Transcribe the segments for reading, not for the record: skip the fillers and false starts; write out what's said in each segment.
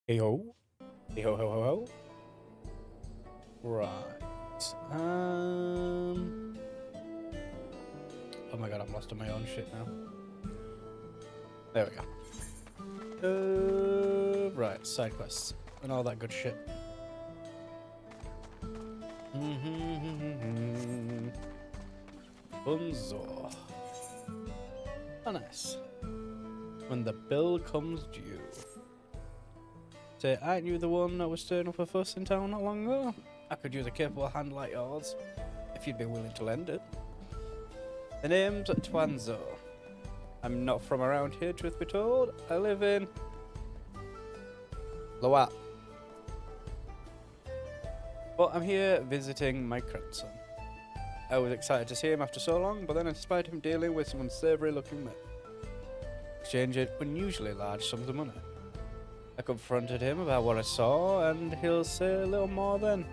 Hey ho. Hey ho ho ho ho. Right. Oh my god, I'm lost on my own shit now. There we go. Right, side quests and all that good shit. Bunzo. Oh, nice. When the bill comes due. Say, aren't you the one that was stirring up a fuss in town not long ago? I could use a capable hand like yours, if you'd be willing to lend it. The name's Twanzo. I'm not from around here, truth be told. I live in Loat. But I'm here visiting my grandson. I was excited to see him after so long, but then I spied him dealing with some unsavory looking men, exchanging unusually large sums of money. I confronted him about what I saw, and he'll say a little more then.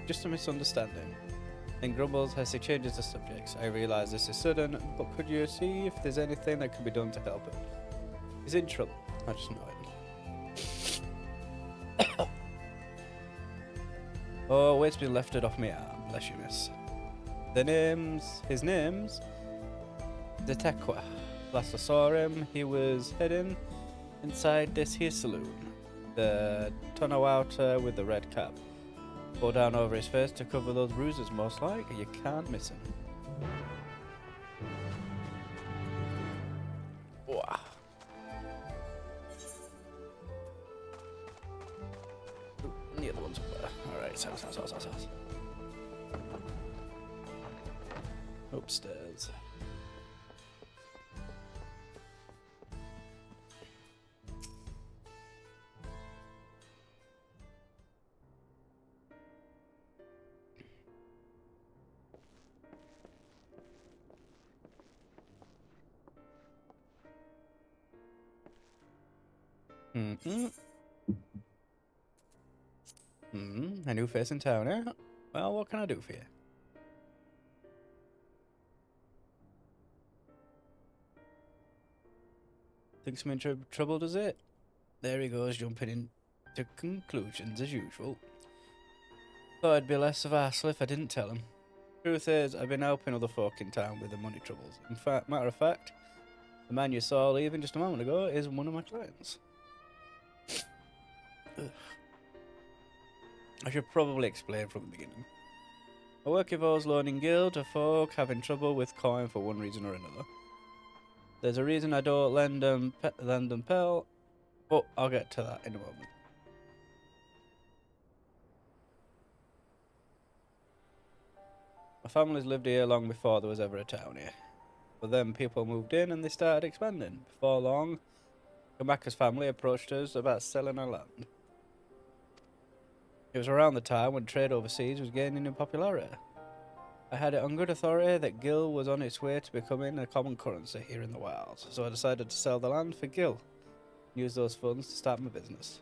Just a misunderstanding. Then grumbles as he changes the subjects. I realise this is sudden, but could you see if there's anything that can be done to help him? He's in trouble. I just know it. Oh, weight's been lifted off my arm. Bless you, miss. His name's Detekwa. Last I saw him, he was heading inside this here saloon. The Tonawauta with the red cap. Pull down over his face to cover those bruises, most like. You can't miss him. Wow. Ooh, the other one's up there. Alright, sounds. Upstairs. A new face in town, eh? Well, what can I do for you? Think some in trouble, does it? There he goes, jumping into conclusions as usual. Thought I'd be less of a hassle if I didn't tell him. Truth is, I've been helping other folk in town with their money troubles. In fact, matter of fact, the man you saw leaving just a moment ago is one of my clients. I should probably explain from the beginning. I work in V's loaning guild to folk having trouble with coin for one reason or another. There's a reason I don't lend them Pell, but I'll get to that in a moment. My family's lived here long before there was ever a town here. But then people moved in and they started expanding. Before long, Kamaka's family approached us about selling our land. It was around the time when trade overseas was gaining in popularity. I had it on good authority that Gil was on its way to becoming a common currency here in the wilds, so I decided to sell the land for Gil and use those funds to start my business.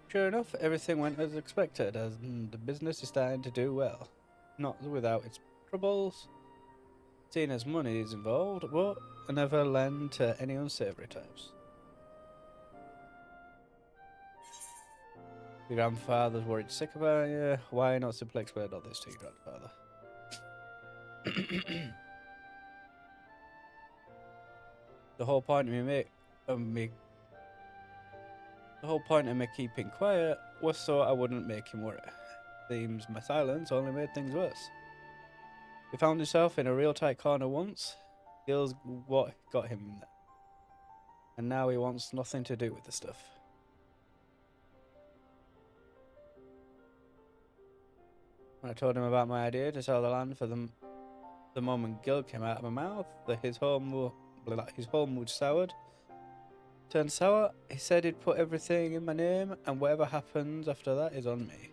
Sure enough, everything went as expected, as the business is starting to do well. Not without its troubles, seeing as money is involved, but I never lend to any unsavory types. Your grandfather's worried sick about you. Why not simply explain all this to your grandfather? The whole point of me keeping quiet was so I wouldn't make him worry. Seems my silence only made things worse. He found himself in a real tight corner once. Gil's what got him in there. And now he wants nothing to do with the stuff. When I told him about my idea to sell the land for them, the moment Gil came out of my mouth, his whole mood soured. Turned sour. He said he'd put everything in my name, and whatever happens after that is on me.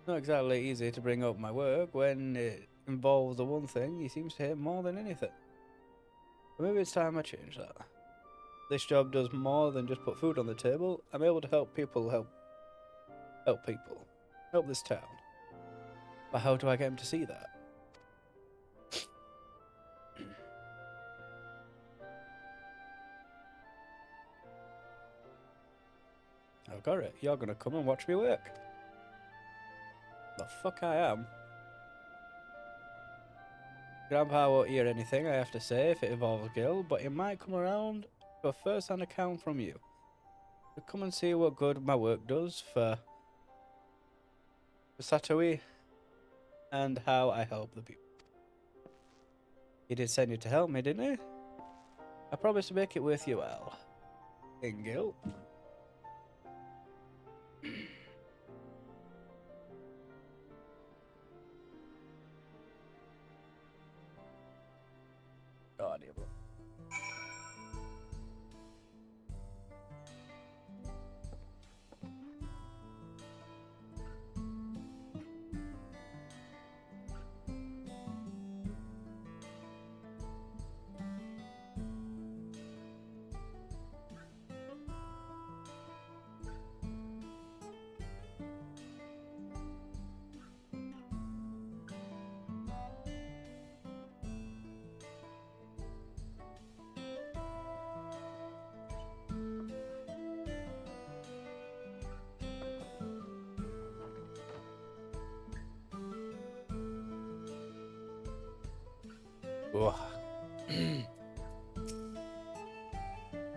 Not exactly easy to bring up my work when it involves the one thing he seems to hate more than anything. But maybe it's time I change that. This job does more than just put food on the table. I'm able to help people help this town. But how do I get him to see that? I've got it. You're gonna come and watch me work. The fuck I am. Grandpa won't hear anything I have to say if it involves Gil, but he might come around to a first-hand account from you. So come and see what good my work does for Satoe and how I help the people. He did send you to help me, didn't he? I promise to make it worth your while. In Gil. God, yeah, bro.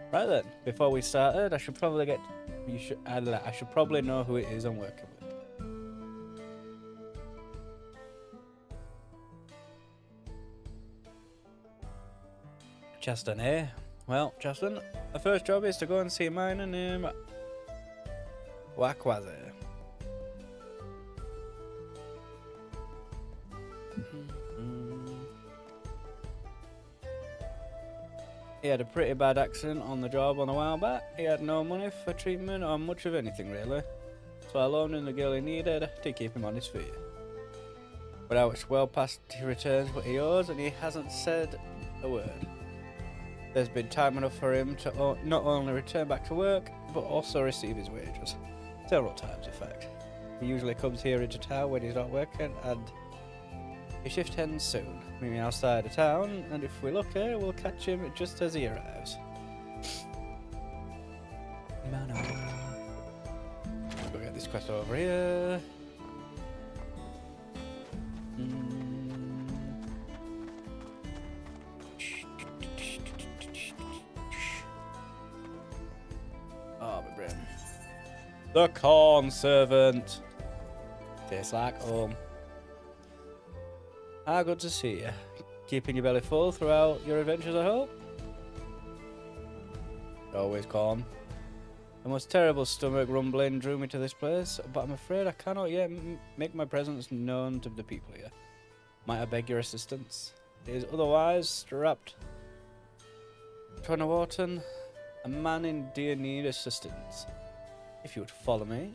Right then, before we started, I should probably I should probably know who it is I'm working with. Justin, eh? Well, Justin, the first job is to go and see a miner named Wakwaze. He had a pretty bad accident on the job on a while back. He had no money for treatment or much of anything really. So I loaned him the girl he needed to keep him on his feet. But now it's well past he returns what he owes and he hasn't said a word. There's been time enough for him to not only return back to work, but also receive his wages. Several times in fact. He usually comes here into town when he's not working and his shift ends soon. Meet me outside of town, and if we're lucky, we'll catch him just as he arrives. Go get this quest over here. Oh, my brain. The corn servant. Tastes like home. Ah, good to see you. Keeping your belly full throughout your adventures, I hope? Always calm. The most terrible stomach rumbling drew me to this place, but I'm afraid I cannot yet make my presence known to the people here. Might I beg your assistance? It is otherwise strapped. Trona Wharton, a man in dear need of assistance. If you would follow me.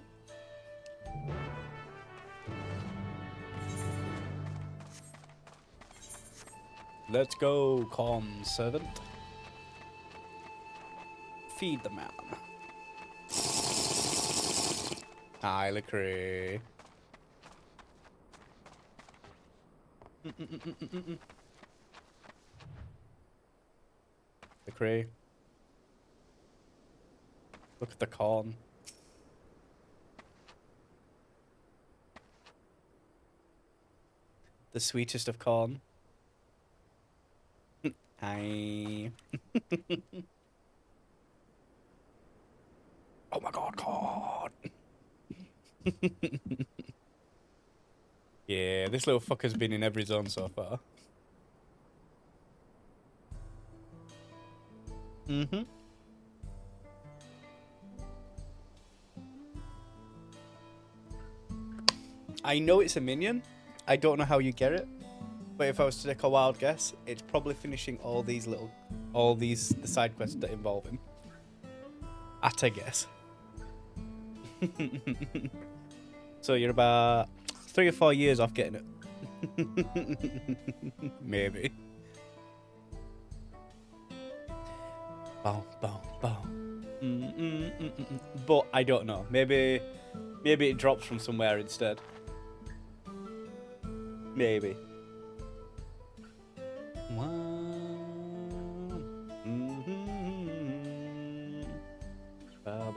Let's go, corn servant. Feed the man. Hi, Lecrae. Lecrae. Look at the corn. The sweetest of corn. Hi. Oh my god, corn. Yeah, this little fucker's been in every zone so far. I know it's a minion. I don't know how you get it. But if I was to take a wild guess, it's probably finishing all these the side quests that involve him. At a guess. So you're about 3 or 4 years off getting it. Maybe. Bow, bow, bow. But I don't know. Maybe it drops from somewhere instead. Maybe. Bow,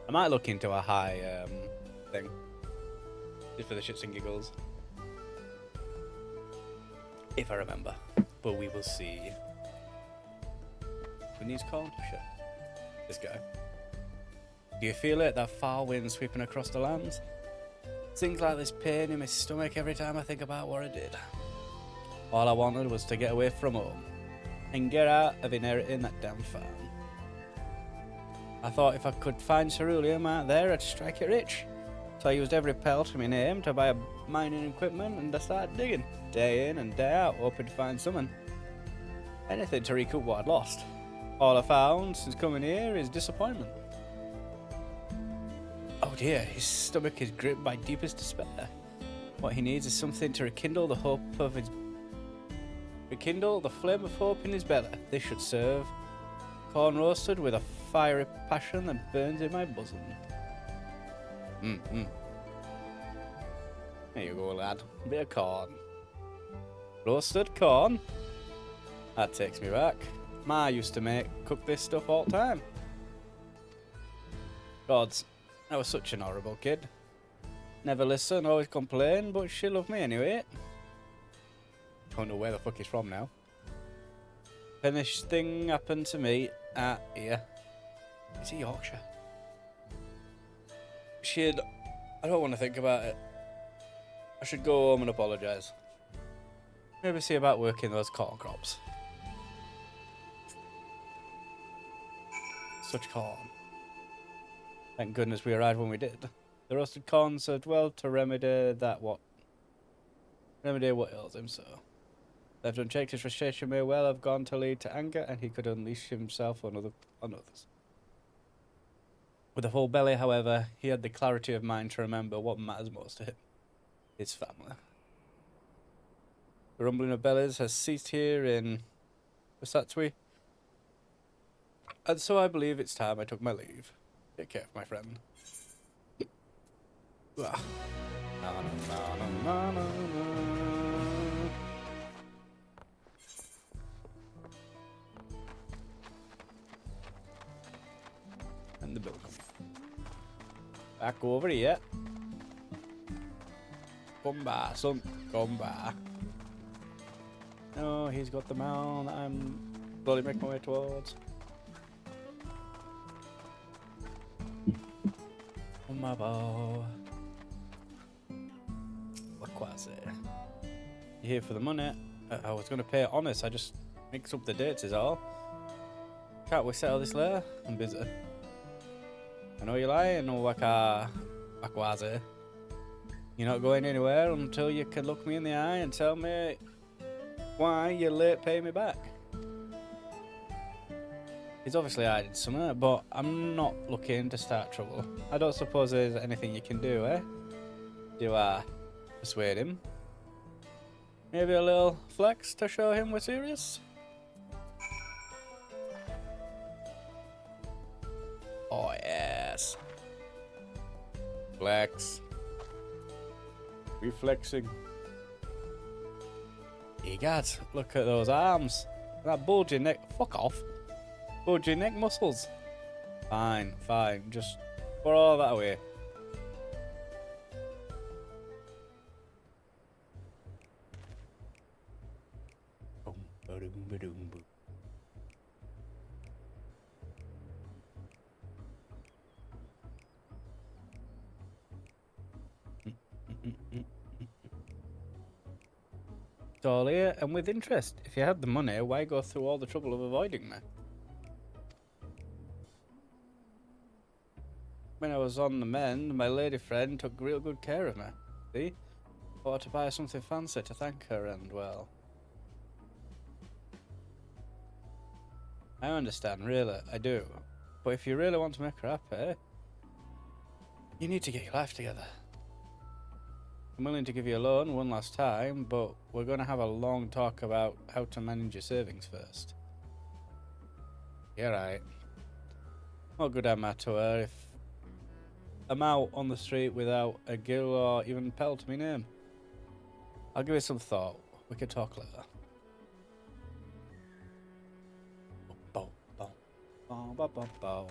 I might look into a high thing, just for the shits and giggles, if I remember. But we will see. Who needs corn? Shit. This guy. Do you feel it? That foul wind sweeping across the lands? Things like this pain in my stomach every time I think about what I did. All I wanted was to get away from home and get out of inheriting that damn farm. I thought if I could find ceruleum out there, I'd strike it rich. So I used every pelt in my name to buy mining equipment, and I started digging, day in and day out, hoping to find something. Anything to recoup what I'd lost. All I found since coming here is disappointment. Oh dear, his stomach is gripped by deepest despair. What he needs is something to rekindle the flame of hope in his belly. This should serve. Corn roasted with a fiery passion that burns in my bosom. There you go, lad. A bit of corn. Roasted corn? That takes me back. Ma used to cook this stuff all the time. Gods, I was such an horrible kid. Never listen, always complain, but she loved me anyway. Don't know where the fuck he's from now. When this thing happened to me here. Is it Yorkshire? I don't want to think about it. I should go home and apologise. Maybe see about working those corn crops. Such corn. Thank goodness we arrived when we did. The roasted corn served well to remedy what ails him so. Left unchecked, his frustration may well have gone to lead to anger, and he could unleash himself on others. With a full belly, however, he had the clarity of mind to remember what matters most to him. His family. The rumbling of bellies has ceased here in Vasatwi, and so I believe it's time I took my leave. Take care, my friend. And the bill comes. Back over here. Come by, son. Come by. No, he's got the mound that I'm slowly making my way towards. On my bow. What quasi? You here for the money? I was going to pay it honest. I just mix up the dates is all. Can't we settle this later? I'm busy. I know you're lying, or Wakwazi. You're not going anywhere until you can look me in the eye and tell me why you're late paying me back. He's obviously hiding something, but I'm not looking to start trouble. I don't suppose there's anything you can do, eh? Do I persuade him? Maybe a little flex to show him we're serious? Oh yes. Flex. We flexing. Hey guys, look at those arms. That bulging neck. Fuck off. Bulging neck muscles. Fine, fine. Just put all that away. Boom, ba-doom, ba-doom, boom. It's all here and with interest. If you had the money, why go through all the trouble of avoiding me? When I was on the mend, my lady friend took real good care of me. See? Thought to buy something fancy to thank her and, well... I understand, really, I do. But if you really want to make her happy, you need to get your life together. I'm willing to give you a loan one last time, but we're going to have a long talk about how to manage your savings first. Yeah, right. What good am I to her if I'm out on the street without a gill or even pell to my name? I'll give it some thought. We can talk later. Bow, bow, bow, bow, bow, bow.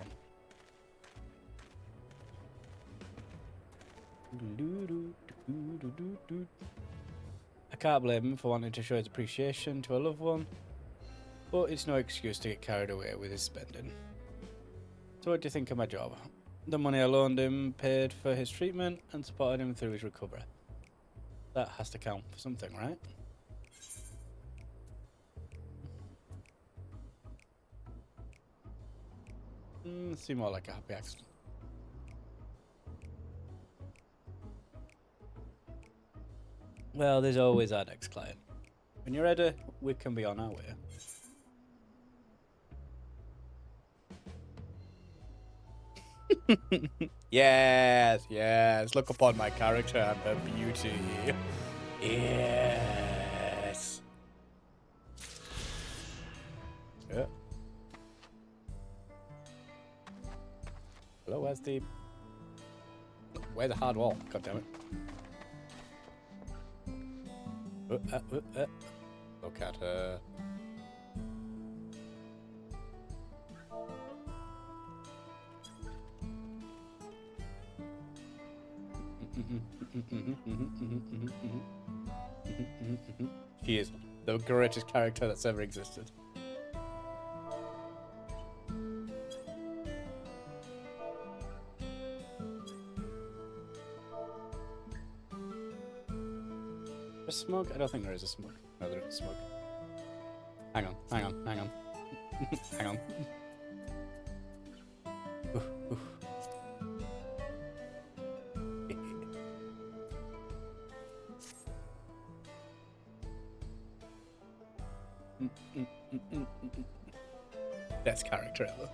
I can't blame him for wanting to show his appreciation to a loved one, but it's no excuse to get carried away with his spending. So what do you think of my job? The money I loaned him paid for his treatment and supported him through his recovery. That has to count for something, right? Seem more like a happy accident. Well, there's always our next client. When you're ready, we can be on our way. Yes, yes. Look upon my character and her beauty. Yes. Yeah. Hello, where's the hard wall? God damn it. Look at her. She is the greatest character that's ever existed. A smug? I don't think there is a smug. No, there is a smug. Hang on. Hang on. Oof, oof. Best character ever.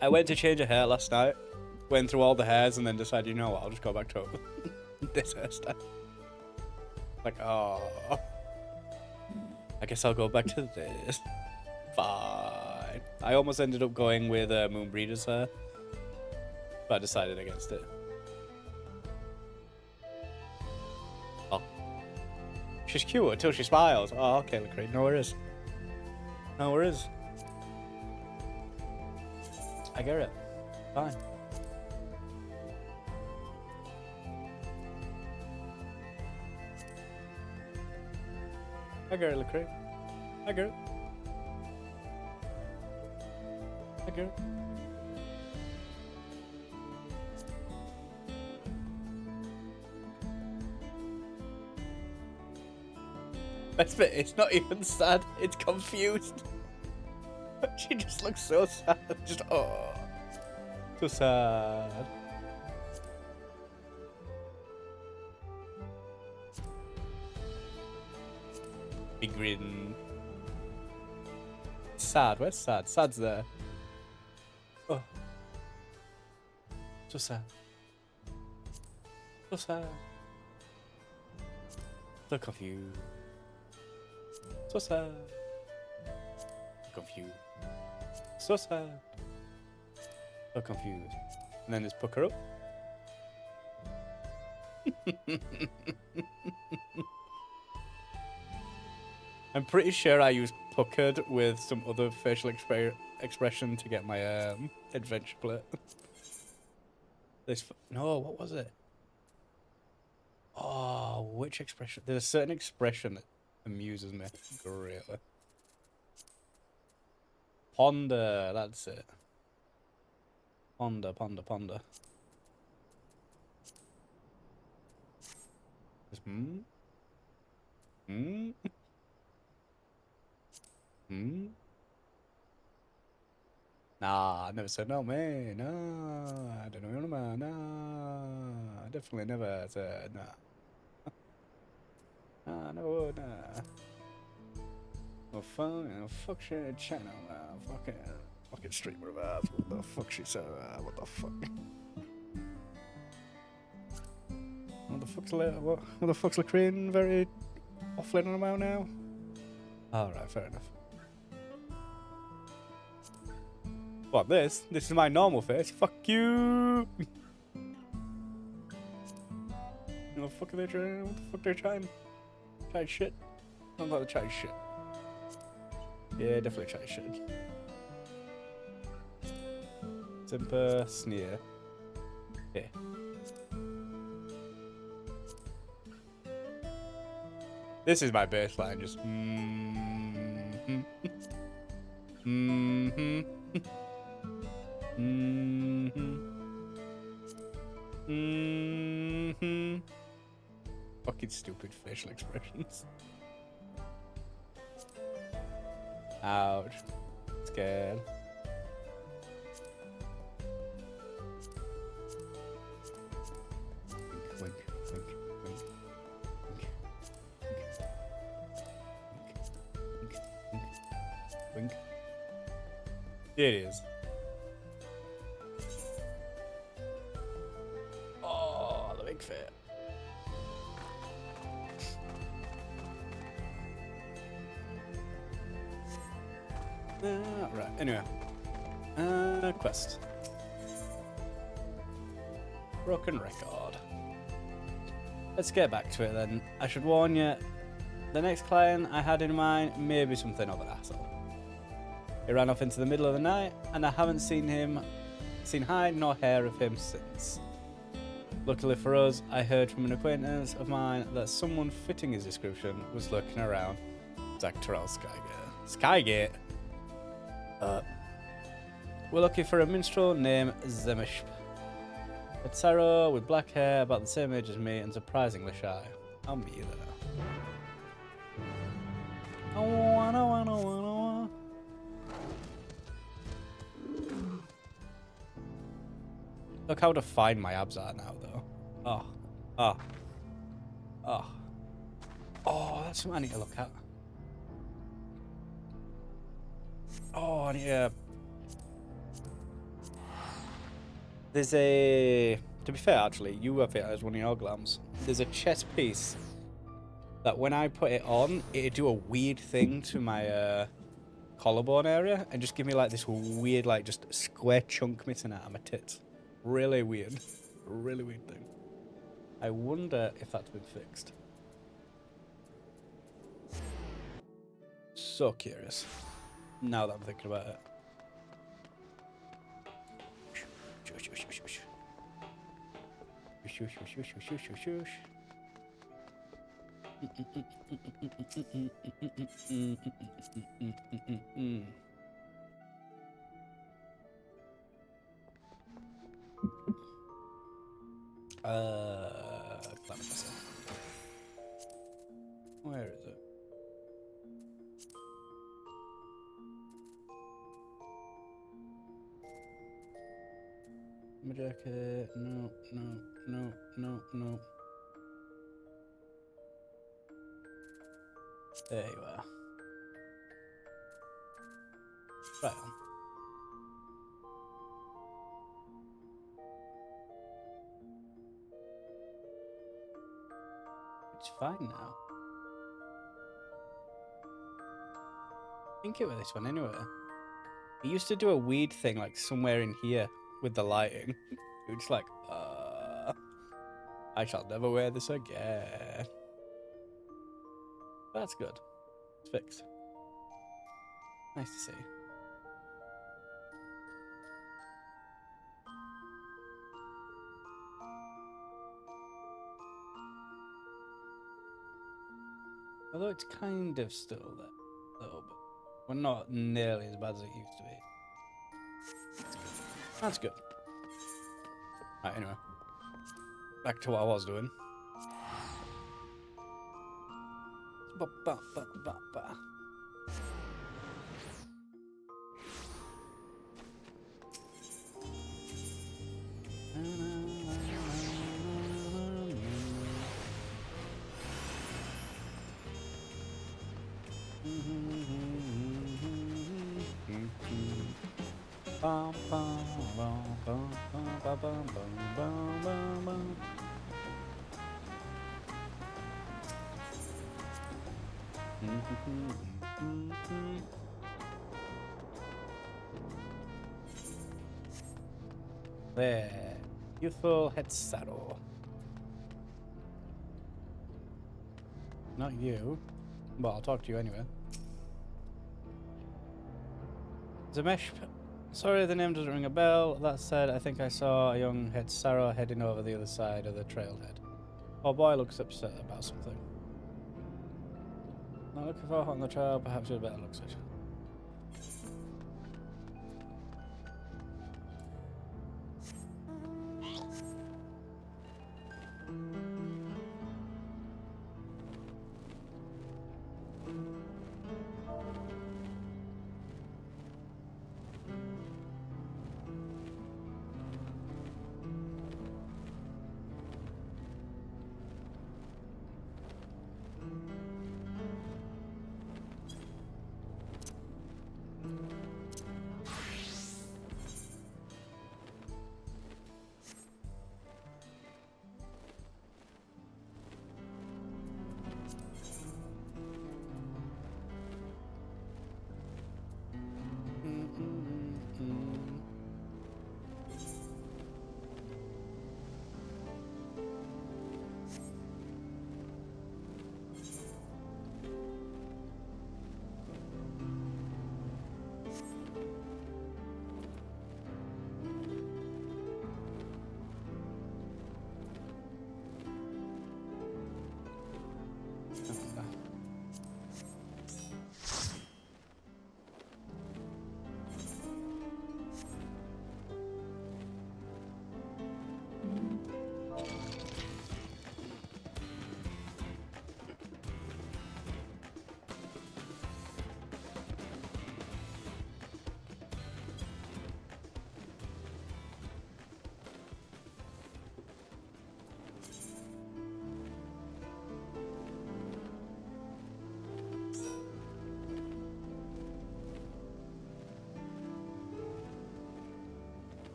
I went to change her hair last night, went through all the hairs, and then decided, you know what, I'll just go back to this hairstyle. Like, oh, I guess I'll go back to this. Fine. I almost ended up going with Moonbreeder's hair, but I decided against it. Oh. She's cute until she smiles. Oh, okay, great. No worries. No worries. I get it. Fine. I get it, Lecrae. I get it. I get it. Best bit, it's not even sad, it's confused. She just looks so sad. Just, oh. So sad. Big grin. Sad, where's sad? Sad's there. Oh. So sad. So sad. So confused. So sad. Confused. So sad. So confused. And then just pucker up. I'm pretty sure I used puckered with some other facial expression to get my adventure plate. No, what was it? Oh, which expression? There's a certain expression that amuses me greatly. Ponder, that's it. Ponder, ponder, ponder. Just, Nah, I never said no, man. No, I don't know, man. Nah, I definitely never said nah. Nah, I never would, nah. No fun, no fuck shit, channel, fucking streamer vibes. What the fuck she said? What the fuck? What the fuck's Lecrae very offline on about now? Alright, fair enough. What, this? This is my normal face. Fuck you! What the fuck are they trying? What the fuck they're trying? Trying shit? I'm about to try shit. Yeah, definitely try shit. Simper, sneer. Yeah. This is my baseline, just Fucking stupid facial expressions. Ouch. Scared. Wink, wink, wink, wink, wink, wink, wink. Here it is. Oh, the big fit. Right, anyway. Quest. Broken record. Let's get back to it then. I should warn you, the next client I had in mind may be something of an asshole. He ran off into the middle of the night, and I haven't seen hide nor hair of him since. Luckily for us, I heard from an acquaintance of mine that someone fitting his description was lurking around Zach Terrell Skygate. Skygate? We're looking for a minstrel named Zemishp. A tarot with black hair, about the same age as me, and surprisingly shy. I'll meet you there. I wanna. Look how defined my abs are now, though. Oh, that's something I need to look at. Oh, I need to... There's a... To be fair, actually, you have it as one of your glams. There's a chest piece that when I put it on, it'd do a weird thing to my collarbone area and just give me like this weird, like just square chunk missing out of my tits. Really weird. Really weird thing. I wonder if that's been fixed. So curious. Now that I'm thinking about it. Where is it? My jacket. No. There you are. Right on. It's fine now. I think it was this one anyway. It used to do a weird thing like somewhere in here with the lighting. It's like, I shall never wear this again. That's good. It's fixed. Nice to see. Although it's kind of still there, though, but we're not nearly as bad as it used to be. That's good. Right, anyway. Back to what I was doing. There. Youthful head saddle. Not you. Well, I'll talk to you anyway. Zamesh. Sorry, the name doesn't ring a bell. That said, I think I saw a young head Sarah heading over the other side of the trailhead. Our boy looks upset about something. Not looking for a hot on the trail, perhaps with a better looks at it.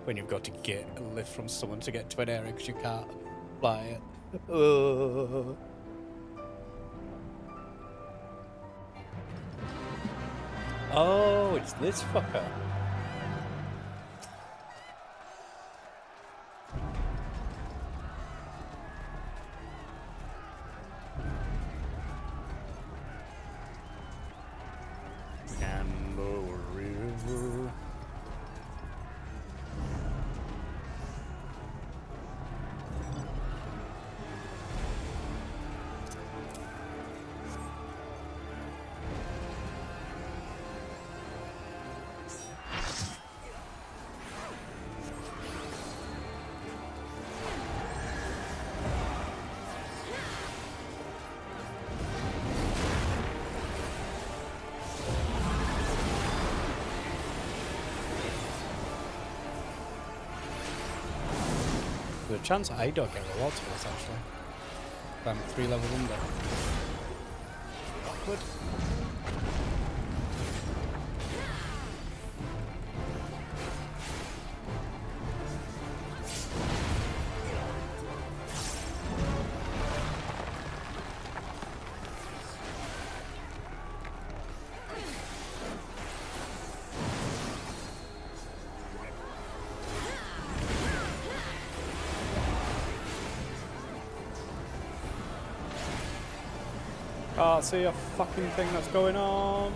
When you've got to get a lift from someone to get to an area because you can't fly it. Oh, it's this fucker. Amber River. There's a chance I don't get rewards for this actually. I'm 3 levels under. Awkward. Can't see a fucking thing that's going on.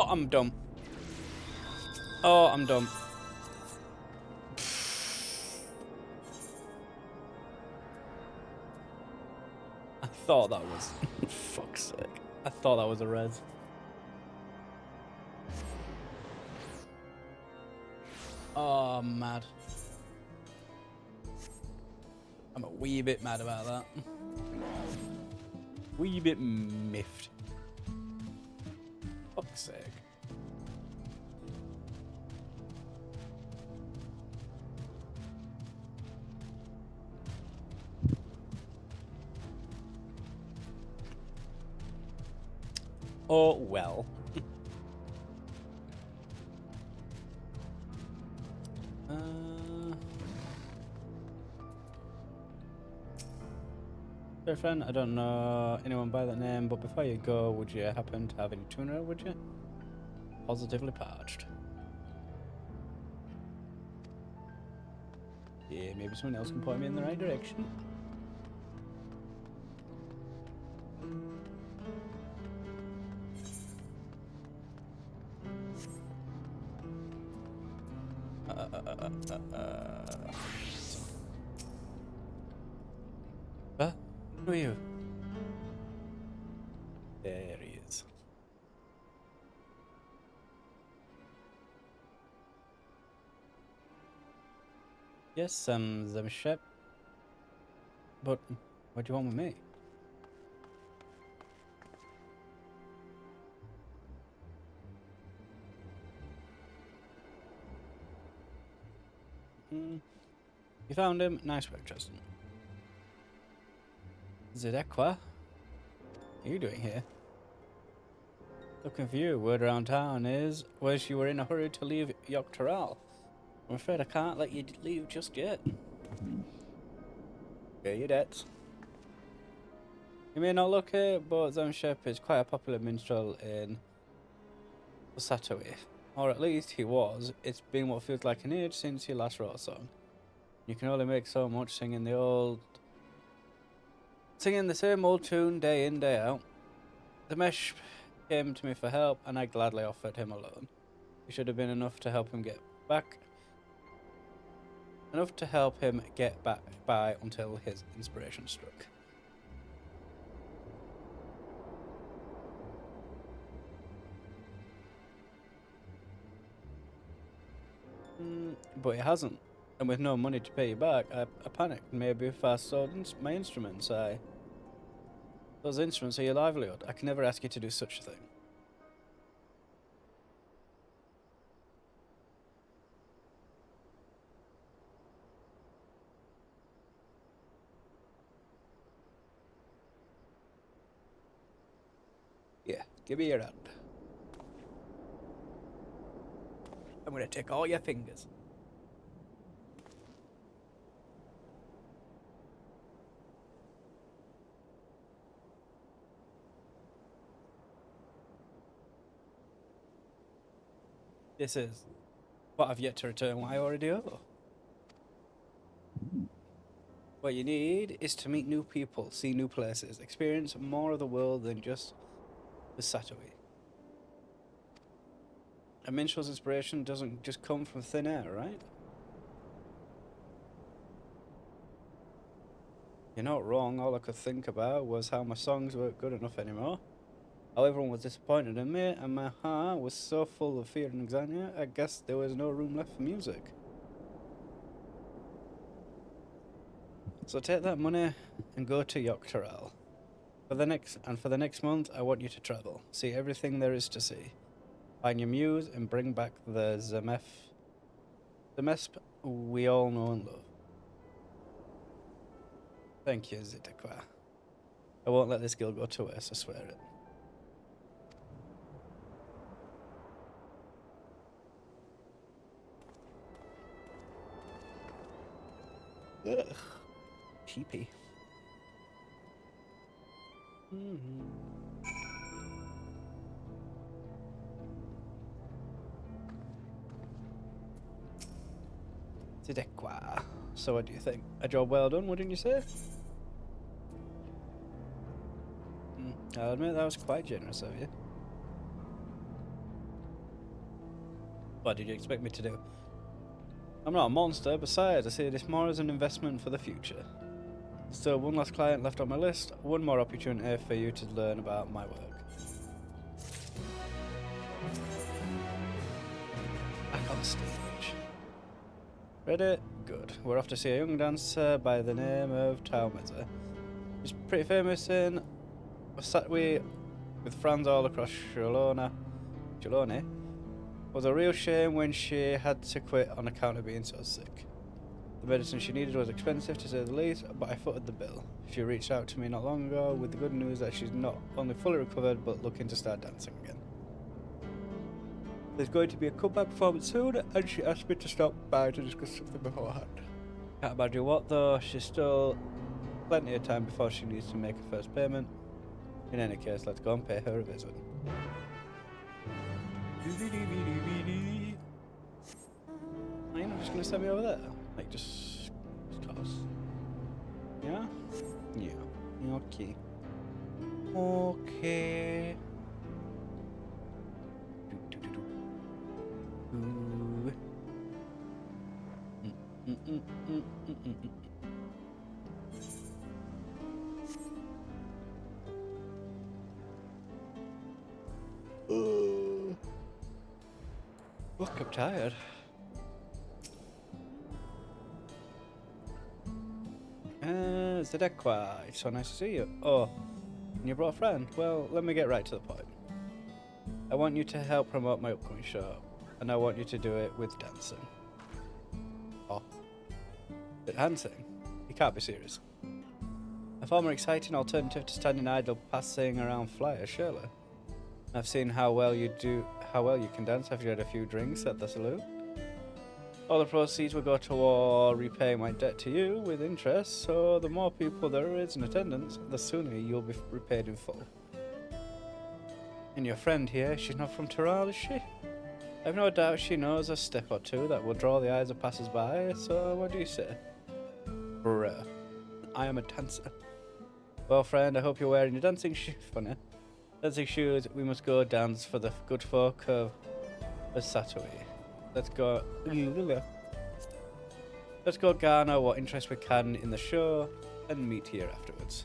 Oh, I'm dumb. Oh, I'm dumb. I thought that was... Fuck's sake. I thought that was a res. Oh, I'm mad. I'm a wee bit mad about that. Wee bit miffed. Fuck's sake. Oh, well. Dear friend, I don't know anyone by that name, but before you go, would you happen to have any tuna, would you? Positively parched. Yeah, maybe someone else can point me in the right direction. Huh? Who are you? There he is. Yes, the ship. But what do you want with me? You found him. Nice work, Justin. Zedekwa? What are you doing here? Looking for you. Word around town is, was you were in a hurry to leave Yogg-Taral. I'm afraid I can't let you leave just yet. Pay your debts. You may not look it, but Zemshep is quite a popular minstrel in Satoi. Or at least he was. It's been what feels like an age since he last wrote a song. You can only make so much singing the same old tune day in, day out. The mesh came to me for help, and I gladly offered him a loan. It should have been enough to help him get back. Enough to help him get back by until his inspiration struck. But it hasn't. And with no money to pay you back, I panicked. Maybe if I sold my instruments, those instruments are your livelihood. I can never ask you to do such a thing. Yeah, give me your hand. I'm gonna take all your fingers. This is what I've yet to return what I already owe. What you need is to meet new people, see new places, experience more of the world than just the Satoi. A minstrel's inspiration doesn't just come from thin air, right? You're not wrong. All I could think about was how my songs weren't good enough anymore. How everyone was disappointed in me, and my heart was so full of fear and anxiety, I guess there was no room left for music. So take that money and go to Yogg-Taral. For the next month, I want you to travel, see everything there is to see. Find your muse and bring back the Zemesp we all know and love. Thank you, Zedekwa. I won't let this girl go to waste, I swear it. Ugh. Cheapy. Zedekwa. So what do you think? A job well done, wouldn't you say? I'll admit that was quite generous of you. What did you expect me to do? I'm not a monster. Besides, I see this more as an investment for the future. Still, one last client left on my list. One more opportunity for you to learn about my work. Back on stage. Ready? Good. We're off to see a young dancer by the name of Taumeza. She's pretty famous in Satwi with friends all across Shaaloani. It was a real shame when she had to quit on account of being so sick. The medicine she needed was expensive to say the least, but I footed the bill. She reached out to me not long ago with the good news that she's not only fully recovered but looking to start dancing again. There's going to be a comeback performance soon, and she asked me to stop by to discuss something beforehand. Can't imagine what though, she's still plenty of time before she needs to make her first payment. In any case, let's go and pay her a visit. Are you not just gonna send me over there? Like, just close. Yeah? Yeah. Okay. Okay. Ooh. Look, I'm tired. Zedekwa, it's so nice to see you. Oh, and you brought a friend? Well, let me get right to the point. I want you to help promote my upcoming show, and I want you to do it with dancing. Oh. Dancing? You can't be serious. A far more exciting alternative to standing idle passing around flyers, surely. I've seen how well you can dance after you had a few drinks at the saloon. All the proceeds will go toward repaying my debt to you with interest, so the more people there is in attendance, the sooner you'll be repaid in full. And your friend here, she's not from Tehran, is she? I've no doubt she knows a step or two that will draw the eyes of passers-by, so what do you say? Bruh, I am a dancer. Well, friend, I hope you're wearing your dancing shoes. Funny. Dancing shoes, we must go dance for the good folk of Satui. Let's go. Let's go garner what interest we can in the show and meet here afterwards.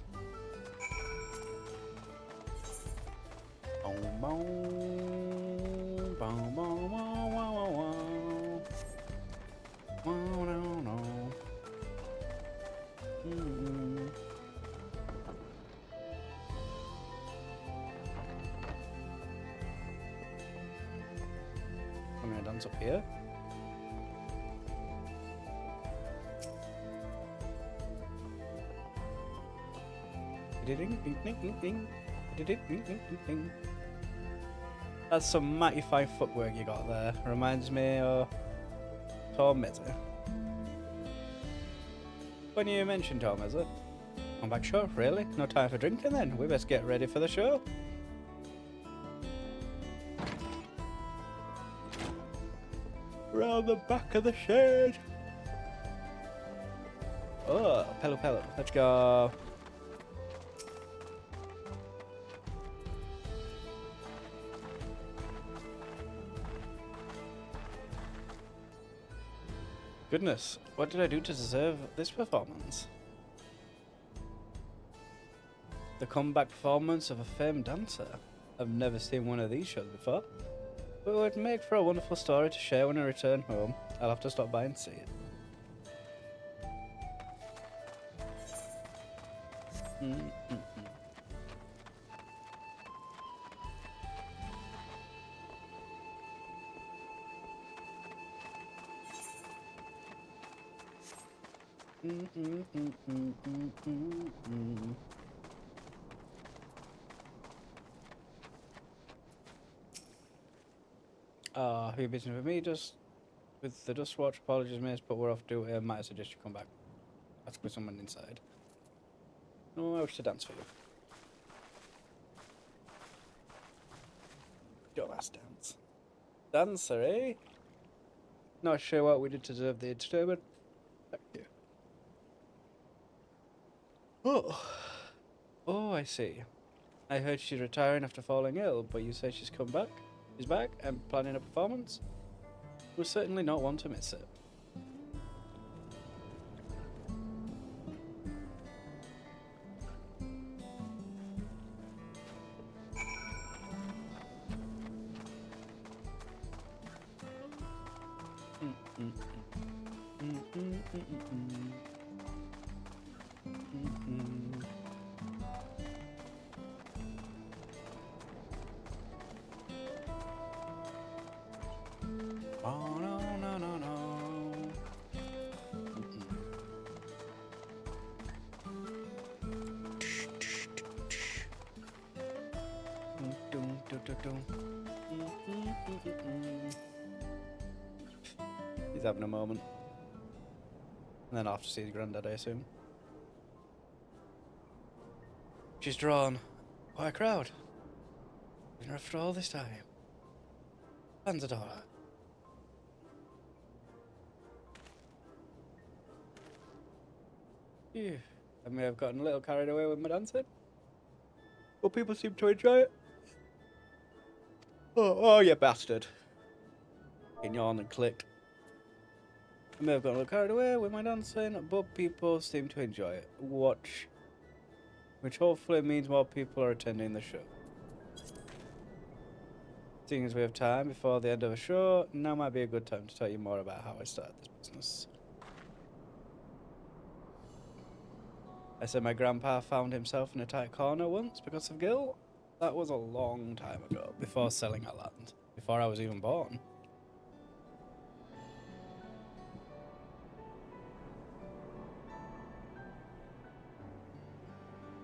I'm gonna dance up here. That's some mighty fine footwork you got there. Reminds me of Taumeza. When you mentioned Taumeza, I'm back sure, really? No time for drinking then. We best get ready for the show. Round the back of the shed. Oh, Pelu. Let's go. Goodness, what did I do to deserve this performance? The comeback performance of a famed dancer. I've never seen one of these shows before. But it would make for a wonderful story to share when I return home. I'll have to stop by and see it. Have you business with me? Just with the dust watch. Apologies, miss, but we're off duty. I might suggest you come back. Ask for someone inside. No, I wish to dance for you. Your last dance. Dancer, eh? Not sure what we did to deserve the entertainment. Thank you. Oh, I see. I heard she's retiring after falling ill, but you say she's come back? She's back and planning a performance? We'll certainly not want to miss it. Oh, no, no, no, no. He's having a moment. And then I'll have to see his granddad, I assume. She's drawn quite a crowd. After all this time. Fans adore her. Phew. I may have gotten a little carried away with my dancing. But people seem to enjoy it. Oh, you bastard. He yawned and clicked. I may have gotten a little carried away with my dancing, but people seem to enjoy it. Watch. Which hopefully means more people are attending the show. Seeing as we have time before the end of the show, now might be a good time to tell you more about how I started this business. I said my grandpa found himself in a tight corner once because of Gil. That was a long time ago, before selling our land, before I was even born.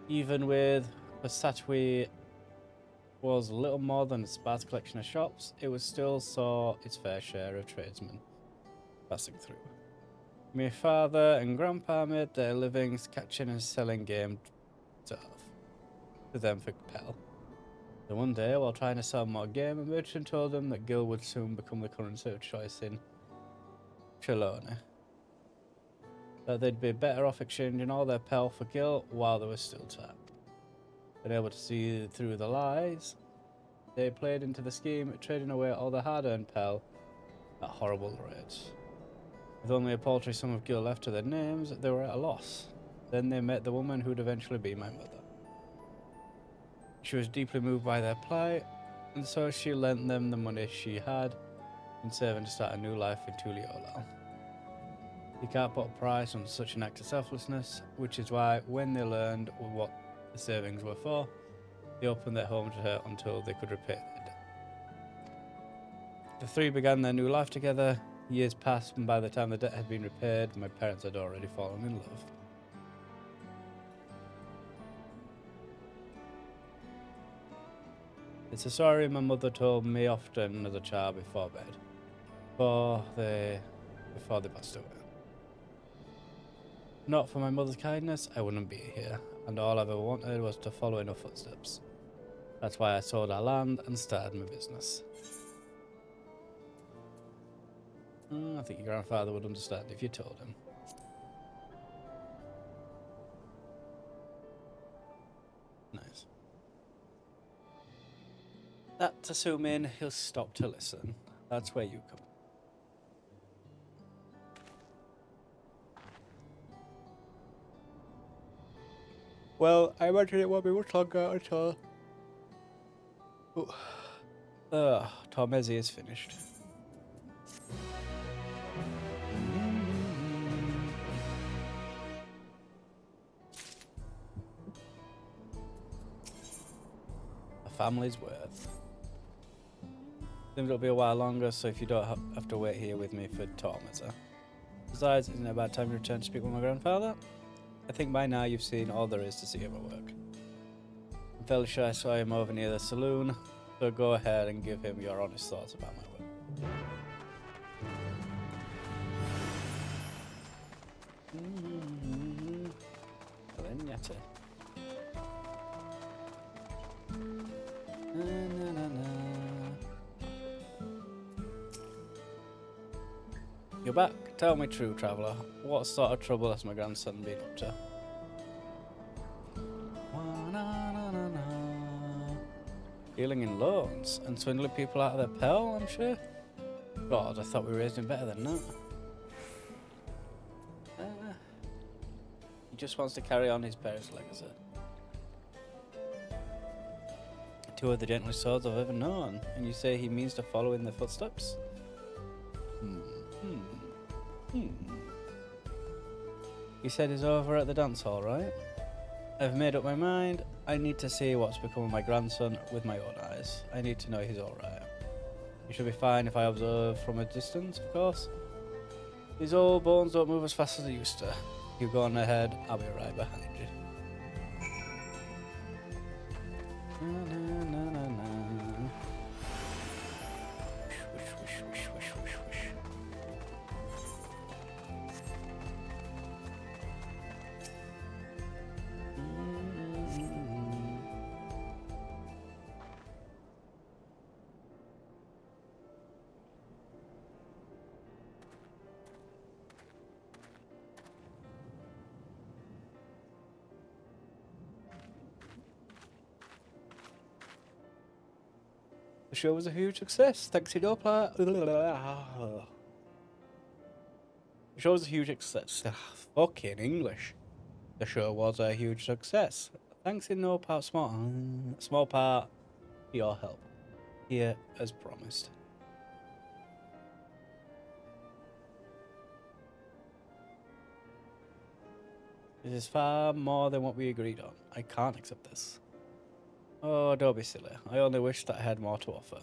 Even with Pasatwi was little more than a sparse collection of shops, it was still saw its fair share of tradesmen passing through. My father and grandpa made their livings catching and selling game stuff to them for Pell. So one day, while trying to sell more game, a merchant told them that Gil would soon become the currency of choice in Shaaloani. That they'd be better off exchanging all their Pell for Gil while there was still time. Being able to see through the lies, they played into the scheme, trading away all the hard-earned Pell at horrible rates. With only a paltry sum of Gil left to their names, they were at a loss. Then they met the woman who'd eventually be my mother. She was deeply moved by their plight, and so she lent them the money she had been saving to start a new life in Tuliolal. You can't put a price on such an act of selflessness, which is why when they learned what the savings were for, they opened their home to her until they could repay their debt. The three began their new life together. Years passed, and by the time the debt had been repaired, my parents had already fallen in love. It's a story my mother told me often as a child before bed, before they passed away. Not for my mother's kindness, I wouldn't be here, and all I ever wanted was to follow in her footsteps. That's why I sold our land and started my business. I think your grandfather would understand if you told him. Nice. That's assuming he'll stop to listen. That's where you come. Well, I imagine it won't be much longer until Tormezi is finished. A family's worth. Seems it'll be a while longer, so if you don't have to wait here with me for Tormezi. Besides, isn't it about time to return to speak with my grandfather? I think by now you've seen all there is to see of my work. I'm fairly sure I saw him over near the saloon, so go ahead and give him your honest thoughts about my work. Lenyata. You're back. Tell me true, traveller. What sort of trouble has my grandson been up to? Dealing in loans and swindling people out of their Pell, I'm sure. God, I thought we raised him better than that. He just wants to carry on his parents' legacy. Two of the gentlest swords I've ever known, and you say he means to follow in their footsteps? He said he's over at the dance hall, right? I've made up my mind. I need to see what's become of my grandson with my own eyes. I need to know he's alright. He should be fine if I observe from a distance, of course. His old bones don't move as fast as they used to. You go on ahead, I'll be right behind you. Na, na, na, na, na. Whoosh, whoosh, whoosh, whoosh, whoosh, whoosh. The show was a huge success, thanks to your The show was a huge success. Fucking English. The show was a huge success, thanks in no part small part to your help. Here as promised. This is far more than what we agreed on. I can't accept this. Oh, don't be silly. I only wish that I had more to offer.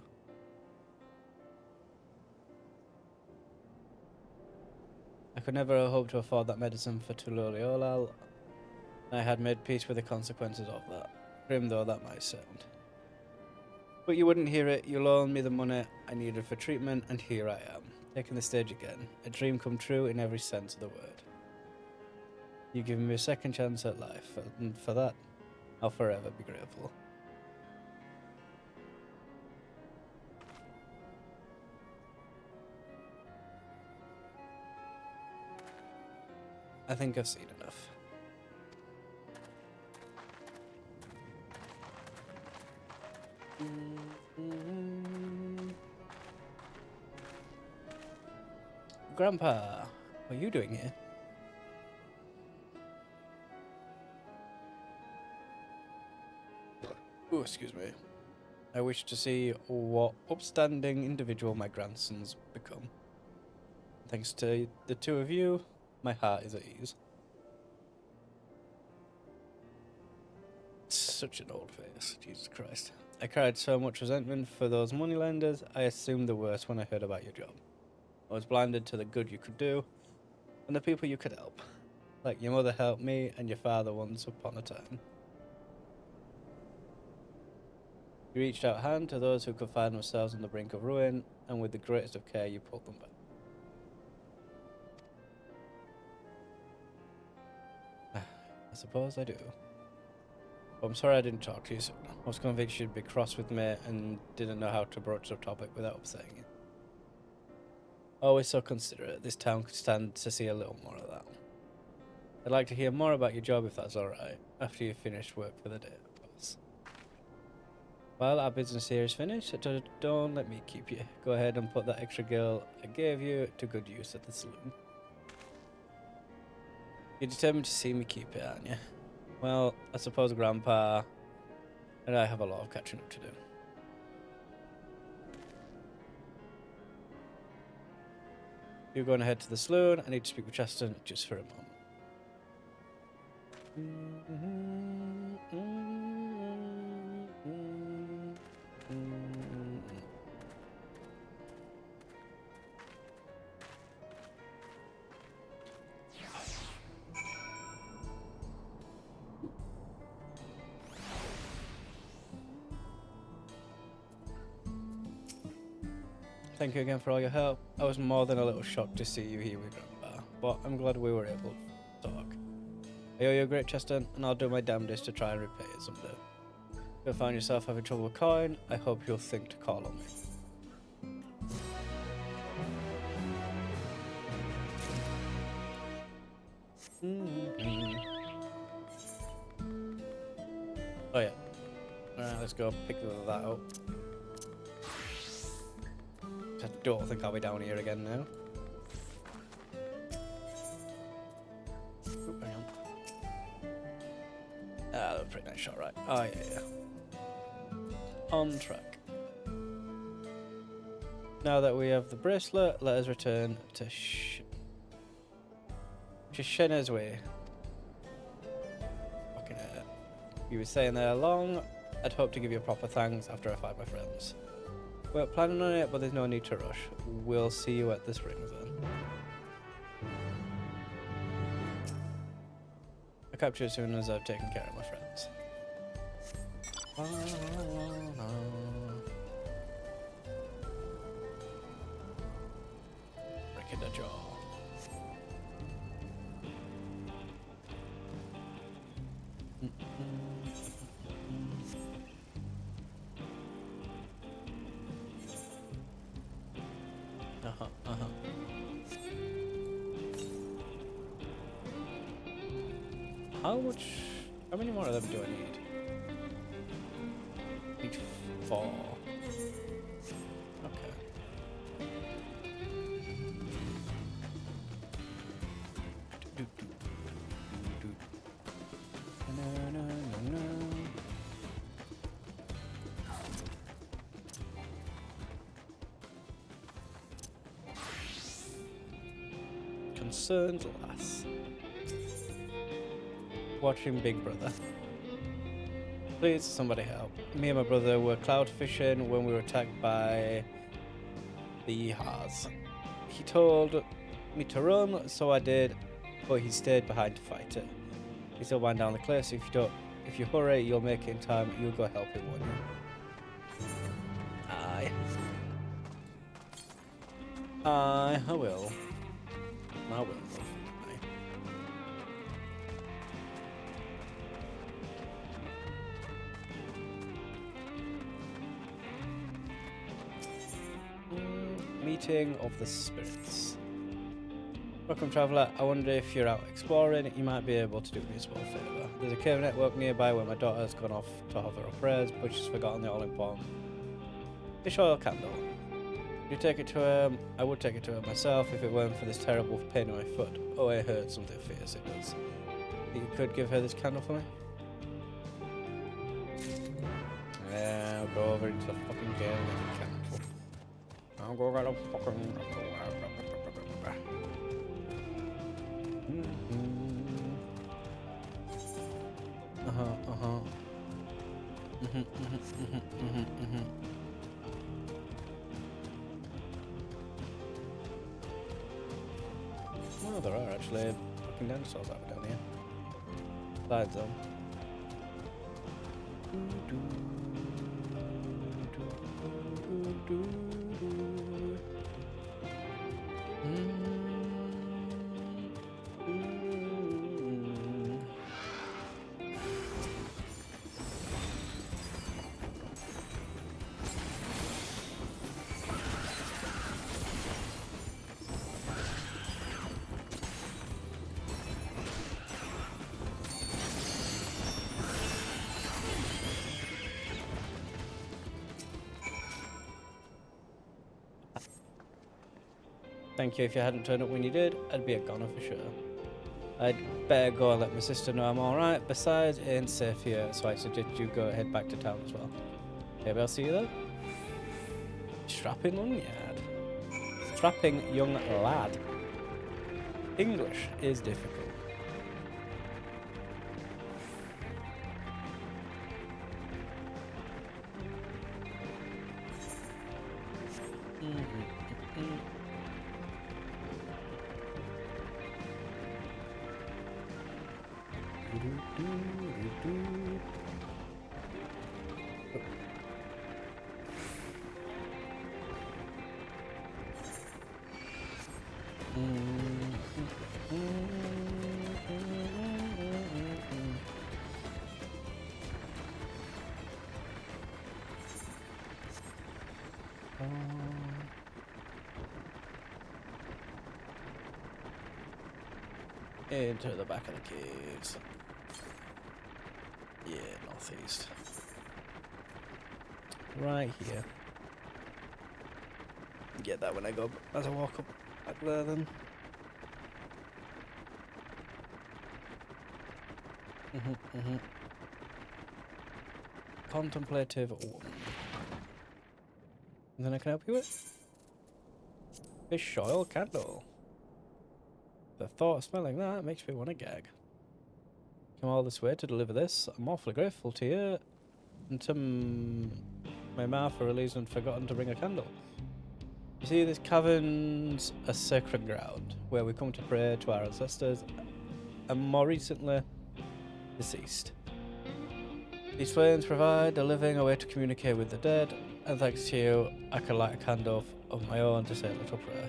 I could never hope to afford that medicine for Tuluriolal. I had made peace with the consequences of that, grim though that might sound. But you wouldn't hear it. You loaned me the money I needed for treatment, and here I am, taking the stage again. A dream come true in every sense of the word. You've given me a second chance at life, and for that, I'll forever be grateful. I think I've seen enough. Grandpa, what are you doing here? Oh, excuse me. I wish to see what upstanding individual my grandsons become. Thanks to the two of you, my heart is at ease. Such an old face, Jesus Christ. I carried so much resentment for those moneylenders, I assumed the worst when I heard about your job. I was blinded to the good you could do, and the people you could help. Like your mother helped me, and your father once upon a time. You reached out a hand to those who could find themselves on the brink of ruin, and with the greatest of care you pulled them back. I suppose I do. But I'm sorry I didn't talk to you sooner. I was convinced you'd be cross with me and didn't know how to broach the topic without upsetting you. Always so considerate. This town could stand to see a little more of that. I'd like to hear more about your job if that's alright, after you've finished work for the day, of course. While our business here is finished, don't let me keep you. Go ahead and put that extra girl I gave you to good use at the saloon. You're determined to see me keep it, aren't you? Well, I suppose Grandpa and I have a lot of catching up to do. You're going to head to the saloon. I need to speak with Chaston just for a moment. Thank you again for all your help. I was more than a little shocked to see you here with Grandpa, but I'm glad we were able to talk. I owe you a great Chaston, and I'll do my damnedest to try and repay it someday. If you find yourself having trouble with coin, I hope you'll think to call on me. Oh yeah. Alright, let's go pick that up. I don't think I'll be down here again now. Oop, hang on. Ah, that was a pretty nice shot, right? Oh, yeah. On track. Now that we have the bracelet, let us return to Shenna's Way. Fucking hell. You were staying there long. I'd hope to give you a proper thanks after I find my friends. We're planning on it, but there's no need to rush. We'll see you at the springs then. I'll capture you as soon as I've taken care of my friends. Breaking the jaw. How many more of them do I need? Need 4. Okay. Concerned lass. Watching Big Brother. Please, somebody help. Me and my brother were cloud fishing when we were attacked by the Haas. He told me to run, so I did, but he stayed behind to fight it. He's still wind down the cliff, so if you hurry, you'll make it in time. You'll go help him, won't you? Aye. I will. I will. Meeting of the Spirits. Welcome, traveller. I wonder if you're out exploring. You might be able to do me a small favour. There's a cave network nearby where my daughter's gone off to hover her prayers, but she's forgotten the all-important fish oil candle. You take it to her. I would take it to her myself if it weren't for this terrible pain in my foot. Oh, I heard something fierce it does. You could give her this candle for me? Yeah, I'll go over into the fucking cave and get a candle. I'll go get a fucking... Well, there are actually fucking dinosaurs out down here. Besides them. Thank you. If you hadn't turned up when you did, I'd be a goner for sure. I'd better go and let my sister know I'm alright. Besides, it ain't safe here, so I suggest you go head back to town as well. Maybe I'll see you there. Strapping young lad. Strapping young lad. English is difficult. Into the back of the caves. Yeah, northeast. Right here. Get that when I go as I walk up back there then. Contemplative woman. Anything I can help you with? Fish oil candle. The thought of smelling that makes me want to gag. Come all this way to deliver this. I'm awfully grateful to you and to my ma for releasing forgotten to bring a candle. You see, this cavern's a sacred ground where we come to pray to our ancestors and more recently, deceased. These flames provide the living a way to communicate with the dead, and thanks to you, I can light a candle of my own to say a little prayer.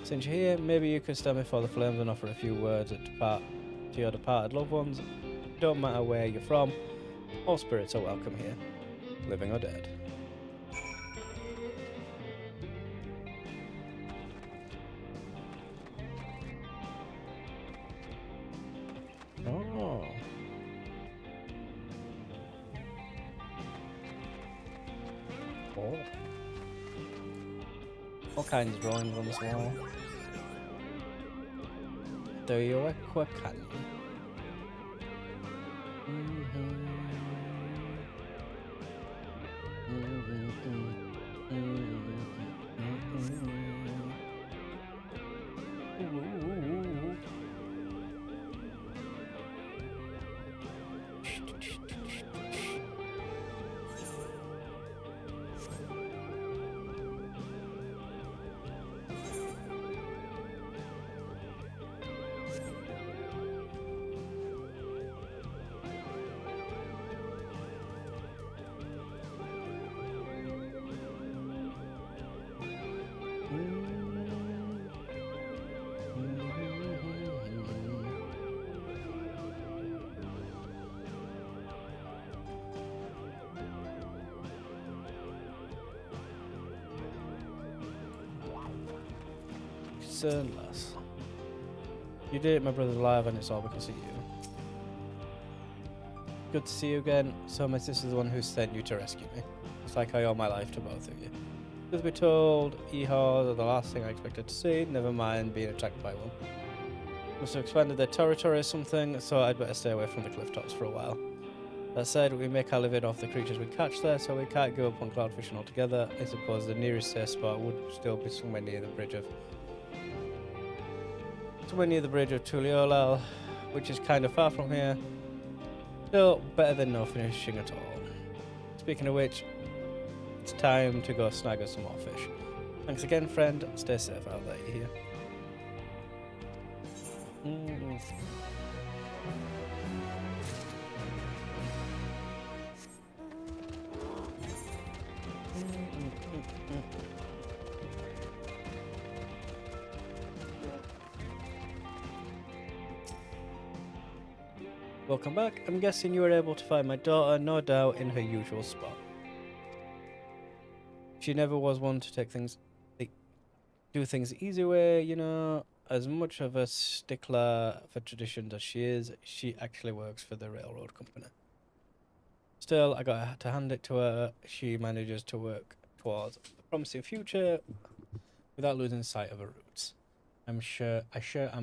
Since you're here, maybe you could stand before the flames and offer a few words to your departed loved ones. Don't matter where you're from, all spirits are welcome here, living or dead. Oh. Oh. All kinds of drawings on this wall. Do you a canyon? Concernless. You did it, my brother's alive, and it's all because of you. Good to see you again. So my sister's the one who sent you to rescue me. It's like I owe my life to both of you. Truth be told, Ehaws are the last thing I expected to see, never mind being attacked by one. Must have expanded their territory or something, so I'd better stay away from the cliff tops for a while. That said, we make our living off the creatures we catch there, so we can't give up on cloud fishing altogether. I suppose the nearest safe spot would still be somewhere near the bridge of Tuliolal, which is kind of far from here. Still, better than no fishing at all. Speaking of which, it's time to go snag us some more fish. Thanks again, friend. Stay safe out there, you hear? Welcome back. I'm guessing you were able to find my daughter, no doubt, in her usual spot. She never was one to do things the easy way, you know. As much of a stickler for traditions as she is, she actually works for the railroad company. Still, I got to hand it to her. She manages to work towards a promising future without losing sight of her roots. I'm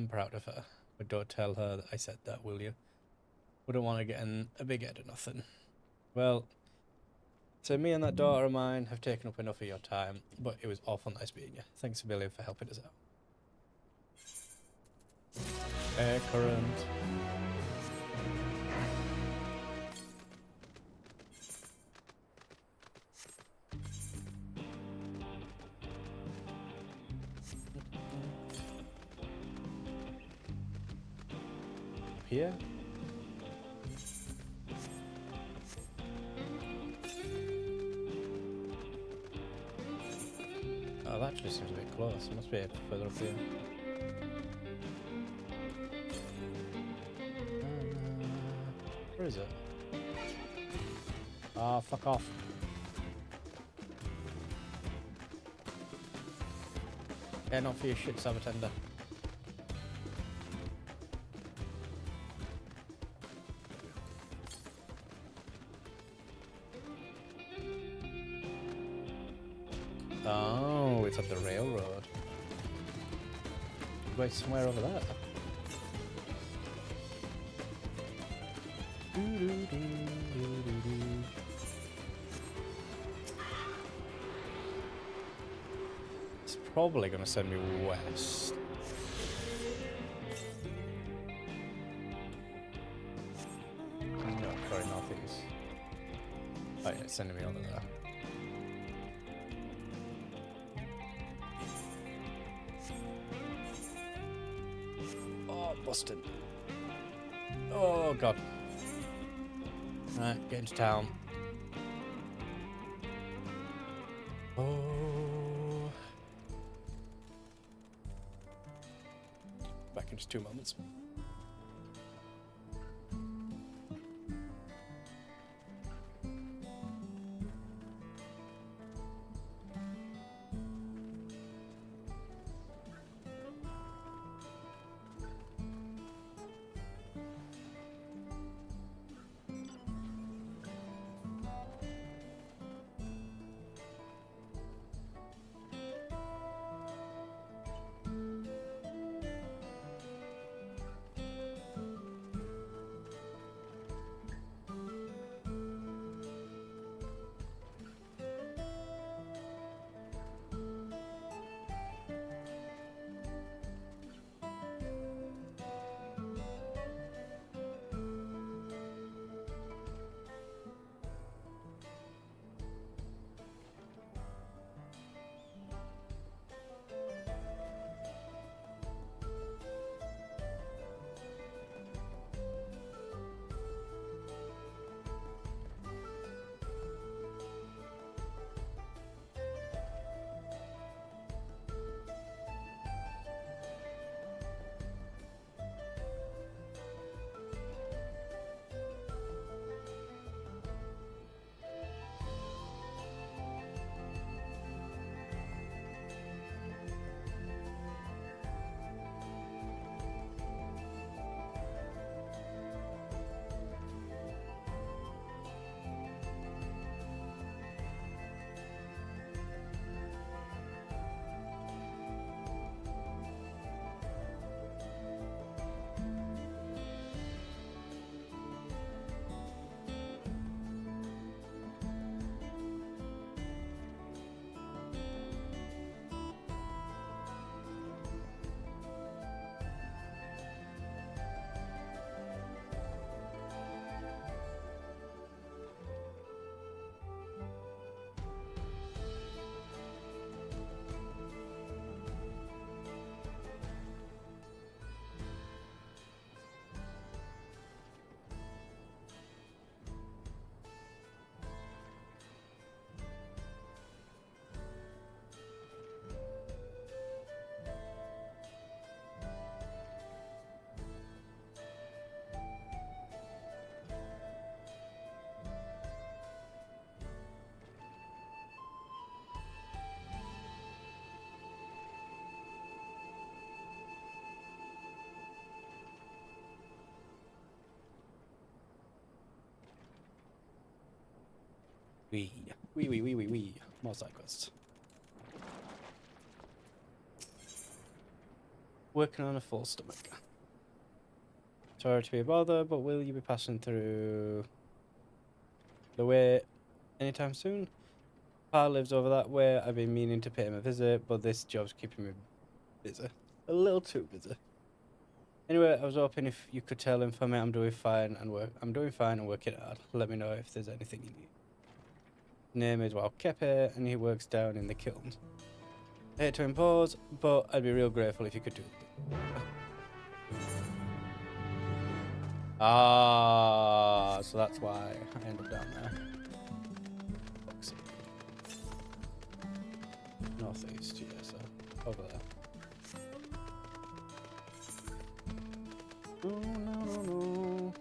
proud of her, but don't tell her that I said that, will you? Wouldn't want to get in a big head or nothing. Well, so me and that daughter of mine have taken up enough of your time, but it was awful nice meeting you. Thanks a million for helping us out. Air current. Here. Oh, that actually seems a bit close. It must be further up here. Where is it? Ah, fuck off. Yeah, not for your shit, Sabatender. Oh, it's up the railroad. Wait, somewhere over there. It's probably going to send me west. No, sorry, northeast. Oh yeah, it's sending me over there. Oh, busted. Oh, God. Right, get into town. Oh. Back in just 2 moments. Wee. More side quests. Working on a full stomach. Sorry to be a bother, but will you be passing through the way anytime soon? Pa lives over that way. I've been meaning to pay him a visit, but this job's keeping me busy. A little too busy. Anyway, I was hoping if you could tell him for me I'm doing fine and working hard. Let me know if there's anything you need. Name is Kepe, and he works down in the kilns. I hate to impose, but I'd be real grateful if you could do it. Ah, so that's why I ended up down there. Northeast, yeah, so over there. Oh, no.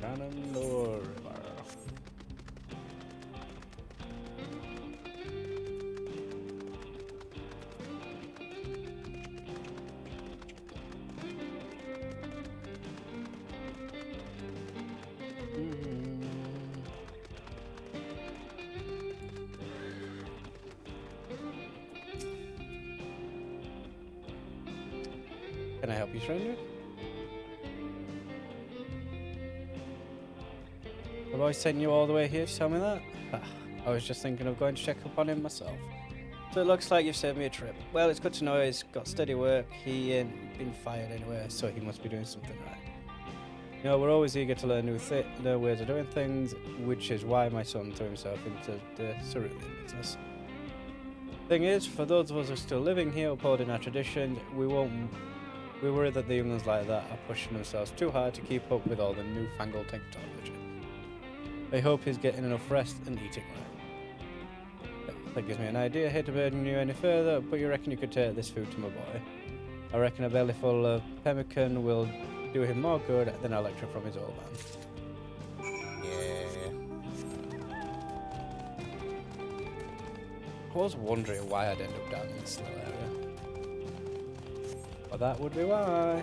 Shenandoah River. Can I help you, stranger? I've always sent you all the way here to tell me that? I was just thinking of going to check up on him myself. So it looks like you've saved me a trip. Well, it's good to know he's got steady work. He ain't been fired anywhere, so he must be doing something right. You know, we're always eager to learn new ways of doing things, which is why my son threw himself into the cerulean business. Thing is, for those of us who are still living here, upholding our traditions, we worry that the young ones like that are pushing themselves too hard to keep up with all the newfangled technology. I hope he's getting enough rest and eating right. That gives me an idea. I hate to burden you any further, but you reckon you could take this food to my boy? I reckon a belly full of pemmican will do him more good than a lecture from his old man. Yeah. I was wondering why I'd end up down in this little area. But that would be why.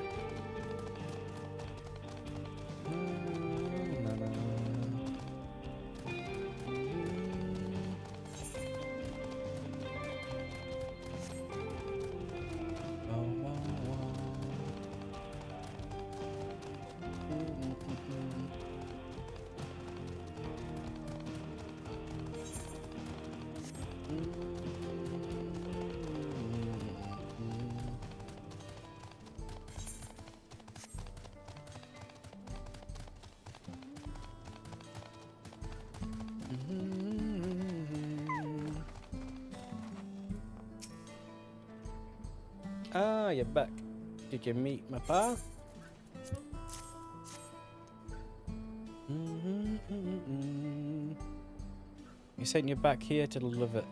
Ah, you're back. Did you meet my pa? You sent you back here to deliver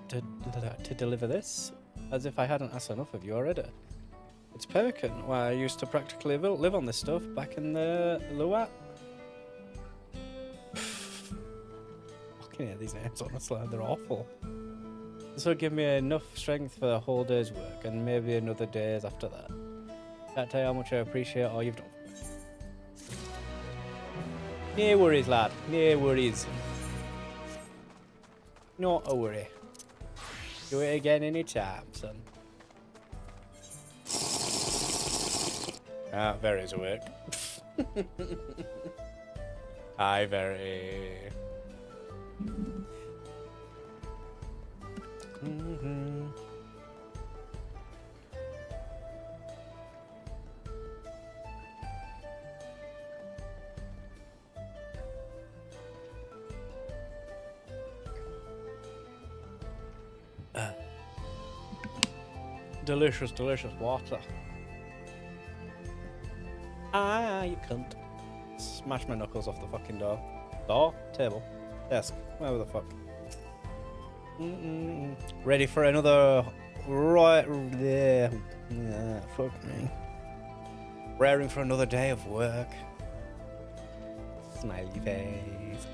this? As if I hadn't asked enough of you already. It's pemmican. Why, I used to practically live on this stuff back in the Luat. Fucking hate these names, honestly, they're awful. This will give me enough strength for a whole day's work, and maybe another day's after that. Can't tell you how much I appreciate all you've done for me. No worries, lad. No worries. Not a worry. Do it again anytime, son. Ah, Very's awake. Hi, Very. Delicious, delicious water. Ah, you cunt. Smash my knuckles off the fucking door. Door? Table? Desk? Whatever the fuck. Ready for another... Right there. Yeah, fuck me. Raring for another day of work. Smiley face.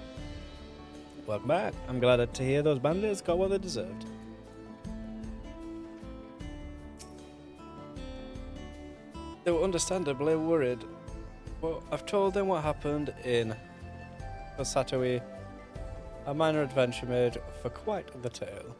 Welcome back. I'm glad to hear those bandits got what they deserved. They were understandably worried, but I've told them what happened in Osatoi. A minor adventure made for quite the tale.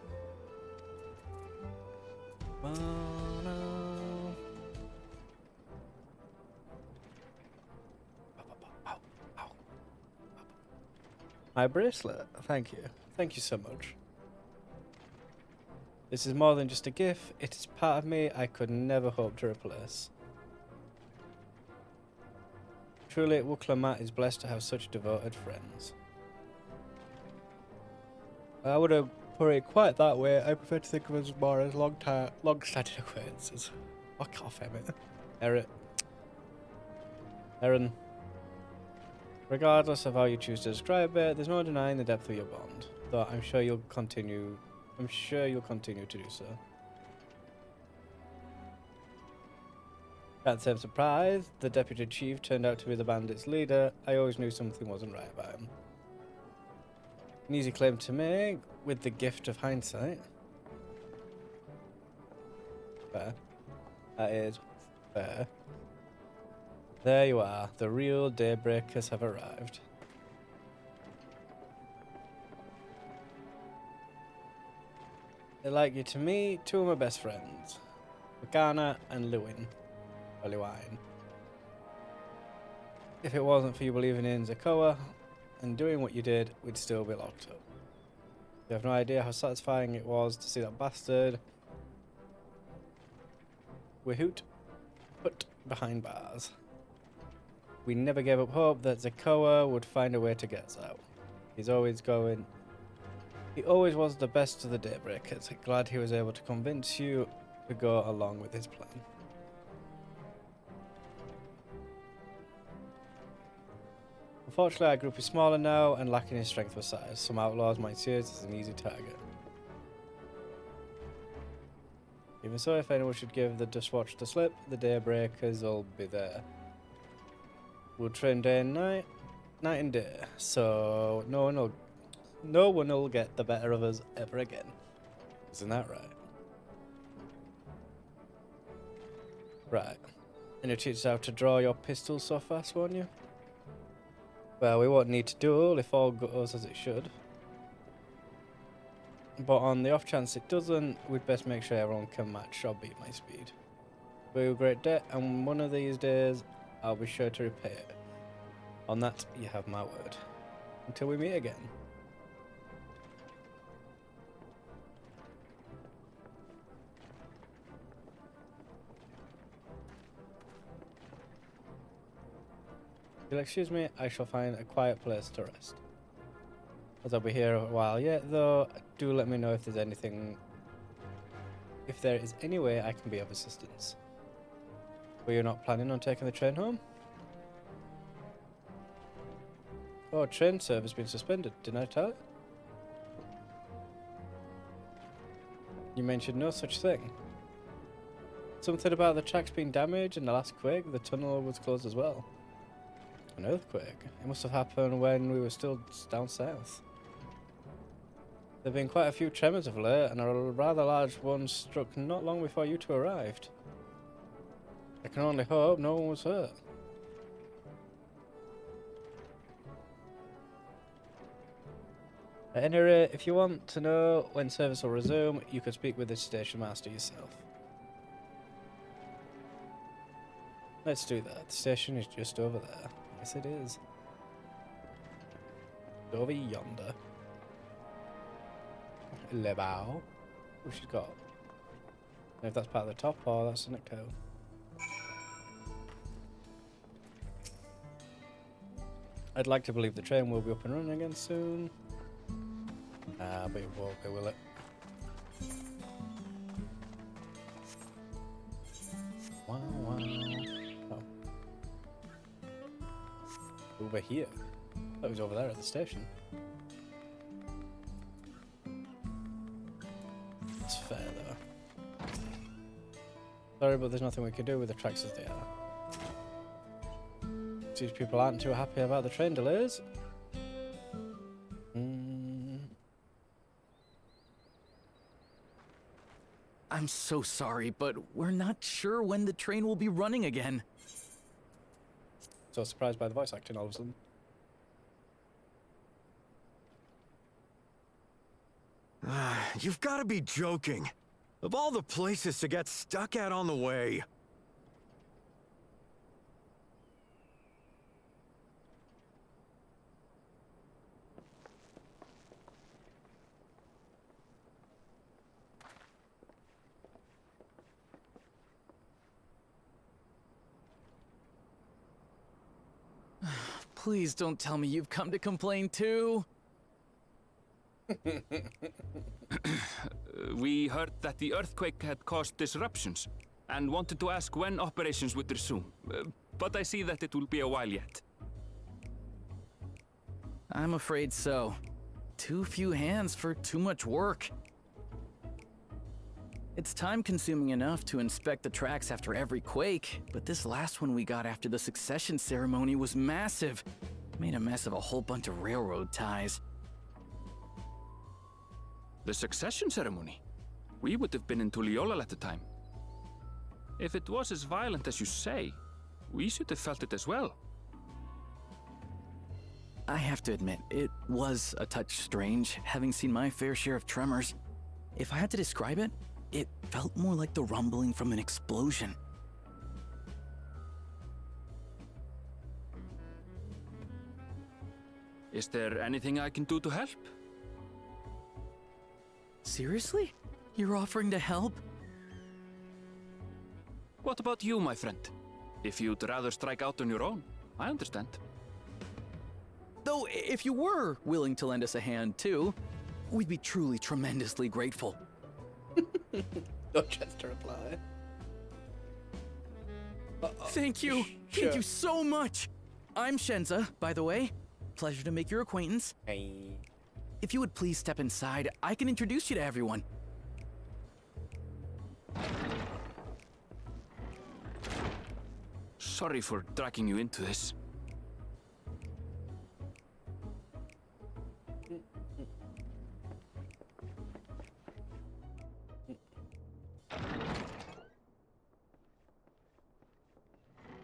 My bracelet, thank you. Thank you so much. This is more than just a gift, it is part of me I could never hope to replace. Truly, Wuklamat is blessed to have such devoted friends. I wouldn't put it quite that way. I prefer to think of us more as long-standing acquaintances. Fuck off, Emmett. Aaron. Regardless of how you choose to describe it, there's no denying the depth of your bond. Though I'm sure you'll continue to do so. Can't say I'm surprised. The deputy chief turned out to be the bandits' leader. I always knew something wasn't right about him. An easy claim to make, with the gift of hindsight. Fair. That is fair. There you are. The real daybreakers have arrived. They'd like you to meet two of my best friends, Morgana and Lewin. Shaaloani. If it wasn't for you believing in Zakoa and doing what you did, we'd still be locked up. You have no idea how satisfying it was to see that bastard Wihoot put behind bars. We never gave up hope that Zakoa would find a way to get us out. He always was the best of the Daybreakers. Glad he was able to convince you to go along with his plan. Unfortunately, our group is smaller now and lacking in strength or size. Some outlaws might see us as an easy target. Even so, if anyone should give the Dustwatch the slip, the Daybreakers will be there. We'll train day and night and day, so no one will get the better of us ever again. Isn't that right? Right. And you teach us how to draw your pistols so fast, won't you? Well, we won't need to duel if all goes as it should. But on the off chance it doesn't, we'd best make sure everyone can match or beat my speed. We owe a great debt, and one of these days, I'll be sure to repay it. On that, you have my word. Until we meet again. If you'll excuse me, I shall find a quiet place to rest. As I'll be here a while yet, though, do let me know if there is any way I can be of assistance. Were you not planning on taking the train home? Oh, train service been suspended, didn't I tell it? You mentioned no such thing. Something about the tracks being damaged in the last quake, the tunnel was closed as well. An earthquake? It must have happened when we were still down south. There have been quite a few tremors of late, and a rather large one struck not long before you two arrived. I can only hope no one was hurt. At any rate, if you want to know when service will resume, you could speak with the station master yourself. Let's do that. The station is just over there. Yes, it is. Over yonder. Lebao. What she's got? I don't know if that's part of the top or that's the neck tail. I'd like to believe the train will be up and running again soon. But it won't be, will it? Wow, wow. Oh. Over here. That was over there at the station. It's fair though. Sorry, but there's nothing we can do with the tracks as they are. These people aren't too happy about the train delays. I'm so sorry, but we're not sure when the train will be running again. So surprised by the voice acting all of a sudden. You've got to be joking. Of all the places to get stuck at on the way. Please don't tell me you've come to complain too. We heard that the earthquake had caused disruptions and wanted to ask when operations would resume. But I see that it will be a while yet. I'm afraid so. Too few hands for too much work. It's time-consuming enough to inspect the tracks after every quake, but this last one we got after the succession ceremony was massive. Made a mess of a whole bunch of railroad ties. The succession ceremony? We would have been in Tuliolal at the time. If it was as violent as you say, we should have felt it as well. I have to admit, it was a touch strange, having seen my fair share of tremors. If I had to describe it, it felt more like the rumbling from an explosion. Is there anything I can do to help? Seriously? You're offering to help? What about you, my friend? If you'd rather strike out on your own, I understand. Though, if you were willing to lend us a hand too, we'd be truly tremendously grateful. No chance to reply. Thank you. Thank you so much. I'm Shenza, by the way. Pleasure to make your acquaintance. Hey. If you would please step inside, I can introduce you to everyone. Sorry for dragging you into this.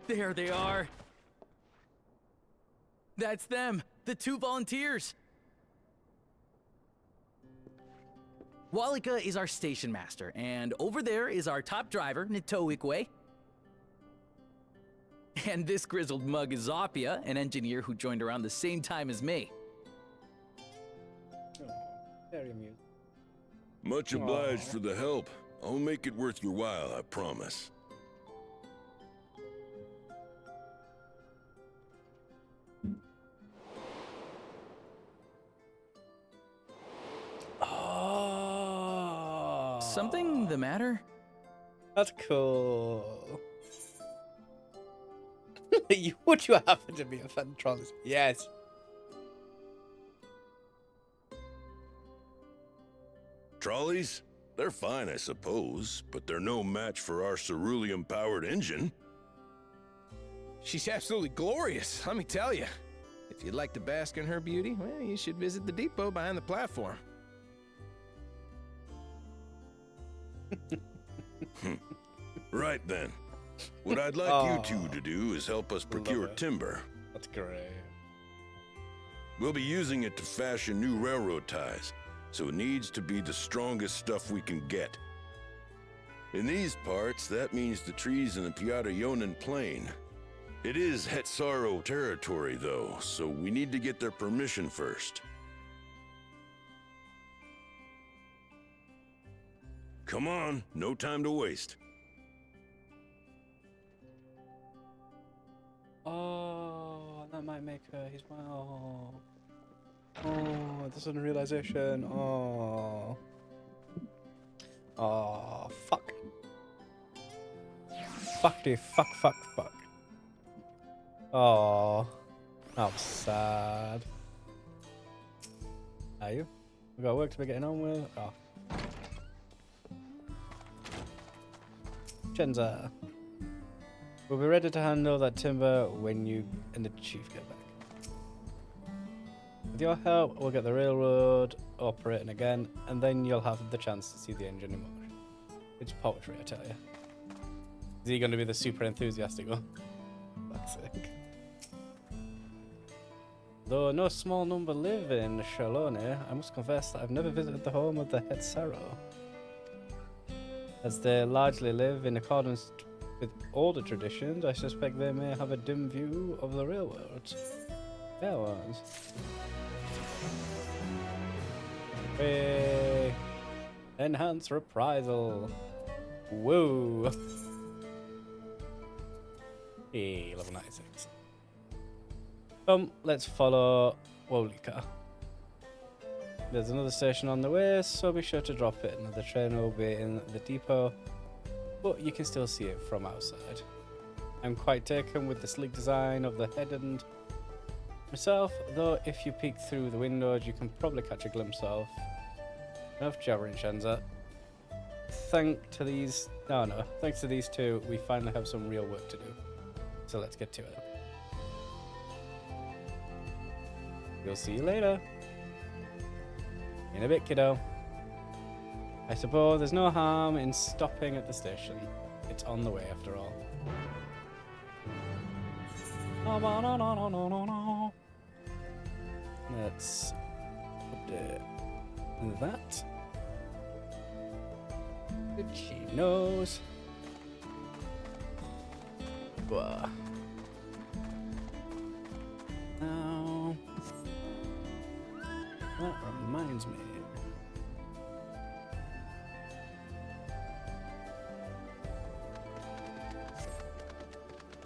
There they are. That's them, the 2 volunteers. Walika is our station master, and over there is our top driver, Nitoikwe. And this grizzled mug is Zopia, an engineer who joined around the same time as me. Oh, very amusing. Much obliged for the help. I'll make it worth your while, I promise. Oh. Something the matter? That's cool. Would you happen to be a fan of trolleys? Yes. Trolleys? They're fine, I suppose, but they're no match for our cerulean-powered engine. She's absolutely glorious, let me tell you. If you'd like to bask in her beauty, well, you should visit the depot behind the platform. Right then. What I'd like you two to do is help us procure timber. That's great. We'll be using it to fashion new railroad ties, so it needs to be the strongest stuff we can get. In these parts, that means the trees in the Piata-Yonan Plain. It is Hetsaro territory, though, so we need to get their permission first. Come on, no time to waste. Oh, that might make her his wife. Oh, the sudden realization. Oh. Oh, fuck. Fuckity, fuck. Oh. I'm sad. Are you? We got work to be getting on with. Oh. Chenza. We'll be ready to handle that timber when you and the chief get back. With your help, we'll get the railroad operating again, and then you'll have the chance to see the engine in motion. It's poetry, I tell you. Is he going to be the super enthusiastic one? That's sick. Though no small number live in Shaaloani, I must confess that I've never visited the home of the Hetsaro. As they largely live in accordance with older traditions, I suspect they may have a dim view of the railroads. Railroads. Hey. Enhance reprisal. Whoa. Hey, level 96. Let's follow Wolika. There's another station on the way, so be sure to drop it, and the train will be in the depot, but you can still see it from outside. I'm quite taken with the sleek design of the head end myself, though if you peek through the windows you can probably catch a glimpse of. Enough jabbering, Shenza. Thanks to these two, we finally have some real work to do. So let's get to it. We'll see you later. In a bit, kiddo. I suppose there's no harm in stopping at the station. It's on the way after all. No. Let's update that. She knows. Now. That reminds me.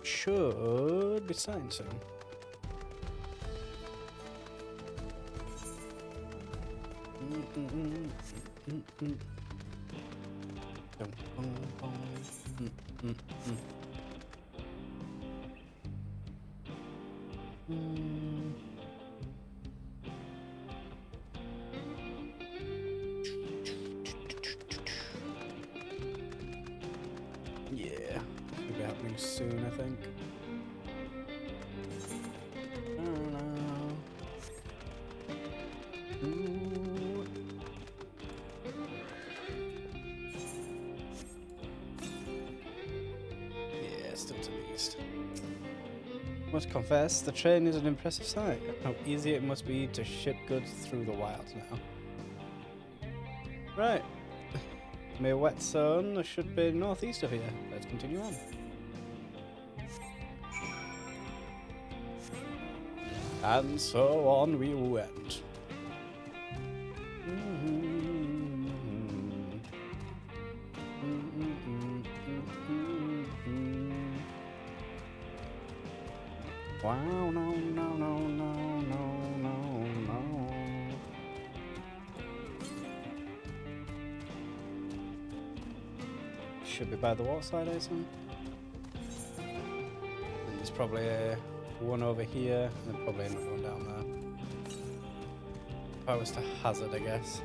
Should be signed soon. Yeah, should be happening soon, I think. I don't know. Ooh. Yeah, still to the east. Must confess, the train is an impressive sight. How easy it must be to ship goods through the wilds now. Right. My wet zone should be northeast of here. Let's continue on. And so on we went. Wow, no, no, no, no, no, no, no. Should be by the waterside, I assume. There's probably one over here, and then probably another one down there. If I was to hazard, I guess.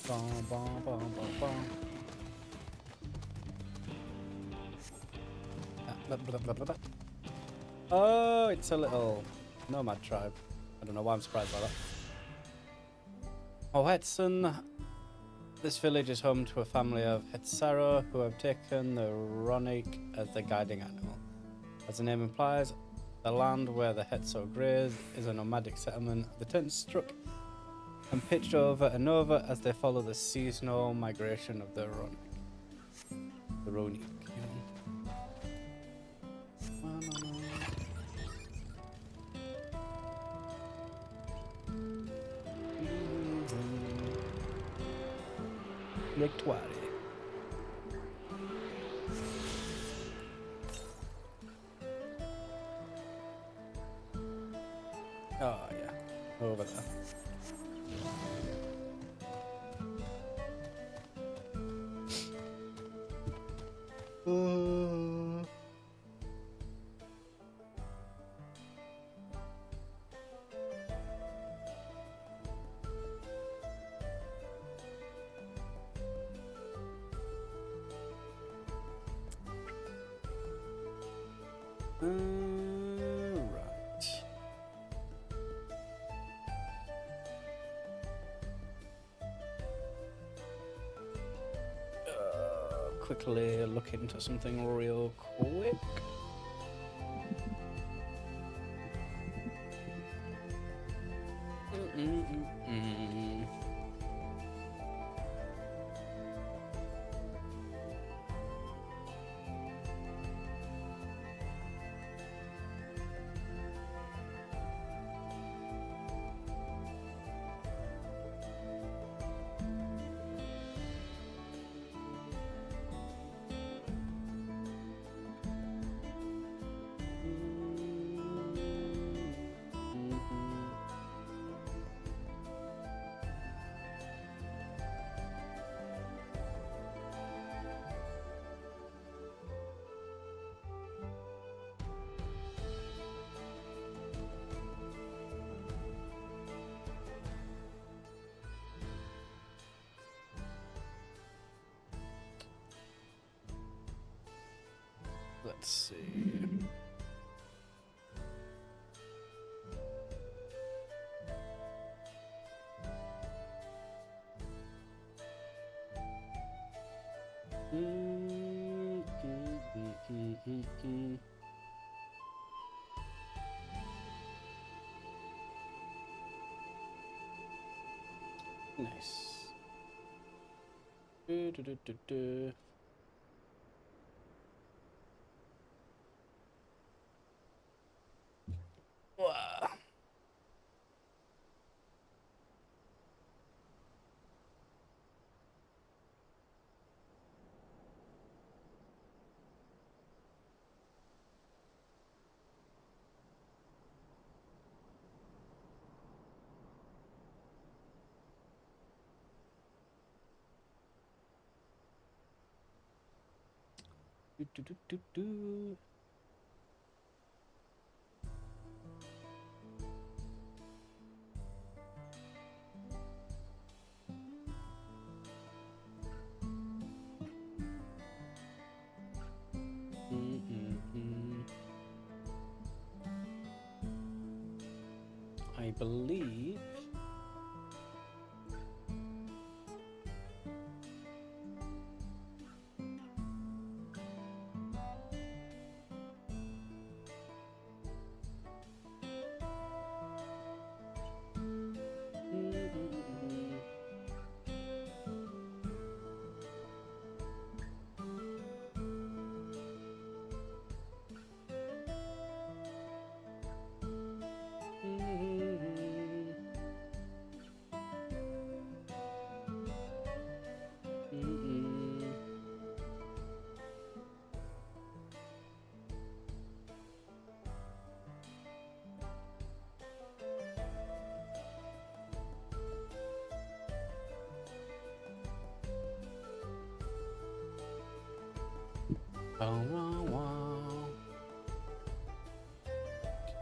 Bum, bum, bum, bum, bum. Blah, blah, blah, blah, blah. Oh, it's a little nomad tribe. I don't know why I'm surprised by that. Oh, Hetson. This village is home to a family of Hetsaro who have taken the Ronic as their guiding animal. As the name implies, the land where the Hetso graze is a nomadic settlement. The tents struck and pitched over and over as they follow the seasonal migration of the Ronic. The Ronic. Victoire. Oh yeah, over there. Right. Quickly look into something real quick. Nice. Do, do, do, do, do. Wah. Do, do, do, do, do. I believe.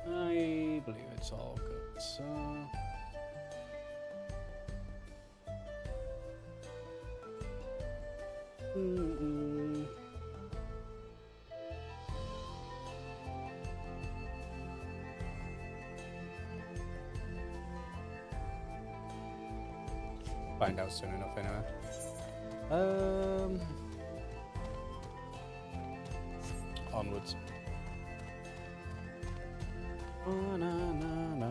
I believe it's all good. So. Find out soon enough, anyway. Onwards. Oh, na, na, na.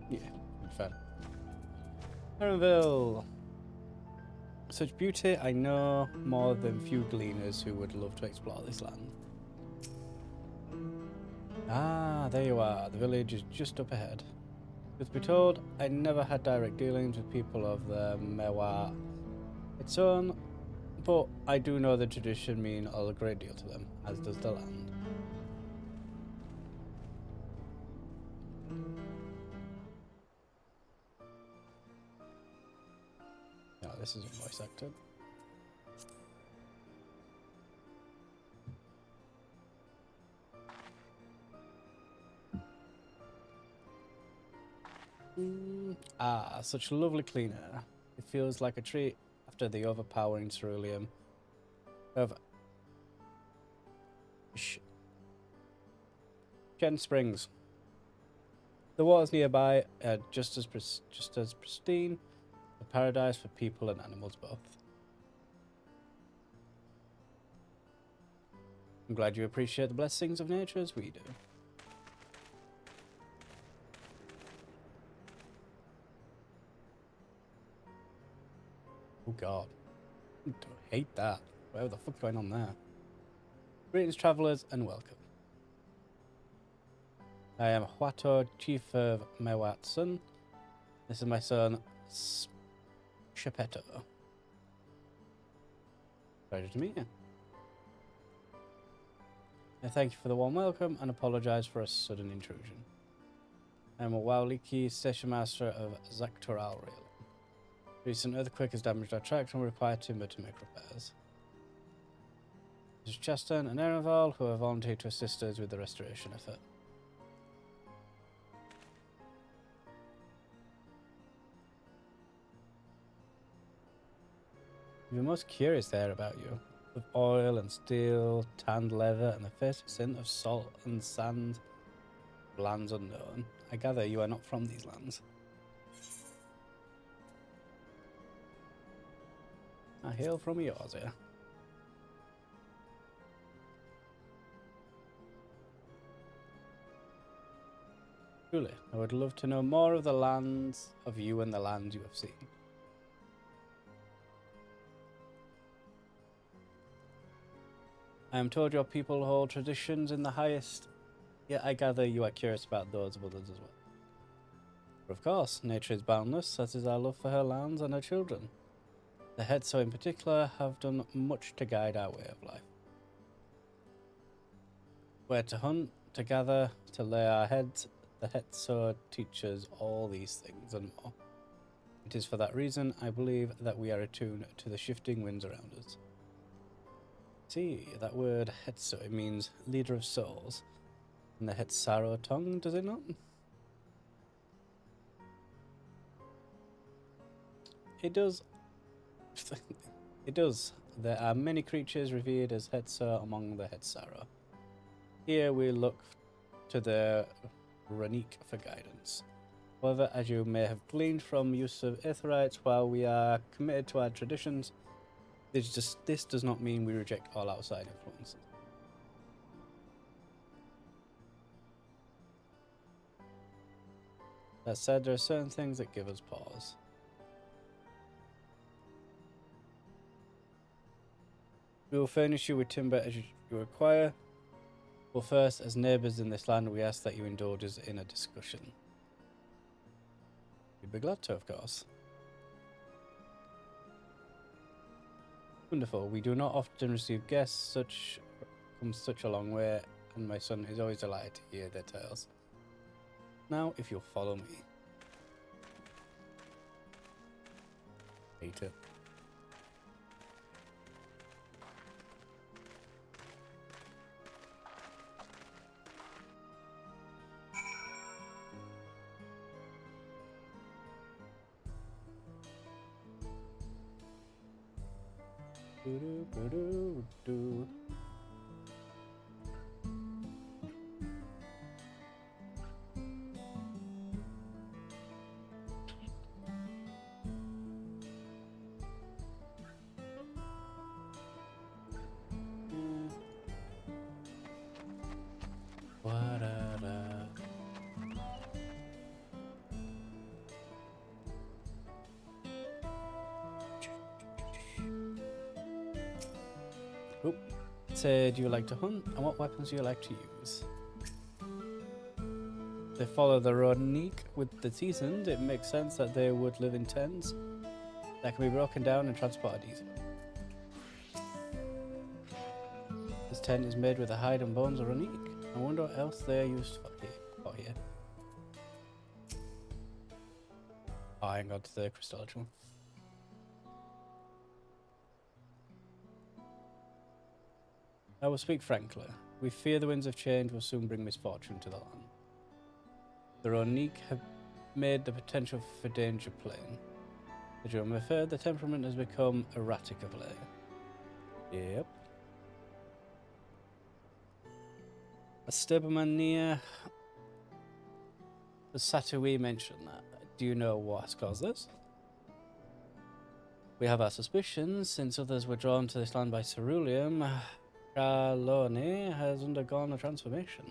Yeah, fun. Heronville. Such beauty, I know more than few gleaners who would love to explore this land. Ah, there you are. The village is just up ahead. Truth be told, I never had direct dealings with people of the Mewat its own, but I do know the tradition mean a great deal to them, as does the land. No, this isn't voice acted. Ah, such lovely clean air. It feels like a treat after the overpowering ceruleum of Chen Springs. The waters nearby are just as pristine, a paradise for people and animals both. I'm glad you appreciate the blessings of nature as we do. Oh god. I hate that. Whatever the fuck's going on there. Greetings, travellers, and welcome. I am Huato, chief of Mewat's son. This is my son, Shepetto. Pleasure to meet you. I thank you for the warm welcome and apologise for a sudden intrusion. I am a Wowliki station master of Zaktoral Rail. Recent earthquake has damaged our tracks and we require timber to make repairs. This is Chaston and Erenval who have volunteered to assist us with the restoration effort. We're most curious there about you. Of oil and steel, tanned leather, and the first scent of salt and sand. Lands unknown. I gather you are not from these lands. I hail from yours here. Truly, I would love to know more of the lands of you and the lands you have seen. I am told your people hold traditions in the highest, yet I gather you are curious about those of others as well. But of course, nature is boundless, as is our love for her lands and her children. The Hetso in particular have done much to guide our way of life. Where to hunt, to gather, to lay our heads, the Hetso teaches all these things and more. It is for that reason I believe that we are attuned to the shifting winds around us. See, that word Hetso, it means leader of souls. In the Hetsaro tongue, does it not? It does. It does. There are many creatures revered as Hetso among the Hetsaro. Here we look to the Ranique for guidance. However, as you may have gleaned from use of Aetherites, while we are committed to our traditions, this does not mean we reject all outside influences. That said, there are certain things that give us pause. We will furnish you with timber as you require. Well, first, as neighbours in this land, we ask that you indulge us in a discussion. We'd be glad to, of course. Wonderful. We do not often receive guests from such a long way, and my son is always delighted to hear their tales. Now, if you'll follow me. Hate it. Do. Oop. Said you like to hunt, and what weapons do you like to use? They follow the Ranique with the seasons. It makes sense that they would live in tents that can be broken down and transported easily. This tent is made with the hide and bones of Ranique. I wonder what else they are used for here. Oh, I ain't got to the crystallage one. I will speak frankly. We fear the winds of change will soon bring misfortune to the land. The Ranique have made the potential for danger plain. As you may have heard, the temperament has become erratic of late. Yep. A stableman near the Satui mentioned that. Do you know what has caused this? We have our suspicions, since others were drawn to this land by ceruleum. Shaaloani has undergone a transformation.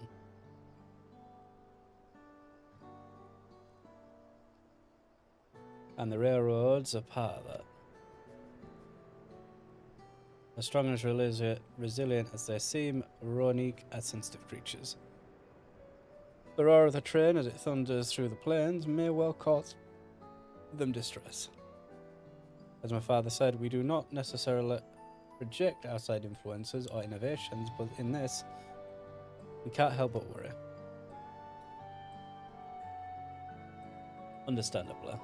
And the railroads are part of that. As strong and as resilient as they seem, Ranique are sensitive creatures. The roar of the train as it thunders through the plains may well cause them distress. As my father said, we do not necessarily reject outside influences or innovations, but in this, we can't help but worry. Understandably.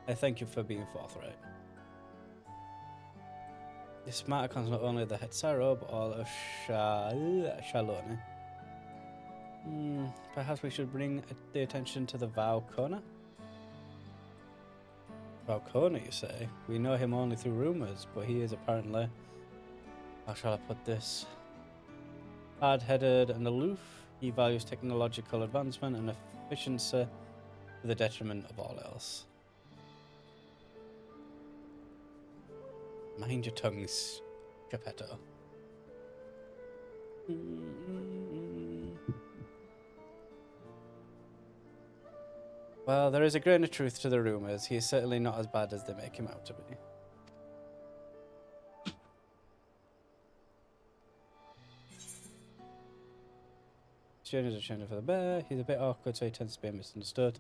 I thank you for being forthright. This matter concerns not only the Hetsaro, but all of Shaaloani. Perhaps we should bring the attention to the Vow Corner? Valcona, you say? We know him only through rumors, but he is apparently... How shall I put this? Hard-headed and aloof. He values technological advancement and efficiency to the detriment of all else. Mind your tongues, Geppetto. Well, there is a grain of truth to the rumours. He is certainly not as bad as they make him out to be. Journey's a trainer for the bear. He's a bit awkward, so he tends to be misunderstood.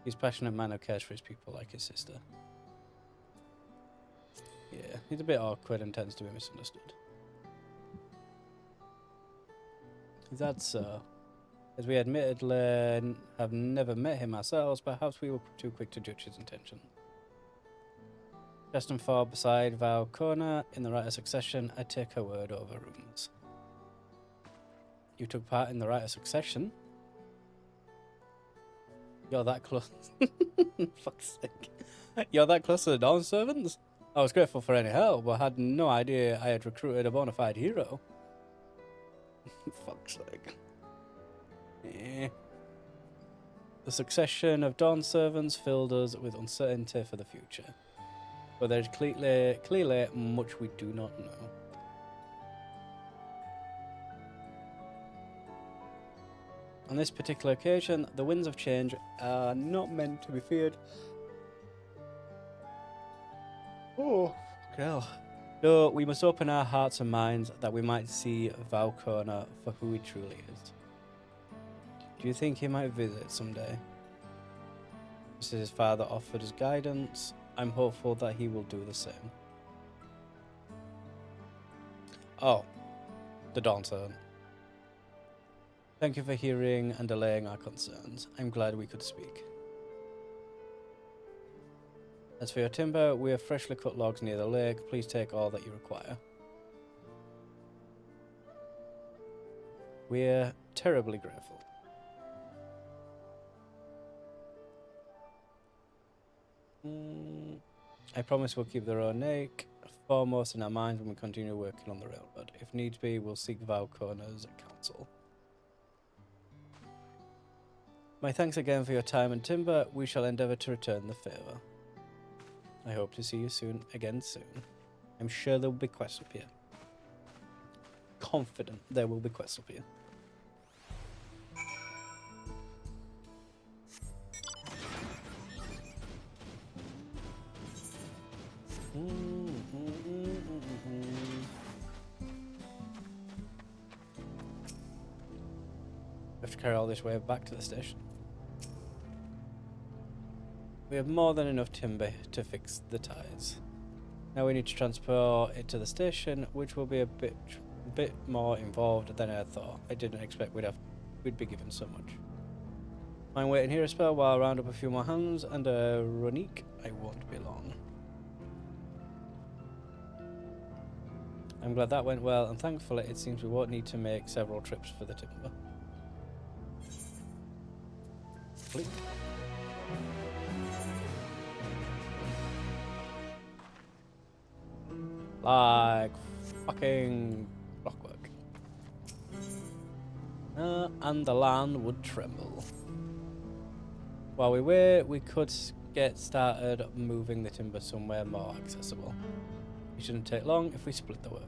He's a passionate man who cares for his people like his sister. Yeah, he's a bit awkward and tends to be misunderstood. That's so. As we admittedly have never met him ourselves, perhaps we were too quick to judge his intention. Destined for beside Valcona in the right of succession, I take her word over rumours. You took part in the right of succession? You're that close. Fuck's sake. You're that close to the Dawn Servants? I was grateful for any help, but had no idea I had recruited a bona fide hero. Fuck's sake. Yeah. The succession of Dawn Servants filled us with uncertainty for the future. But there's clearly much we do not know. On this particular occasion, the winds of change are not meant to be feared. Oh, hell. No, we must open our hearts and minds that we might see Valcona for who he truly is. Do you think he might visit someday? Just as his father offered us guidance, I'm hopeful that he will do the same. Oh, the Dawn Servant. Thank you for hearing and allaying our concerns. I'm glad we could speak. As for your timber, we have freshly cut logs near the lake. Please take all that you require. We're terribly grateful. I promise we'll keep the road Nake foremost in our minds when we continue working on the railroad. If needs be, we'll seek Valcona's counsel. My thanks again for your time and timber. We shall endeavour to return the favour. I hope to see you soon. I'm sure there will be quests up here. Confident there will be quests up here. We have to carry all this way back to the station. We have more than enough timber to fix the ties. Now we need to transport it to the station, which will be a bit more involved than I thought. I didn't expect we'd be given so much. Mind waiting here a spell while I round up a few more hands and a Ronique. I won't be long. I'm glad that went well, and thankfully it seems we won't need to make several trips for the timber. Fleet. Like fucking clockwork. And the land would tremble. While we wait, we could get started moving the timber somewhere more accessible. It shouldn't take long if we split the work.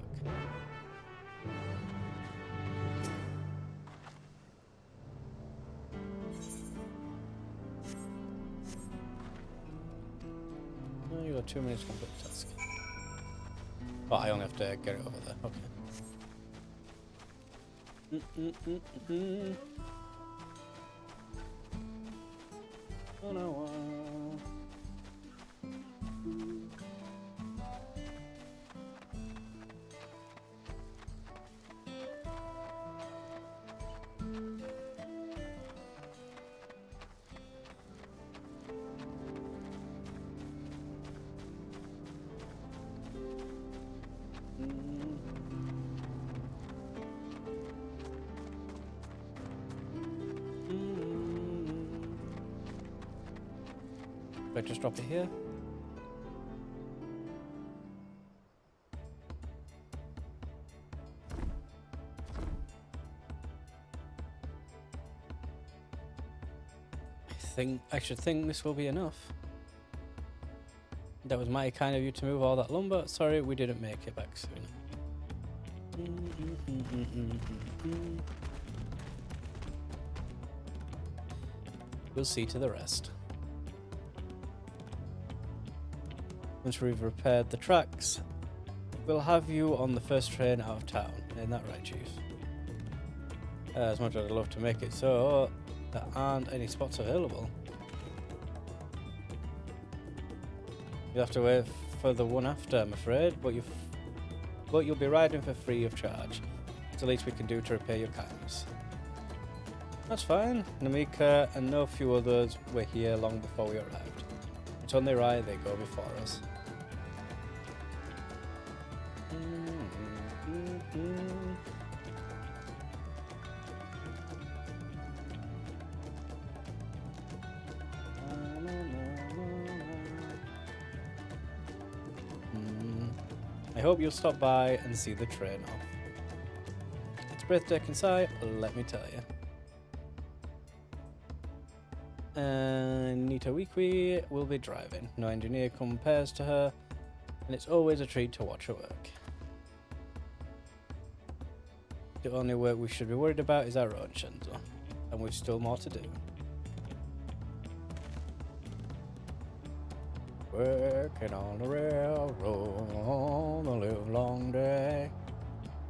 Oh, you got 2 minutes to complete the task. Oh, I only have to get it over there. Okay. Oh no. Do I just drop it here? I should think this will be enough. That was mighty kind of you to move all that lumber. Sorry, we didn't make it back soon. We'll see to the rest. Once we've repaired the tracks, we'll have you on the first train out of town. Isn't that right, Chief? As much as I'd love to make it so, there aren't any spots available. You'll have to wait for the one after, I'm afraid, but you'll be riding for free of charge. It's the least we can do to repay your kindness. That's fine. Namika and no few others were here long before we arrived. It's only right they go before us. I hope you'll stop by and see the train off. It's a breathtaking sight, let me tell you. And Nita Weekly will be driving. No engineer compares to her, and it's always a treat to watch her work. The only work we should be worried about is our own, Shenzo, and we've still more to do. Working on the railroad on the livelong day.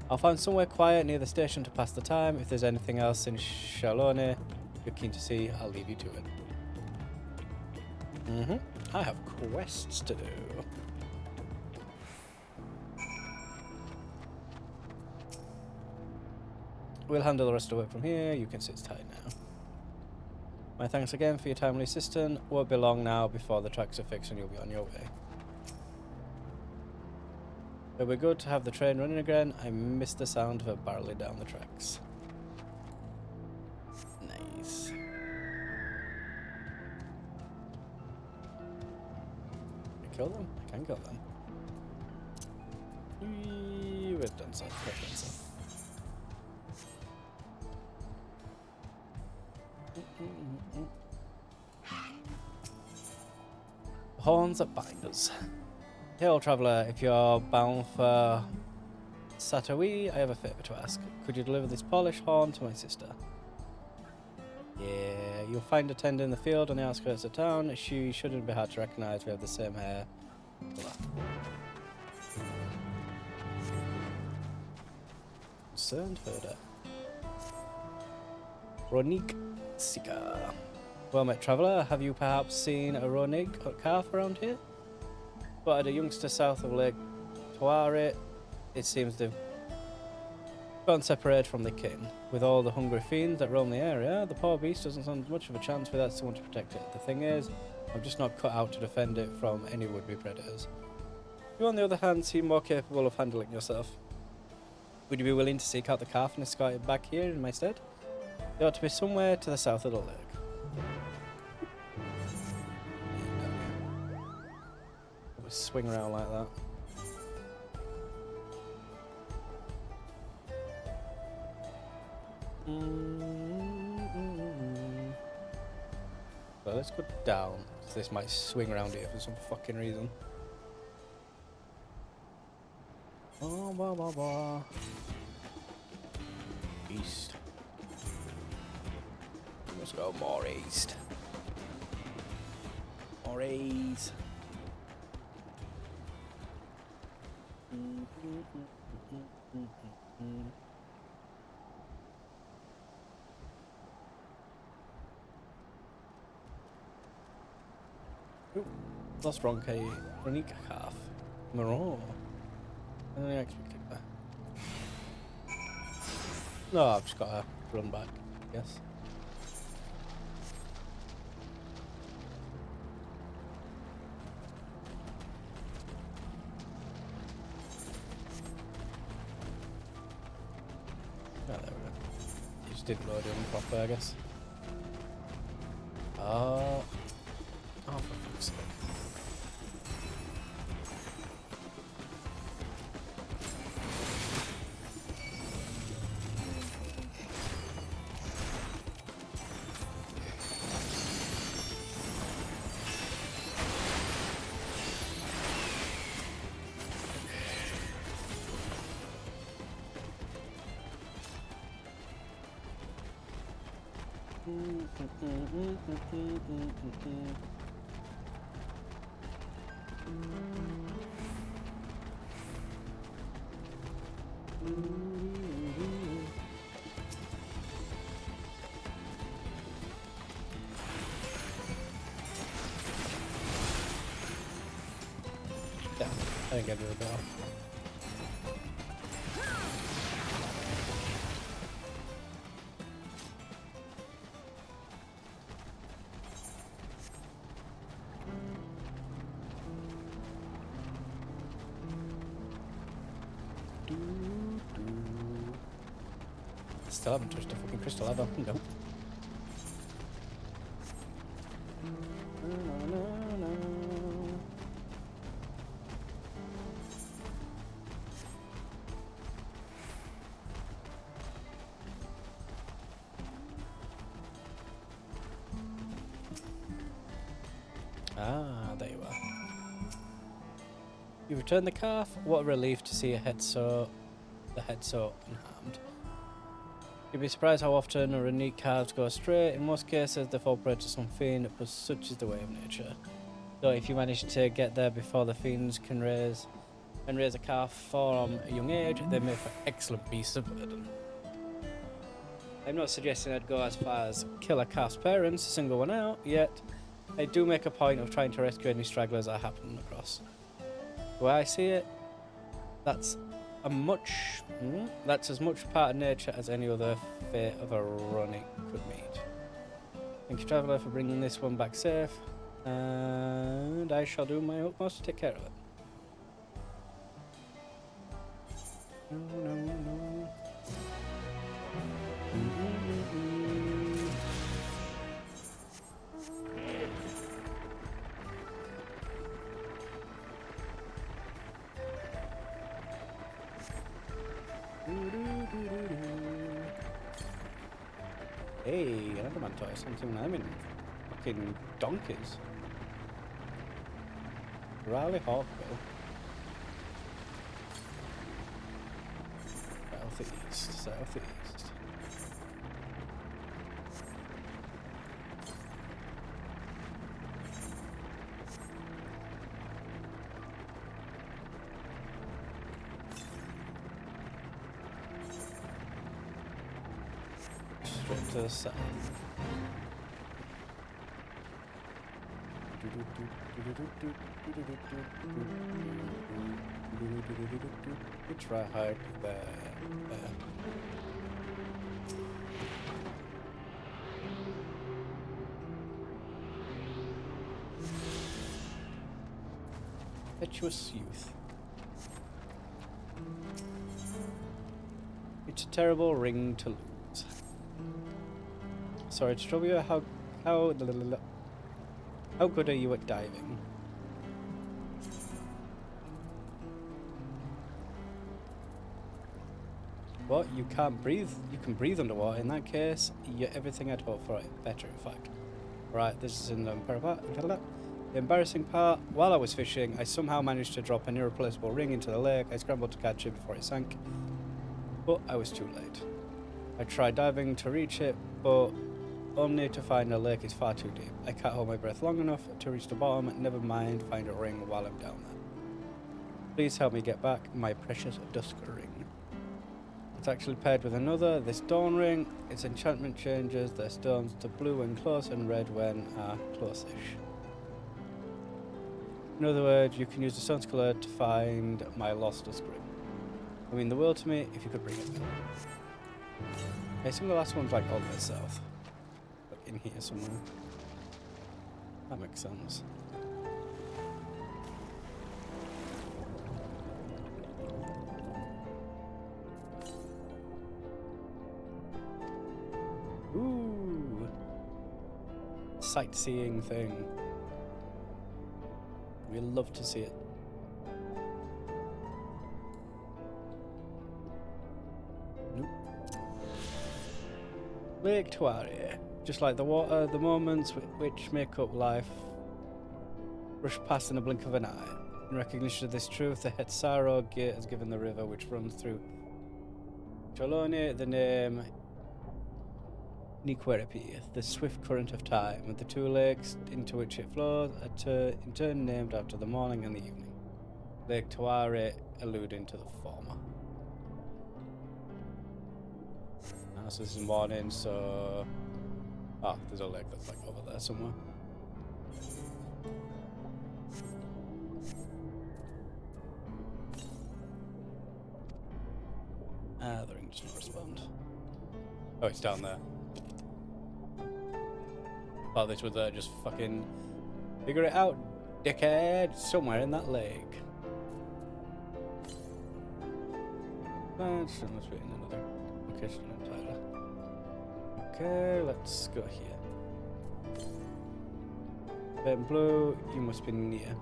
I'll find somewhere quiet near the station to pass the time. If there's anything else in Shaaloani you're keen to see, I'll leave you to it. I have quests to do. We'll handle the rest of the work from here. You can sit tight now. My thanks again for your timely assistance. Won't be long now before the tracks are fixed and you'll be on your way. It'll be good to have the train running again. I miss the sound of it barreling down the tracks. Nice. Can I kill them? I can kill them. We've done so. We've done so. Horns that bind us. Hey, old traveller, if you're bound for Satawi, I have a favour to ask. Could you deliver this polished horn to my sister? Yeah, you'll find a tender in the field on the outskirts of town. She shouldn't be hard to recognise. We have the same hair. Concerned herder. Ronik Sika. Well met, traveller. Have you perhaps seen a Ronig calf around here? Spotted a youngster south of Lake Tuare. It seems they've gotten separated from the kin. With all the hungry fiends that roam the area, the poor beast doesn't stand much of a chance without someone to protect it. The thing is, I'm just not cut out to defend it from any would-be predators. You, on the other hand, seem more capable of handling yourself. Would you be willing to seek out the calf and escort it back here in my stead? It ought to be somewhere to the south of the lake. We swing around like that. Well, let's go down. So this might swing around here for some fucking reason. Oh, blah, blah, blah. East. Let's go more east. More east. Ooh, lost Ronke, Ronika calf. Maron. I didn't expect that. No, I've just got to run back, I guess. Oh, there we go. It just didn't load in properly, I guess. Oh, for fuck's sake. Yeah, I think I do it well. Still haven't touched a fucking crystal, have I? Nope. Ah, there you are. You returned the calf. What a relief to see the head so unharmed. You'd be surprised how often our unique calves go astray. In most cases, they fall prey to some fiend, but such is the way of nature. So if you manage to get there before the fiends can raise a calf from a young age, they make for excellent beasts of burden. I'm not suggesting I'd go as far as kill a calf's parents, single one out, yet I do make a point of trying to rescue any stragglers I happen across. The way I see it, that's as much part of nature as any other fate of a running could meet. Thank you, traveller, for bringing this one back safe, and I shall do my utmost to take care of it. No. Hey, another mantis, something I'm in fucking donkeys. Raleigh Hawkville. Southeast. Straight to the south. We try hard there. Impetuous youth. It's a terrible ring to lose. Sorry to trouble you. How good are you at diving? What? You can't breathe? You can breathe underwater. In that case, you're everything I'd hoped for. Better, in fact. Right, this is in the embarrassing part. While I was fishing, I somehow managed to drop an irreplaceable ring into the lake. I scrambled to catch it before it sank, but I was too late. I tried diving to reach it, but only to find the lake is far too deep. I can't hold my breath long enough to reach the bottom, never mind find a ring while I'm down there. Please help me get back my precious dusk ring. It's actually paired with another, this dawn ring. Its enchantment changes their stones to blue when close and red when are close-ish. In other words, you can use the stone's colour to find my lost dusk ring. I mean the world to me if you could bring it back. I assume the last one's like all the way south. In here somewhere. That makes sense. Ooh. Sightseeing thing. We love to see it. Nope. Lake Tuaria. Just like the water, the moments which make up life rush past in a blink of an eye. In recognition of this truth, the Hetsaro Gate has given the river which runs through Shaaloani the name Nequerapy, the swift current of time, with the two lakes into which it flows, in turn named after the morning and the evening. Lake Tuare alluding to the former. So this is morning, so... Oh, there's a lake that's like over there somewhere. The ring does not respond. Oh, it's down there. Thought this was just fucking figure it out, dickhead. Somewhere in that lake. Must be in another location entirely. Okay, let's go here. Red and blue, you must be near.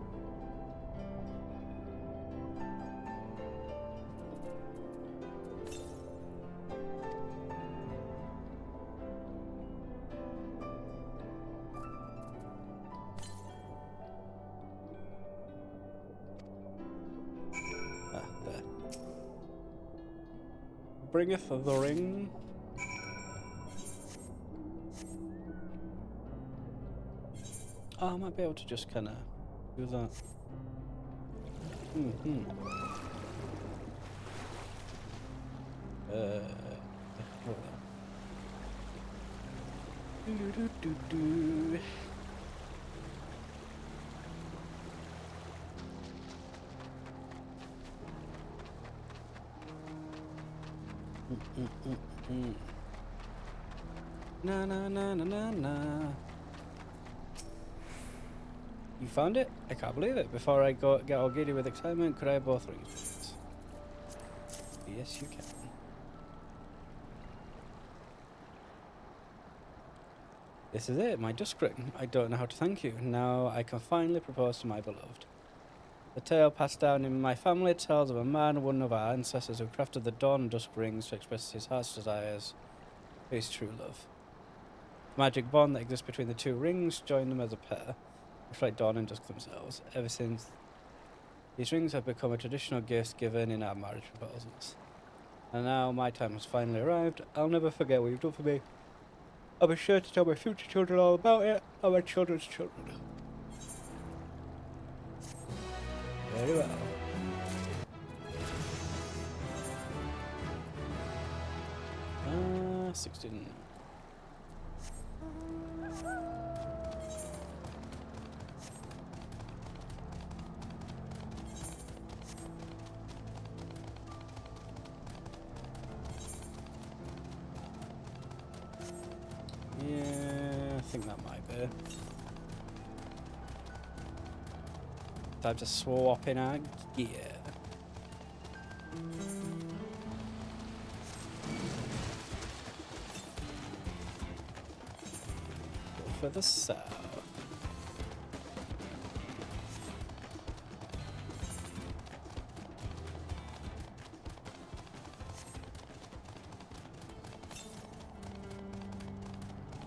There. Bringeth the ring. Oh, I might be able to just kind of do that. Hold on. Na na na na na na. You found it? I can't believe it. Before I get all giddy with excitement, could I have both rings, please? Yes, you can. This is it, my dusk ring. I don't know how to thank you. Now I can finally propose to my beloved. The tale passed down in my family tells of a man, one of our ancestors, who crafted the dawn and dusk rings to express his heart's desires for his true love. The magic bond that exists between the two rings joined them as a pair, much like dawn and dusk themselves. Ever since, these rings have become a traditional gift given in our marriage proposals. And now my time has finally arrived. I'll never forget what you've done for me. I'll be sure to tell my future children all about it, and my children's children. Very well. 16. Yeah, I think that might be. Time to swap in our gear. Go for the south.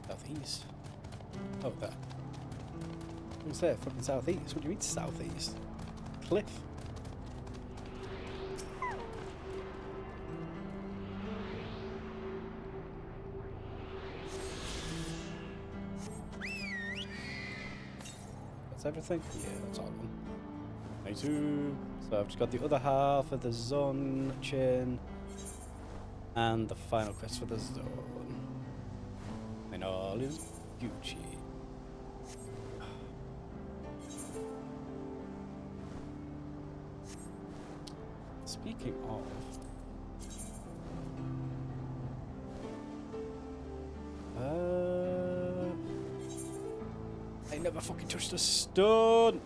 Southeast. Oh, that. What's there? Fucking southeast. What do you mean southeast? Cliff. That's everything? Yeah, that's all of them. 92. So I've just got the other half of the zone chain and the final quest for the zone. And all is Gucci. Speaking of, I never fucking touched a stone.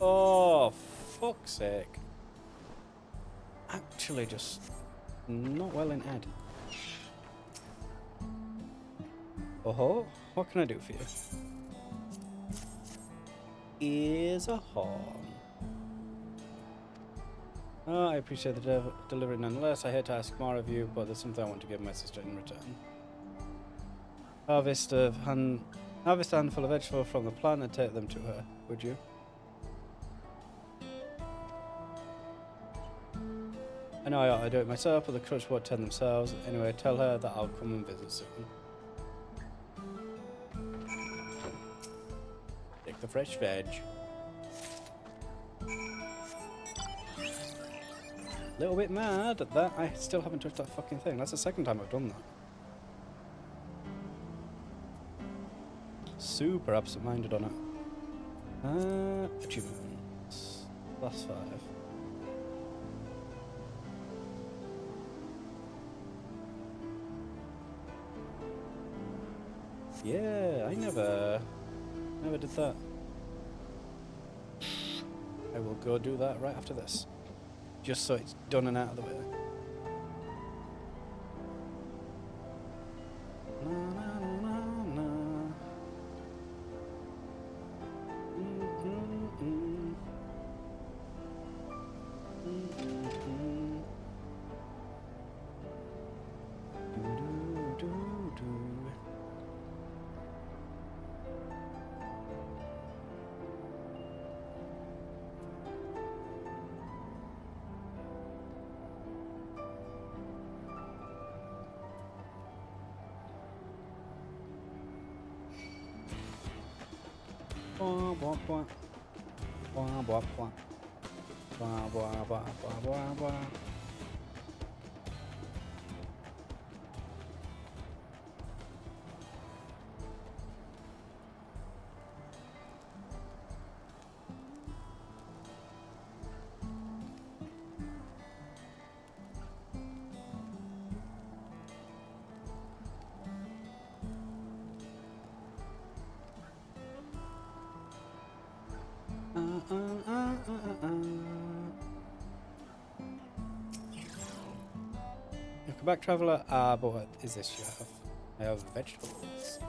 Oh, fuck's sake! Actually, just not well in head. Oh, what can I do for you? Is a horn. Oh, I appreciate the delivery nonetheless. I hate to ask more of you, but there's something I want to give my sister in return. Harvest a handful of vegetables from the plant and take them to her, would you? I know I ought to do it myself, but the crutch won't tend themselves. Anyway, tell her that I'll come and visit soon. Take the fresh veg. Little bit mad at that I still haven't touched that fucking thing. That's the second time I've done that. Super absent-minded on it. Achievements. +5. Yeah, I never did that. I will go do that right after this. Just so it's done and out of the way. Na, na, na, na, na. Blah, blah, blah. Blah, blah, blah. Blah, blah, blah, blah, blah, blah. Welcome back, traveller. But what is this you have? I have vegetables.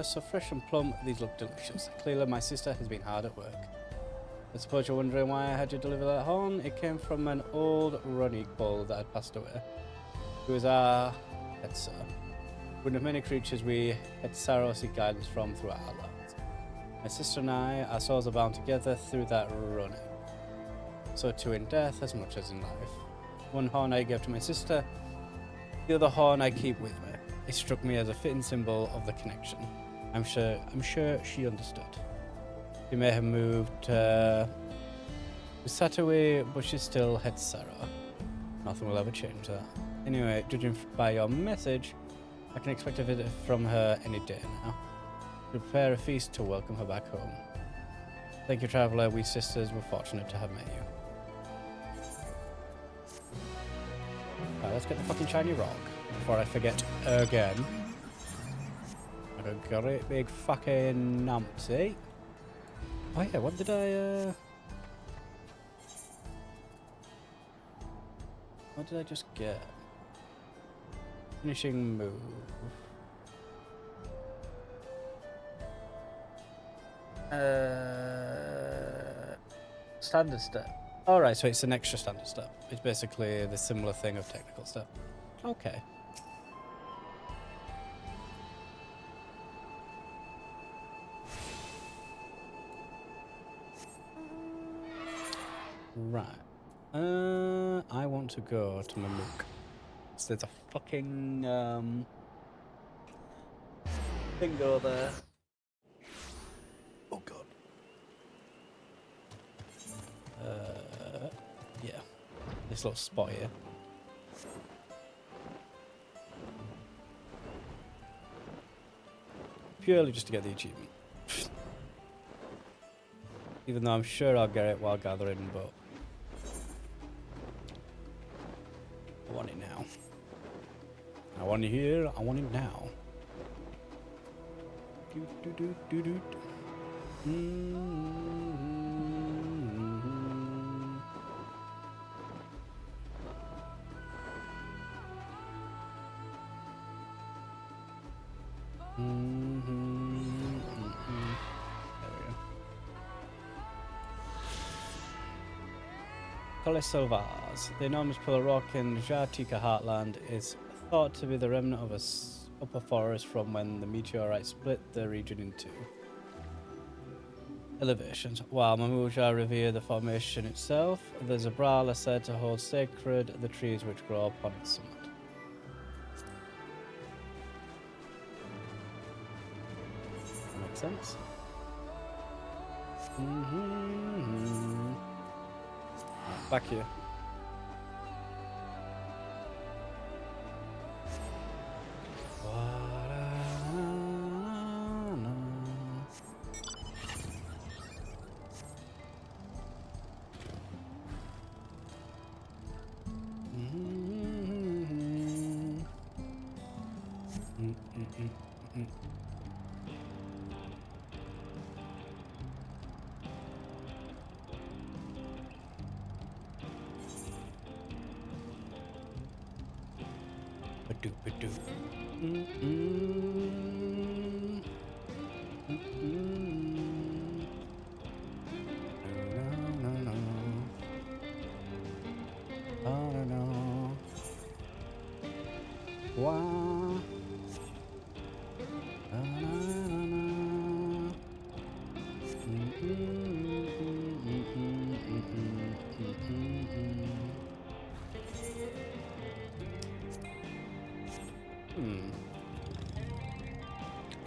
So fresh and plump, these look delicious. Clearly my sister has been hard at work. I suppose you're wondering why I had to deliver that horn. It came from an old runny bull that had passed away. He was our pet sir. One of many creatures we had sorrow seek guidance from throughout our lives. My sister and I, our souls are bound together through that running. So too in death as much as in life. One horn I gave to my sister, the other horn I keep with me. It struck me as a fitting symbol of the connection. I'm sure she understood. She may have moved we sat away, but she still had sorrow. Nothing will ever change that. Anyway, judging by your message, I can expect a visit from her any day now. Prepare a feast to welcome her back home. Thank you, traveller. We sisters were fortunate to have met you. Right, let's get the fucking shiny rock before I forget again. Like a great big fucking numpty. Oh yeah, what did what did I just get? Finishing move. Standard step. Alright, so it's an extra standard step. It's basically the similar thing of technical step. Okay. Right. I want to go to Mamook. So there's a fucking bingo there. Oh god. Yeah. This little spot here. Purely just to get the achievement. Even though I'm sure I'll get it while gathering, but I want it now. I want it here, I want it now. Colle Silvars, the enormous pillar rock in Jartika heartland, is thought to be the remnant of a upper forest from when the meteorite split the region into elevations. While Mamuja revere the formation itself, the Zabral are said to hold sacred the trees which grow upon its summit. That makes sense. Back here.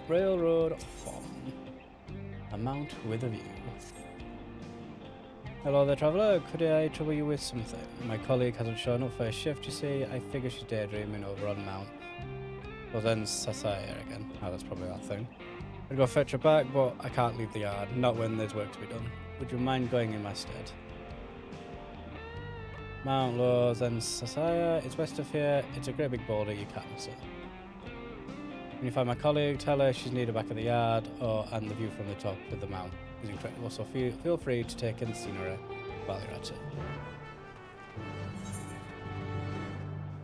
Railroad farm. A mount with a view. Hello there, traveller. Could I trouble you with something? My colleague hasn't shown up for a shift, you see. I figure she's daydreaming over on Mount. Well then, Sasaya again. Oh, that's probably that thing. I'd go fetch her back, but I can't leave the yard. Not when there's work to be done. Would you mind going in my stead? Mount Lows and Sasaya. It's west of here. It's a great big boulder you can't miss it. When you find my colleague, tell her she's needed back at the yard, and the view from the top of the mount is incredible, so feel free to take in the scenery while you're at it.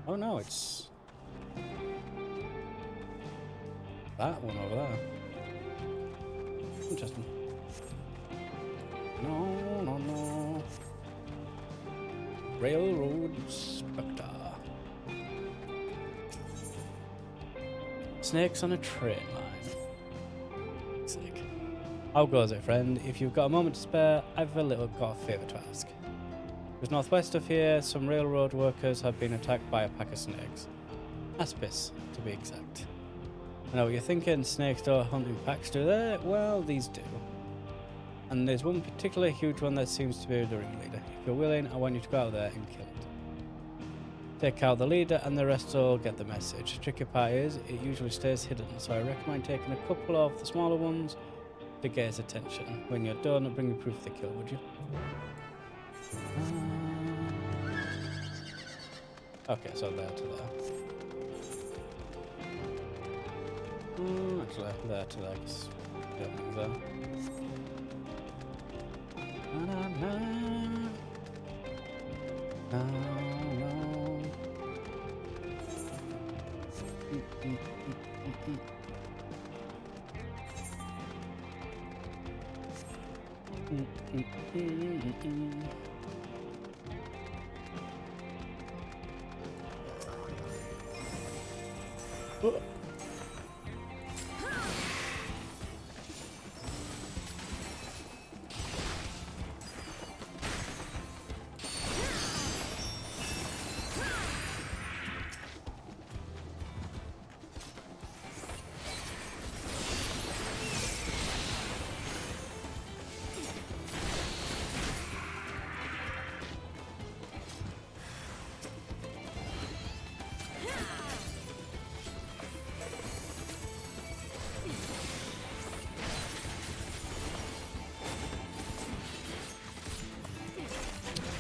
Oh no, it's that one over there. Interesting. No. Railroad Spectre. Snakes on a train line. Sick. How goes it, friend? If you've got a moment to spare, I've got a favour to ask. Just northwest of here, some railroad workers have been attacked by a pack of snakes. Aspis, to be exact. I know what you're thinking, snakes don't hunt in packs, do they? Well, these do. And there's one particularly huge one that seems to be the ringleader. If you're willing, I want you to go out there and kill it. Take out the leader and the rest will get the message. The tricky part is, it usually stays hidden, so I recommend taking a couple of the smaller ones to get his attention. When you're done, bring me proof of the kill, would you? Okay, so there to there. Actually, there to there, because the opening's there.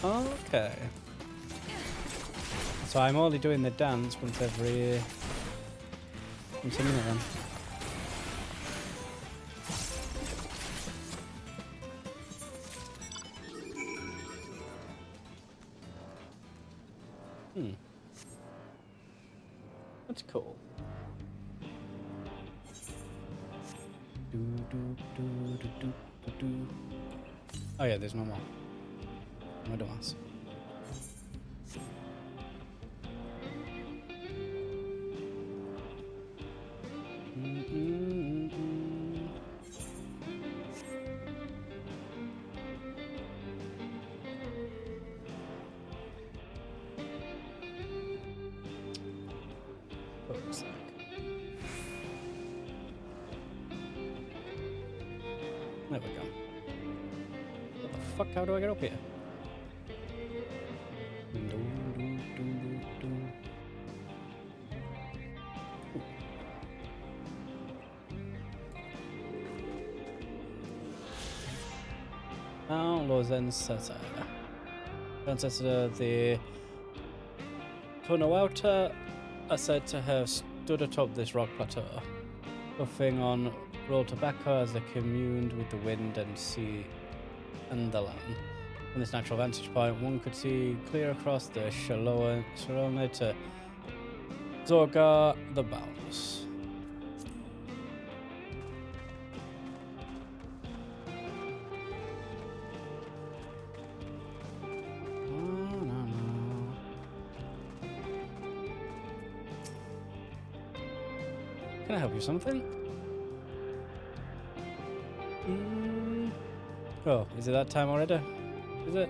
Okay. So I'm only doing the dance once a minute then. That's cool. Oh yeah, there's no more. No dumbass. Looks like. There we go. What the fuck? How do I get up here? Now, Lozensa. Ancestor of the Tonawauta are said to have stood atop this rock plateau, puffing on rolled tobacco as they communed with the wind and sea and the land. From this natural vantage point, one could see clear across the Shaaloani to Zorgar the Boundless. Can I help you with something? Oh, is it that time already? Is it?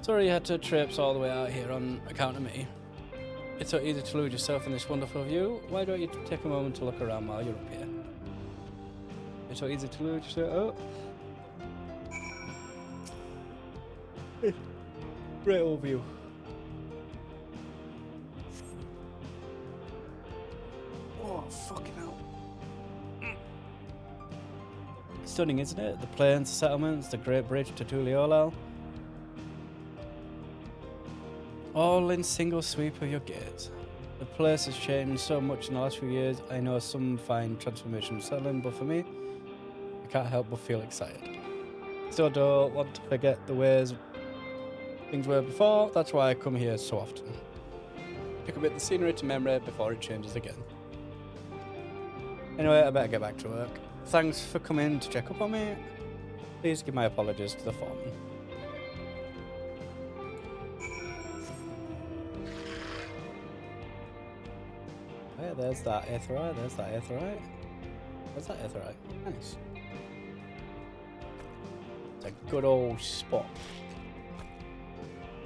Sorry you had to traipse all the way out here on account of me. It's so easy to lose yourself in this wonderful view. Why don't you take a moment to look around while you're up here? It's so easy to lose yourself. Oh. Great overview. Oh, fucking hell. Stunning, isn't it? The plains, the settlements, the Great Bridge to Tuliolal. All in single sweep of your gaze. The place has changed so much in the last few years. I know some find transformation unsettling, but for me, I can't help but feel excited. Still don't want to forget the ways things were before. That's why I come here so often. Pick a bit of the scenery to memory before it changes again. Anyway, I better get back to work. Thanks for coming to check up on me. Please give my apologies to the foreman. Oh yeah, there's that aetheryte, there's that aetheryte. There's that aetheryte. Nice. It's a good old spot.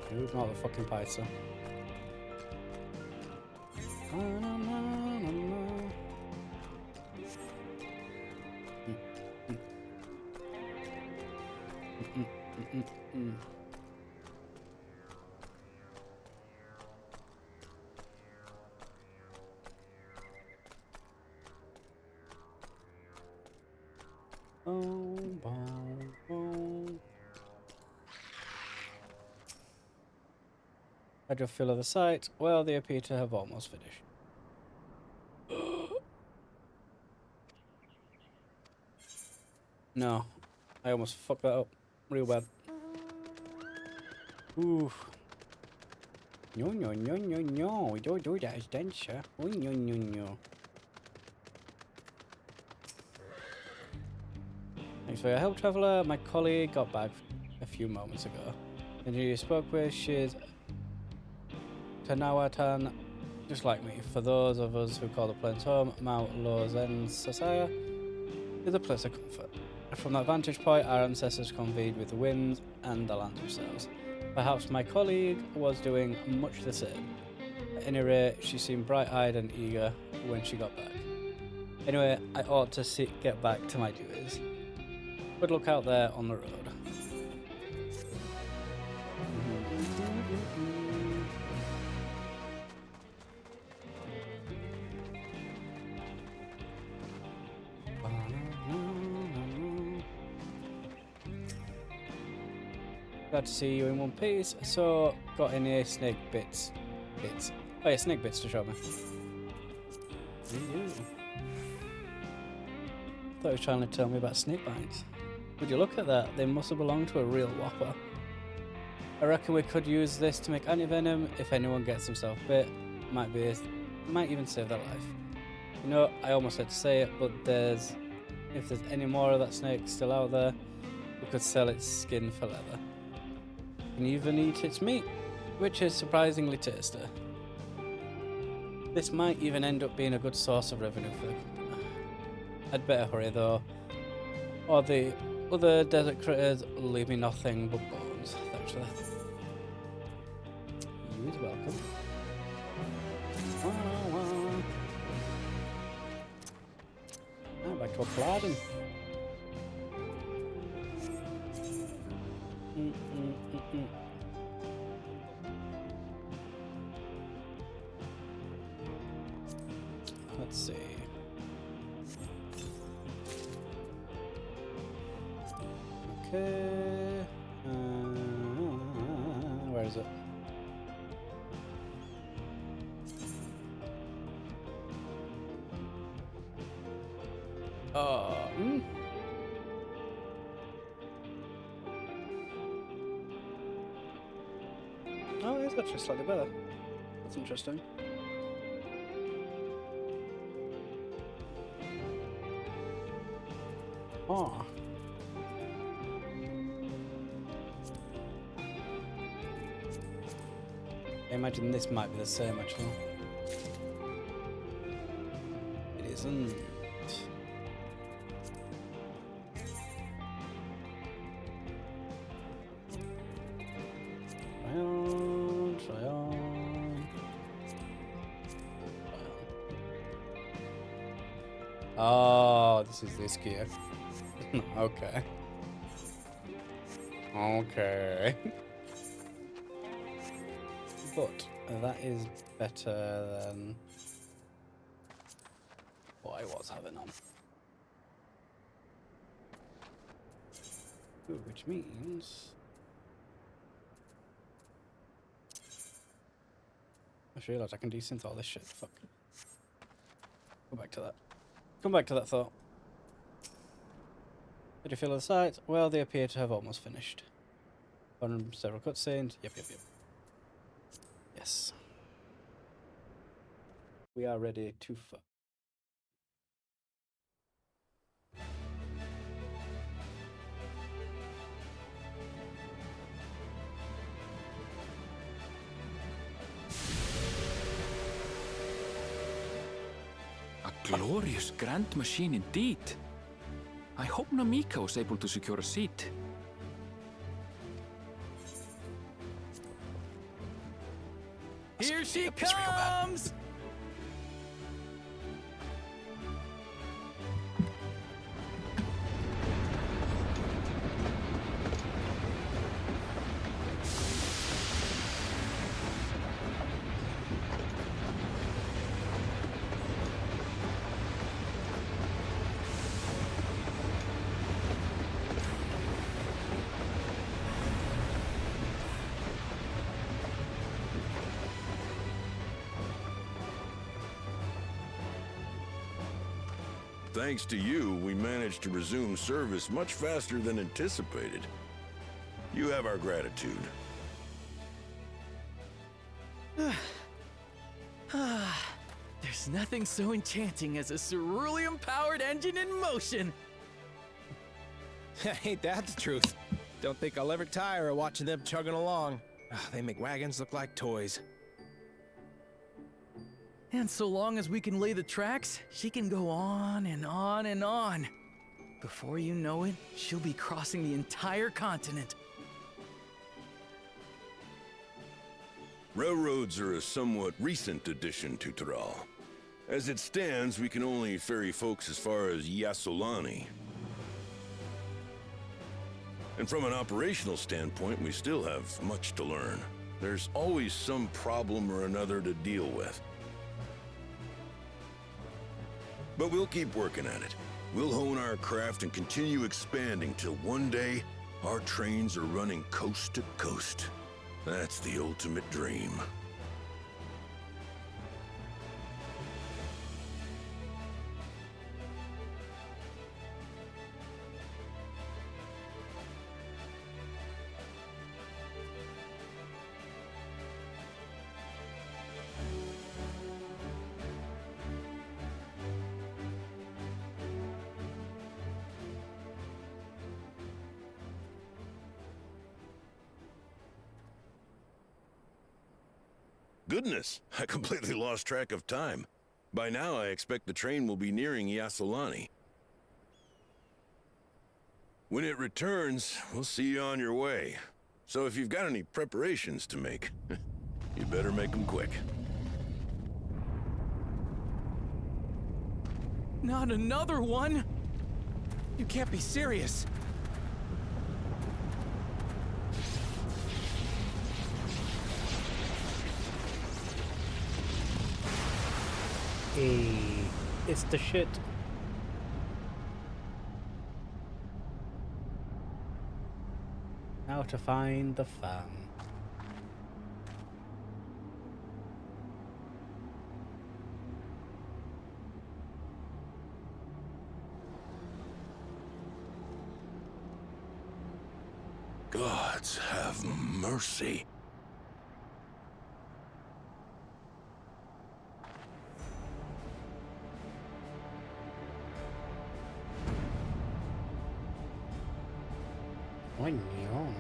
Dude, not the fucking pizza. How'd you feel of the site? Well, they appear to have almost finished. No, I almost fucked that up real bad. Ooh. No, no, no, no, no. We don't do that as dancer. Oh, no, no, no. Thanks for your help, traveller. My colleague got back a few moments ago. And you spoke with, she's Tanawatan, just like me. For those of us who call the plains home, Mount Lozen Sasaya is a place of comfort. From that vantage point, our ancestors convened with the winds and the land themselves. Perhaps my colleague was doing much the same. At any rate, she seemed bright-eyed and eager when she got back. Anyway, I ought to get back to my duties. Good luck out there on the road. Glad to see you in one piece. So, got any snake bits? Oh yeah, snake bits to show me. Ooh. Thought he was trying to tell me about snake bites. Would you look at that? They must have belonged to a real whopper. I reckon we could use this to make anti-venom if anyone gets himself bit. Might even save their life. You know, I almost had to say it, but if there's any more of that snake still out there, we could sell its skin for leather. And even eat its meat, which is surprisingly tasty. This might even end up being a good source of revenue for the company. I'd better hurry though, or the other desert critters will leave me nothing but bones. Thanks for that. You is welcome. Now back to applauding. Let's see. Okay. Where is it? Oh. Oh, it's actually slightly better. That's interesting. Oh. I imagine this might be the same actually. It isn't. Try on. Oh, this is this gear. Okay. Okay. But that is better than what I was having on. Ooh, which means I just realised I can desynth all this shit. Fuck. Go back to that. Come back to that thought. Did you feel the sights? Well, they appear to have almost finished. On several cutscenes. Yep. Yes. We are ready to fuck. A glorious grand machine indeed. I hope Namika was able to secure a seat. Here she comes! Thanks to you, we managed to resume service much faster than anticipated. You have our gratitude. There's nothing so enchanting as a cerulean-powered engine in motion. Ain't that the truth? Don't think I'll ever tire of watching them chugging along. They make wagons look like toys. And so long as we can lay the tracks, she can go on and on and on. Before you know it, she'll be crossing the entire continent. Railroads are a somewhat recent addition to Tyrol. As it stands, we can only ferry folks as far as Shaaloani. And from an operational standpoint, we still have much to learn. There's always some problem or another to deal with. But we'll keep working at it. We'll hone our craft and continue expanding till one day, our trains are running coast to coast. That's the ultimate dream. goodness, I completely lost track of time. By now, I expect the train will be nearing Shaaloani. When it returns, we'll see you on your way. So if you've got any preparations to make, you better make them quick. Not another one! You can't be serious. Hey, it's the shit. Now to find the fan. Gods have mercy. Oh no.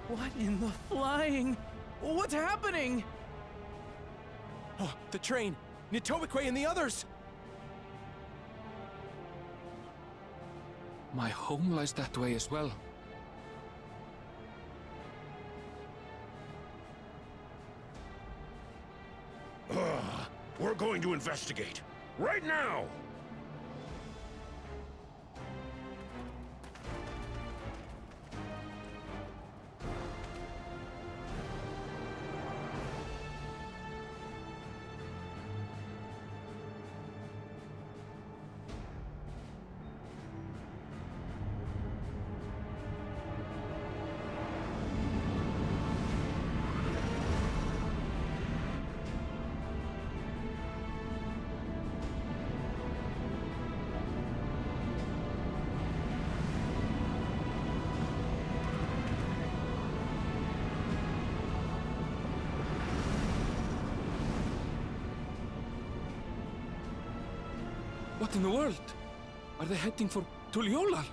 What in the flying? What's happening? Oh, the train! Nitobekwe and the others! My home lies that way as well. We're going to investigate. Right now! What in the world? Are they heading for Tuliyollal?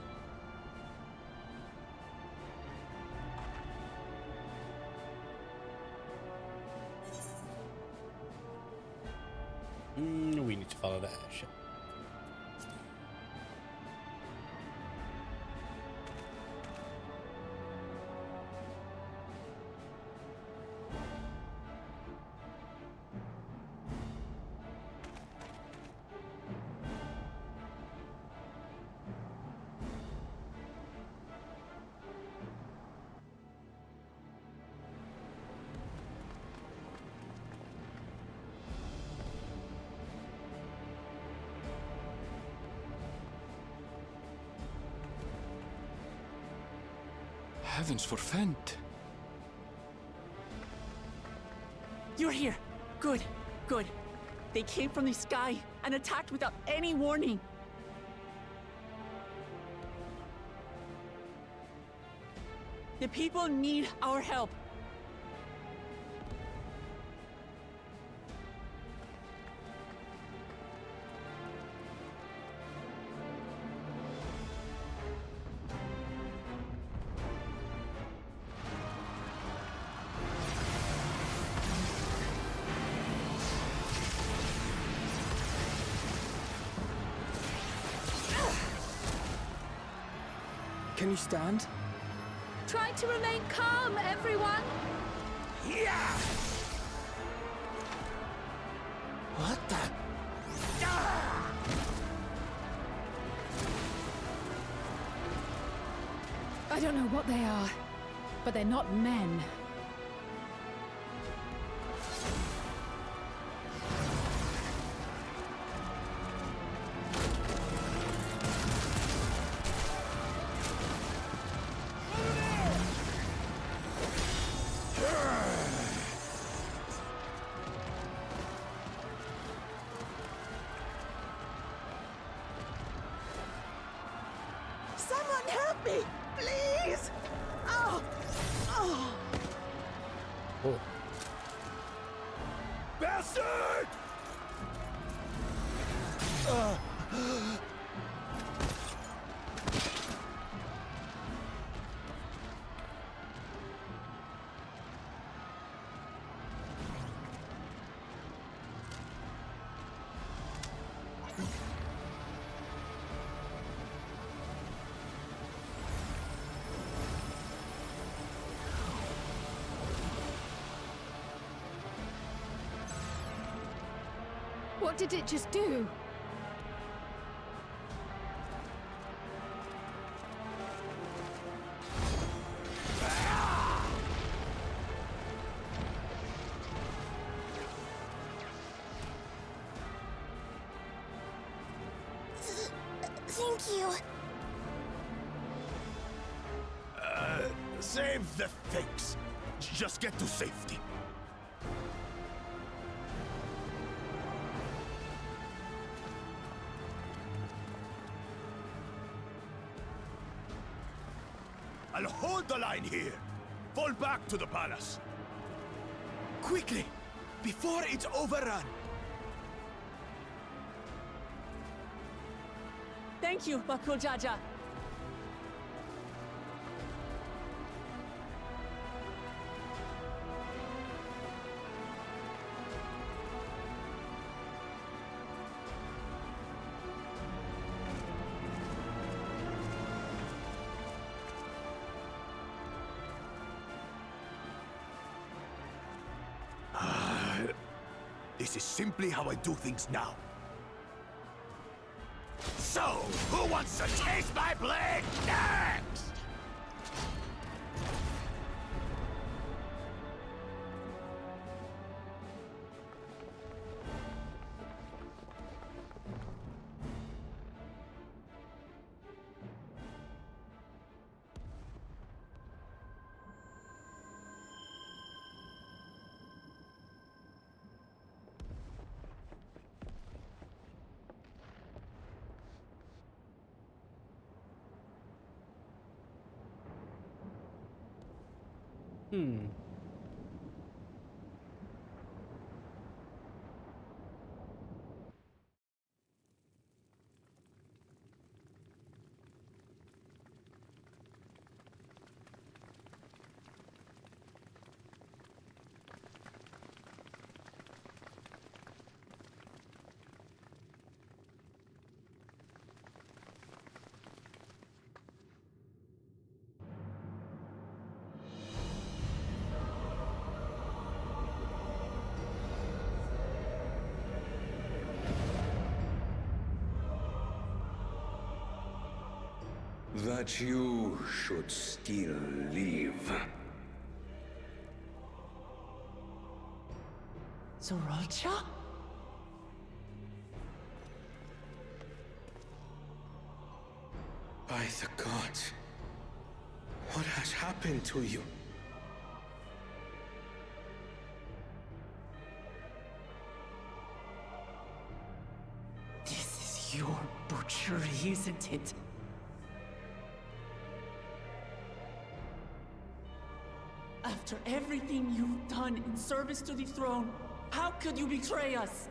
We need to follow that airship. Heavens forfend. You're here. Good, good. They came from the sky and attacked without any warning. The people need our help. Can you stand? Try to remain calm, everyone! Yeah! What the? I don't know what they are, but they're not men. Someone help me, please! Oh! Oh! Oh. Bastard! What did it just do? Thank you. Save the thanks. Just get to safety. I'll hold the line here. Fall back to the palace. Quickly, before it's overrun. Thank you, Bakujaja. This is simply how I do things now. So, who wants to taste my blade next? That you should still live. Sriracha? By the gods, what has happened to you? This is your butchery, isn't it? After everything you've done in service to the throne, how could you betray us?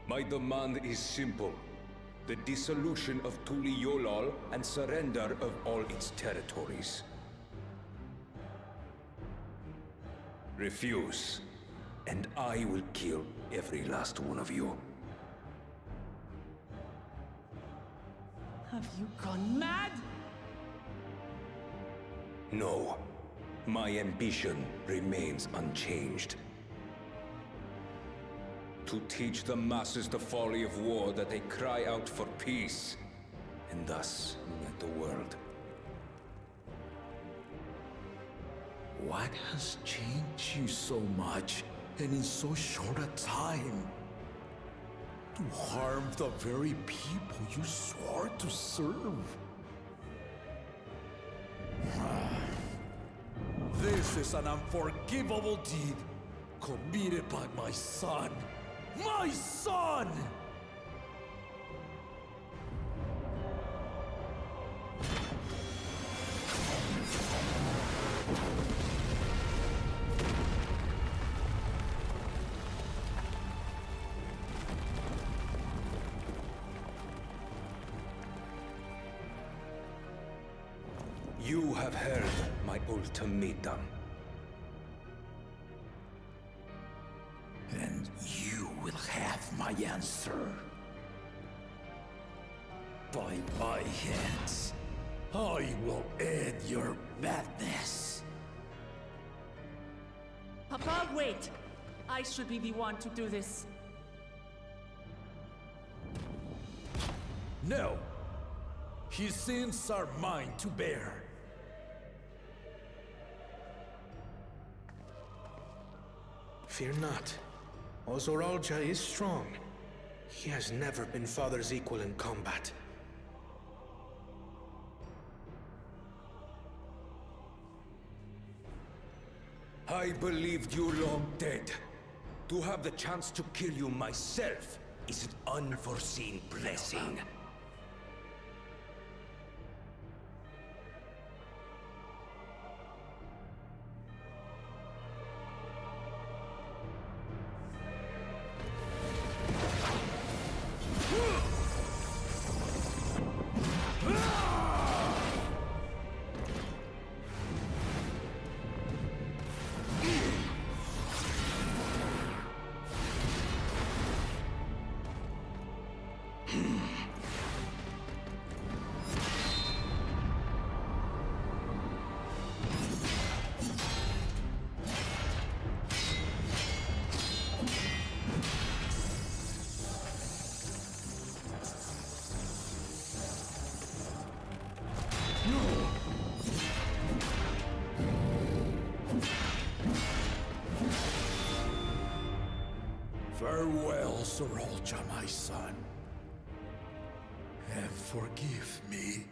My demand is simple. The dissolution of Tuliyollal and surrender of all its territories. Refuse, and I will kill every last one of you. Have you gone mad? No. My ambition remains unchanged. To teach the masses the folly of war, that they cry out for peace, and thus unite the world. What has changed you so much, and in so short a time? To harm the very people you swore to serve. This is an unforgivable deed committed by my son. My son! You have heard my ultimatum. And you will have my answer. By my hands, I will end your madness. Papa, wait! I should be the one to do this. No. His sins are mine to bear. Fear not. Ozoralja is strong. He has never been Father's equal in combat. I believed you long dead. To have the chance to kill you myself is an unforeseen blessing. Farewell, Sorolja, my son. And forgive me.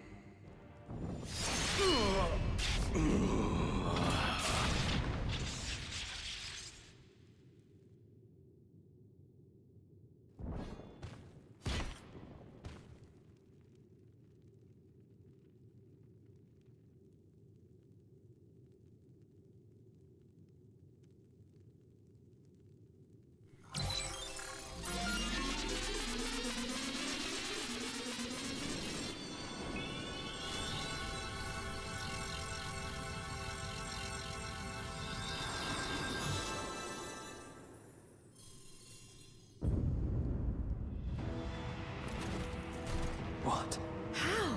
What? How?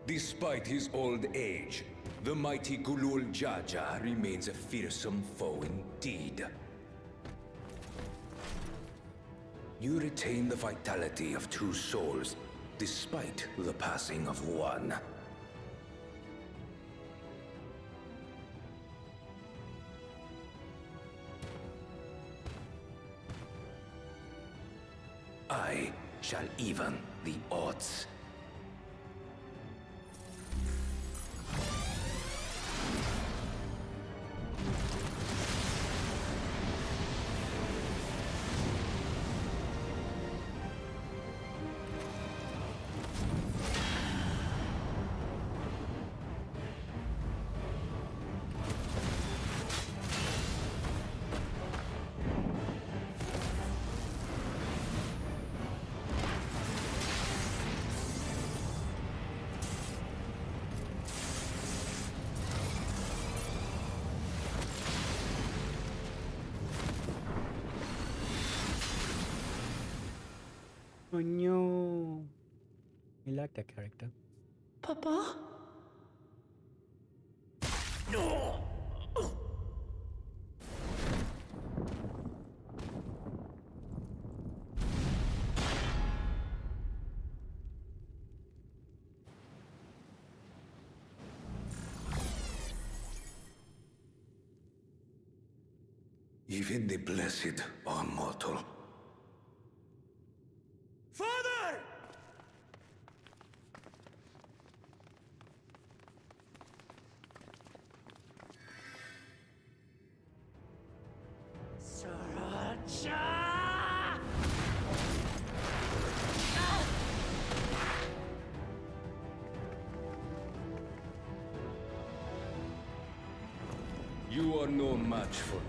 Despite his old age, the mighty Gulul Jaja remains a fearsome foe indeed. You retain the vitality of two souls, despite the passing of one. I shall even the odds. Oh no. I like that character. Papa? Even the blessed are mortal. Father! You are no match for me.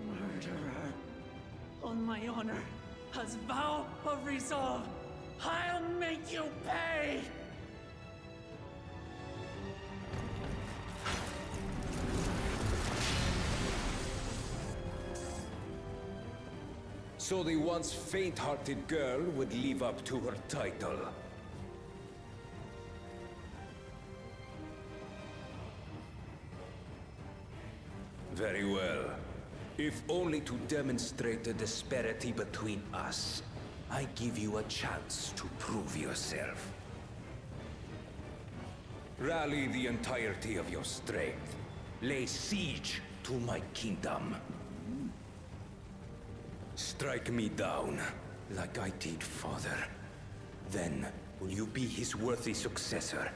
Murderer. On my honor, as vow of resolve, I'll make you pay! so the once faint-hearted girl would live up to her title. Very well. If only to demonstrate the disparity between us, I give you a chance to prove yourself. Rally the entirety of your strength. Lay siege to my kingdom. Strike me down, like I did father. Then, will you be his worthy successor?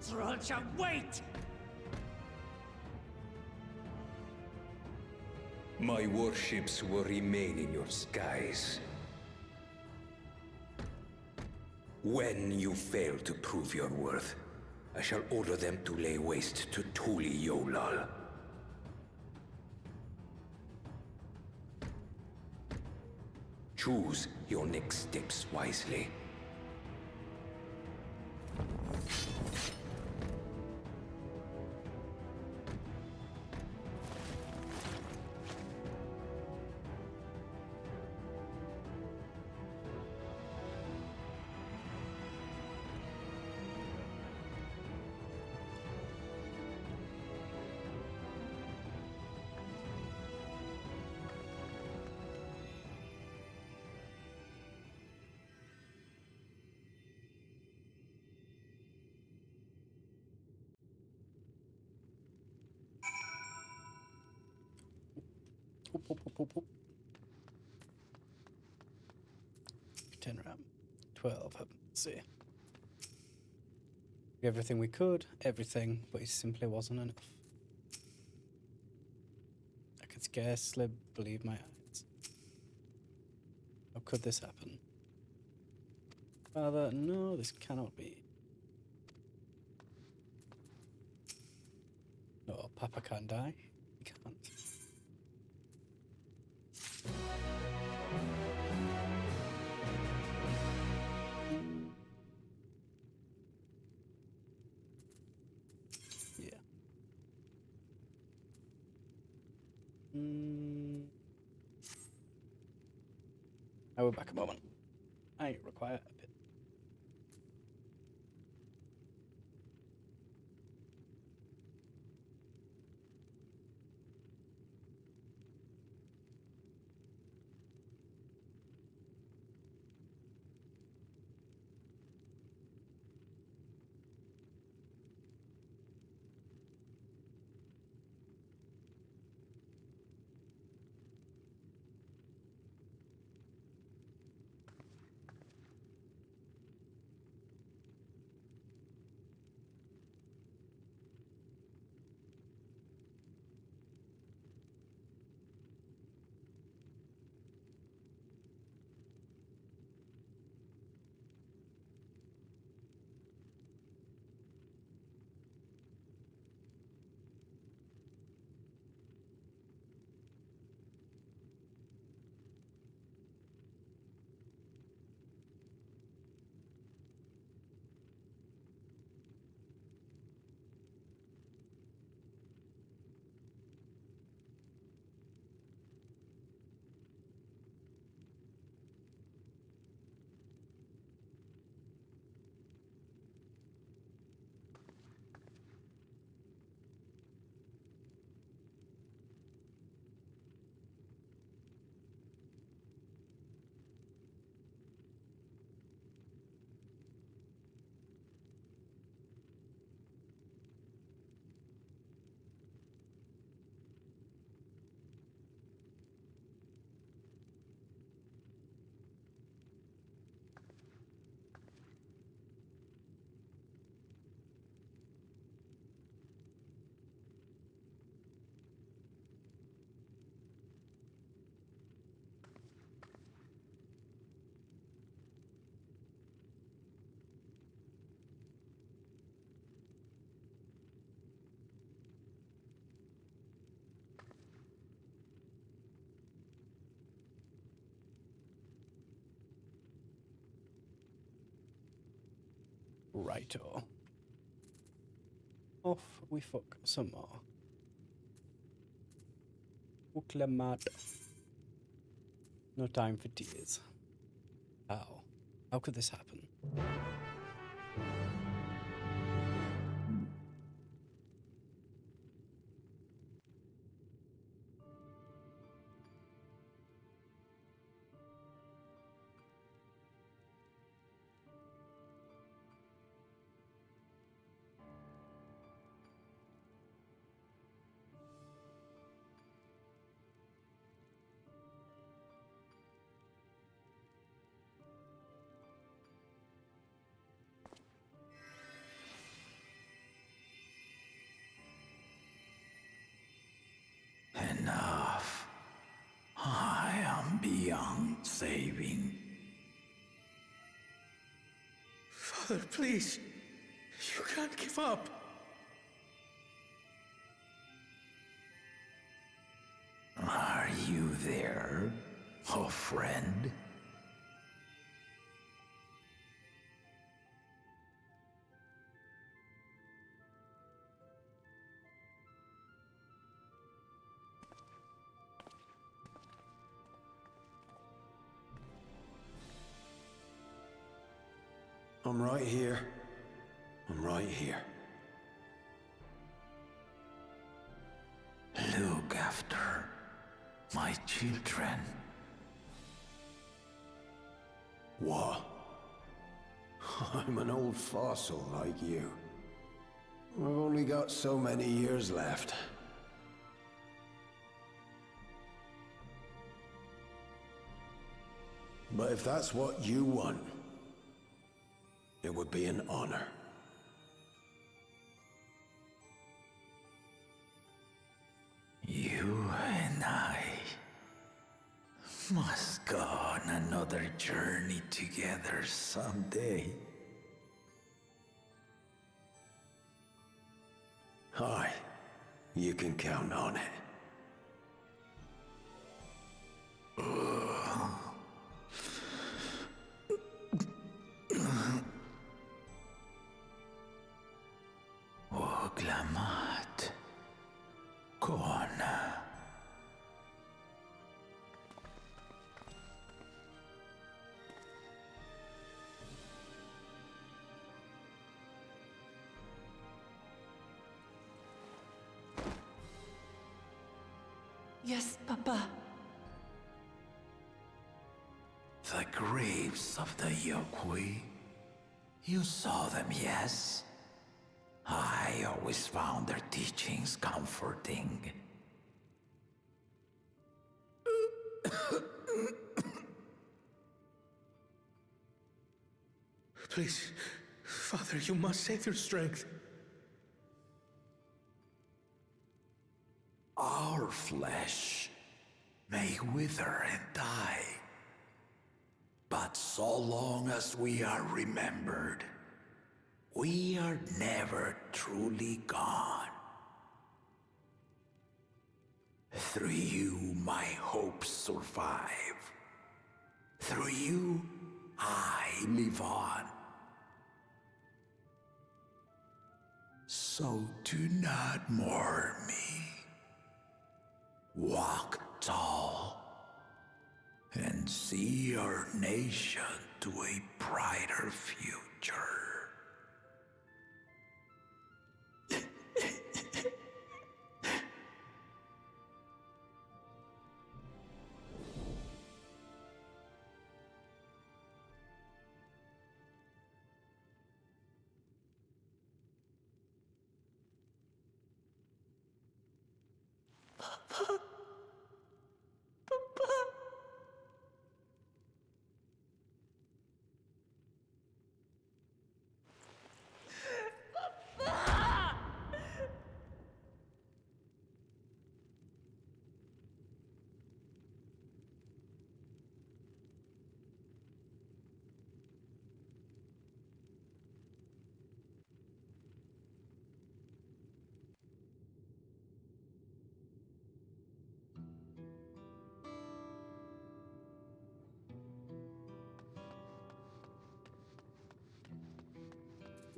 Sriracha, wait! My warships will remain in your skies. When you fail to prove your worth, I shall order them to lay waste to Tuli Yolal. Choose your next steps wisely. Oop, oop, oop, oop, oop. 10 RAM. 12. Let's see. Everything we could, everything, but it simply wasn't enough. I could scarcely believe my eyes. How could this happen? Father, no, this cannot be. No, Papa can't die. He can't. Yeah. I will back a moment. I require a bit. Righto. Off we fuck some more. Uklamat. No time for tears. How? How could this happen? Enough. I am beyond saving. Father, please. You can't give up. Are you there, oh friend? I'm right here. I'm right here. Look after my children. What? I'm an old fossil like you. I've only got so many years left. But if that's what you want, it would be an honor. You and I must go on another journey together someday. Aye, you can count on it. Oglamat. Kona. Yes, Papa. The graves of the Yokwi. You saw them, yes? I always found their teachings comforting. Please, Father, you must save your strength. Our flesh may wither and die, but so long as we are remembered, we are never truly gone. Through you, my hopes survive. Through you, I live on. So do not mourn me. Walk tall and see our nation to a brighter future.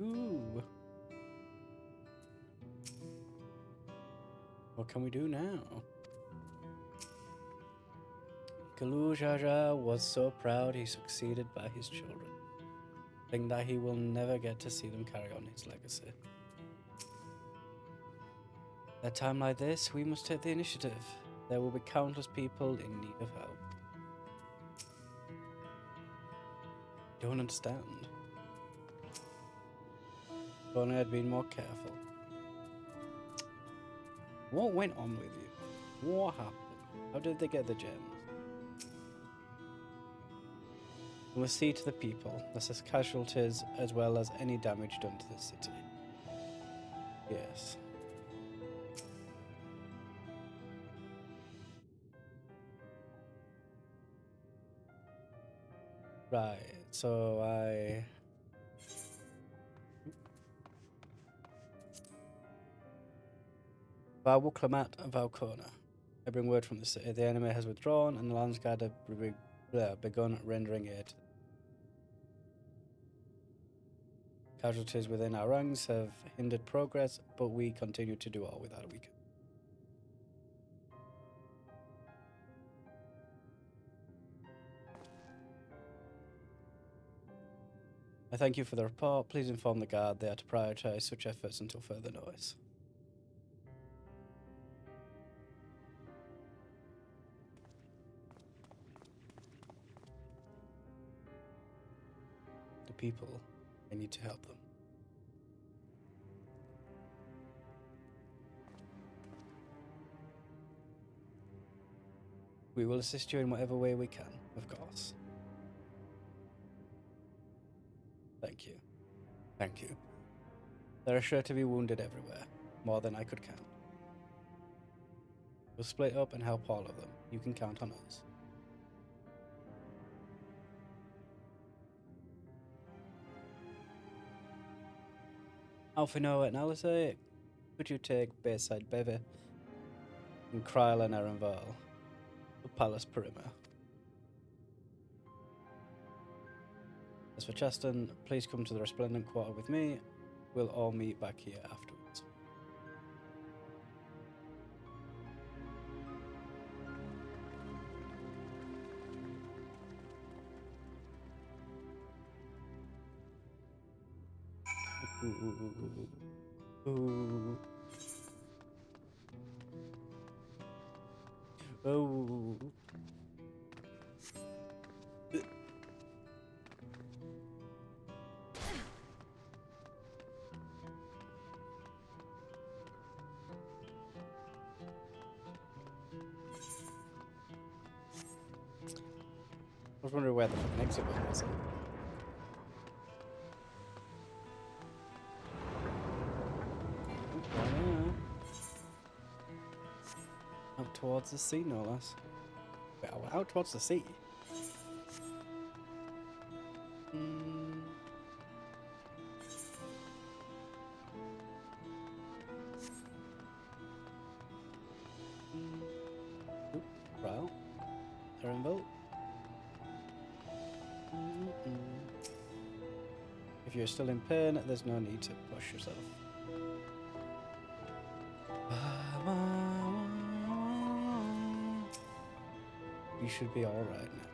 Ooh. What can we do now? Kalujaja was so proud he succeeded by his children, thinking that he will never get to see them carry on his legacy. At a time like this, we must take the initiative. There will be countless people in need of help. Don't understand. If only I'd been more careful. What went on with you? What happened? How did they get the gems? We must see to the people, assess casualties as well as any damage done to the city. Yes. Right, so I... Valklamat Valkona. I bring word from the city. The enemy has withdrawn and the Landsguard have begun rendering aid. Casualties within our ranks have hindered progress, but we continue to do all without a weaken. I thank you for the report. Please inform the guard they are to prioritize such efforts until further notice. The people, I need to help them. We will assist you in whatever way we can, of course. Thank you. Thank you. There are sure to be wounded everywhere, more than I could count. We'll split up and help all of them. You can count on us. Alfino and Alice, could you take Bayside Bevy and Kryl and Erenval, the palace perimeter? As for Chaston, please come to the Resplendent Quarter with me. We'll all meet back here afterwards. Ooh. Oh. I was wondering where the fucking exit was. Out towards the sea, no less. Wait, out towards the sea? Oop, Ryle. Erenville. If you're still in pain, there's no need to push yourself. You should be alright now.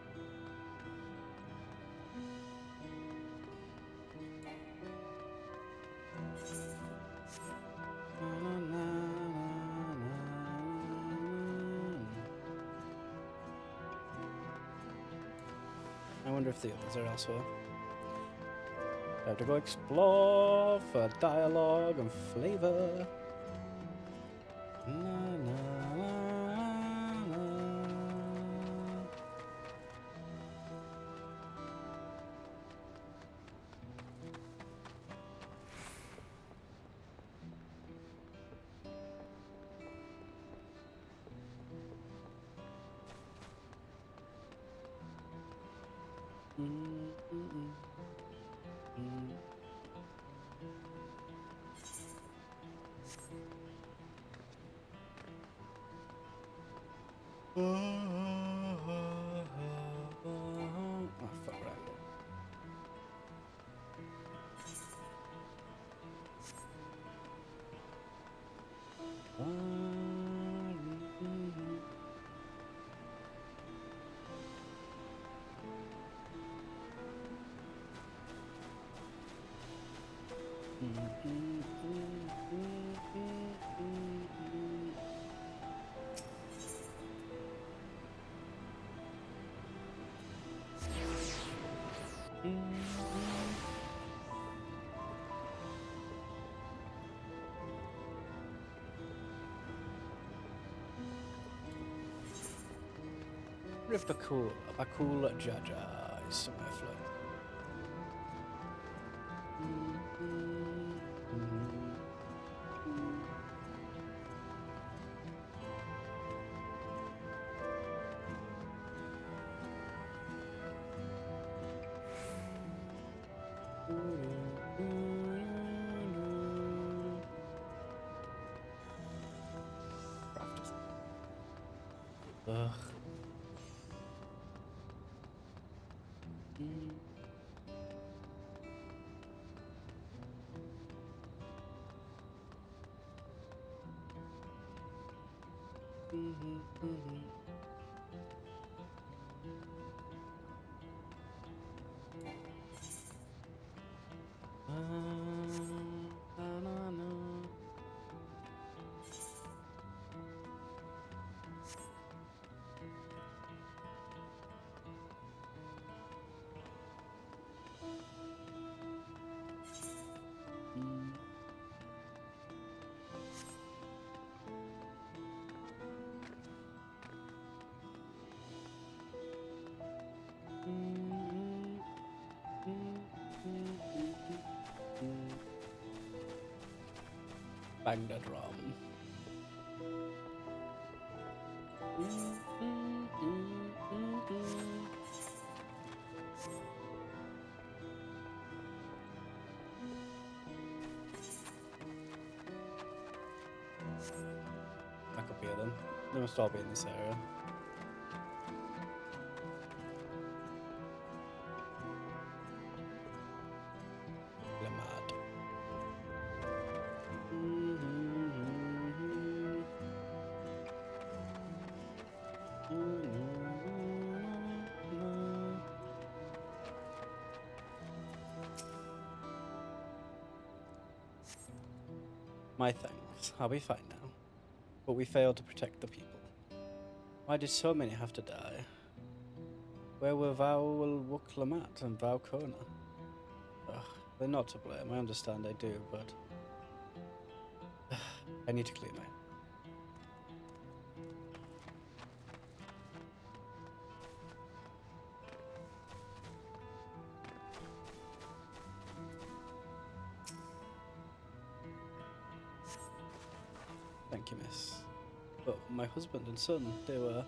I wonder if the others are elsewhere. I have to go explore for dialogue and flavor. Bakul Jaja is somewhere floating. Ugh. Bang the drum. I could hear them. They must all be in this area. They're mad. My thanks. I'll be fine now. But we failed to protect the people. Why did so many have to die? Where were Val Wuklamat and Val Kona? Ugh, they're not to blame. I understand they do, but I need to clear my. Thank you, miss. But my husband and son, they were...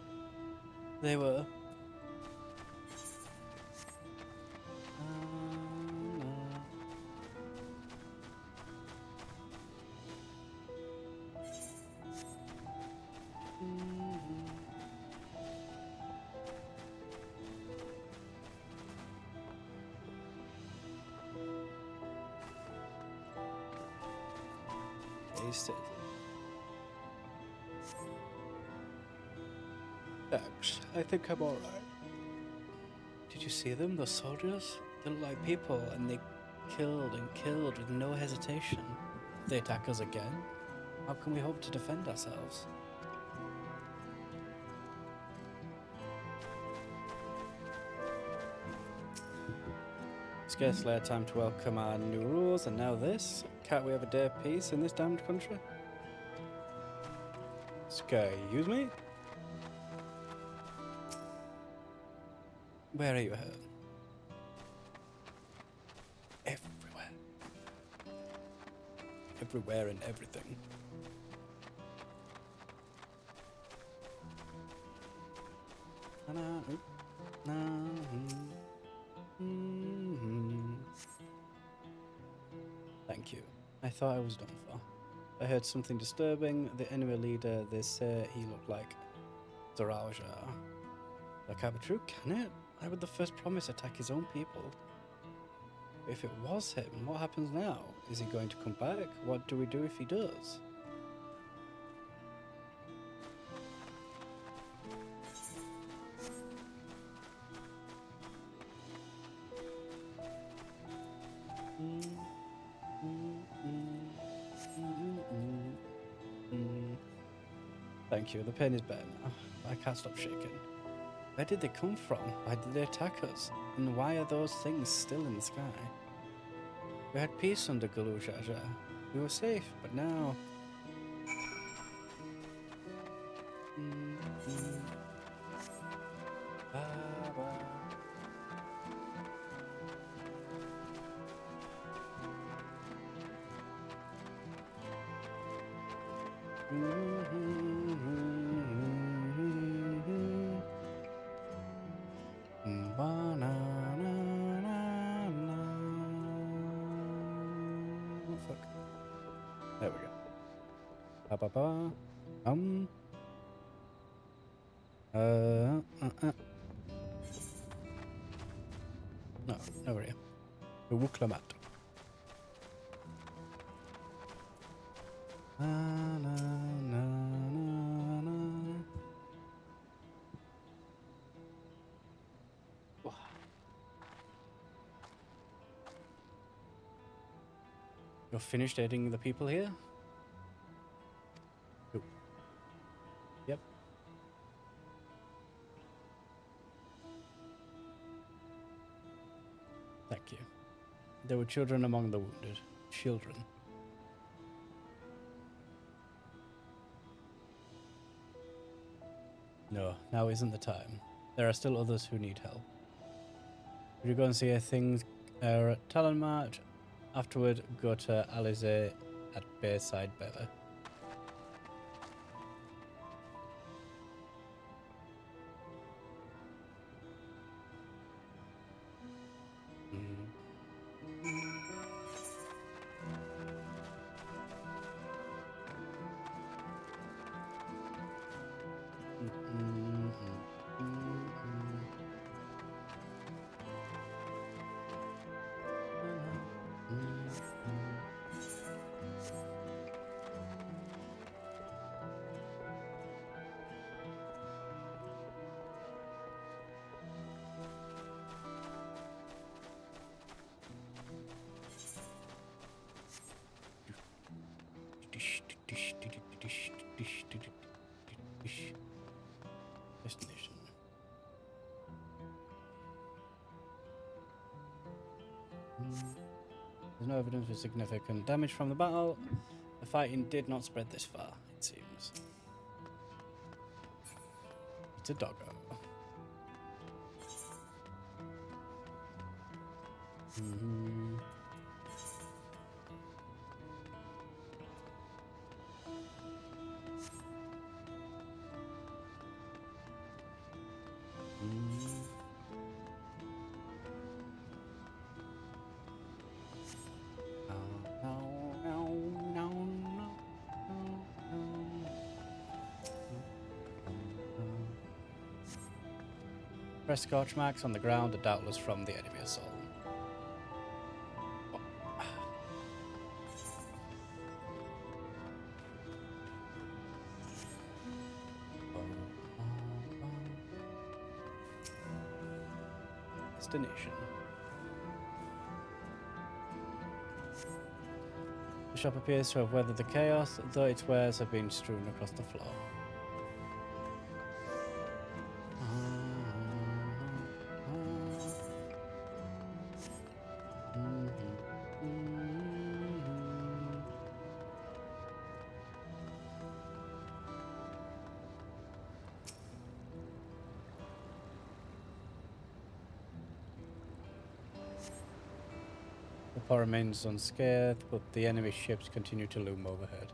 Thanks. I think I'm alright. Did you see them, those soldiers? They look like people, and they killed and killed with no hesitation. If they attack us again, how can we hope to defend ourselves? Scarcely had time to welcome our new rules, and now this? Can't we have a day of peace in this damned country? Excuse me? Where are you at? Everywhere. Everywhere and everything. Thank you. I thought I was done for. I heard something disturbing. The enemy leader, they say he looked like Zaraja. That can't be true, can it? Why would the first promise attack his own people? If it was him, what happens now? Is he going to come back? What do we do if he does? Thank you, the pain is better now. I can't stop shaking. Where did they come from? Why did they attack us? And why are those things still in the sky? We had peace under Galujaja. We were safe, but now... Fuck. There we go. Ba ba ba. No, over here. The Wuklamat. Na, na, na, na, na. Wah. You're finished editing the people here? Yep. Yep. Thank you. There were children among the wounded. Children. No, now isn't the time. There are still others who need help. Would you go and see a thing at Talon March? Afterward, go to Alize at Bayside Bever. Destination. There's no evidence of significant damage from the battle. The fighting did not spread this far, it seems. It's a doggo. Fresh scorch marks on the ground are doubtless from the enemy assault. Destination. The shop appears to have weathered the chaos, though its wares have been strewn across the floor. The port remains unscathed, but the enemy ships continue to loom overhead.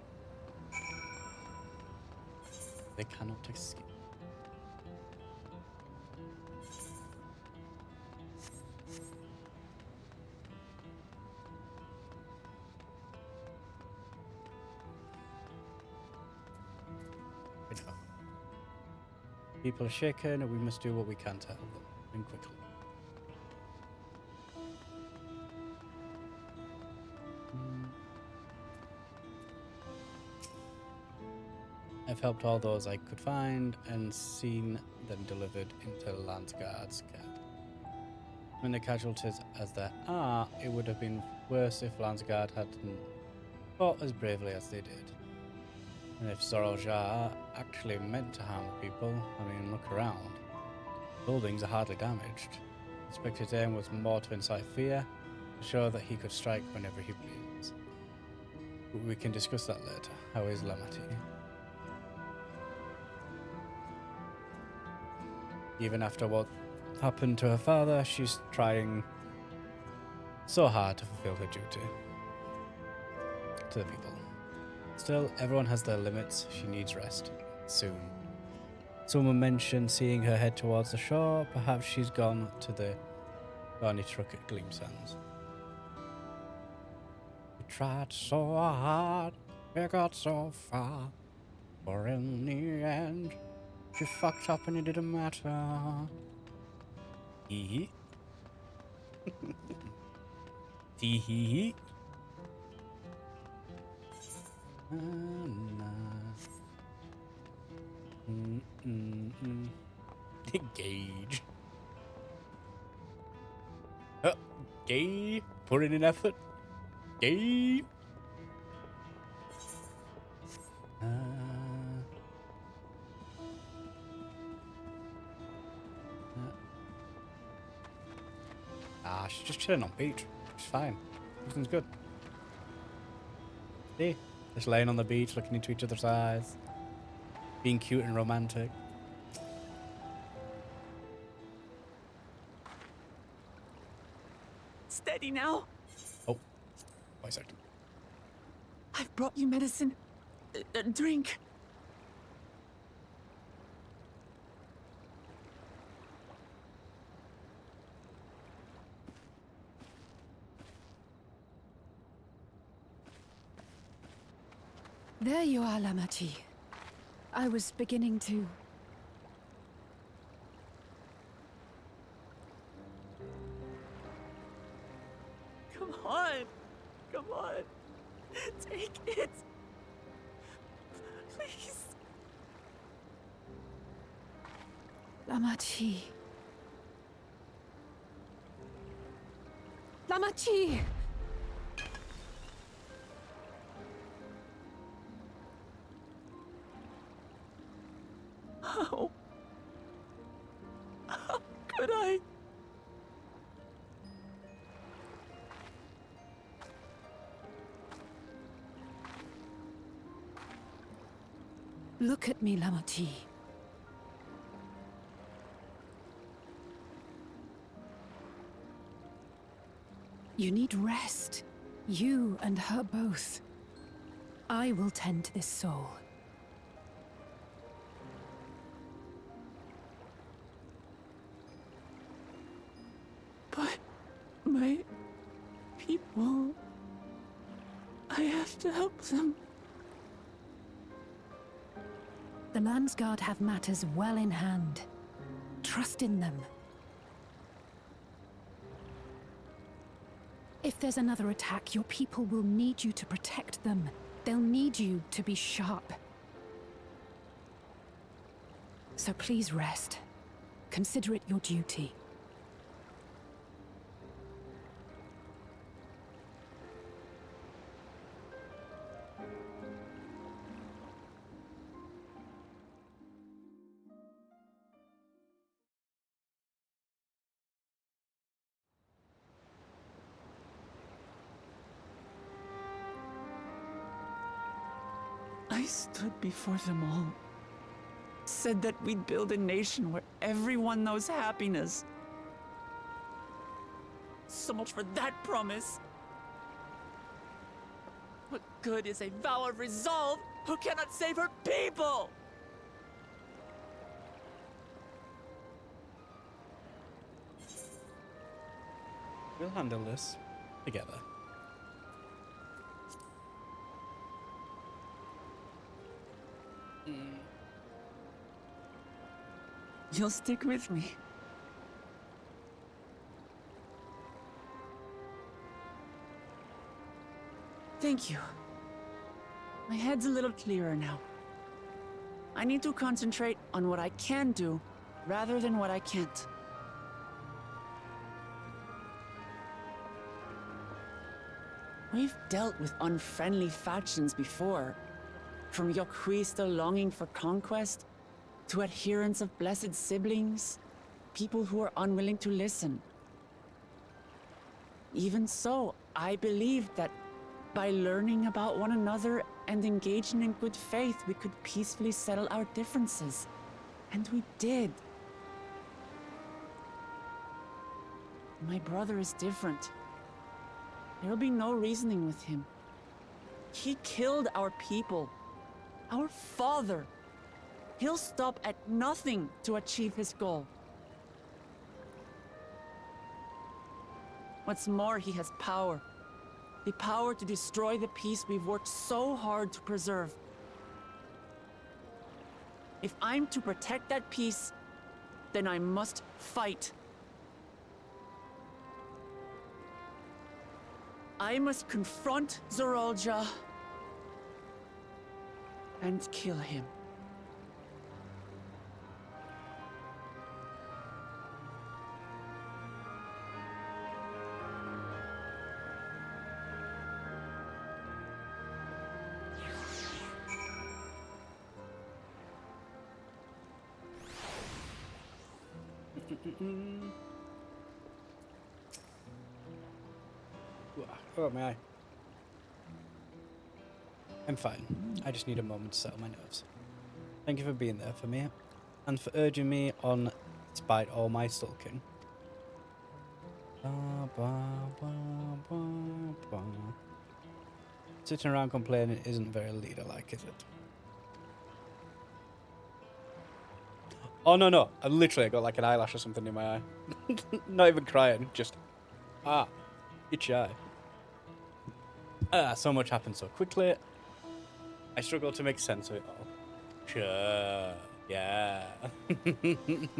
They cannot escape. Enough. People are shaken, and we must do what we can to help them, and quickly. I've helped all those I could find and seen them delivered into Landsguard's camp. When the casualties as there are, it would have been worse if Landsguard hadn't fought as bravely as they did. And if Zoraljar actually meant to harm people, I mean, look around. Buildings are hardly damaged. I suspect his aim was more to incite fear, to show that he could strike whenever he pleased. But we can discuss that later. How is Lamati? Even after what happened to her father, she's trying so hard to fulfill her duty to the people. Still, everyone has their limits. She needs rest. Soon. Someone mentioned seeing her head towards the shore. Perhaps she's gone to the Garney truck at Gleam Sands. We tried so hard, we got so far, but in the end, she fucked up and it didn't matter. Hee hee. Tee hee hee. Gauge. Gay. Put in an effort. Gay. She's just chilling on beach. She's fine. Everything's good. See? Just laying on the beach, looking into each other's eyes. Being cute and romantic. Steady now. Oh. Wait a second. I've brought you medicine. A drink. There you are, Lamachi. I was beginning to... Come on. Come on. Take it. Please. Lamachi. Lamachi! How? How could I? Look at me, Lamachi. You need rest. You and her both. I will tend to this soul. But my people... I have to help them. The Landsguard have matters well in hand. Trust in them. If there's another attack, your people will need you to protect them. They'll need you to be sharp. So please rest. Consider it your duty. I stood before them all. Said that we'd build a nation where everyone knows happiness. So much for that promise. What good is a vow of resolve who cannot save her people? We'll handle this together. You'll stick with me. Thank you. My head's a little clearer now. I need to concentrate on what I can do, rather than what I can't. We've dealt with unfriendly factions before. From Yokhui still longing for conquest, to adherents of blessed siblings, people who are unwilling to listen. Even so, I believed that by learning about one another and engaging in good faith, we could peacefully settle our differences. And we did. My brother is different. There will be no reasoning with him. He killed our people, our father. He'll stop at nothing to achieve his goal. What's more, he has power. The power to destroy the peace we've worked so hard to preserve. If I'm to protect that peace, then I must fight. I must confront Zorolja and kill him. Oh, my eye. I'm fine. I just need a moment to settle my nerves. Thank you for being there for me, and for urging me on despite all my sulking. Sitting around complaining isn't very leader-like, is it? Oh, no. I literally got like an eyelash or something in my eye. Not even crying, just... itchy eye. So much happened so quickly. I struggle to make sense of it all. Sure, yeah. The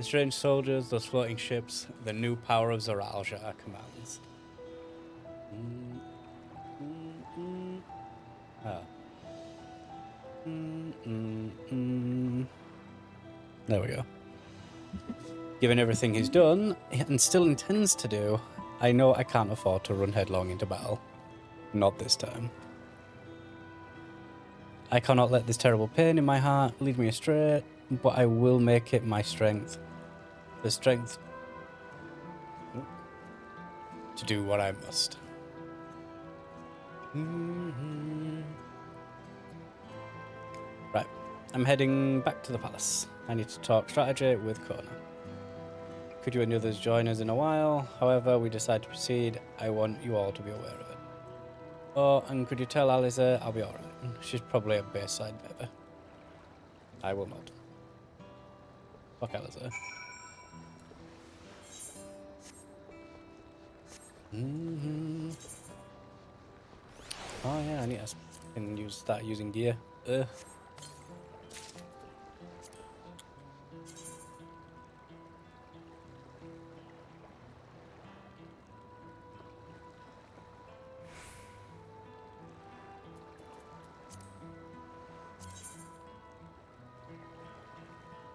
strange soldiers, those floating ships, the new power of Zoralja commands. There we go. Given everything he's done, and still intends to do, I know I can't afford to run headlong into battle. Not this time. I cannot let this terrible pain in my heart lead me astray, but I will make it my strength. The strength to do what I must. Right, I'm heading back to the palace. I need to talk strategy with Kona. Could you and the others join us in a while? However we decide to proceed, I want you all to be aware of it. Oh, and could you tell Aliza I'll be alright? She's probably at Bayside, maybe. I will not. Fuck Aliza. Oh yeah, I need to start using gear. Ugh.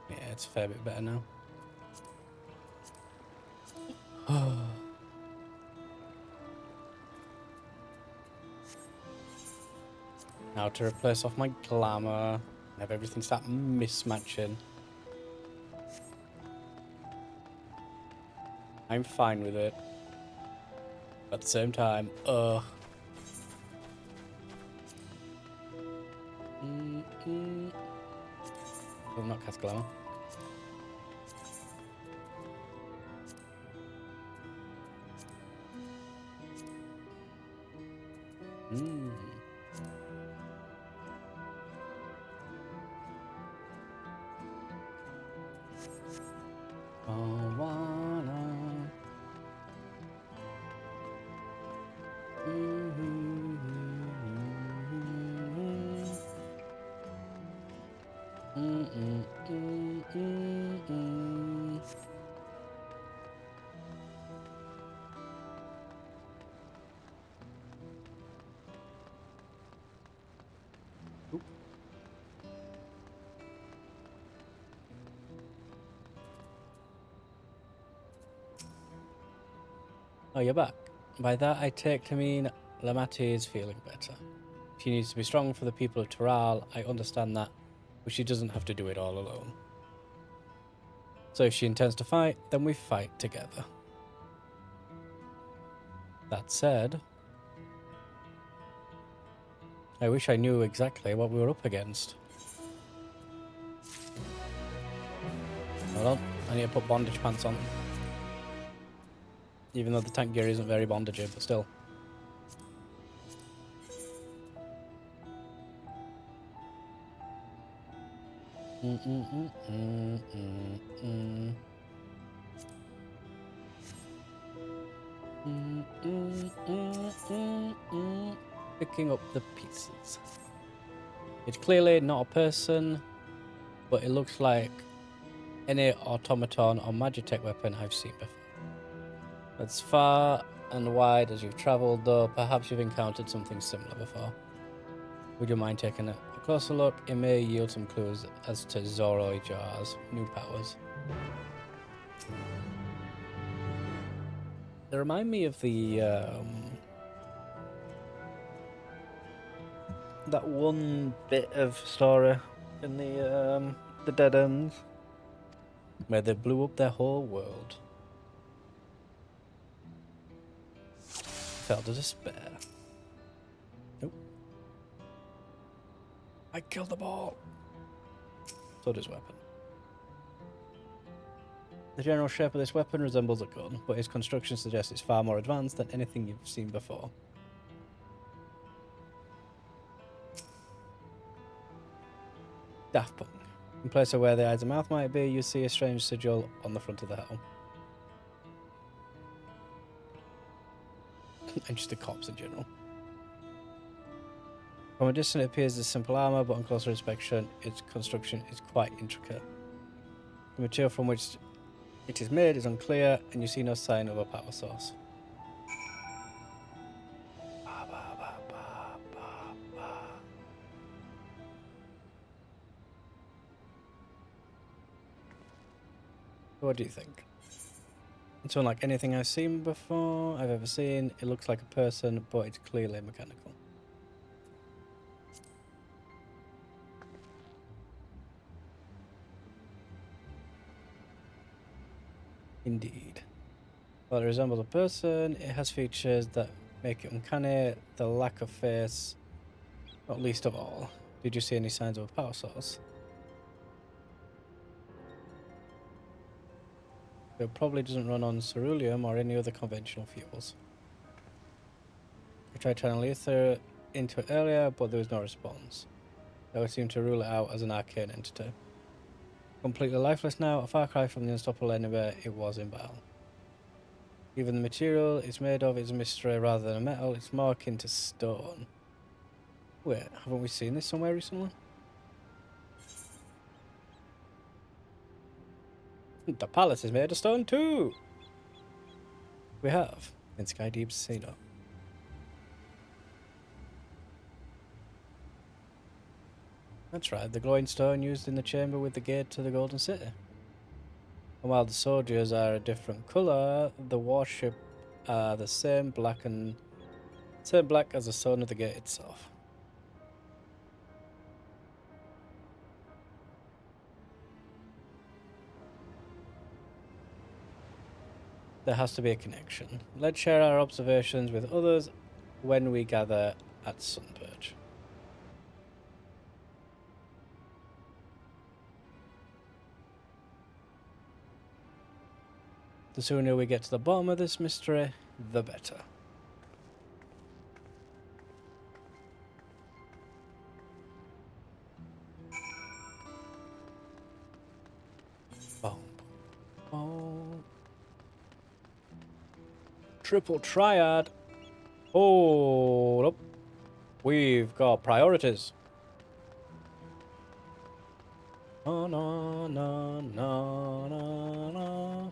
Yeah, it's a fair bit better now. Now to replace off my glamour, have everything start mismatching. I'm fine with it. But at the same time, I'll not cast glamour. Oh, you're back. By that I take to mean Lamati is feeling better. She needs to be strong for the people of Taral, I understand that, but she doesn't have to do it all alone. So if she intends to fight, then we fight together. That said, I wish I knew exactly what we were up against. Hold on, I need to put bondage pants on. Even though the tank gear isn't very bondagey, but still. Picking up the pieces. It's clearly not a person, but it looks like any automaton or magitech weapon I've seen before. As far and wide as you've travelled, though, perhaps you've encountered something similar before. Would you mind taking a closer look? It may yield some clues as to Zoroid Jar's new powers. They remind me of the that one bit of story in the Dead Ends where they blew up their whole world. Fell to despair. Nope. I killed the ball. So does weapon. The general shape of this weapon resembles a gun, but its construction suggests it's far more advanced than anything you've seen before. Daft Punk. In place of where the eyes and mouth might be, you see a strange sigil on the front of the helm. And just a corpse in general. From a distance it appears as simple armour, but on closer inspection its construction is quite intricate. The material from which it is made is unclear, and you see no sign of a power source. What do you think? It's unlike anything I've seen before, I've ever seen. It looks like a person, but it's clearly mechanical. Indeed. While it resembles a person, it has features that make it uncanny. The lack of face, not least of all. Did you see any signs of a power source? It probably doesn't run on ceruleum or any other conventional fuels. I tried channeling ether into it earlier, but there was no response. I would seem to rule it out as an arcane entity. Completely lifeless now, a far cry from the unstoppable enemy it was in battle. Even the material it's made of is a mystery rather than a metal, it's more akin to stone. Wait, haven't we seen this somewhere recently? The palace is made of stone too! We have, in Skydeep's Casino. That's right, the glowing stone used in the chamber with the gate to the Golden City. And while the soldiers are a different colour, the warship are the same black as the stone of the gate itself. There has to be a connection. Let's share our observations with others when we gather at Sunpurge. The sooner we get to the bottom of this mystery, the better. Boom, boom. Triple triad. Hold up. We've got priorities. No, no, no, no, no, no.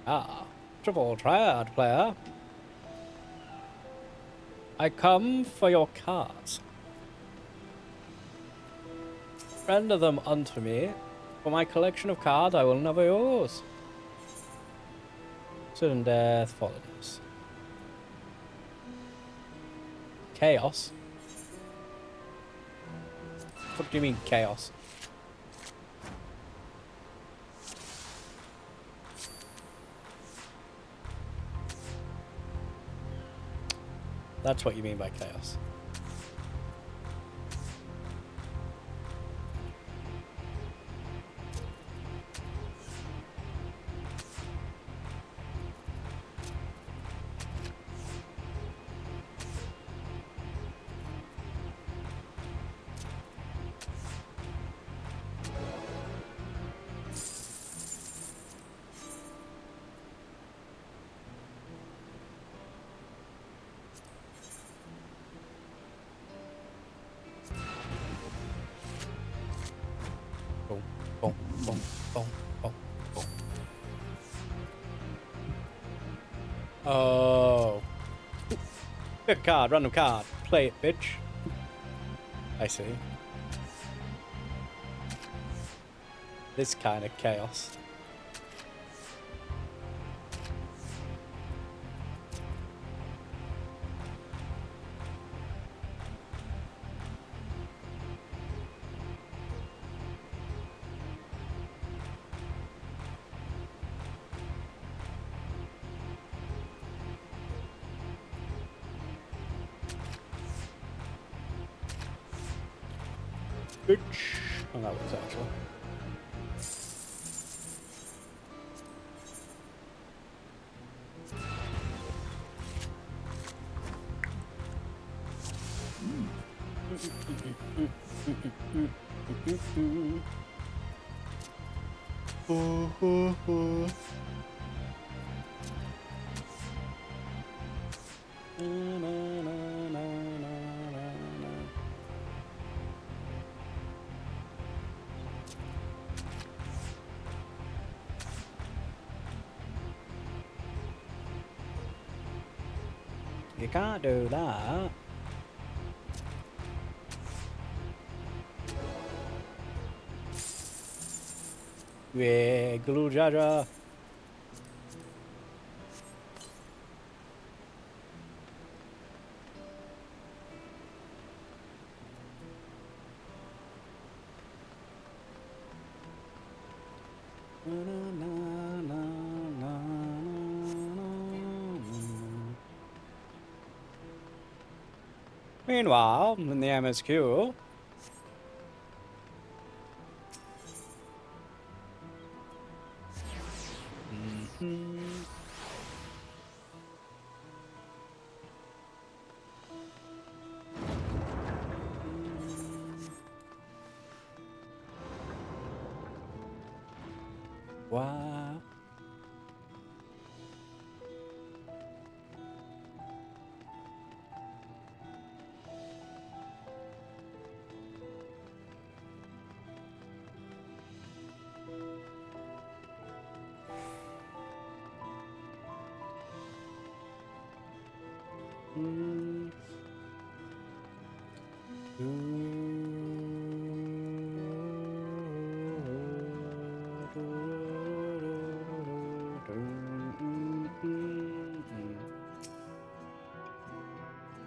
Ah, triple triad player. I come for your cards. Render them unto me. For my collection of cards I will never use. Sudden death, followers. Chaos? What do you mean chaos? That's what you mean by chaos. Boom, boom, boom, boom, boom, boom. Oh. Pick a card, random card. Play it, bitch. I see. This kind of chaos. Bitch. Oh, that was actually. You can't do that. Yeah, glue jaja. Meanwhile, in the MSQ, wow.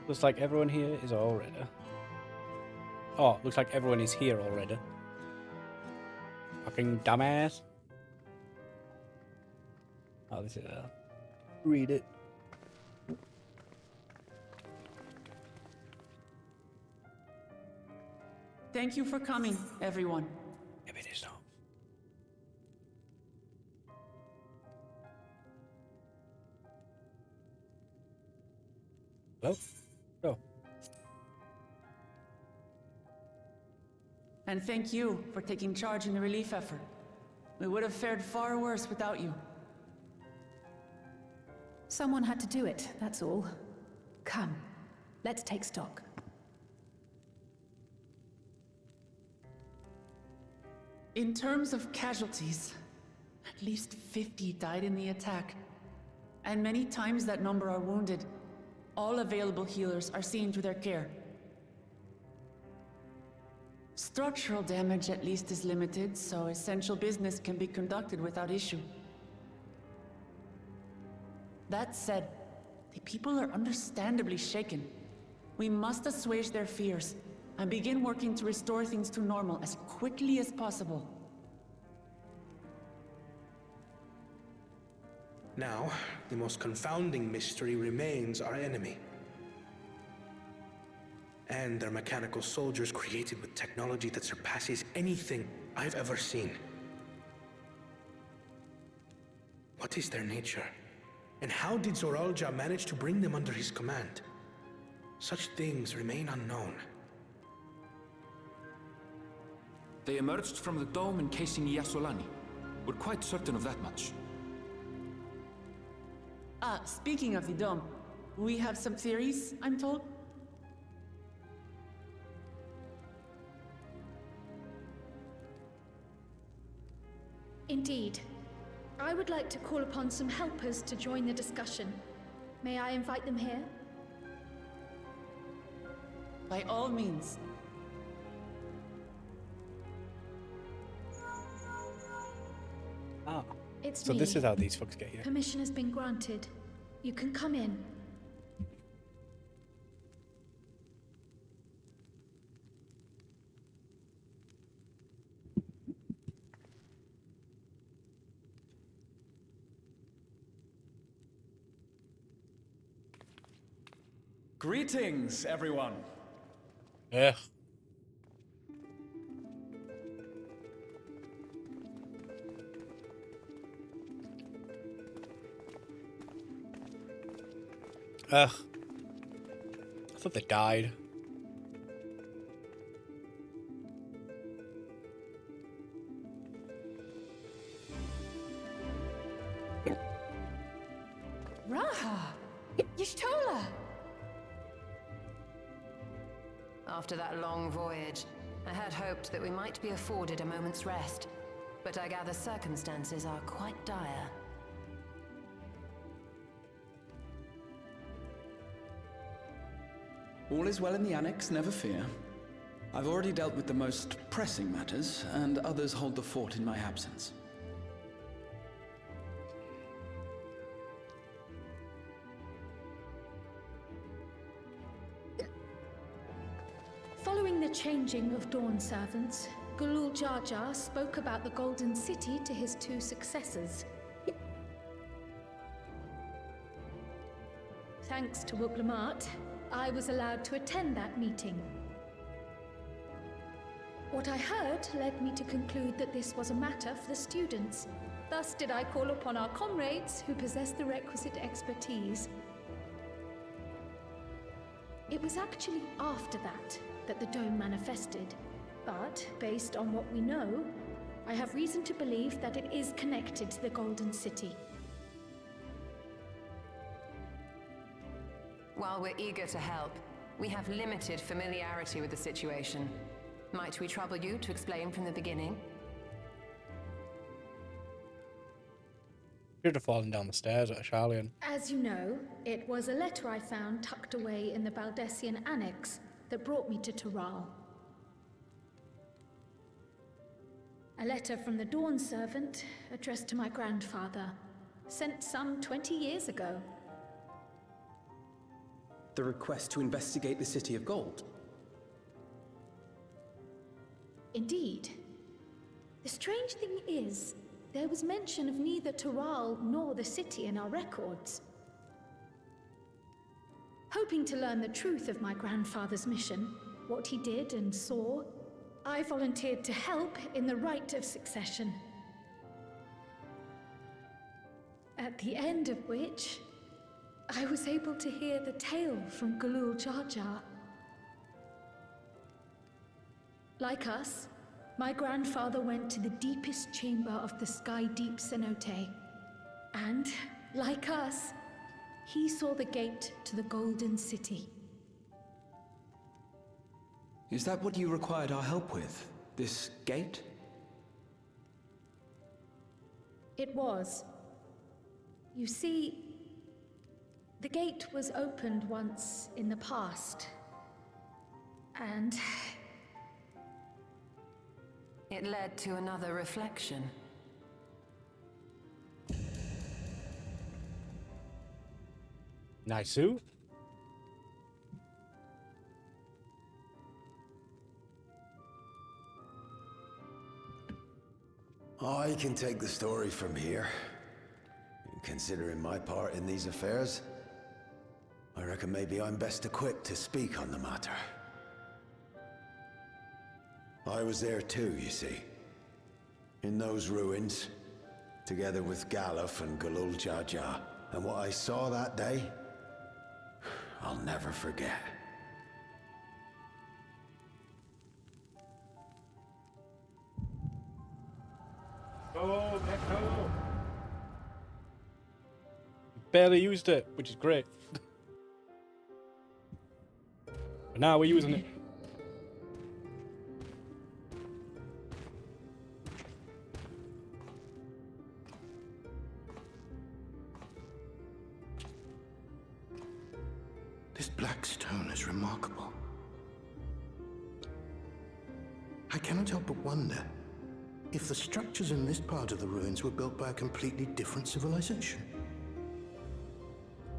Looks like everyone here is already. Oh, looks like everyone is here already. Fucking dumbass. Oh, this is read it. Thank you for coming, everyone. Maybe it is not. Hello? Oh. And thank you for taking charge in the relief effort. We would have fared far worse without you. Someone had to do it, that's all. Come, let's take stock. In terms of casualties, at least 50 died in the attack. And many times that number are wounded. All available healers are seen to their care. Structural damage at least is limited, so essential business can be conducted without issue. That said, the people are understandably shaken. We must assuage their fears and begin working to restore things to normal as quickly as possible. Now, the most confounding mystery remains our enemy. and their mechanical soldiers created with technology that surpasses anything I've ever seen. What is their nature? And how did Zoralja manage to bring them under his command? Such things remain unknown. They emerged from the dome encasing Shaaloani. We're quite certain of that much. Speaking of the dome, we have some theories, I'm told. Indeed. I would like to call upon some helpers to join the discussion. May I invite them here? By all means. Ah. It's So me. this is how these fucks get here. Permission has been granted. You can come in. Greetings, everyone. Ugh. Ugh. I thought they died. Raha! Y'shtola! After that long voyage, I had hoped that we might be afforded a moment's rest, but I gather circumstances are quite dire. All is well in the Annex, never fear. I've already dealt with the most pressing matters, and others hold the fort in my absence. Following the changing of Dawn servants, Gulul Jar Jar spoke about the Golden City to his two successors. Thanks to Wuglamat, I was allowed to attend that meeting. What I heard led me to conclude that this was a matter for the students. Thus did I call upon our comrades who possess the requisite expertise. It was actually after that the dome manifested, but based on what we know, I have reason to believe that it is connected to the Golden City. While we're eager to help, we have limited familiarity with the situation. Might we trouble you to explain from the beginning? Should have fallen down the stairs at a Shaaloani. As you know, it was a letter I found tucked away in the Baldessian Annex that brought me to Tural. A letter from the Dawn servant addressed to my grandfather, sent some 20 years ago. The request to investigate the City of Gold. Indeed. The strange thing is, there was mention of neither Tural nor the city in our records. Hoping to learn the truth of my grandfather's mission, what he did and saw, I volunteered to help in the rite of succession. At the end of which, I was able to hear the tale from Gulul Jar Jar. Like us, my grandfather went to the deepest chamber of the Sky Deep Cenote. And, like us, he saw the gate to the Golden City. Is that what you required our help with? This gate? It was. You see, the gate was opened once in the past. And it led to another reflection. Nice-oo. I can take the story from here. Considering my part in these affairs, I reckon maybe I'm best equipped to speak on the matter. I was there too, you see. In those ruins, together with Galuf and Galul Jaja. And what I saw that day, I'll never forget. Oh, no. Barely used it, which is great. But now we're using it. This black stone is remarkable. I cannot help but wonder if the structures in this part of the ruins were built by a completely different civilization.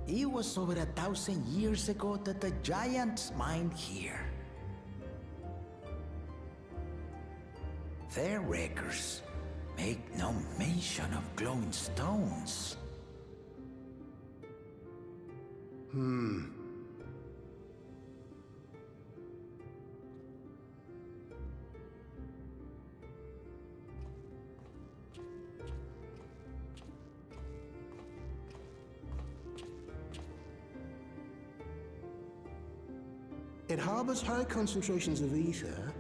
It was over 1,000 years ago that the giants mined here. Their records make no mention of glowing stones. It harbors high concentrations of ether,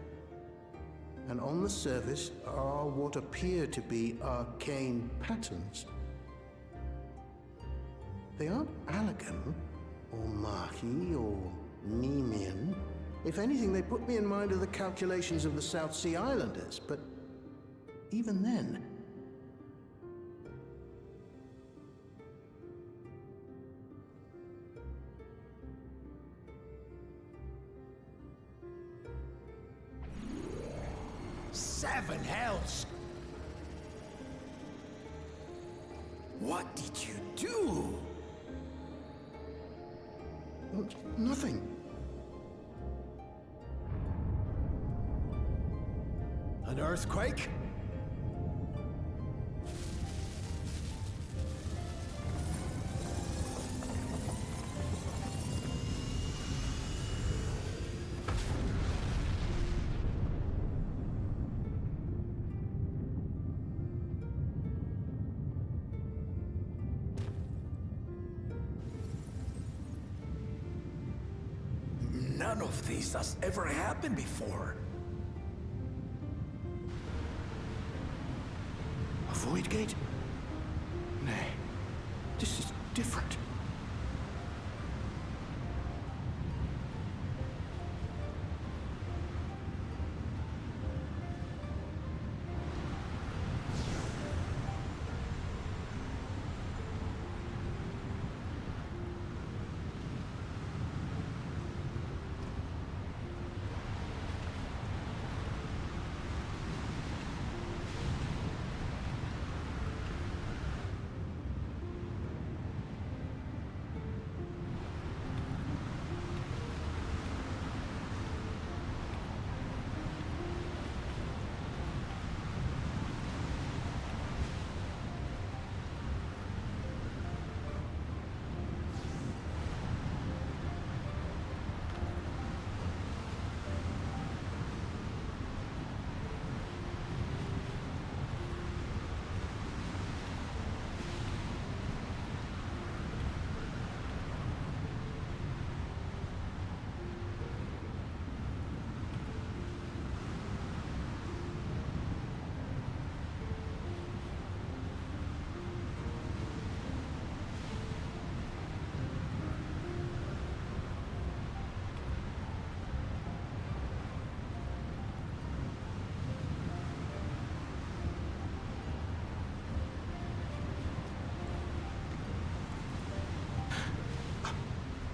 and on the surface are what appear to be arcane patterns. They aren't Allegan, or Mahi, or Nemean. If anything, they put me in mind of the calculations of the South Sea Islanders, but even then... Seven hells! What did you do? Nothing. An earthquake? None of this has ever happened before. A void gate? Nay, this is different.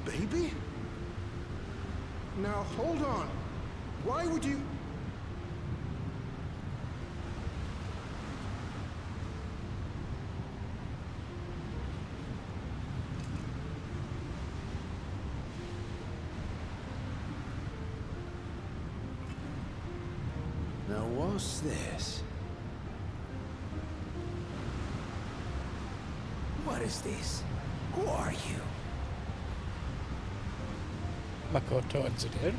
Baby? Now, hold on. Why would you... Now, what's this? What is this? Who are you? Makoto incident.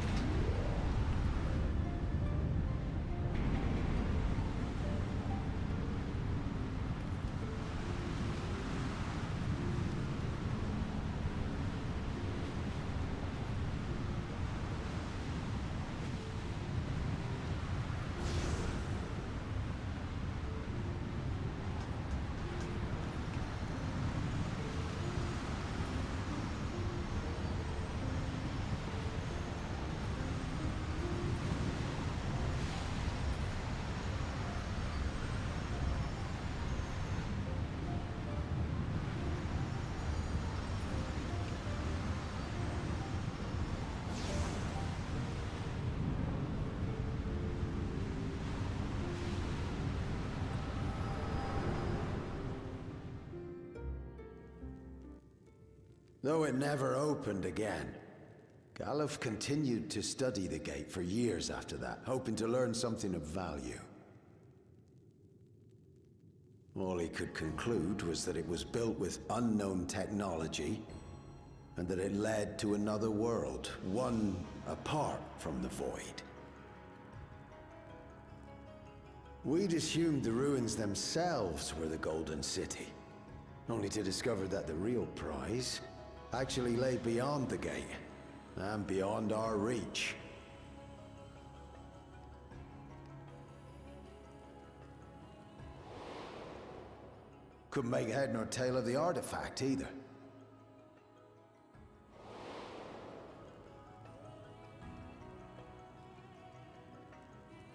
Though it never opened again. Galuf continued to study the gate for years after that, hoping to learn something of value. All he could conclude was that it was built with unknown technology, and that it led to another world, one apart from the Void. We'd assumed the ruins themselves were the Golden City, only to discover that the real prize actually lay beyond the gate, and beyond our reach. Couldn't make head nor tail of the artifact, either.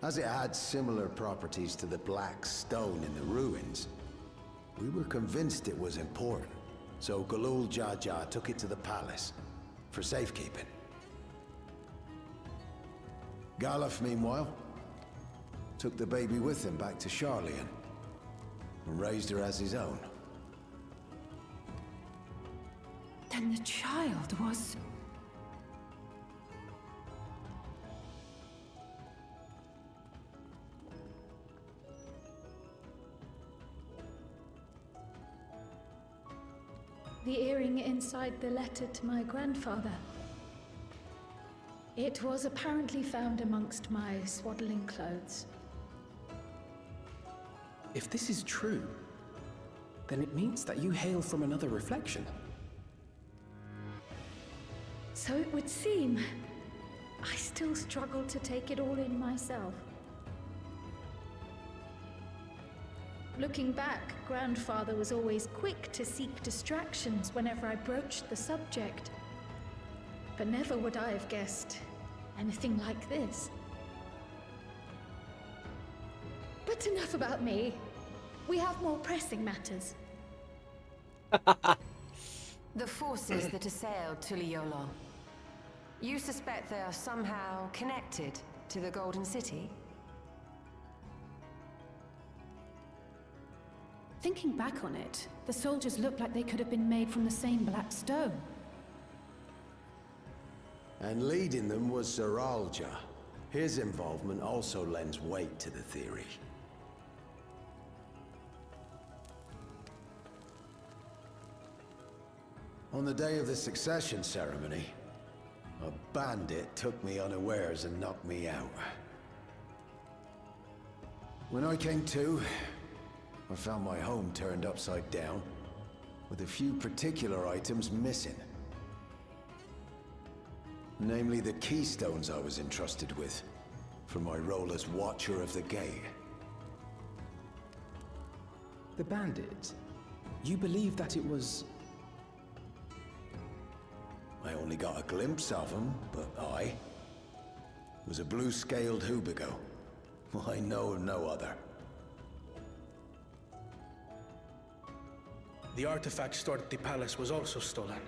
As it had similar properties to the black stone in the ruins, we were convinced it was important, so Galul Jaja took it to the palace for safekeeping. Galuf, meanwhile, took the baby with him back to Shaaloani and raised her as his own. Then the child was... The earring inside the letter to my grandfather. It was apparently found amongst my swaddling clothes. If this is true, then it means that you hail from another reflection. So it would seem. I still struggle to take it all in myself. Looking back, Grandfather was always quick to seek distractions whenever I broached the subject. But never would I have guessed anything like this. But enough about me. We have more pressing matters. The forces that assailed Tuliyola. You suspect they are somehow connected to the Golden City? Thinking back on it, the soldiers looked like they could have been made from the same black stone. And leading them was Zeralja. His involvement also lends weight to the theory. On the day of the succession ceremony, a bandit took me unawares and knocked me out. When I came to, I found my home turned upside down, with a few particular items missing. Namely the keystones I was entrusted with, for my role as Watcher of the Gate. The bandit? You believe that it was... I only got a glimpse of him, but I was a blue-scaled Hubigo. I know of no other. The artifact stored at the palace was also stolen.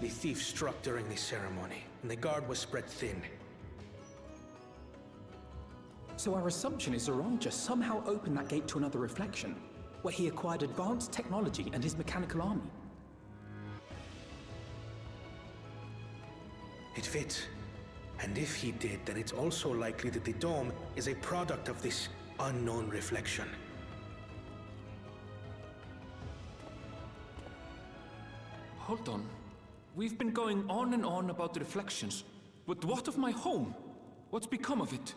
The thief struck during the ceremony, and the guard was spread thin. So our assumption is Zeralja somehow opened that gate to another reflection, where he acquired advanced technology and his mechanical army. It fits. And if he did, then it's also likely that the dome is a product of this unknown reflection. Hold on. We've been going on and on about the reflections. But what of my home? What's become of it?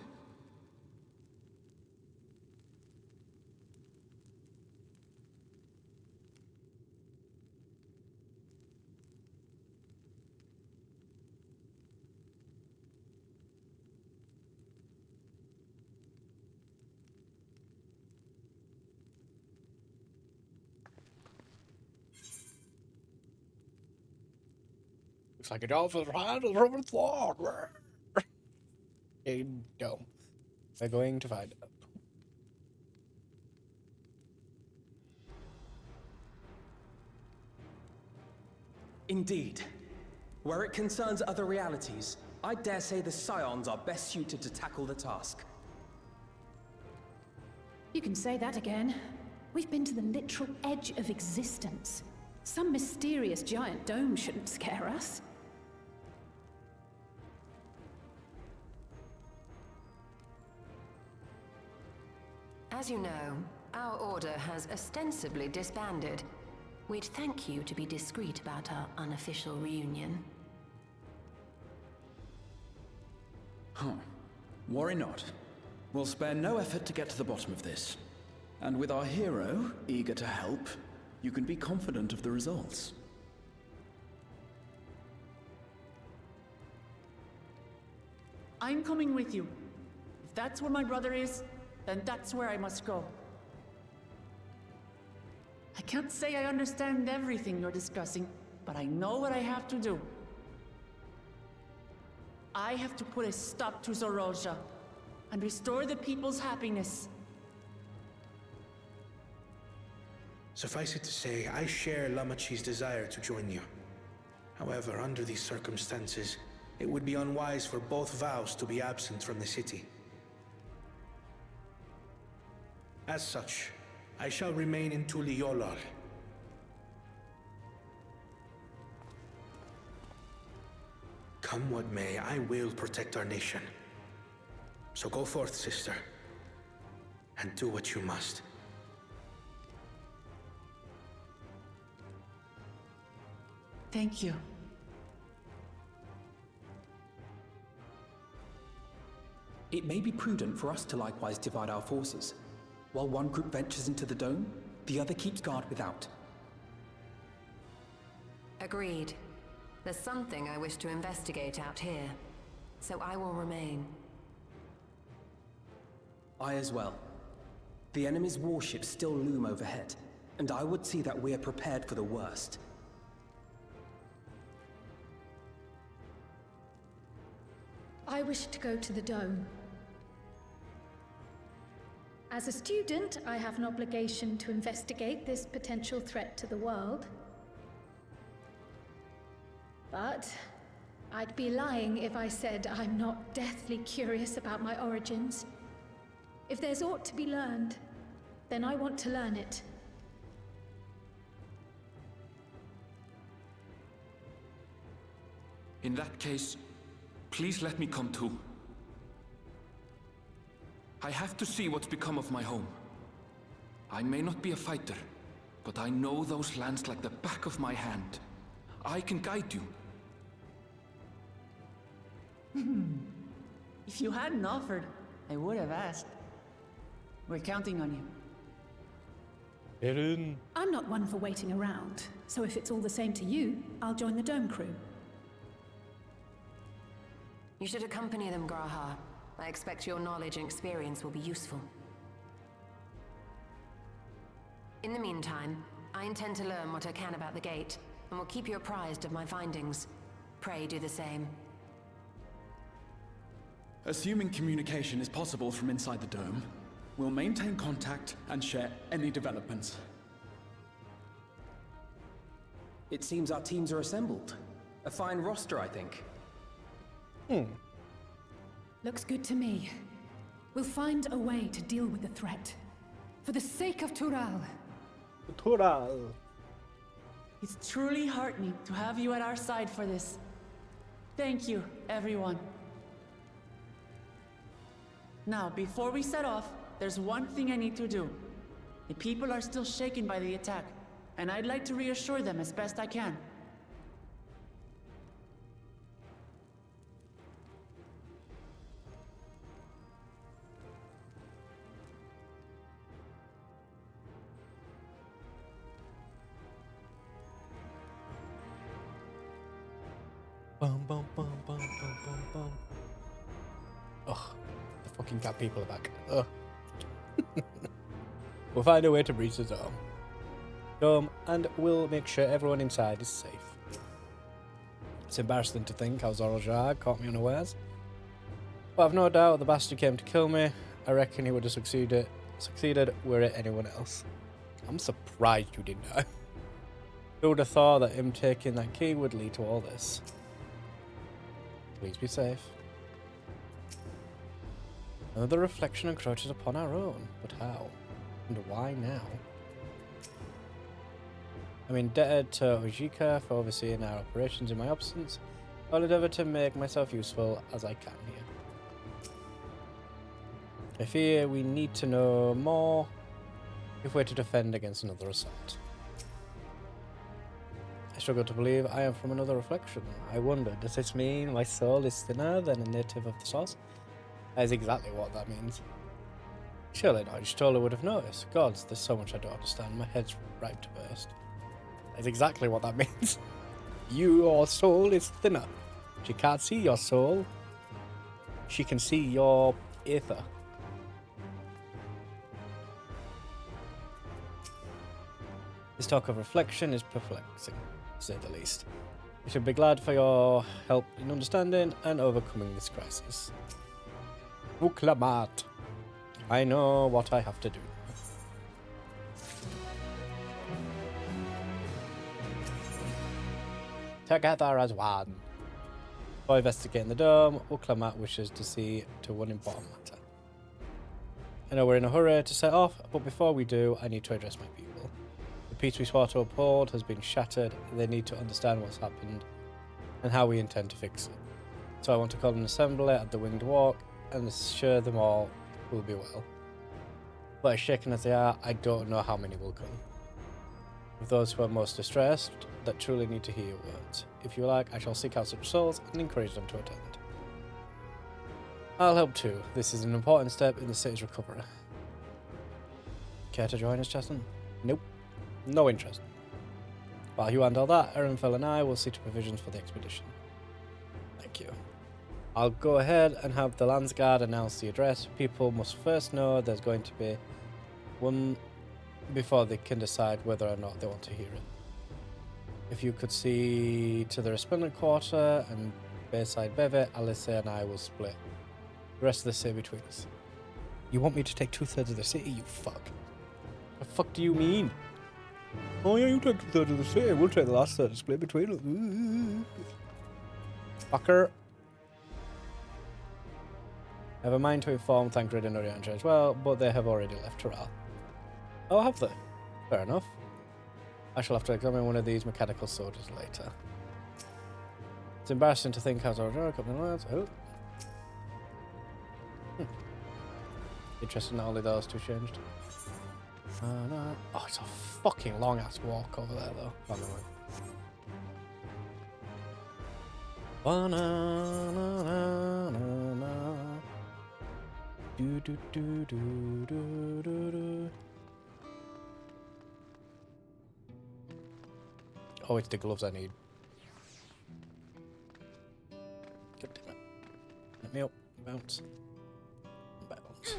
Looks like a dolphin's handle from its water. A dome. They're going to find out. Indeed. Where it concerns other realities, I dare say the Scions are best suited to tackle the task. You can say that again. We've been to the literal edge of existence. Some mysterious giant dome shouldn't scare us. As you know, our order has ostensibly disbanded. We'd thank you to be discreet about our unofficial reunion. Huh. Worry not. We'll spare no effort to get to the bottom of this. And with our hero eager to help, you can be confident of the results. I'm coming with you. If that's where my brother is, then that's where I must go. I can't say I understand everything you're discussing, but I know what I have to do. I have to put a stop to Zorolja and restore the people's happiness. Suffice it to say, I share Lamachi's desire to join you. However, under these circumstances, it would be unwise for both vows to be absent from the city. As such, I shall remain in Tuliyollal. Come what may, I will protect our nation. So go forth, sister, and do what you must. Thank you. It may be prudent for us to likewise divide our forces. While one group ventures into the dome, the other keeps guard without. Agreed. There's something I wish to investigate out here, so I will remain. I as well. The enemy's warships still loom overhead, and I would see that we are prepared for the worst. I wish to go to the dome. As a student, I have an obligation to investigate this potential threat to the world. But I'd be lying if I said I'm not deathly curious about my origins. If there's aught to be learned, then I want to learn it. In that case, please let me come too. I have to see what's become of my home. I may not be a fighter, but I know those lands like the back of my hand. I can guide you. If you hadn't offered, I would have asked. We're counting on you. I'm not one for waiting around, so if it's all the same to you, I'll join the dome crew. You should accompany them, Graha. I expect your knowledge and experience will be useful. In the meantime, I intend to learn what I can about the gate, and will keep you apprised of my findings. Pray do the same. Assuming communication is possible from inside the dome, we'll maintain contact and share any developments. It seems our teams are assembled. A fine roster, I think. Looks good to me. We'll find a way to deal with the threat. For the sake of Tural. Tural. It's truly heartening to have you at our side for this. Thank you, everyone. Now, before we set off, there's one thing I need to do. The people are still shaken by the attack, and I'd like to reassure them as best I can. Bum, bum, bum, bum, bum, bum, bum. Ugh, the fucking cat people are back. Ugh. We'll find a way to breach the dome, and we'll make sure everyone inside is safe. It's embarrassing to think how Zorolja caught me unawares, but I've no doubt the bastard came to kill me. I reckon he would have succeeded were it anyone else. I'm surprised you didn't know. Who would have thought that him taking that key would lead to all this? Please be safe. Another reflection encroaches upon our own, but how? And why now? I'm indebted to Ojika for overseeing our operations in my absence. I'll endeavour to make myself useful as I can here. I fear we need to know more if we're to defend against another assault. I struggle to believe I am from another reflection. I wonder, does this mean my soul is thinner than a native of the source? That is exactly what that means. Surely not, you surely would have noticed. Gods, there's so much I don't understand. My head's ripe to burst. That's exactly what that means. Your soul is thinner. She can't see your soul. She can see your ether. This talk of reflection is perplexing, to say the least. We should be glad for your help in understanding and overcoming this crisis. Uklamat. I know what I have to do. Together as one. Before investigating the dome, Uklamat wishes to see to one important matter. I know we're in a hurry to set off, but before we do, I need to address my people. The peace we swore to uphold has been shattered, and they need to understand what's happened and how we intend to fix it. So I want to call an assembly at the Winged Walk and assure them all will be well. But as shaken as they are, I don't know how many will come. Of those who are most distressed, that truly need to hear your words. If you like, I shall seek out such souls and encourage them to attend. I'll help too. This is an important step in the city's recovery. Care to join us, Cheston? Nope. No interest. While you handle that, Ehrenfell and I will see to provisions for the expedition. Thank you. I'll go ahead and have the Landsguard announce the address. People must first know there's going to be one before they can decide whether or not they want to hear it. If you could see to the Resplendent Quarter and Bayside Bevy, Alice and I will split the rest of the city between us. You want me to take 2/3 of the city, you fuck? The fuck do you mean? Oh yeah, you take 2/3 of the city, we'll take the last third and split between us. Fucker. I have a mind to inform Thancred and Oriantra as well, but they have already left Toral. Oh, have they? Fair enough. I shall have to examine one of these mechanical soldiers later. It's embarrassing to think how Oriantra a couple of words. Oh. Interesting that only those two changed. No. Oh, it's a fucking long ass walk over there though. By the way. Do do do do do do do. Oh, it's the gloves I need. God damn it. Let me up. Bounce. Bounce.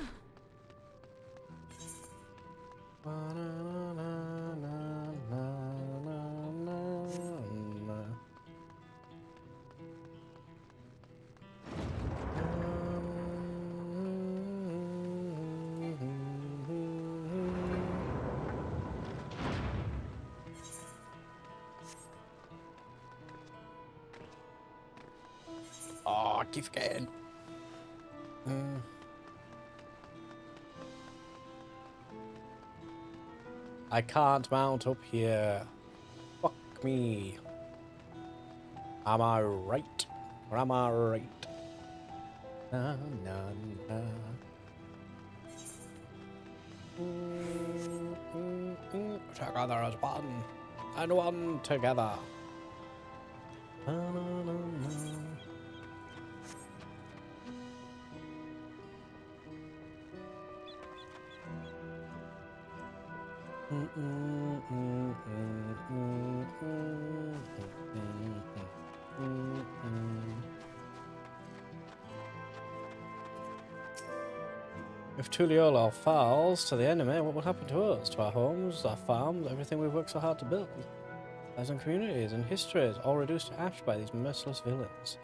Oh, I keep forgetting. I can't mount up here. Fuck me. Am I right? Or am I right? Na, na, na. Together as one. And one together. Na, na, na, na. If Tuliolo falls to the enemy, what will happen to us? To our homes, our farms, everything we've worked so hard to build? Lives and communities and histories, all reduced to ash by these merciless villains.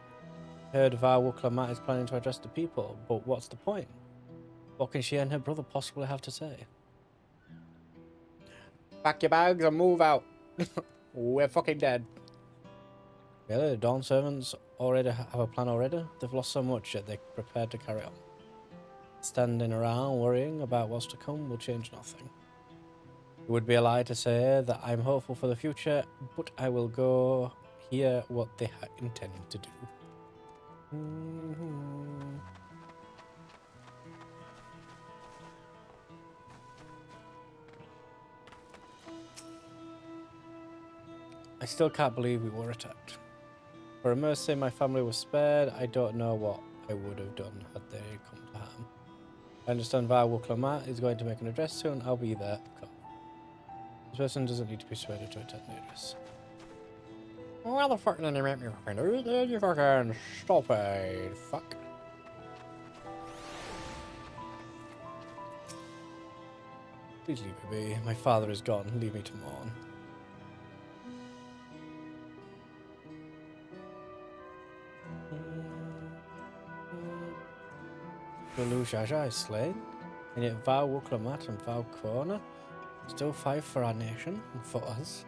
Heard Vtuber is planning to address the people, but what's the point? What can she and her brother possibly have to say? Pack your bags and move out. We're fucking dead. Really? The Dawn servants already have a plan already? They've lost so much that they're prepared to carry on. Standing around worrying about what's to come will change nothing. It would be a lie to say that I'm hopeful for the future, but I will go hear what they intend to do. I still can't believe we were attacked. For a mercy, my family was spared. I don't know what I would have done had they come to harm. I understand Vtuber is going to make an address soon. I'll be there. Come. This person doesn't need to be persuaded to attend the address. Well, the fuck did you make me fucking do? Did you fucking stop it? Fuck. Please leave me be. My father is gone. Leave me to mourn. Gulu Jaja is slain, and yet Vtuber and Vtuber still fight for our nation and for us.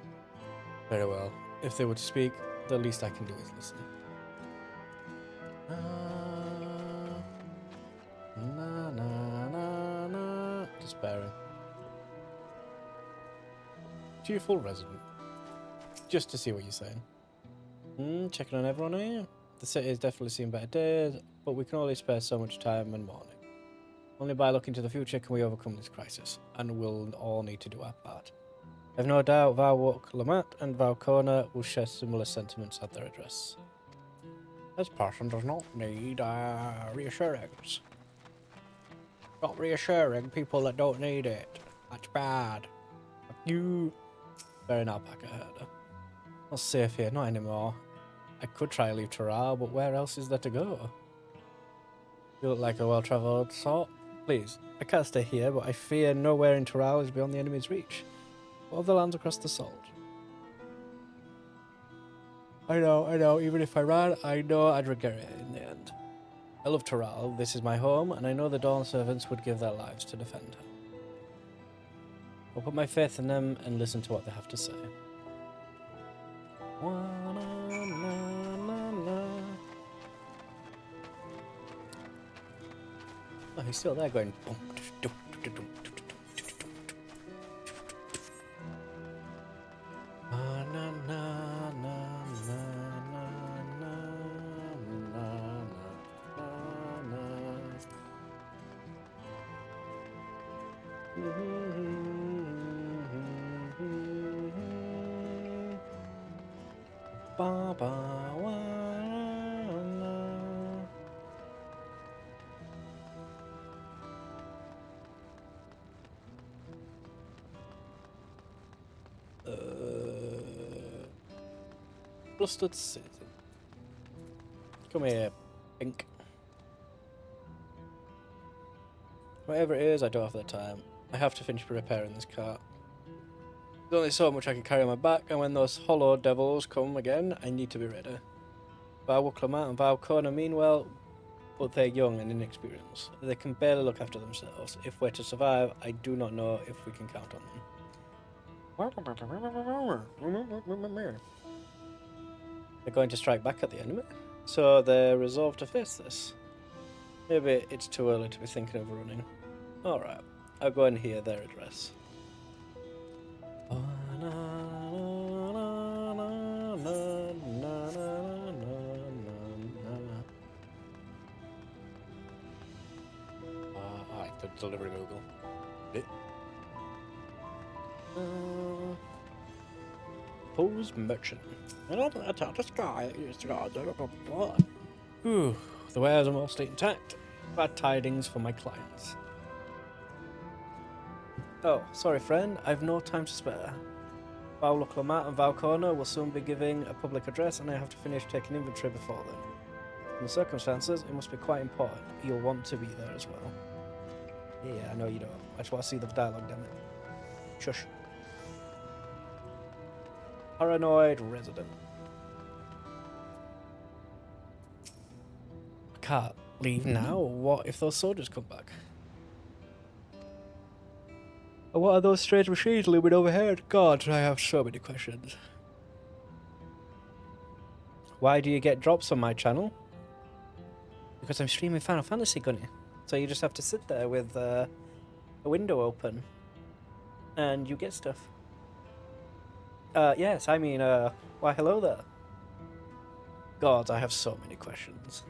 Very well. If they would speak, the least I can do is listen. Na na na na. Despairing. Cheerful resident. Just to see what you're saying. Checking on everyone here. The city has definitely seen better days, but we can only spare so much time and mourning. Only by looking to the future can we overcome this crisis, and we'll all need to do our part. I have no doubt Vtuber and Vtuber will share similar sentiments at their address. This person does not need reassurance. Not reassuring people that don't need it. That's bad. Fuck you. Very not back at herder. Not safe here, not anymore. I could try to leave Taral, but where else is there to go? You look like a well-travelled sort. Please, I can't stay here, but I fear nowhere in Taral is beyond the enemy's reach. What of the lands across the Salt? I know, even if I ran, I know I'd regret it in the end. I love Taral, this is my home, and I know the Dawn servants would give their lives to defend her. I'll put my faith in them and listen to what they have to say. Oh, he's still there going. Flustered citizen. Come here, Pink. Whatever it is, I don't have the time. I have to finish repairing this cart. There's only so much I can carry on my back, and when those hollow devils come again, I need to be ready. Vtuber and Vtuber mean well, but they're young and inexperienced. They can barely look after themselves. If we're to survive, I do not know if we can count on them. They're going to strike back at the enemy, so they're resolved to face this. Maybe it's too early to be thinking of running. Alright, I'll go and hear their address. The delivery Google. Pose merchant. I don't attack the sky. Ooh, the wares are mostly intact. Bad tidings for my clients. Oh, sorry friend, I've no time to spare. Vtuber and Vtuber will soon be giving a public address and I have to finish taking inventory before then. In the circumstances, it must be quite important. You'll want to be there as well. Yeah, I know you don't. I just want to see the dialogue, damn it. Shush. Paranoid resident. I can't leave now. What if those soldiers come back? And what are those strange machines looming overhead? God, I have so many questions. Why do you get drops on my channel? Because I'm streaming Final Fantasy, Gunny. So you just have to sit there with a window open. and you get stuff. Yes, I mean, why hello there. God, I have so many questions.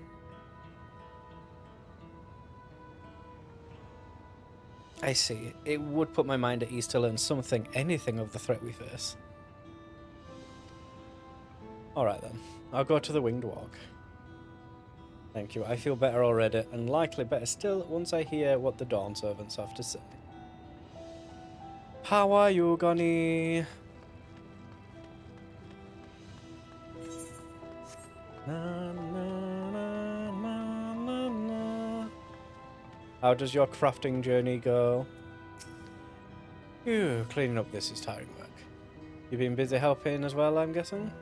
I see. It would put my mind at ease to learn something, anything of the threat we face. Alright then, I'll go to the Winged Walk. Thank you, I feel better already, and likely better still once I hear what the Dawn Servants have to say. How are you, Gunny? Na, na, na, na, na, na. How does your crafting journey go? Phew, cleaning up this is tiring work. You've been busy helping as well, I'm guessing?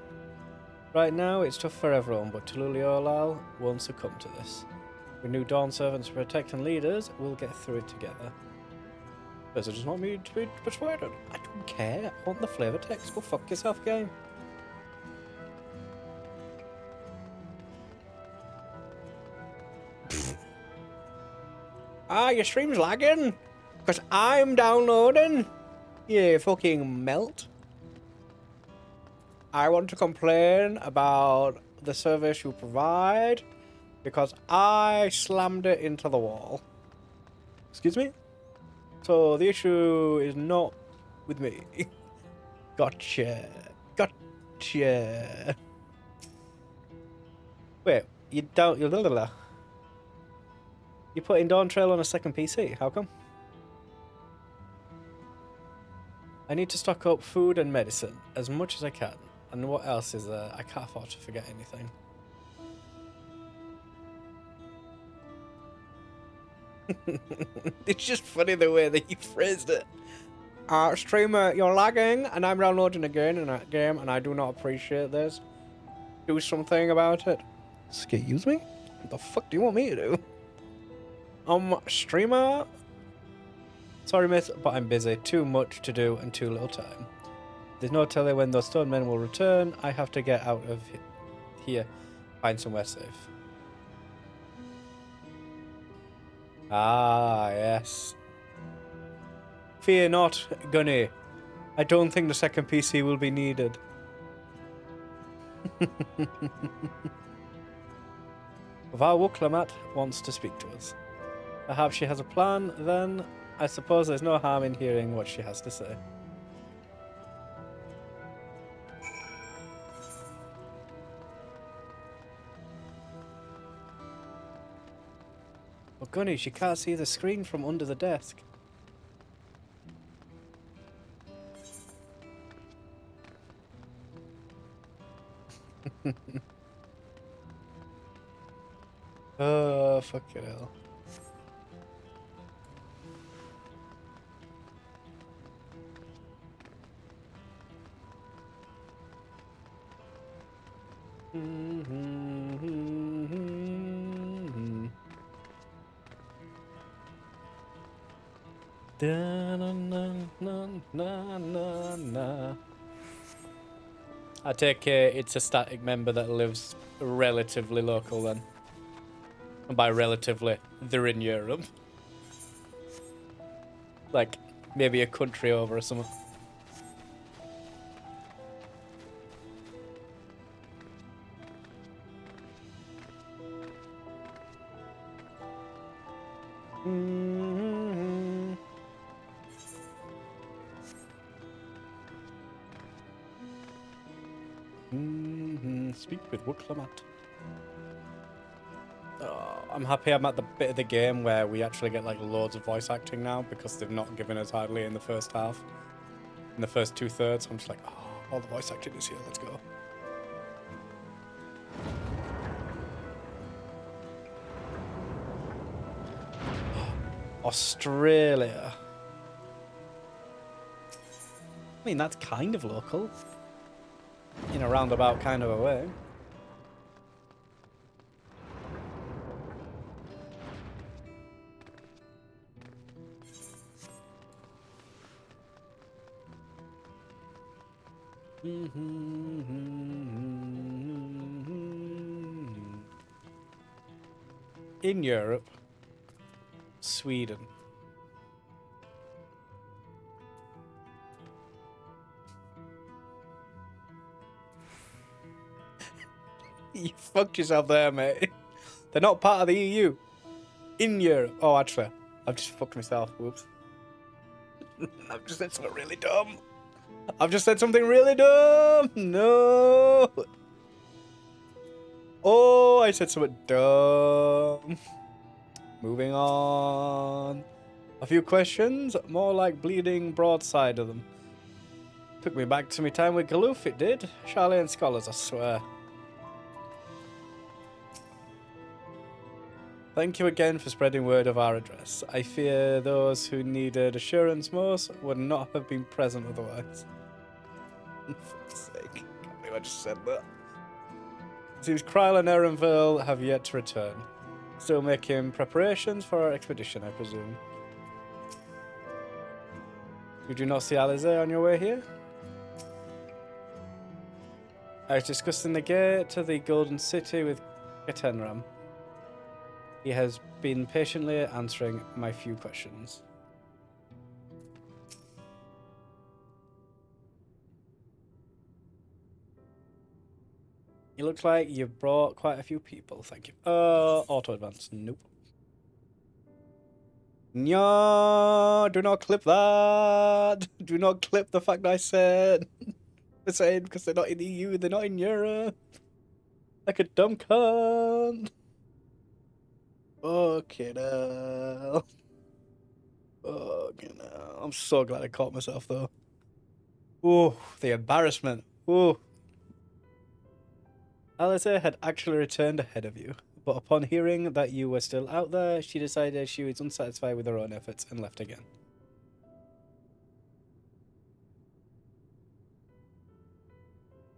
Right now, it's tough for everyone, but Tululiolal won't succumb to this. With new Dawn Servants to protect and leaders, we'll get through it together. But I just want me to be persuaded. I don't care. I want the flavor text. Go fuck yourself, game. Your stream's lagging? Because I'm downloading? You fucking melt. I want to complain about the service you provide because I slammed it into the wall. Excuse me? So the issue is not with me. Gotcha. Gotcha. Wait, you don't... You're putting Dawn Trail on a second PC. How come? I need to stock up food and medicine as much as I can. And what else is there? I can't afford to forget anything. It's just funny the way that you phrased it. Streamer, you're lagging, and I'm downloading again in that game, and I do not appreciate this. Do something about it. Excuse me? What the fuck do you want me to do? Streamer? Sorry, miss, but I'm busy. Too much to do and too little time. There's no telling when those stone men will return. I have to get out of here. Find somewhere safe. Ah, yes. Fear not, Gunny. I don't think the second PC will be needed. Vtuber wants to speak to us. Perhaps she has a plan, then I suppose there's no harm in hearing what she has to say. But Gunny, she can't see the screen from under the desk. Oh, fucking hell. I take it it's a static member that lives relatively local then. And by relatively, they're in Europe. Like, maybe a country over or something. Speak with Wtuber. Oh, I'm happy I'm at the bit of the game where we actually get like loads of voice acting now because they've not given us hardly in the first half. In the first 2/3, I'm just like, oh, all the voice acting is here, let's go. Australia. I mean, that's kind of local. In a roundabout kind of a way. In Europe, Sweden. You fucked yourself there, mate. They're not part of the EU. In Europe. Oh, actually, I've just fucked myself. Whoops. I've just said something really dumb. I've just said something really dumb. No. Oh, I said something dumb. Moving on. A few questions, more like bleeding broadside of them. Took me back to my time with Galoof, it did. Charlie and scholars, I swear. Thank you again for spreading word of our address. I fear those who needed assurance most would not have been present otherwise. For fuck's sake. Can't believe I just said that. It seems Kryl and Erenville have yet to return. Still making preparations for our expedition, I presume. You do not see Alize on your way here? I was discussing the gate to the Golden City with Ketenram. He has been patiently answering my few questions. It looks like you've brought quite a few people, thank you. Auto advance, nope. No, do not clip that. Do not clip the fact I said. The same because they're not in the EU, they're not in Europe. Like a dumb cunt. Fucking hell. Fucking hell. I'm so glad I caught myself though. Ooh, the embarrassment. Ooh. Alice had actually returned ahead of you, but upon hearing that you were still out there, she decided she was unsatisfied with her own efforts and left again.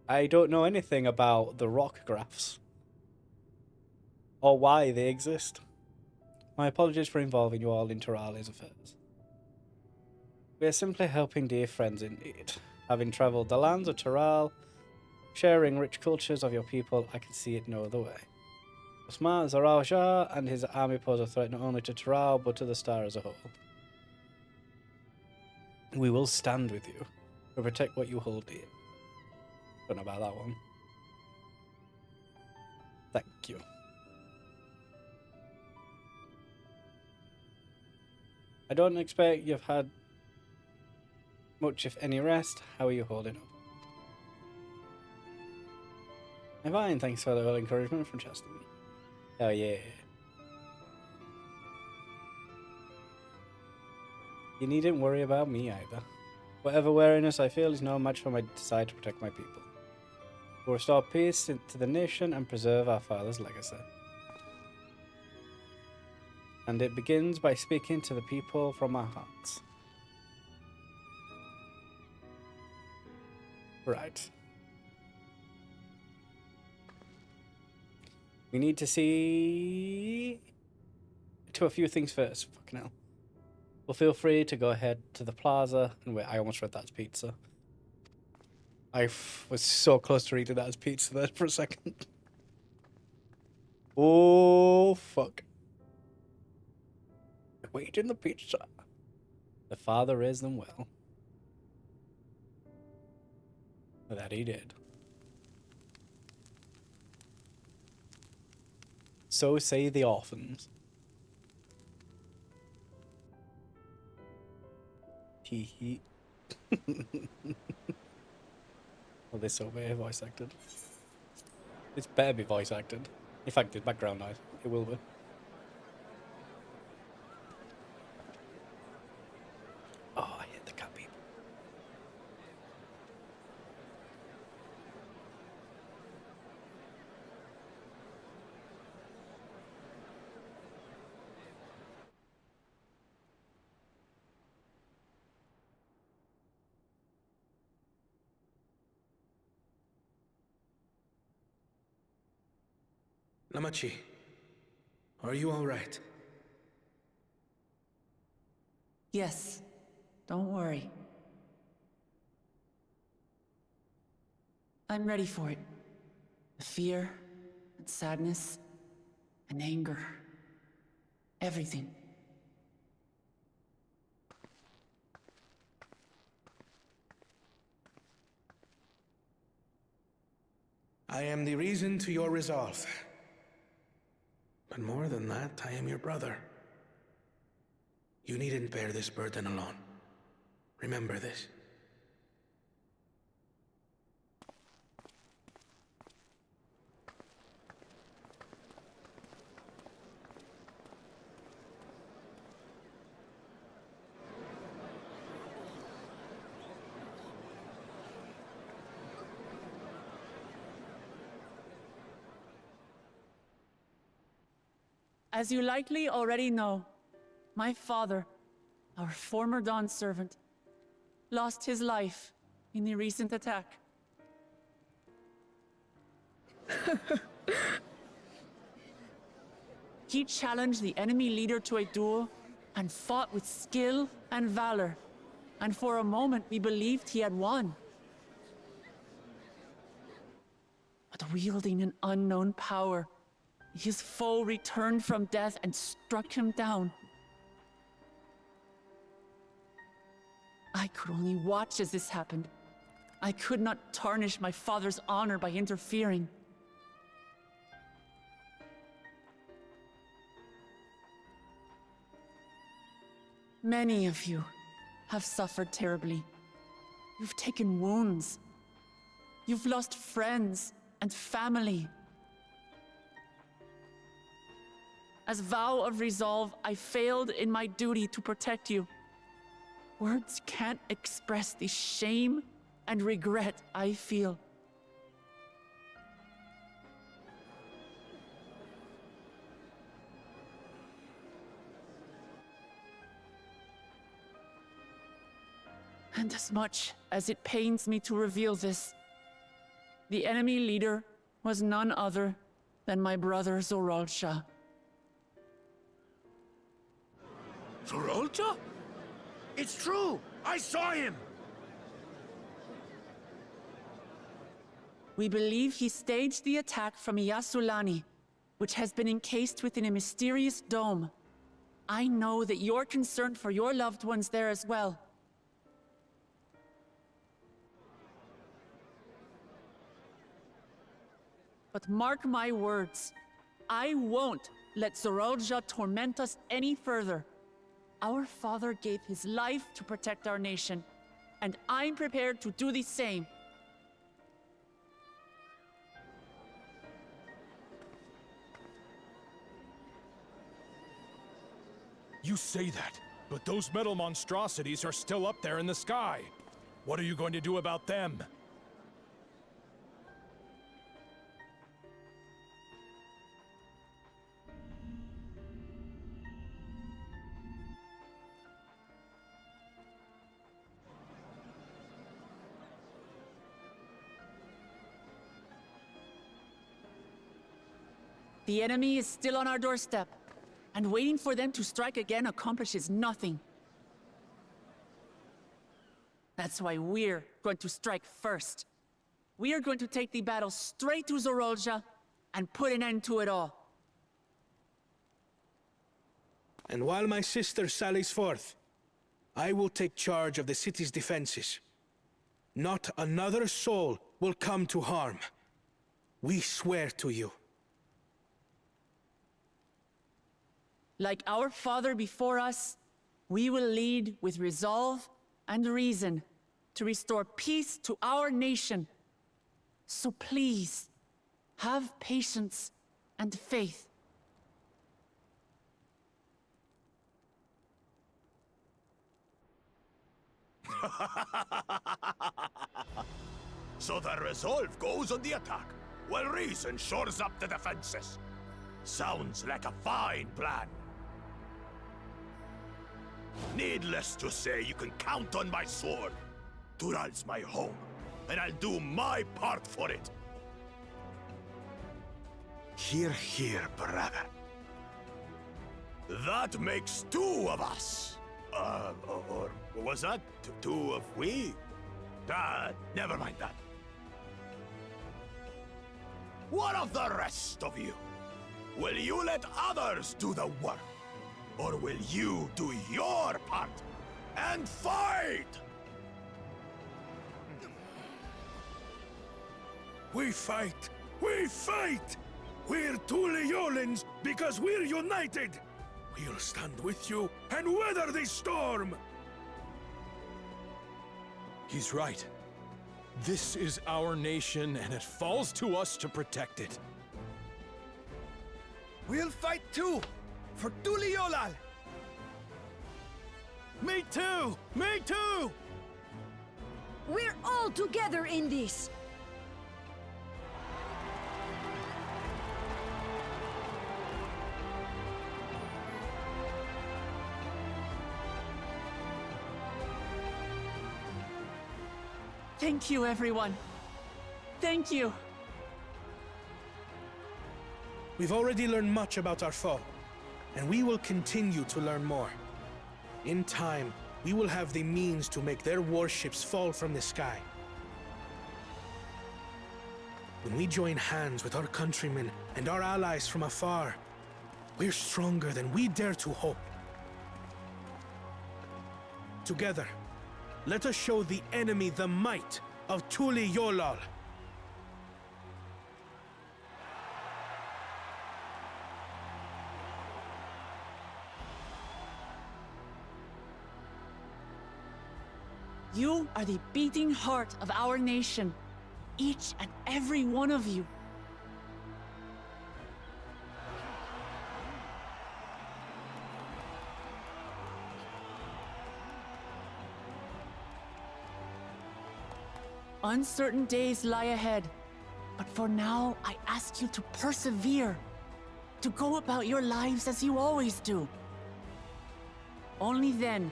I don't know anything about the rock graphs, or why they exist. My apologies for involving you all in Terrali's affairs. We are simply helping dear friends in need. Having travelled the lands of Terral, sharing rich cultures of your people, I can see it no other way. Osman Zaral Shah and his army pose a threat not only to Terral, but to the Star as a whole. We will stand with you to protect what you hold dear. Don't know about that one. Thank you. I don't expect you've had much, if any, rest. How are you holding up? I'm fine, thanks for the early encouragement from Cheston. Oh yeah. You needn't worry about me either. Whatever wariness I feel is no match for my desire to protect my people. We'll restore peace to the nation and preserve our father's legacy. And it begins by speaking to the people from our hearts. Right. We need to see to a few things first. Fucking hell. Well, feel free to go ahead to the plaza and wait. I almost read that as pizza. I was so close to reading that as pizza there for a second. Oh, fuck. Wait in the pizza. The father raised them well. That he did. So say the orphans. Hee hee. Well, this will be voice acted. It's better be voice acted. In fact, it's background noise. It will be. Oh, I hate the cat people. Lamachi, are you all right? Yes, don't worry. I'm ready for it. The fear, and sadness, and anger. Everything. I am the reason to your resolve. But more than that, I am your brother. You needn't bear this burden alone. Remember this. As you likely already know, my father, our former Dawn servant, lost his life in the recent attack. He challenged the enemy leader to a duel and fought with skill and valor, and for a moment we believed he had won. But wielding an unknown power, his foe returned from death and struck him down. I could only watch as this happened. I could not tarnish my father's honor by interfering. Many of you have suffered terribly. You've taken wounds. You've lost friends and family. As vow of resolve, I failed in my duty to protect you. Words can't express the shame and regret I feel. And as much as it pains me to reveal this, the enemy leader was none other than my brother Zoralsha. Zoralsha? It's true! I saw him! We believe he staged the attack from Shaaloani, which has been encased within a mysterious dome. I know that you're concerned for your loved ones there as well. But mark my words, I won't let Zoralsha torment us any further. Our father gave his life to protect our nation, and I'm prepared to do the same. You say that, but those metal monstrosities are still up there in the sky. What are you going to do about them? The enemy is still on our doorstep, and waiting for them to strike again accomplishes nothing. That's why we're going to strike first. We are going to take the battle straight to Zoralsha and put an end to it all. And while my sister sallies forth, I will take charge of the city's defenses. Not another soul will come to harm. We swear to you. Like our father before us, we will lead with resolve and reason to restore peace to our nation. So please, have patience and faith. So the resolve goes on the attack, while reason shores up the defenses. Sounds like a fine plan. Needless to say, you can count on my sword. Tural's my home, and I'll do my part for it. Hear, hear, brother. That makes two of us. Or was that two of we? Never mind that. What of the rest of you? Will you let others do the work? Or will you do your part and fight? We fight We fight! We're Tuliolans because we're united! We'll stand with you and weather this storm! He's right. This is our nation, and it falls to us to protect it. We'll fight too! For Tuliolal! Me too! Me too! We're all together in this! Thank you, everyone. Thank you. We've already learned much about our foe, and we will continue to learn more. In time, we will have the means to make their warships fall from the sky. When we join hands with our countrymen and our allies from afar, we're stronger than we dare to hope. Together, let us show the enemy the might of Tuliolal. You are the beating heart of our nation, each and every one of you. Uncertain days lie ahead, but for now, I ask you to persevere, to go about your lives as you always do. Only then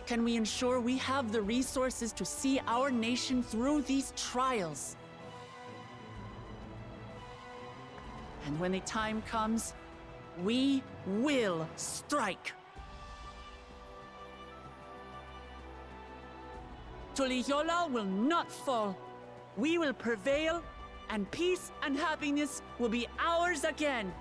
can we ensure we have the resources to see our nation through these trials. And when the time comes, we will strike. Tuliolal will not fall. We will prevail, and peace and happiness will be ours again.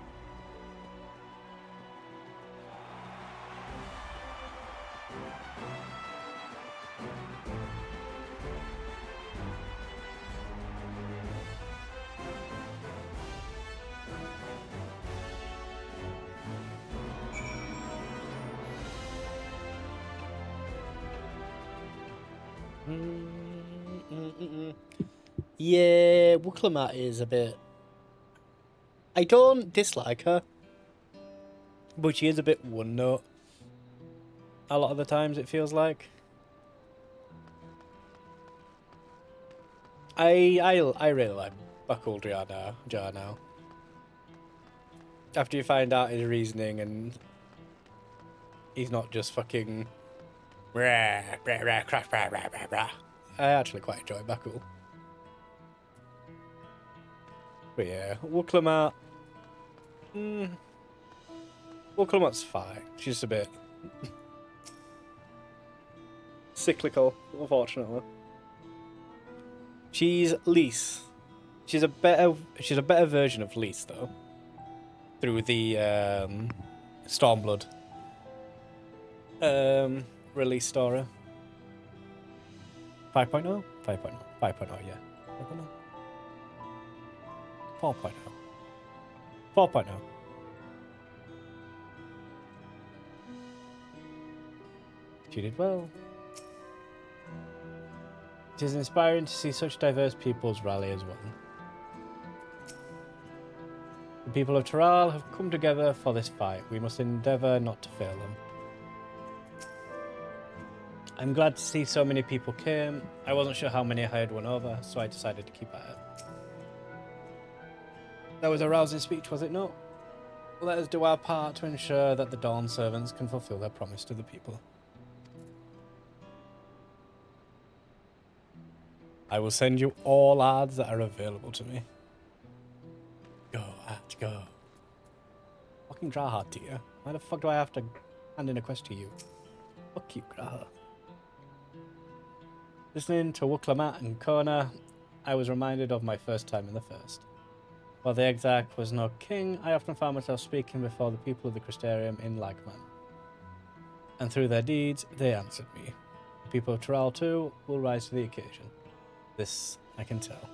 Yeah, Wuklamat is a bit... I don't dislike her, but she is a bit one note. A lot of the times it feels like. I really like Bakul Jar now. After you find out his reasoning and he's not just fucking... I actually quite enjoy Bakul. But yeah, Wuklamat... Wuklamat's fine. She's a bit... cyclical, unfortunately. She's Lys. She's a better version of Lys, though. Through the Stormblood release story. 5.0? 5.0. 5.0, yeah. 5.0. 4.0. 4.0. She did well. It is inspiring to see such diverse peoples rally as one. The people of Taral have come together for this fight. We must endeavour not to fail them. I'm glad to see so many people came. I wasn't sure how many I had won over, so I decided to keep at it. That was a rousing speech, was it not? Let us do our part to ensure that the Dawn servants can fulfill their promise to the people. I will send you all ads that are available to me. Go, ad, go. Fucking Graha to you. Why the fuck do I have to hand in a quest to you? Fuck you, Graha. Listening to Wuklamat and Kona, I was reminded of my first time in the First. While the Exarch was no king, I often found myself speaking before the people of the Crystarium in like manner. And through their deeds, they answered me. The people of Taral, too, will rise to the occasion. This I can tell.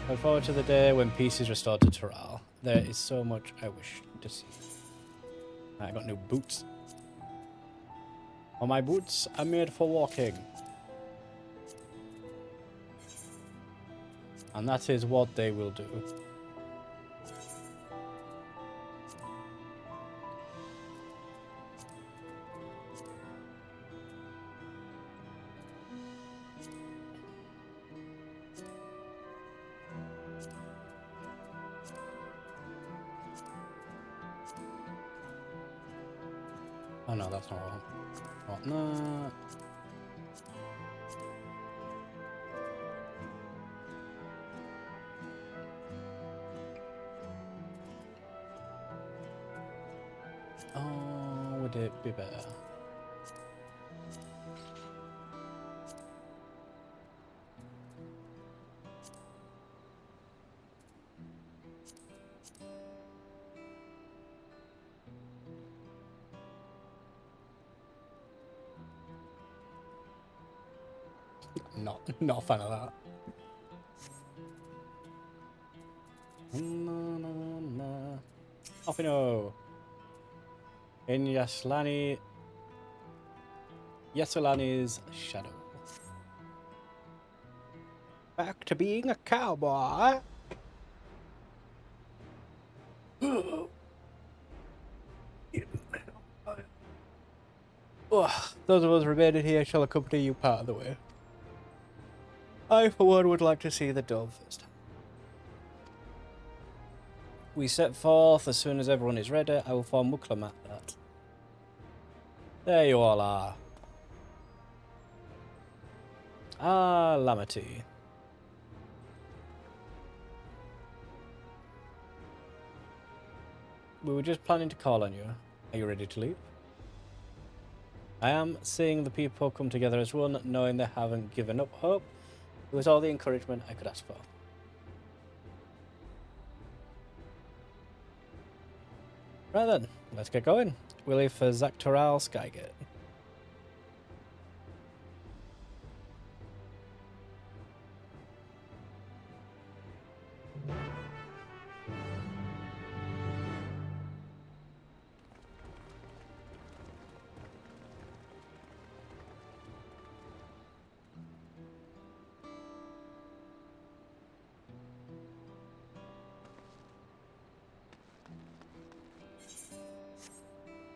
Look forward to the day when peace is restored to Taral. There is so much I wish to see. I got new boots. Well, my boots are made for walking. And that is what they will do. Oh no, that's not what I want. No. Oh, would it be better? Not a fan of that. Off we know. In Yaslani's shadow. Back to being a cowboy. Those of us remaining here shall accompany you part of the way. I, for one, would like to see the dove first. We set forth as soon as everyone is ready. I will form Muklam at that. There you all are. Ah, Lamity. We were just planning to call on you. Are you ready to leave? I am seeing the people come together as one, knowing they haven't given up hope. It was all the encouragement I could ask for. Right then, let's get going. We leave for Zaktoral Skygate.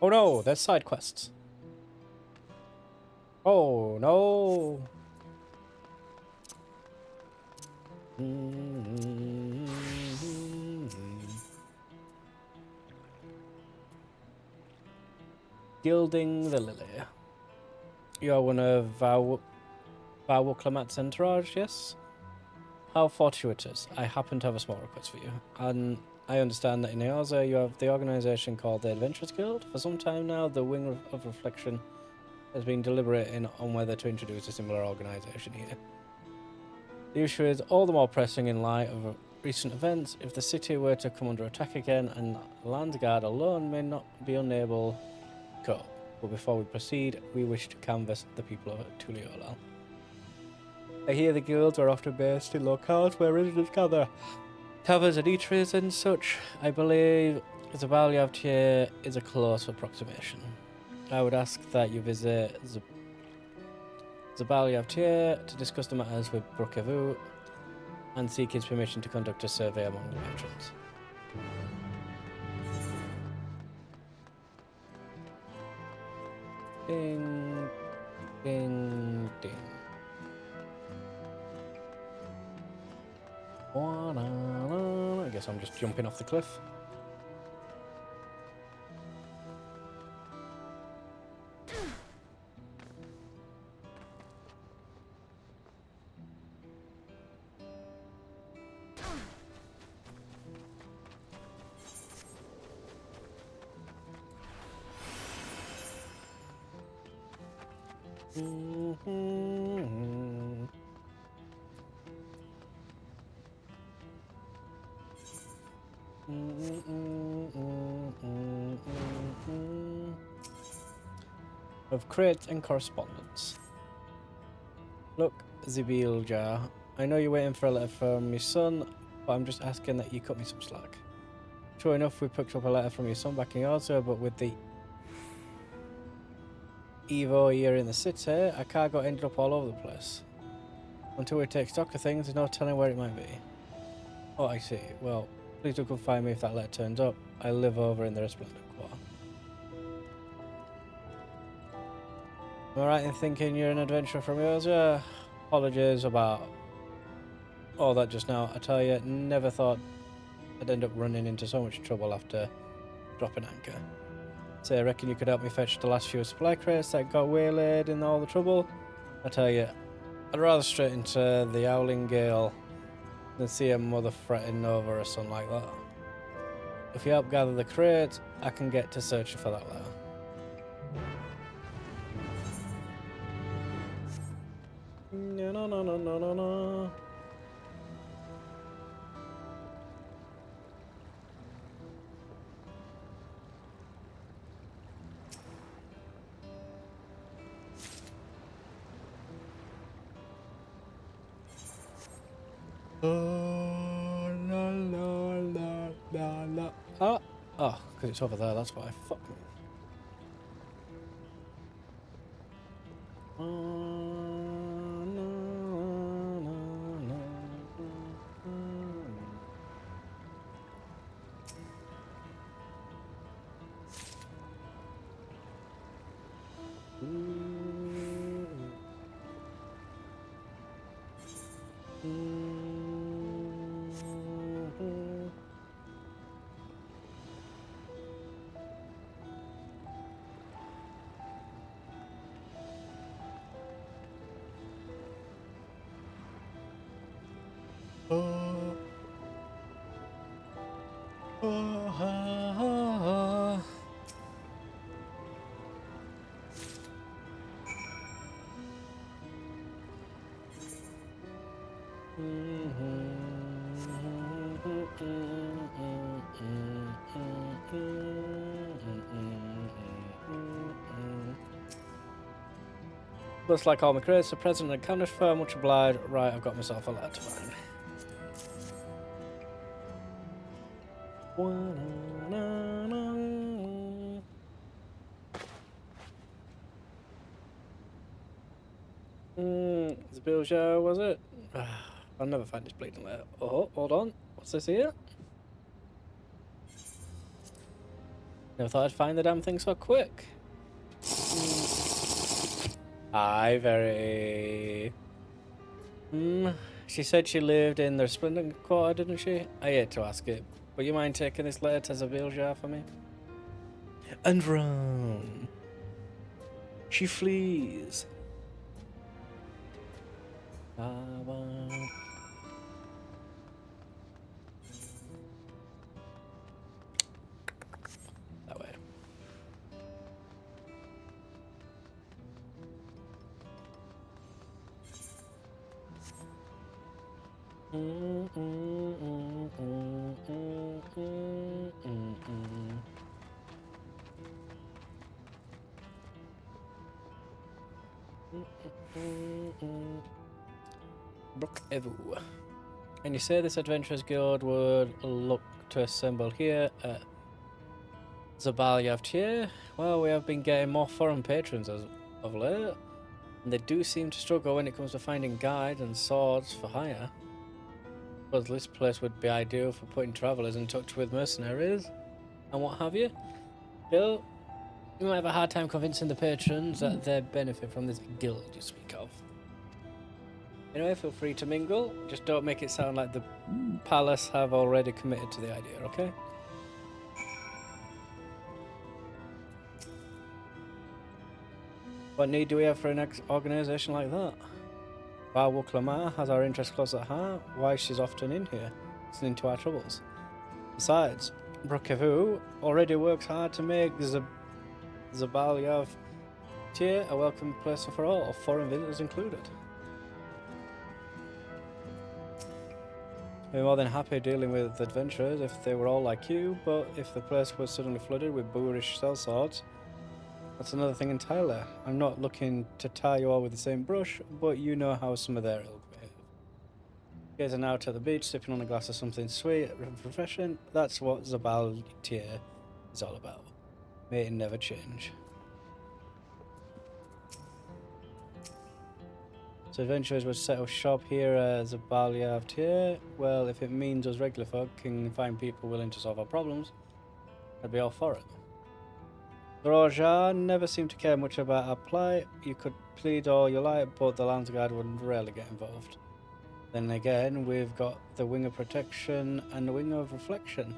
Oh no, there's side quests. Oh no. Gilding the Lily. You are one of Vauclamat's entourage, yes? How fortuitous. I happen to have a small request for you. And I understand that in Eorzea you have the organization called the Adventurers Guild. For some time now, the Wing of Reflection has been deliberating on whether to introduce a similar organization here. The issue is all the more pressing in light of recent events. If the city were to come under attack again, and Landguard alone may not be unable to cope. But before we proceed, we wish to canvass the people of Tuliolal. I hear the guilds are often based in locales where residents gather. Taverns and eateries and such. I believe Zabaliavtier is a close approximation. I would ask that you visit Zabaliavtier to discuss the matters with Brokevu and seek his permission to conduct a survey among the patrons. Ding, ding, ding. I guess I'm just jumping off the cliff. Of crates and correspondence. Look, Zibilja, I know you're waiting for a letter from your son. but I'm just asking that you cut me some slack. Sure enough, we picked up a letter from your son back in Yorza, but with the Evo here in the city, our cargo ended up all over the place. Until we take stock of things, there's no telling where it might be. Oh, I see. Well, please do come find me if that letter turns up. I live over in the Resplendent Quarter. Am I right in thinking you're an adventurer from Yorza? Apologies about all that just now. I tell you, never thought I'd end up running into so much trouble after dropping anchor. So I reckon you could help me fetch the last few supply crates that got waylaid in all the trouble? I tell you, I'd rather straight into the Howling Gale than see a mother fretting over a son like that. If you help gather the crates, I can get to searching for that letter. No, no, no, no, no, no, no. La, la, la, la, la. Oh, because it's over there, that's why. Fuck me. Looks like all my crates are present and accounted for. Much obliged. Right, I've got myself a letter to find. The bill show, was it? I'll never find this bleeding letter. Oh, hold on. What's this here? Never thought I'd find the damn thing so quick. Hi, Verity. She said she lived in the Resplendent Quarter, didn't she? I hate to ask it, but you mind taking this letter to Zabilja for me? And run. She flees. That way. Brook Evu. And you say this adventurers guild would look to assemble here at Zabalyav. Well, we have been getting more foreign patrons as of late, and they do seem to struggle when it comes to finding guides and swords for hire. But this place would be ideal for putting travellers in touch with mercenaries and what have you. Still, you might have a hard time convincing the patrons that they benefit from this guild you speak of. Anyway, feel free to mingle. Just don't make it sound like the palace have already committed to the idea, okay? What need do we have for an organisation like that? Barwook Lamar has our interests close at heart. Why she's often in here, listening to our troubles. Besides, Brokevu already works hard to make Zabalyav a welcome place for all, foreign visitors included. We're more than happy dealing with adventurers if they were all like you, but if the place was suddenly flooded with boorish sellswords, that's another thing entirely. I'm not looking to tie you all with the same brush, but you know how some of their ilk behave. Gazing out at the beach, sipping on a glass of something sweet, refreshing. That's what Zabaltier is all about. May it never change. So adventurers would set up shop here at Zabaltier. Well, if it means us regular folk can find people willing to solve our problems, I'd be all for it. The Roja never seemed to care much about our plight. You could plead all you like, but the Landsguard would rarely get involved. Then again, we've got the Wing of Protection and the Wing of Reflection.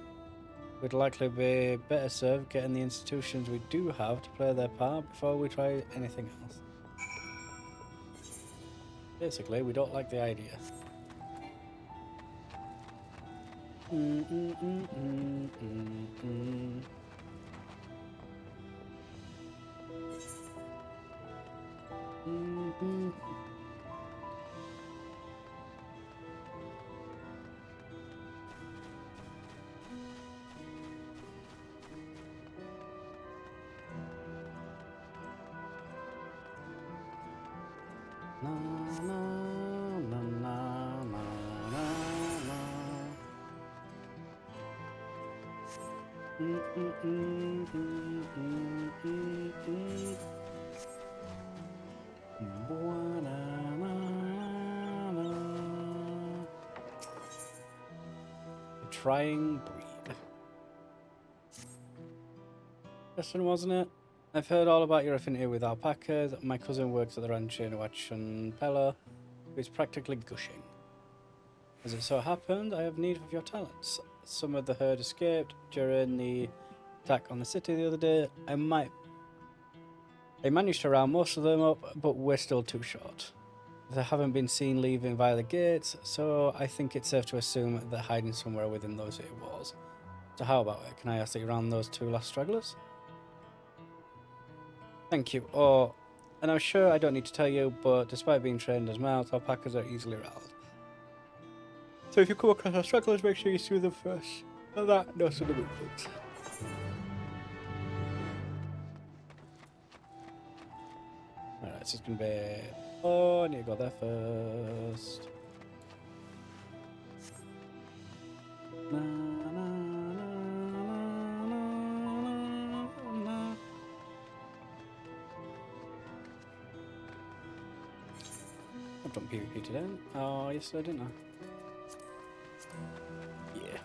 We'd likely be better served getting the institutions we do have to play their part before we try anything else. Basically, we don't like the idea. Trying breed. Question, wasn't it? I've heard all about your affinity with alpacas. My cousin works at the ranch in Huachinpella, who is practically gushing. As it so happened, I have need of your talents. Some of the herd escaped during the attack on the city the other day. I managed to round most of them up, but we're still too short. They haven't been seen leaving via the gates, so I think it's safe to assume they're hiding somewhere within those city walls. So how about it? Can I ask that you round those two last stragglers? Thank you. Oh, and I'm sure I don't need to tell you, but despite being trained as mounts, alpacas are easily riled. So if you come across our stragglers, make sure you see them first. And that, no sort of movements. Alright, so it's gonna be... Oh, I need to go there first. Na, na, na, na, na. I've done PvP today. Oh, yes, I didn't I? Yeah.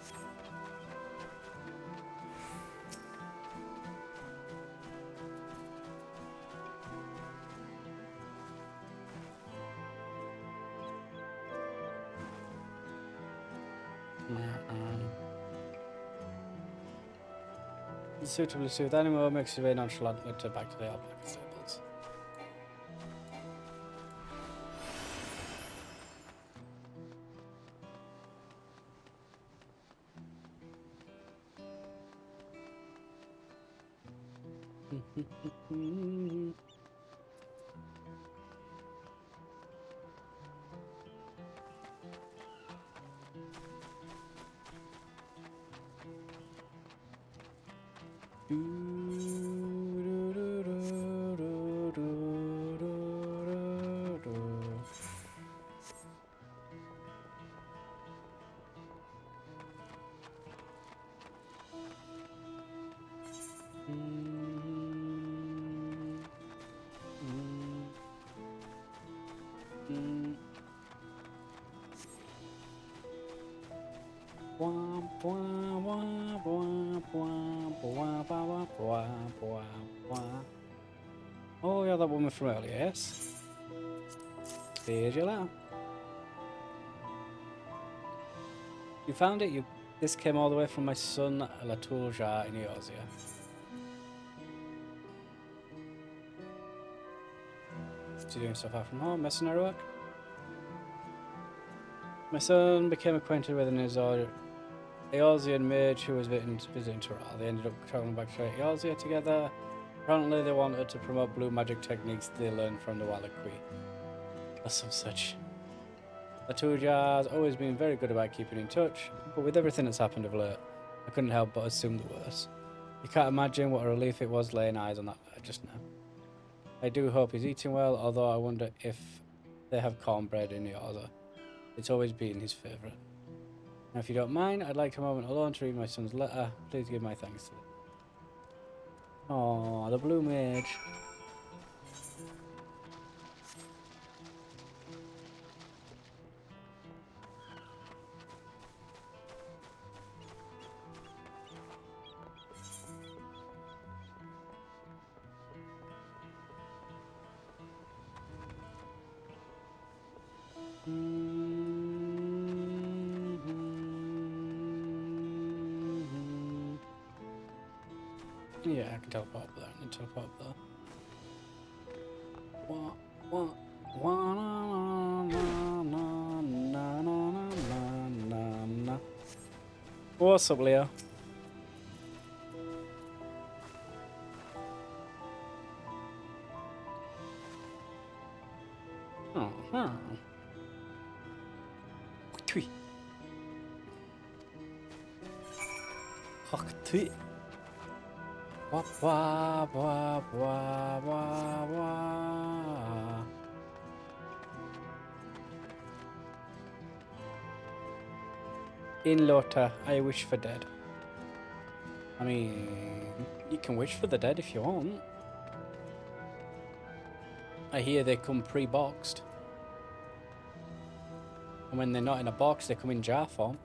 Suitably soothed animal makes you very nonchalantly to back to the alpaca stables. Oh yeah, that woman from earlier, yes. Here's your letter. You found it? This came all the way from my son Latulja in Eorzea. Is he doing stuff out from home? Mercenary work? My son became acquainted with an Eorzean mage who was visiting Toral. They ended up traveling back to Eorzea together. Apparently they wanted to promote blue magic techniques they learned from the Wallachui. Or some such. Latulja has always been very good about keeping in touch, but with everything that's happened of late, I couldn't help but assume the worst. You can't imagine what a relief it was laying eyes on that lad just now. I do hope he's eating well, although I wonder if they have cornbread in Eorzea. It's always been his favourite. Now, if you don't mind, I'd like a moment alone to read my son's letter. Please give my thanks to him. Oh, the blue mage. Yeah, I can teleport up there. I can teleport up there. What's up, Leo? Oh, Tweet. Tweet. Wah, wah, wah, wah, wah, wah. In Lota, I wish for dead. I mean, you can wish for the dead if you want. I hear they come pre-boxed. And when they're not in a box, they come in jar form.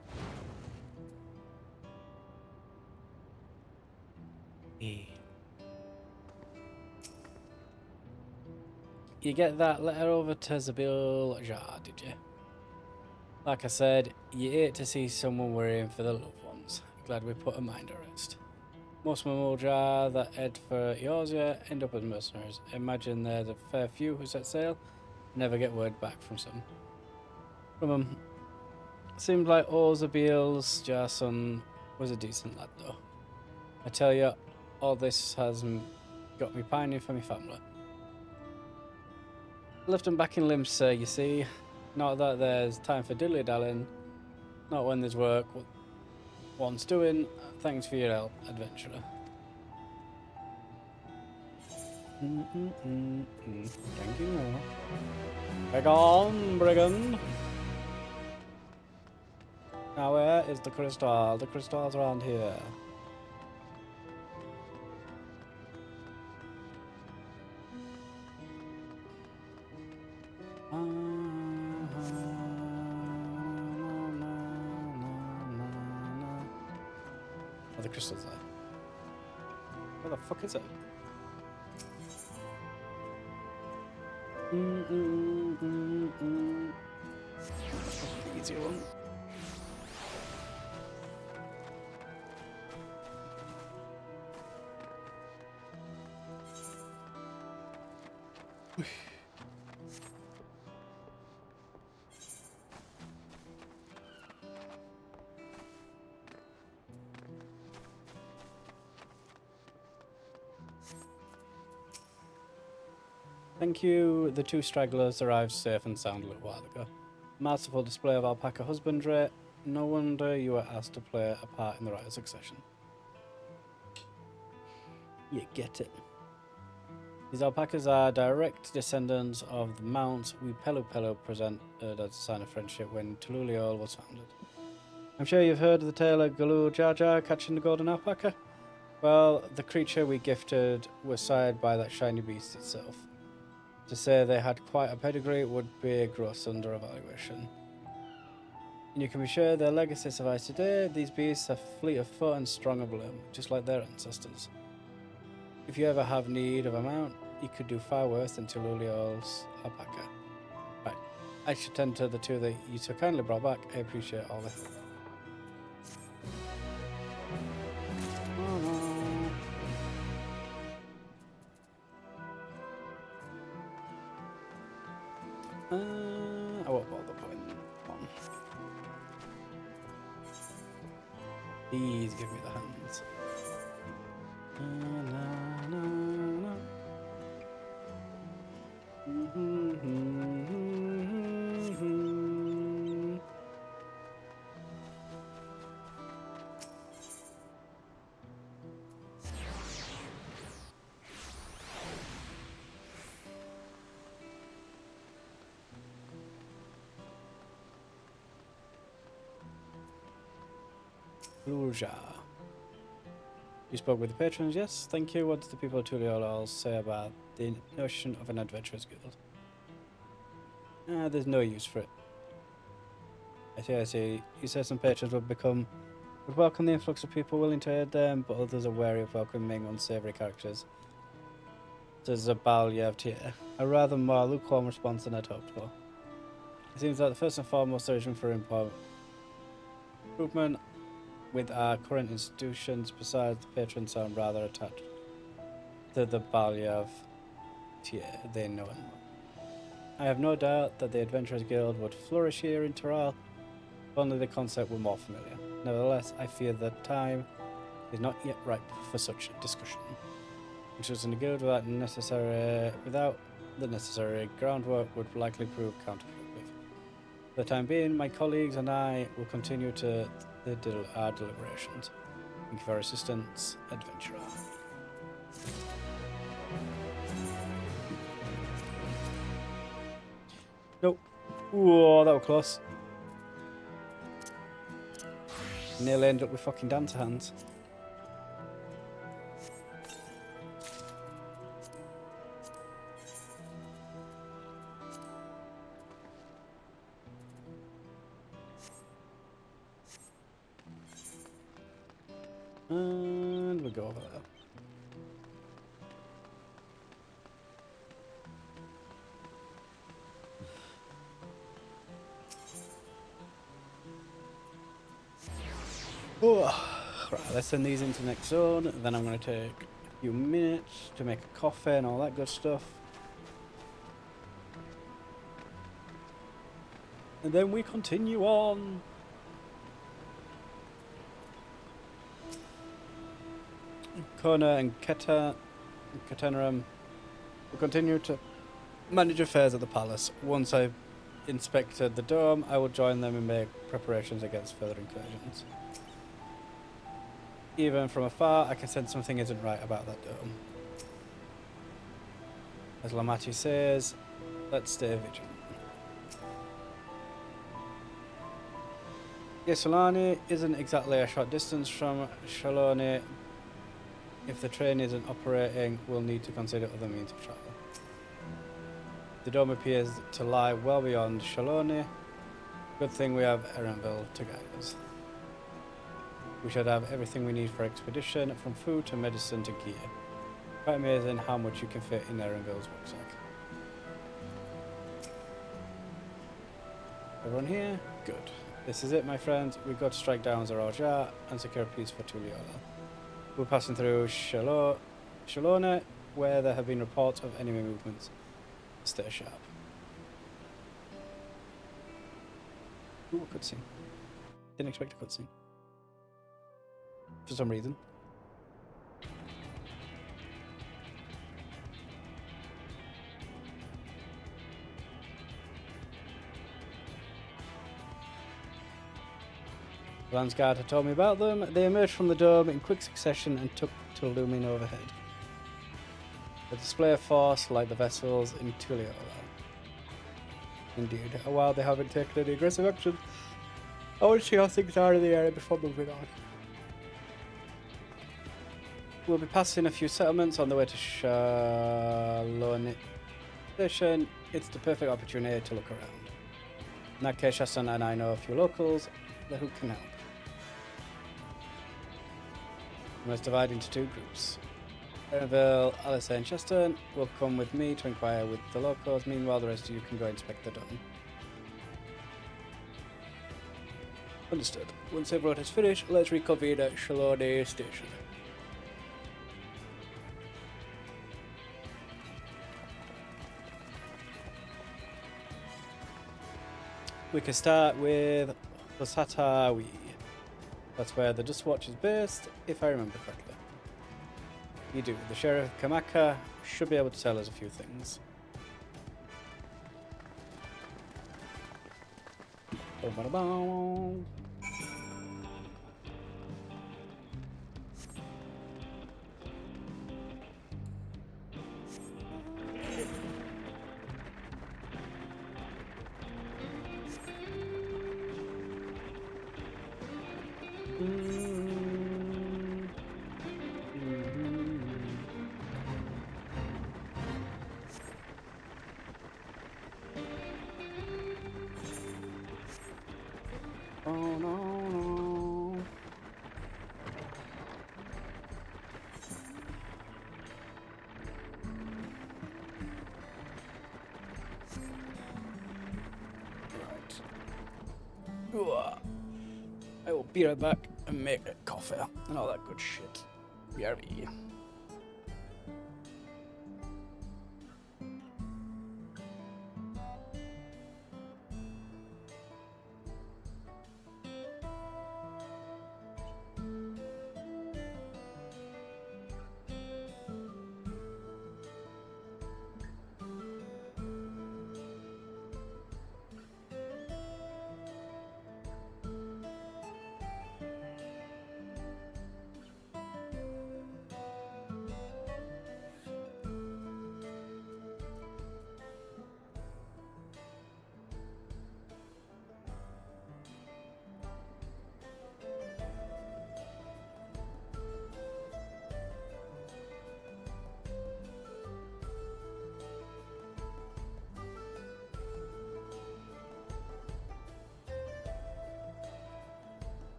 You get that letter over to Zabil Jar, did you? Like I said, you hate to see someone worrying for the loved ones. Glad we put a mind at rest. Most Memorial Jar that head for Eorzea end up as mercenaries. Imagine there's a fair few who set sail, never get word back from them. Seemed like Zabil's Jar son was a decent lad though. I tell you, all this has got me pining for my family. Left them back in Limsa, you see. Not that there's time for dilly-dallying. Not when there's work one's doing. Thanks for your help, adventurer. Thank you. Beg on, brigand. Now where is the crystal? The crystal's around here. Oh, the crystal's there. Where the fuck is it? Easy one. Thank you. The two stragglers arrived safe and sound a little while ago. Masterful display of alpaca husbandry. No wonder you were asked to play a part in the rite of succession. You get it. These alpacas are direct descendants of the mount we Pelu presented as a sign of friendship when Tululiol was founded. I'm sure you've heard of the tale of Galul Jar Jar catching the golden alpaca. Well, the creature we gifted was sired by that shiny beast itself. To say they had quite a pedigree would be a gross under-evaluation. And you can be sure their legacy survives today. These beasts are fleet of foot and strong of limb, just like their ancestors. If you ever have need of a mount, you could do far worse than Tululiol's alpaca. Right, I should tend to the two that you so kindly brought back. I appreciate all the help. I won't bother putting one. Please give me the hands. Gluja. You spoke with the patrons, yes? Thank you. What did the people of Tuliola all say about the notion of an adventurers guild? There's no use for it. I see. You said some patrons would welcome the influx of people willing to aid them, but others are wary of welcoming unsavory characters. There's a Balyev tier. A rather more lukewarm response than I'd hoped for. It seems that the first and foremost there is room for improvement with our current institutions. Besides, the patrons sound rather attached to the Balyev tier. They know it. I have no doubt that the Adventurers Guild would flourish here in Taral if only the concept were more familiar. Nevertheless, I fear that time is not yet ripe for such discussion. Introducing the guild without the necessary groundwork would likely prove counterproductive. For the time being, my colleagues and I will continue our deliberations. Thank you for your assistance, Adventurer. Nope. Whoa, that was close. Nearly ended up with fucking dancer hands. And we'll go over there. Oh, right, let's send these into the next zone. Then I'm going to take a few minutes to make a coffee and all that good stuff. And then we continue on. Kona and Ketenerum will continue to manage affairs at the palace. Once I've inspected the dome, I will join them and make preparations against further incursions. Even from afar, I can sense something isn't right about that dome. As Lamati says, let's stay vigilant. Shaaloani isn't exactly a short distance from Shaaloani. If the train isn't operating, we'll need to consider other means of travel. The dome appears to lie well beyond Shaaloani. Good thing we have Erenville to guide us. We should have everything we need for expedition, from food to medicine to gear. Quite amazing how much you can fit in Erenville's rucksack. Everyone here? Good. This is it, my friends. We've got to strike down Zarajar and secure peace for Tuliola. We're passing through Shaaloani, where there have been reports of enemy movements. Stay sharp. Ooh, a cutscene. Didn't expect a cutscene. For some reason. Landsguard had told me about them. They emerged from the dome in quick succession and took to looming overhead. A display of force like the vessels in Tuliola. Indeed, while they haven't taken any aggressive action, I want to see how things are in the area before moving on. We'll be passing a few settlements on the way to Shaaloani Station. It's the perfect opportunity to look around. In that case, Shastan and I know a few locals who can help. We must divide into two groups. Erenville, Alice and Cheston will come with me to inquire with the locals. Meanwhile, the rest of you can go inspect the dome. Understood. Once everyone is finished, let's reconvene at Shaaloani Station. We can start with Osatawi. That's where the Dust Watch is based, if I remember correctly. You do. The Sheriff Kamaka should be able to tell us a few things. Ba-ba-da-bow. Oh no, no. Right. I will be right back and make a coffee and all that good shit. BRB.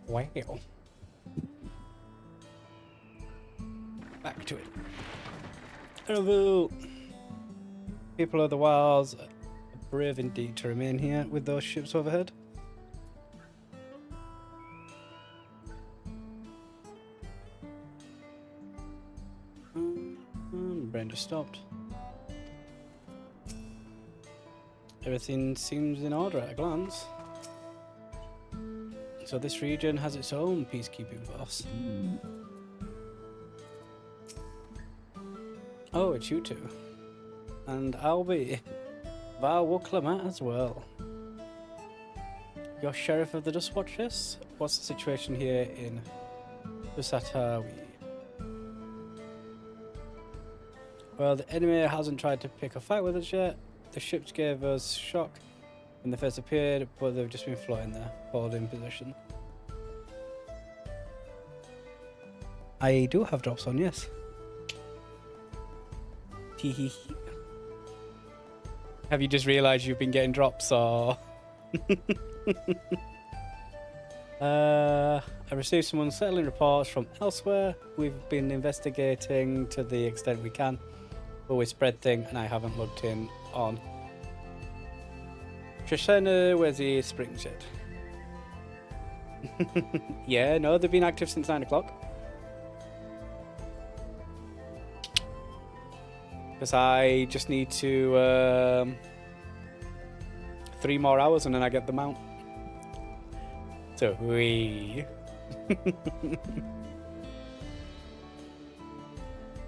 Wow. Back to it. Hello. People of the wilds are brave indeed to remain here with those ships overhead. Brain just stopped. Everything seems in order at a glance. So this region has its own peacekeeping force. Oh, it's you two. And I'll be Val Wuklamat as well. You're Sheriff of the Dust Watchers? What's the situation here in Usatawi? Well, the enemy hasn't tried to pick a fight with us yet. The ships gave us shock when they first appeared, but they've just been floating there, holding position. I do have drops on, yes. Teehee. Have you just realised you've been getting drops, or...? I received some unsettling reports from elsewhere. We've been investigating to the extent we can, but we spread thing, and I haven't looked in on Trishena, where's the springs yet? Yeah, no, they've been active since 9 o'clock. Because I just need to 3 more hours and then I get the mount. So we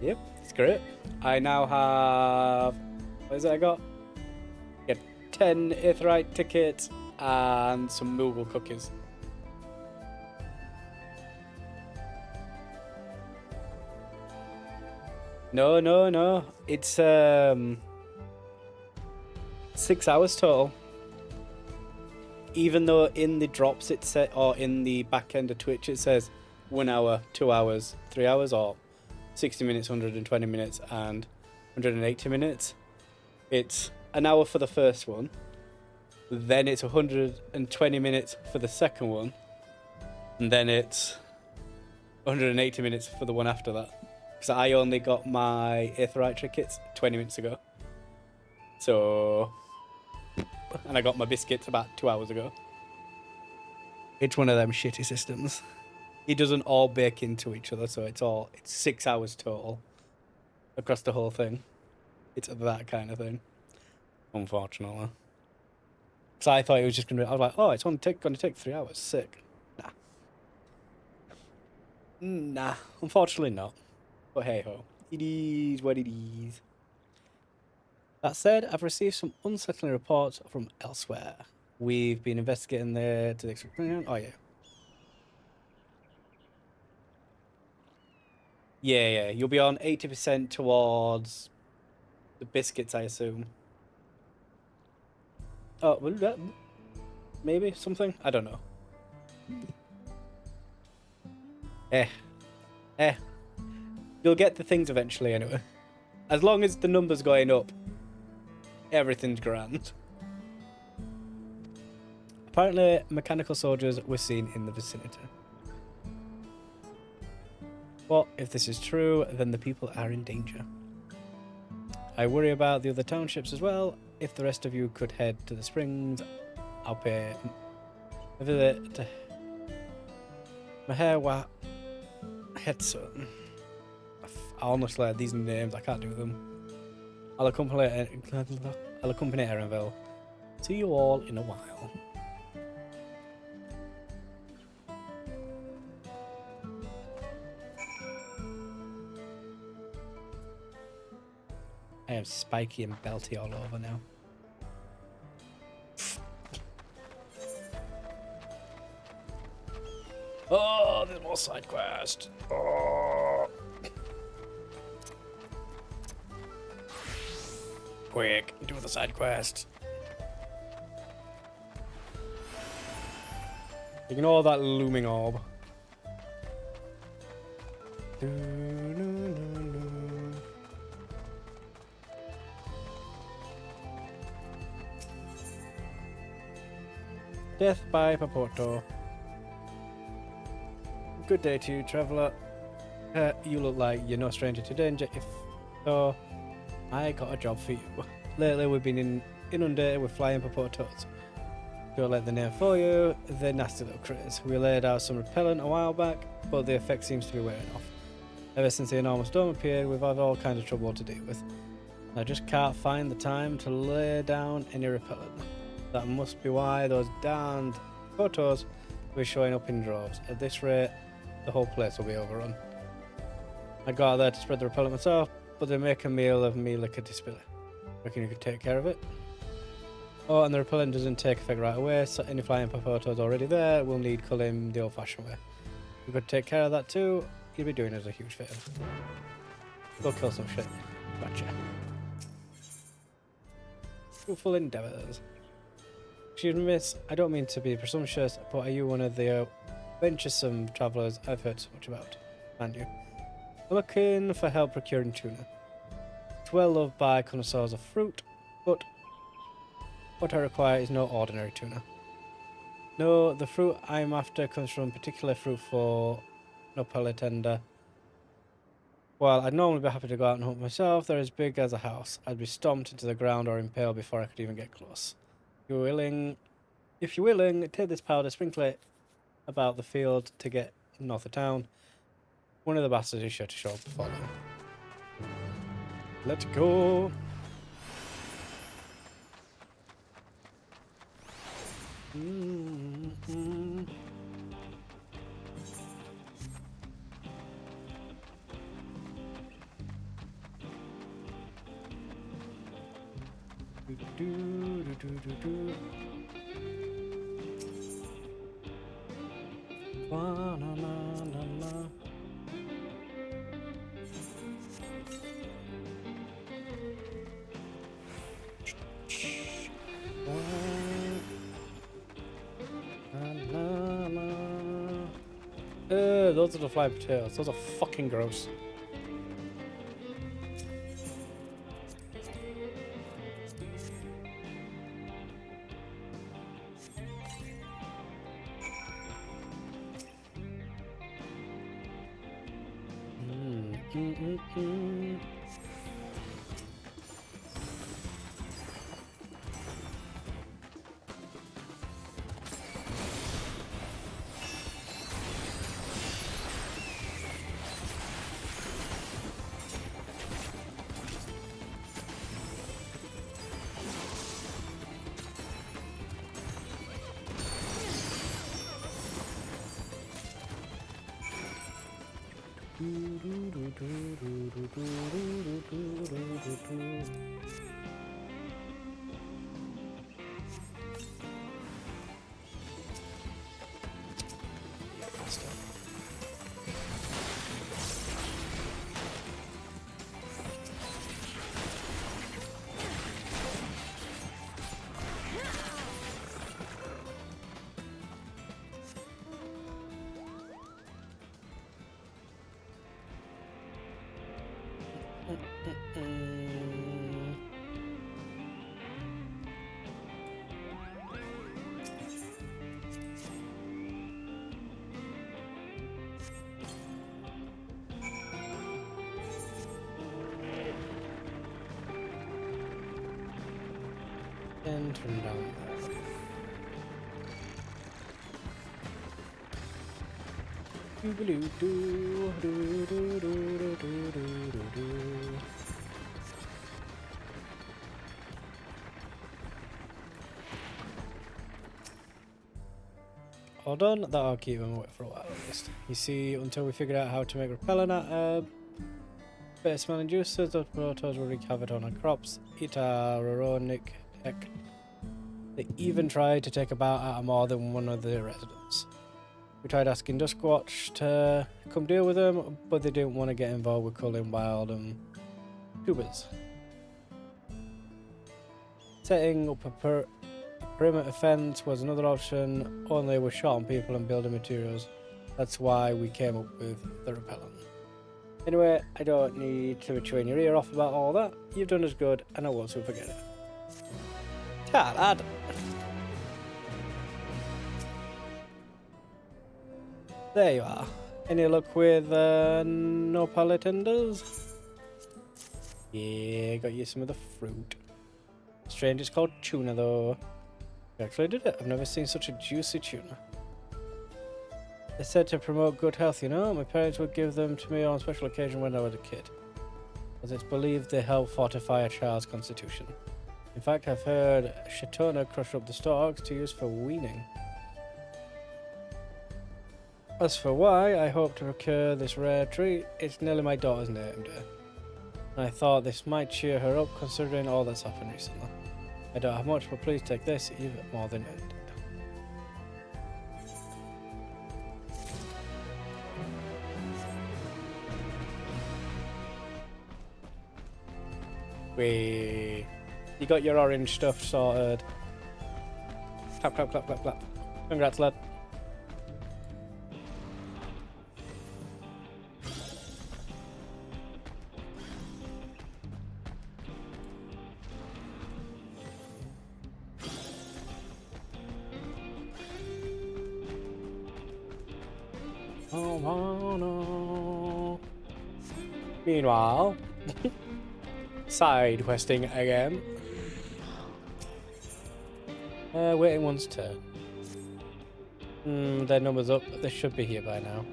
yep, it's great. I now have, what is it I got? Get 10 Aetheryte tickets and some Moogle cookies. No. It's 6 hours total. Even though in the drops it said, or in the back end of Twitch it says 1 hour, 2 hours, 3 hours, or 60 minutes, 120 minutes, and 180 minutes. It's an hour for the first one, then it's 120 minutes for the second one, and then it's 180 minutes for the one after that. Because I only got my Aetheryte tickets 20 minutes ago. So... and I got my biscuits about 2 hours ago. It's one of them shitty systems. It doesn't all bake into each other, so it's 6 hours total across the whole thing. It's that kind of thing, unfortunately. So I thought it was just gonna be, I was like, oh, it's only gonna take 3 hours. Sick. Nah, unfortunately not. But hey ho, it is what it is. That said, I've received some unsettling reports from elsewhere. We've been investigating there to the extent. Oh yeah. Yeah, you'll be on 80% towards the biscuits, I assume. Oh, maybe something? I don't know. You'll get the things eventually anyway. As long as the number's going up, everything's grand. Apparently, mechanical soldiers were seen in the vicinity. But if this is true, then the people are in danger. I worry about the other townships as well. If the rest of you could head to the springs, I'll pay a visit to Mahewa Hetson. Honestly, these names, I can't do them. I'll accompany Erenville. See you all in a while. I am spiky and belty all over now. Oh, there's more side quest. Oh. Quick, do the side quest. Ignore that looming orb. Death by Papoto. Good day to you, traveller. You look like you're no stranger to danger. If so, I got a job for you. Lately, we've been inundated with flying potatoes. Don't let the name fool you, they're nasty little critters. We laid out some repellent a while back, but the effect seems to be wearing off. Ever since the enormous dome appeared, we've had all kinds of trouble to deal with. I just can't find the time to lay down any repellent. That must be why those darned photos were showing up in droves. At this rate, the whole place will be overrun. I got out there to spread the repellent myself, but they make a meal of me like a display. Reckon you could take care of it? Oh, and the repellent doesn't take effect right away, so any flying photos already there will need culling the old-fashioned way. If you could take care of that too, you'd be doing us a huge favour. Go kill some shit. Gotcha. Fruitful endeavours. Excuse me, miss, I don't mean to be presumptuous, but are you one of the venturesome travellers I've heard so much about? And you? I'm looking for help procuring tuna. It's well loved by connoisseurs of fruit, but what I require is no ordinary tuna. No, the fruit I'm after comes from particular fruitful Nopelatenda. While I'd normally be happy to go out and hunt myself, they're as big as a house. I'd be stomped into the ground or impaled before I could even get close. If you're willing, take this powder, sprinkle it about the field to get north of town. One of the bastards is sure to show up before long. Let's go! Those are the flying potatoes. Those are fucking gross. And turn down that. Hold on, that'll keep them away for a while at least. You see, until we figured out how to make repellent out of better smelling juices, those potatoes will wreak havoc on our crops, eat our ironic heck. They even tried to take a bite out of more than one of the residents. We tried asking Duskwatch to come deal with them, but they didn't want to get involved with culling wild tubers. Setting up a perimeter fence was another option, only we're short on people and building materials. That's why we came up with the repellent. Anyway, I don't need to be chewing your ear off about all that. You've done us good, and I won't soon forget it. Ta lad! There you are. Any luck with no pallet tenders? Yeah, got you some of the fruit. Strange, it's called tuna though. I actually did it. I've never seen such a juicy tuna. They said to promote good health, you know. My parents would give them to me on special occasion when I was a kid, as it's believed they help fortify a child's constitution. In fact, I've heard Shaaloani crush up the stalks to use for weaning. As for why I hope to procure this rare treat, it's nearly my daughter's name day. And I thought this might cheer her up considering all that's happened recently. I don't have much, but please take this, even more than it. Wait. You got your orange stuff sorted. Clap, clap, clap, clap, clap. Congrats, lad. Oh, no. Meanwhile, side questing again. Waiting one's turn. Their number's up. They should be here by now.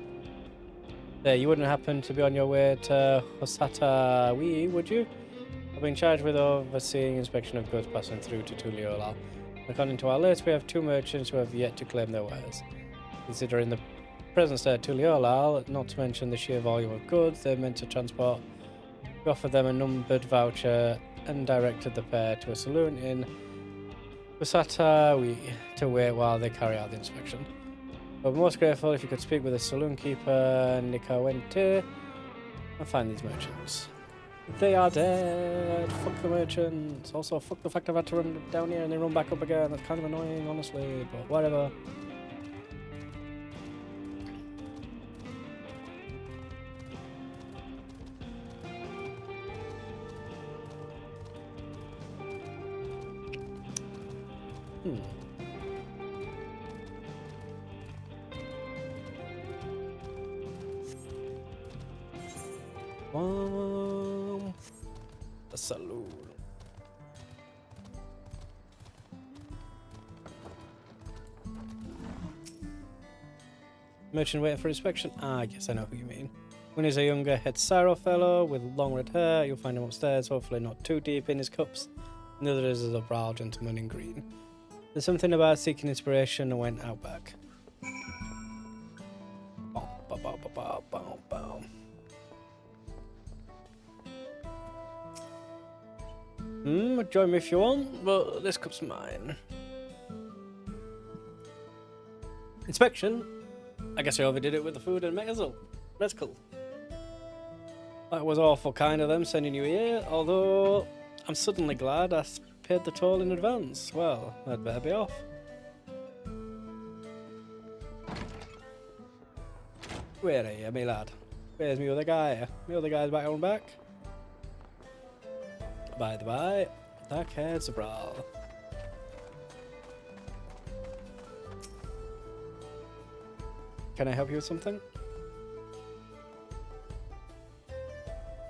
There, you wouldn't happen to be on your way to Hosatawi, would you? I've been charged with overseeing inspection of goods passing through to Tuliolal. According to our list, we have 2 merchants who have yet to claim their wares. Considering the present state of Tuliolal, not to mention the sheer volume of goods they're meant to transport, we offered them a numbered voucher and directed the pair to a saloon in Hosatawi to wait while they carry out the inspection. We're most grateful if you could speak with the saloon keeper, Nikawente, and find these merchants. They are dead. Fuck the merchants. Also, fuck the fact I've had to run down here and then run back up again. That's kind of annoying, honestly, but whatever. The saloon. Merchant waiting for inspection? Ah, I guess I know who you mean. When he's a younger head Syro fellow with long red hair, you'll find him upstairs, hopefully not too deep in his cups. And the other is a brow gentleman in green. There's something about seeking inspiration and went out back. Join me if you want, but this cup's mine. Inspection? I guess I overdid it with the food and mezcal. That was awful kind of them sending you here, although I'm suddenly glad I paid the toll in advance. Well, I'd better be off. Where are you, me lad? Where's me other guy? Me other guy's back on back. By the by, that head's a brawl. Can I help you with something?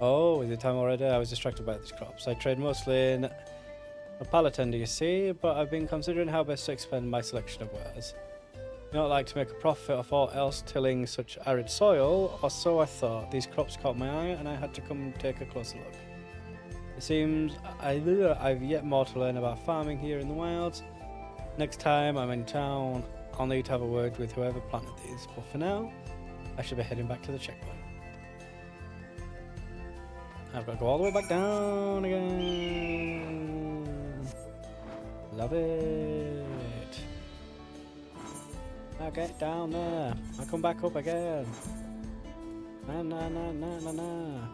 Oh, is it time already? I was distracted by these crops. I trade mostly in a pallet tender, you see, but I've been considering how best to expand my selection of wares. I don't like to make a profit off all else tilling such arid soil, or so I thought. These crops caught my eye and I had to come and take a closer look. It seems I've yet more to learn about farming here in the wilds. Next time I'm in town, I'll need to have a word with whoever planted these, but for now, I should be heading back to the checkpoint. I've got to go all the way back down again. Love it. I'll get down there. I'll come back up again. Na na na na na na.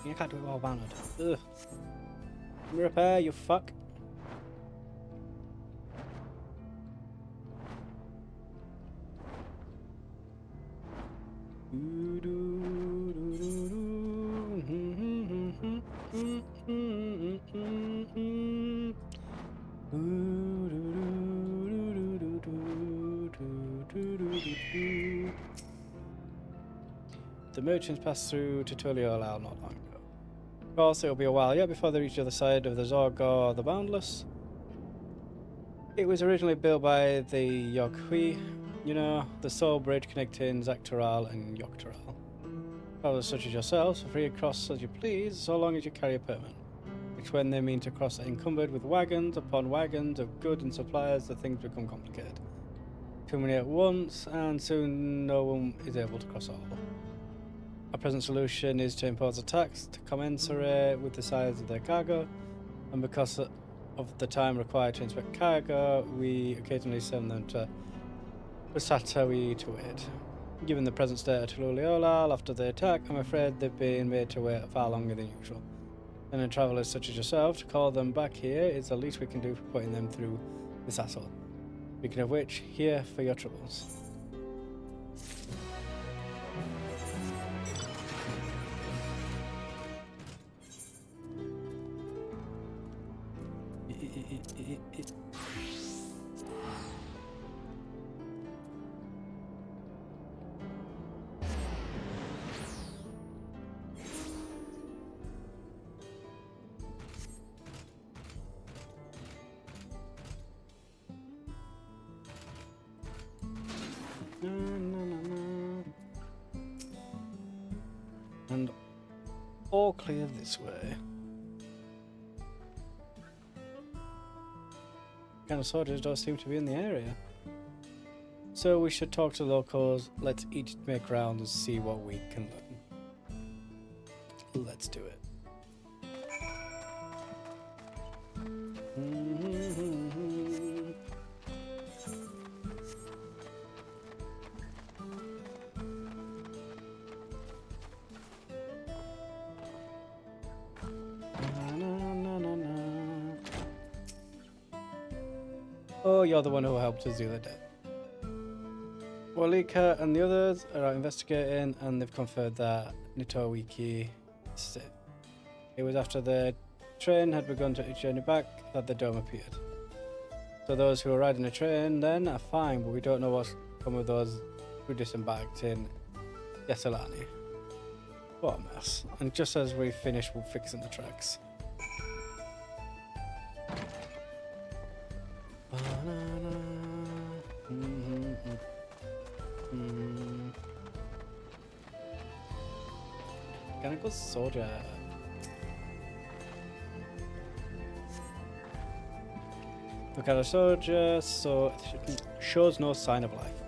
You can't do it while bounded. Ugh. Repair, you fuck. the merchants passed through to Tuliolal not long ago. Of course, it'll be a while yet before they reach the other side of the Zorgor the Boundless. It was originally built by the Yoghui, you know, the sole bridge connecting Zaktaral and Yogtaral. Travelers such as yourselves are free to cross as you please, so long as you carry a permit. Which when they mean to cross are encumbered with wagons upon wagons of goods and supplies, the things become complicated. Too many at once, and soon no one is able to cross all. Our present solution is to impose a tax to commensurate with the size of their cargo, and because of the time required to inspect cargo, we occasionally send them to Pusatawi to wait. Given the present state of Tululiolal after the attack, I'm afraid they've been made to wait far longer than usual. And travellers such as yourself, to call them back here is the least we can do for putting them through this hassle. Speaking of which, here for your troubles. And all clear this way. Kind of soldiers don't seem to be in the area. So we should talk to locals. Let's each make rounds and see what we can learn. Let's do it. Oh, you're the one who helped us the other day. Walika and the others are out investigating, and they've confirmed that Nitowiki is safe. It was after the train had begun to journey back that the dome appeared. So those who are riding the train then are fine, but we don't know what's come of those who disembarked in Shaaloani. What a mess. And just as we finish fixing the tracks. Mechanical soldier. Look at a soldier, so it shows no sign of life.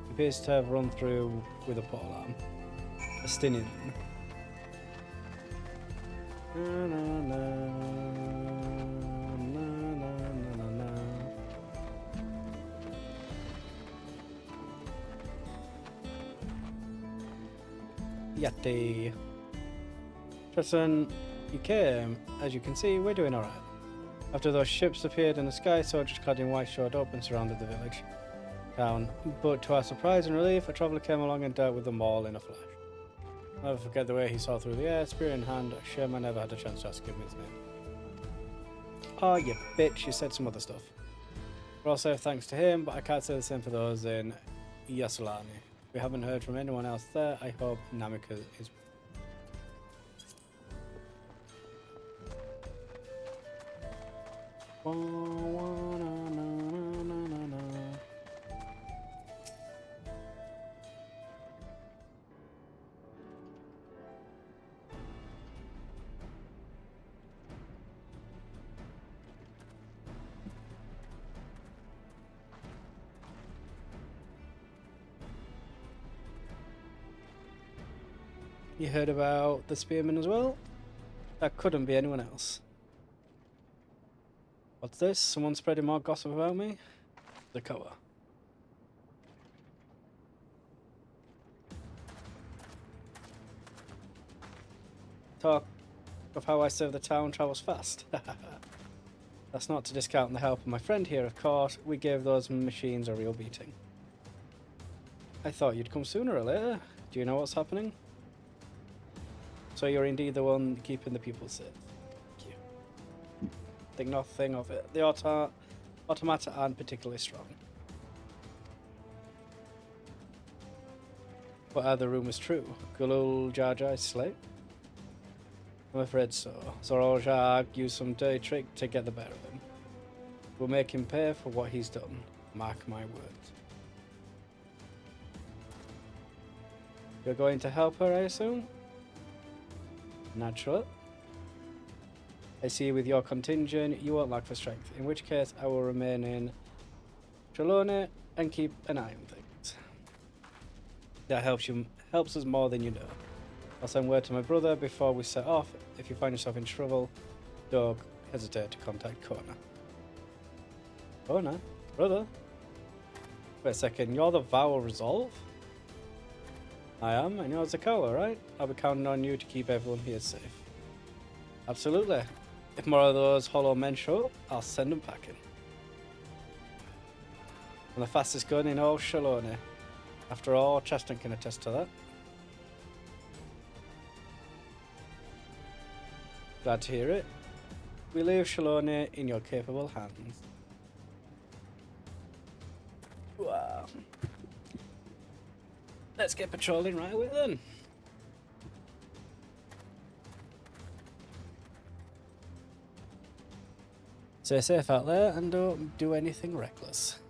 He appears to have run through with a pole arm. A stinging. Yatti. Tristan, you came. As you can see, we're doing alright. After those ships appeared in the sky, soldiers clad in white showed up and surrounded the village town. But to our surprise and relief, a traveller came along and dealt with them all in a flash. I'll never forget the way he saw through the air, spear in hand. Shame I never had a chance to ask him his name. Oh, you bitch, you said some other stuff. We're all safe thanks to him, but I can't say the same for those in Shaaloani. We haven't heard from anyone else there. I hope Namika is. You heard about the spearman as well? That couldn't be anyone else. What's this? Someone spreading more gossip about me? The cover. Talk of how I serve the town travels fast. That's not to discount the help of my friend here, of course. We gave those machines a real beating. I thought you'd come sooner or later. Do you know what's happening? So you're indeed the one keeping the people safe. Thank you. Think nothing of it. The automata aren't particularly strong. But are the rumours true? Gulul Jar Jar is slave? I'm afraid so. Zoro Jar used some dirty trick to get the better of him. We'll make him pay for what he's done. Mark my words. You're going to help her, I assume? Natural. I see with your contingent, you won't lack for strength. In which case, I will remain in Shaaloani and keep an eye on things. That helps us more than you know. I'll send word to my brother before we set off. If you find yourself in trouble, don't hesitate to contact Kona. Kona? Brother? Wait a second, you're the Vow of Resolve? I am, and you're Zakawa, right? I'll be counting on you to keep everyone here safe. Absolutely. If more of those hollow men show up, I'll send them packing. I'm the fastest gun in all Shaaloani. After all, Chaston can attest to that. Glad to hear it. We leave Shaaloani in your capable hands. Wow. Let's get patrolling right away then. Stay safe out there and don't do anything reckless.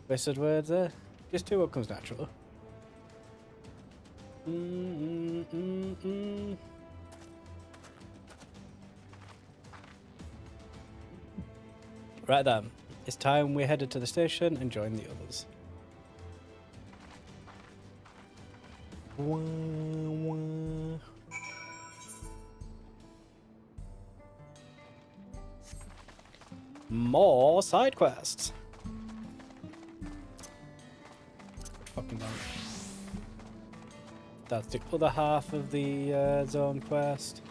Wasted words there. Just do what comes natural. Right then, it's time we headed to the station and joined the others. More side quests. Fucking damn. That's the other half of the zone quest.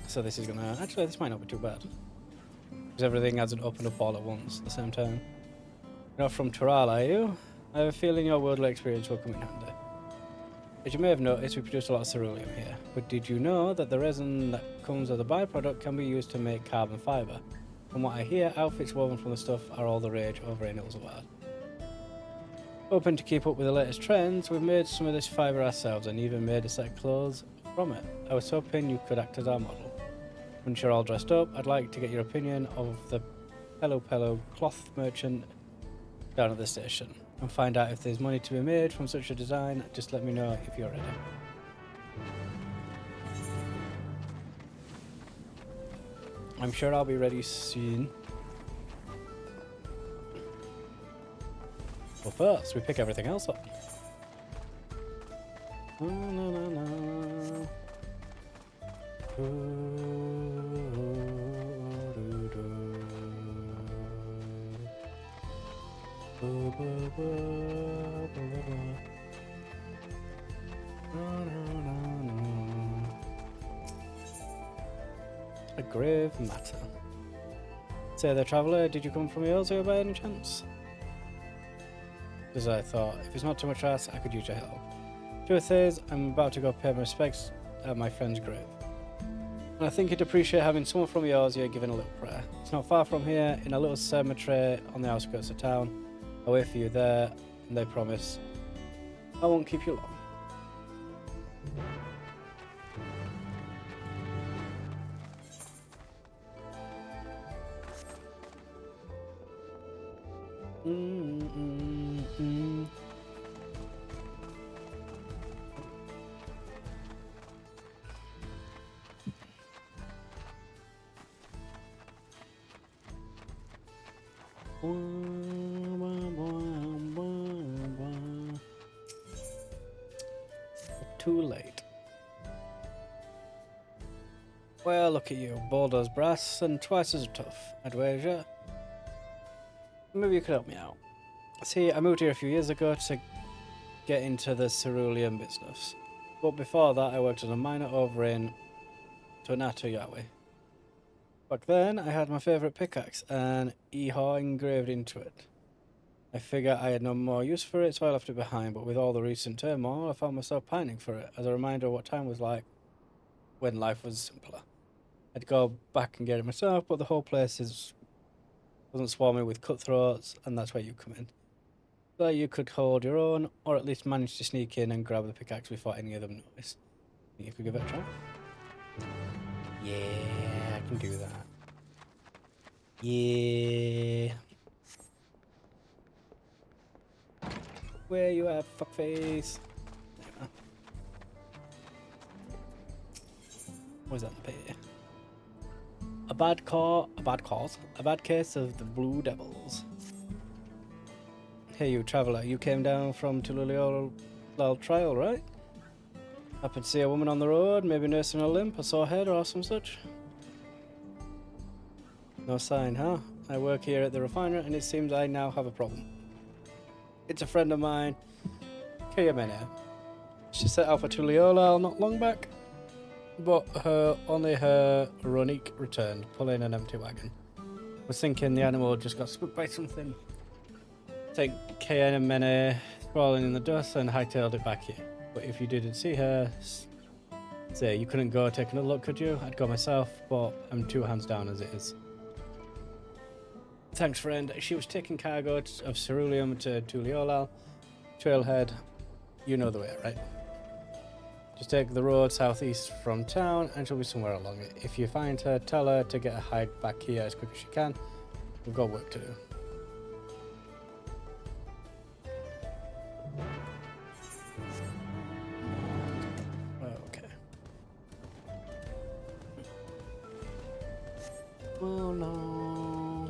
So this is gonna... Actually, this might not be too bad. Because everything hasn't opened up all at once at the same time. You're not from Tural, are you? I have a feeling your worldly experience will come in handy. As you may have noticed, we produce a lot of ceruleum here. But did you know that the resin that comes as a byproduct can be used to make carbon fibre? From what I hear, outfits woven from the stuff are all the rage over in Ilzawad. Hoping to keep up with the latest trends, we've made some of this fibre ourselves and even made a set of clothes from it. I was hoping you could act as our model. Once you're all dressed up, I'd like to get your opinion of the Pello cloth merchant down at the station and find out if there's money to be made from such a design. Just let me know if you're ready. I'm sure I'll be ready soon. Well, first, we pick everything else up. A grave matter. Say there, traveller, did you come from Eosio by any chance? As I thought, if it's not too much to ask, I could use your help. Truth is, I'm about to go pay my respects at my friend's grave. And I think you'd appreciate having someone from Eosio giving a little prayer. It's not far from here, in a little cemetery on the outskirts of town. I'll wait for you there, and I promise I won't keep you long. Too late. Well, look at you, bold as brass and twice as tough, I'd wager. Maybe you could help me out. See, I moved here a few years ago to get into the cerulean business. But before that, I worked as a miner over in Tonatu Yawe. Back then, I had my favourite pickaxe and Iho engraved into it. I figure I had no more use for it, so I left it behind, but with all the recent turmoil, I found myself pining for it, as a reminder of what time was like when life was simpler. I'd go back and get it myself, but the whole place wasn't swarming with cutthroats, and that's where you come in. So you could hold your own, or at least manage to sneak in and grab the pickaxe before any of them notice. Think you could give it a try? Yeah, I can do that. Yeah. Where you at, fuckface? There you are. What is that on pay? A bad case of the Blue Devils. Hey, you traveler, you came down from Tululio trial, right? Happened to see a woman on the road, maybe nursing a limp, a sore head, or some such? No sign, huh? I work here at the refinery, and it seems I now have a problem. It's a friend of mine, Kayamene. She set out for Tuliolal not long back, but only her Ronique returned, pulling an empty wagon. Was thinking the animal just got spooked by something. Take Kayamene sprawling in the dust and hightailed it back here. But if you didn't see her, say you couldn't go take another look, could you? I'd go myself, but I'm 2 hands down as it is. Thanks, friend. She was taking cargo of ceruleum to Tuliolal, Trailhead. You know the way, right? Just take the road southeast from town and she'll be somewhere along it. If you find her, tell her to get a hide back here as quick as she can. We've got work to do. Okay. Oh no.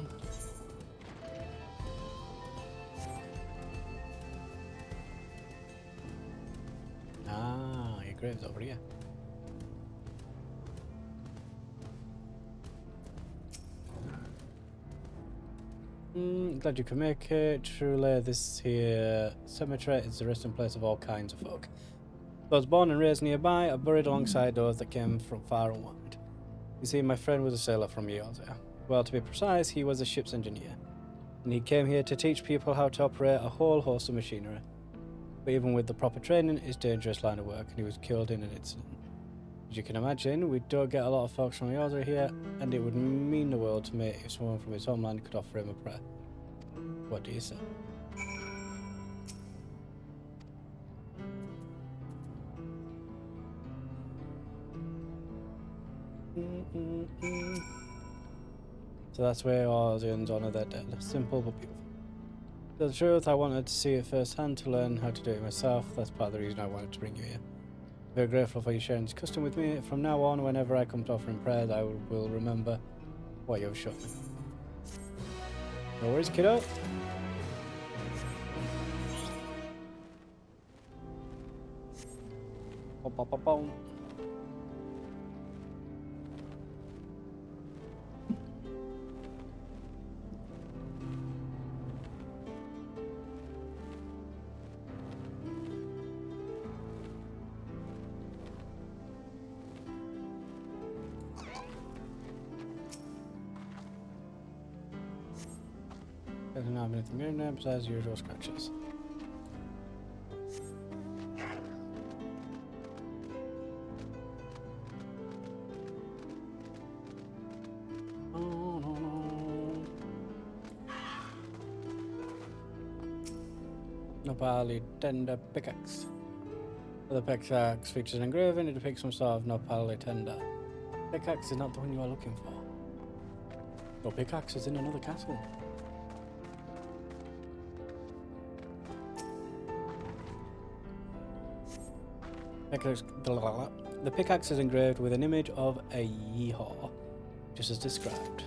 Ah, your grave's over here. Glad you could make it. Truly, this here cemetery is the resting place of all kinds of folk. Those born and raised nearby are buried alongside those that came from far and wide. You see, my friend was a sailor from Eorzea. Well, to be precise, he was a ship's engineer. And he came here to teach people how to operate a whole host of machinery. But even with the proper training, it's a dangerous line of work, and he was killed in an incident. As you can imagine, we don't get a lot of folks from Eorzea here, and it would mean the world to me if someone from his homeland could offer him a prayer. What do you say? So that's where Eorzeans honor their dead. Simple but beautiful. To tell the truth, I wanted to see it firsthand to learn how to do it myself. That's part of the reason I wanted to bring you here. Very grateful for you sharing this custom with me. From now on, whenever I come to offering prayers, I will remember what you have shown me. No worries, kiddo. Bom. Doesn't have anything in there besides usual scratches. Nopali tender pickaxe. The pickaxe features an engraving. It depicts some sort of Nopali tender. Pickaxe is not the one you are looking for. Your pickaxe is in another castle. The pickaxe is engraved with an image of a yeehaw, just as described.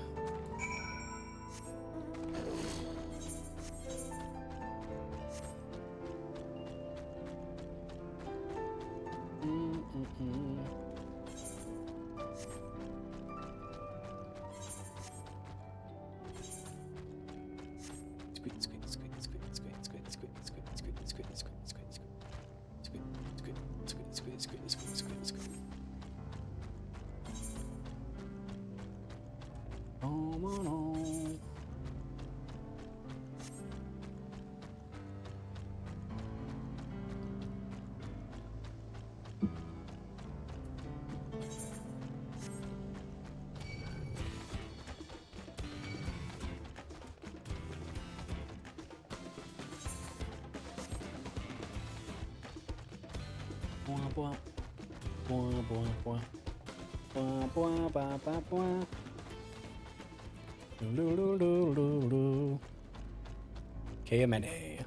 KMNA.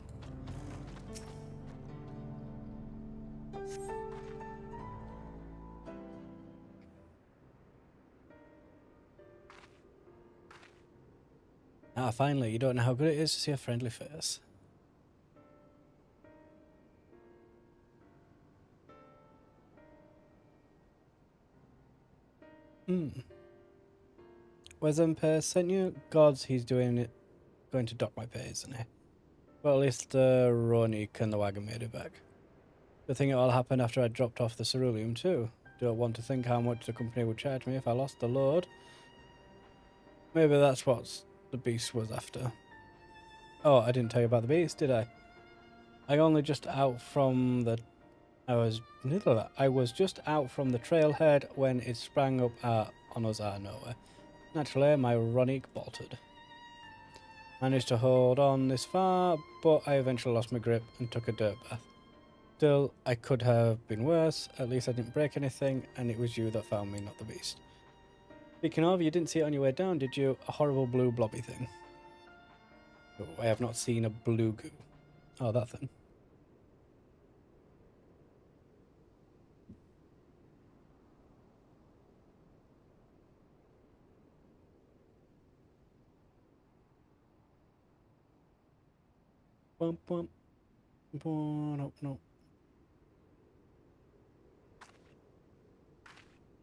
Ah, finally, you don't know how good it is to see a friendly face. Where's Empire sent you? Gods, he's doing it. Going to dock my pay, isn't he? Well, at least Ronik and the wagon made it back. The thing it all happened after I dropped off the ceruleum too. Don't want to think how much the company would charge me if I lost the load. Maybe that's what the beast was after. Oh, I didn't tell you about the beast, did I? I was just out from the trailhead when it sprang up on us out of nowhere. Naturally, my Ronik bolted. Managed to hold on this far, but I eventually lost my grip and took a dirt bath. Still, I could have been worse. At least I didn't break anything, and it was you that found me, not the beast. Speaking of, you didn't see it on your way down, did you? A horrible blue blobby thing. Oh, I have not seen a blue goo. Oh, that thing. Bump, bump. No, no.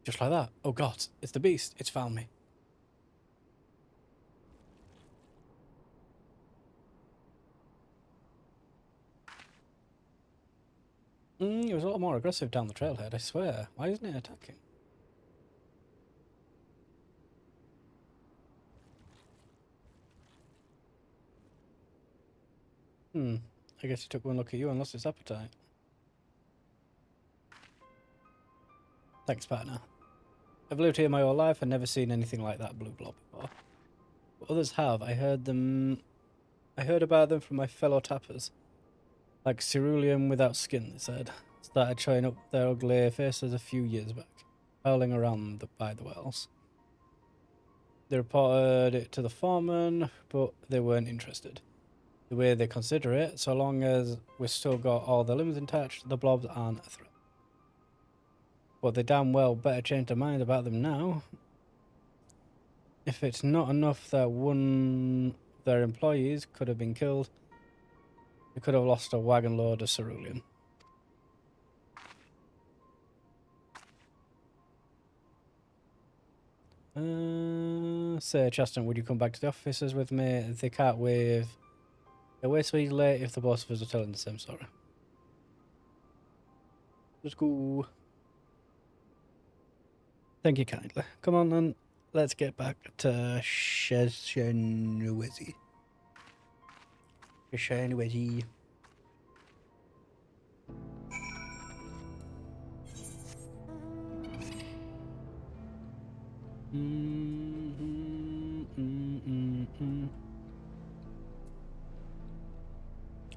Just like that. Oh god, it's the beast. It's found me. It was a lot more aggressive down the trailhead, I swear. Why isn't it attacking? I guess it took one look at you and lost its appetite. Thanks, partner. I've lived here my whole life and never seen anything like that blue blob before. But others have. I heard about them from my fellow tappers. Like ceruleum without skin, they said. Started showing up their ugly faces a few years back, howling around by the wells. They reported it to the foreman, but they weren't interested. The way they consider it, so long as we've still got all the limbs intact, the blobs aren't a threat. But they damn well better change their mind about them now. If it's not enough that one of their employees could have been killed, they could have lost a wagon load of ceruleum. Say, Chaston, would you come back to the offices with me? They can't wait. They're way so late if the both of us are telling the same story. Let's go. Thank you kindly. Come on then, let's get back to Shaaloani. Shaaloani.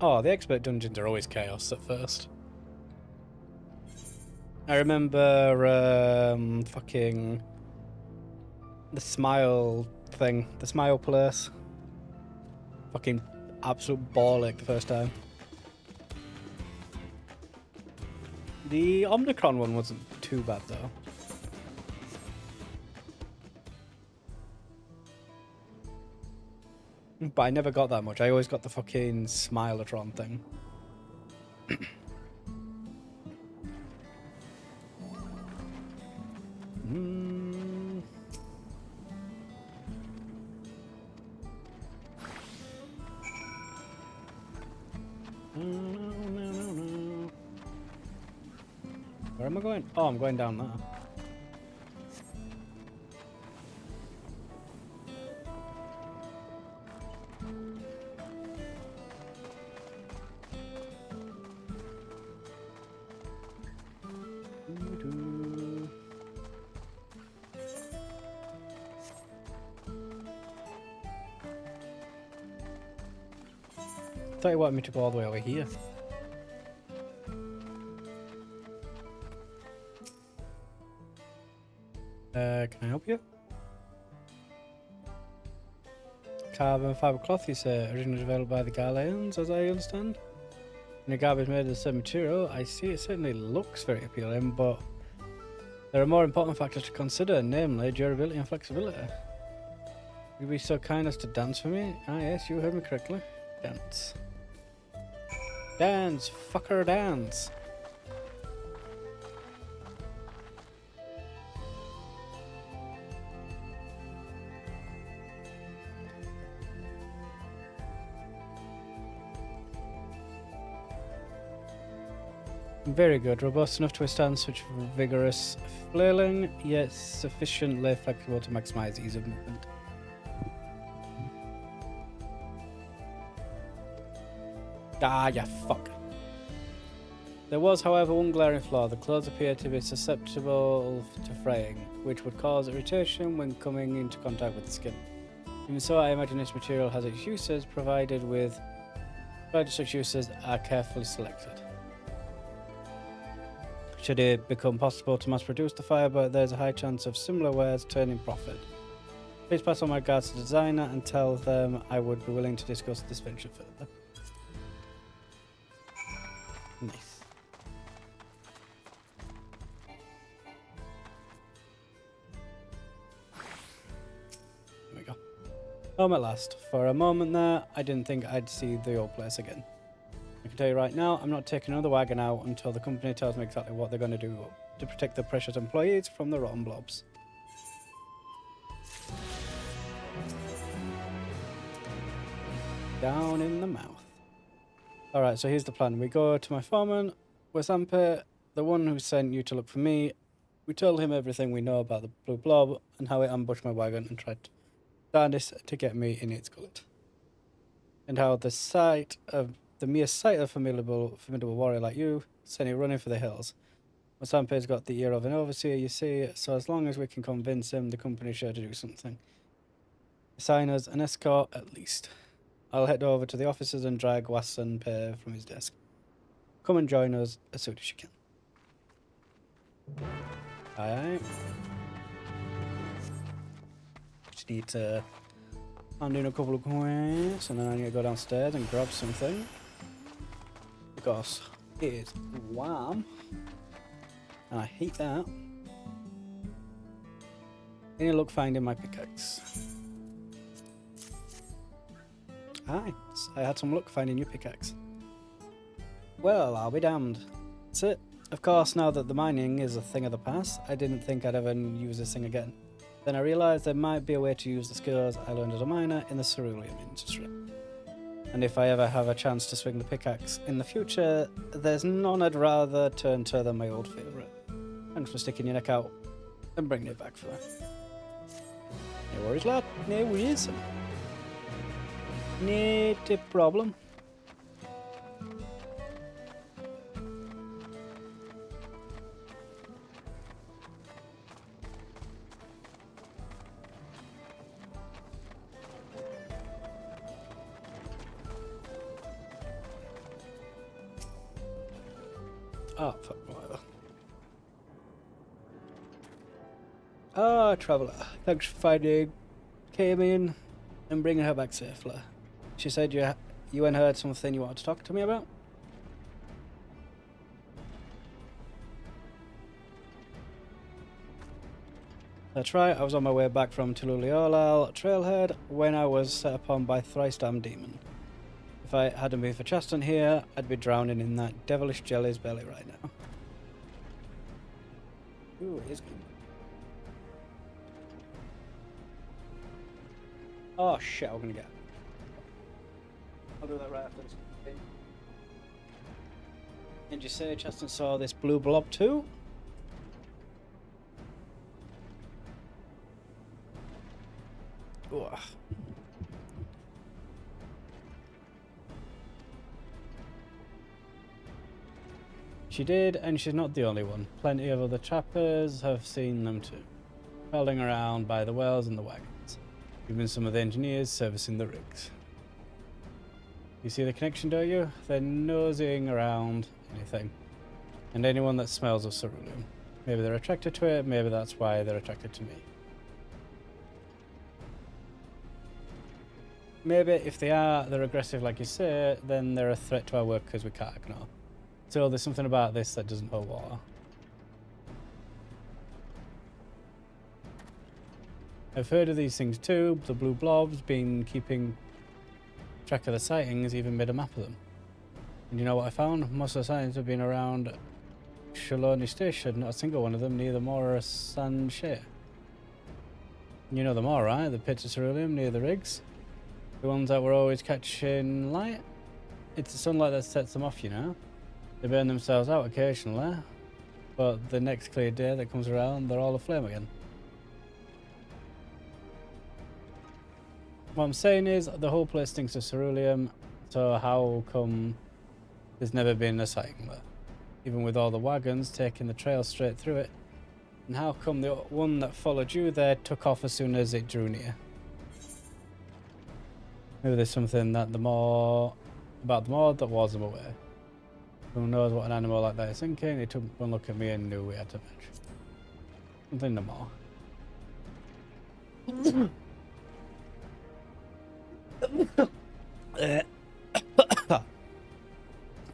Oh, the expert dungeons are always chaos at first. I remember fucking the smile thing, the smile place. Fucking absolute bollock the first time. The Omnicron one wasn't too bad though. But I never got that much. I always got the fucking Smiletron thing. Where am I going? Oh, I'm going down there. I thought you wanted me to go all the way over here. Can I help you? Carbon fiber cloth, you say, originally developed by the Galileans, as I understand. And the garb is made of the same material. I see, it certainly looks very appealing, but there are more important factors to consider, namely durability and flexibility. Would you be so kind as to dance for me? Ah, yes, you heard me correctly. Dance. Dance, fucker, dance. Very good. Robust enough to withstand such vigorous flailing, yet sufficiently flexible to maximize ease of movement. Ah, yeah, fuck. There was, however, one glaring flaw. The clothes appear to be susceptible to fraying, which would cause irritation when coming into contact with the skin. Even so, I imagine this material has its uses, provided such uses are carefully selected. Should it become possible to mass produce the fibre, there's a high chance of similar wares turning profit. Please pass on my regards to the designer and tell them I would be willing to discuss this venture further. Nice. There we go. Home at last. For a moment there, I didn't think I'd see the old place again. I can tell you right now, I'm not taking another wagon out until the company tells me exactly what they're going to do to protect their precious employees from the rotten blobs. Down in the mouth. Alright, so here's the plan. We go to my foreman, Wasampe, the one who sent you to look for me. We told him everything we know about the blue blob and how it ambushed my wagon and tried to harness to get me in its gullet. And how the mere sight of a formidable warrior like you sent it running for the hills. Wasampe's got the ear of an overseer, you see, so as long as we can convince him, the company's sure to do something. Assign us an escort at least. I'll head over to the offices and drag Wasampe from his desk. Come and join us as soon as you can. Aye. Just need to hand in a couple of coins, and then I need to go downstairs and grab something. Because it is warm. And I hate that. Any luck finding my pickaxe? Aye, I had some luck finding your pickaxe. Well, I'll be damned. That's it. Of course, now that the mining is a thing of the past, I didn't think I'd ever use this thing again. Then I realised there might be a way to use the skills I learned as a miner in the cerulean industry. And if I ever have a chance to swing the pickaxe in the future, there's none I'd rather turn to than my old favourite. Thanks for sticking your neck out and bringing it back for me. No worries, lad. No worries. Not a problem. Oh, fuck, whatever. Ah, traveller. Thanks for finding Cayman and bringing her back safely. She said you and her had something you wanted to talk to me about? That's right, I was on my way back from Tululiolal Trailhead when I was set upon by thrice-damned demon. If I hadn't been for Chaston here, I'd be drowning in that devilish jelly's belly right now. Ooh, it is good. Oh shit, I'm gonna get it. I'll do that right after this. Did you say Chaston saw this blue blob too? Ooh. She did, and she's not the only one. Plenty of other trappers have seen them too, prowling around by the wells and the wagons. Even some of the engineers servicing the rigs. You see the connection, don't you? They're nosing around anything. And anyone that smells of cerulean. Maybe they're attracted to it, maybe that's why they're attracted to me. Maybe if they're aggressive like you say, then they're a threat to our work because we can't ignore. Still, there's something about this that doesn't hold water. I've heard of these things too. The blue blobs been keeping track of the sightings, even made a map of them. And you know what I found? Most of the sightings have been around Shaaloani Station, not a single one of them near the Moor or Sand Share. You know the Moor, right? The pits of ceruleum near the rigs? The ones that were always catching light? It's the sunlight that sets them off, you know? They burn themselves out occasionally, but the next clear day that comes around, they're all aflame again. What I'm saying is, the whole place stinks of ceruleum, so how come there's never been a sighting there? Even with all the wagons taking the trail straight through it. And how come the one that followed you there took off as soon as it drew near? Maybe there's something that about the Moor that was them away. Who knows what an animal like that is thinking? He took one look at me and knew we had to match. Something no more.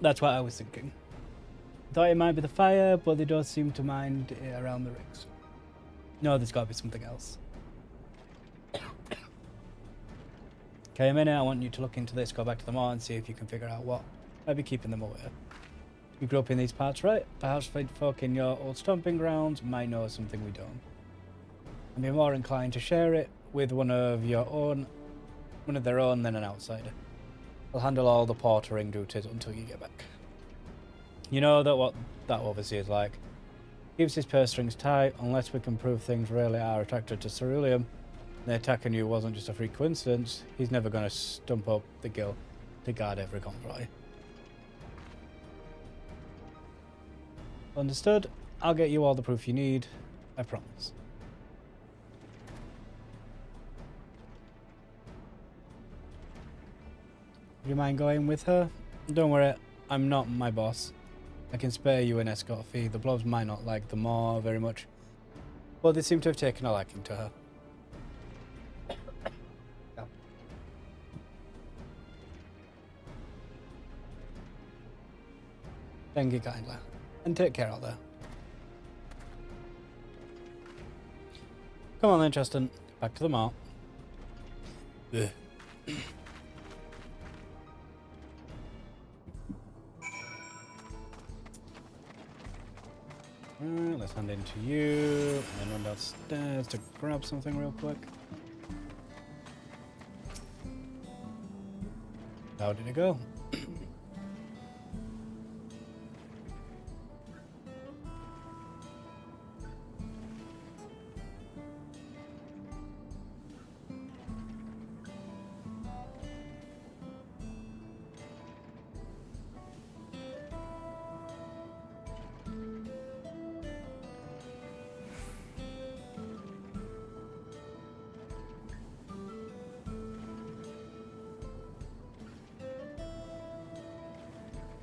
That's what I was thinking. Thought it might be the fire, but they don't seem to mind it around the rigs. No, there's got to be something else. Okay, a minute, I want you to look into this, go back to the mall and see if you can figure out what might be keeping them away. You grew up in these parts, right? Perhaps folk in your old stomping grounds might know something we don't. I'd be more inclined to share it with one of their own than an outsider. I'll handle all the portering duties until you get back. You know that what that overseer is like. Keeps his purse strings tight unless we can prove things really are attracted to ceruleum. The attack on you wasn't just a freak coincidence. He's never going to stump up the guild to guard every convoy. Understood? I'll get you all the proof you need. I promise. Do you mind going with her? Don't worry, I'm not my boss. I can spare you an escort fee. The blobs might not like the Moor very much, but they seem to have taken a liking to her. Thank you kindly, and take care out there. Come on then, Justin. Back to the Moor. Ugh. Let's hand in to you, and then run downstairs to grab something real quick. How did it go?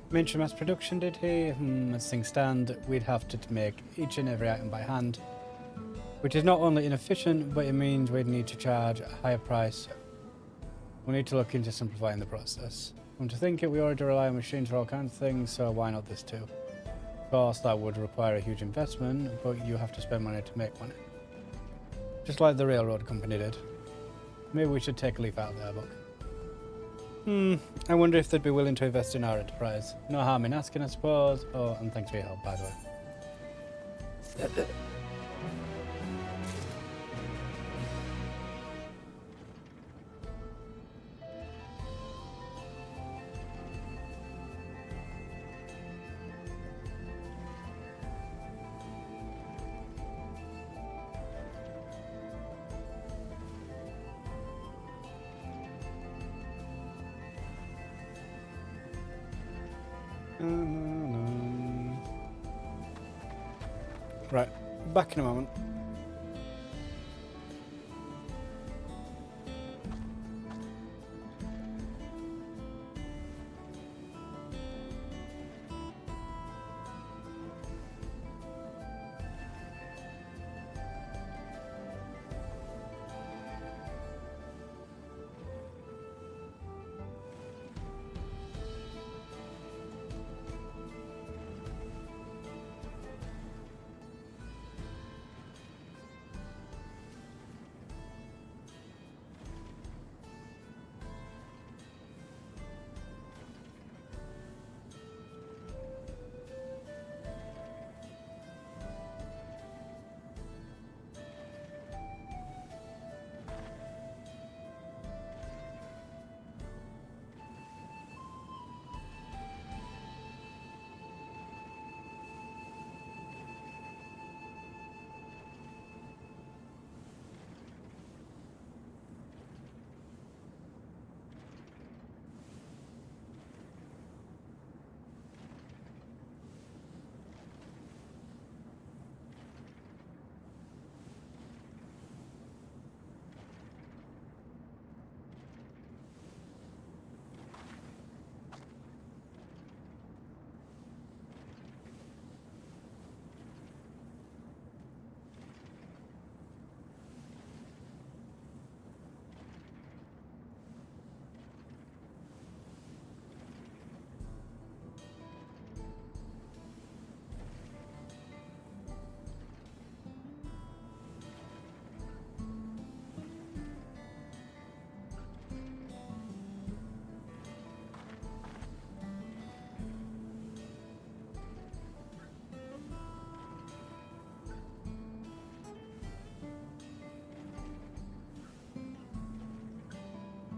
Mention mass production, did he? As things stand, we'd have to make each and every item by hand, which is not only inefficient, but it means we'd need to charge a higher price. We need to look into simplifying the process. Come to think it, we already rely on machines for all kinds of things, so why not this too? Of course, that would require a huge investment, but you have to spend money to make money. Just like the railroad company did. Maybe we should take a leaf out of their book. I wonder if they'd be willing to invest in our enterprise. No harm in asking, I suppose. Oh, and thanks for your help, by the way. Right, back in a moment.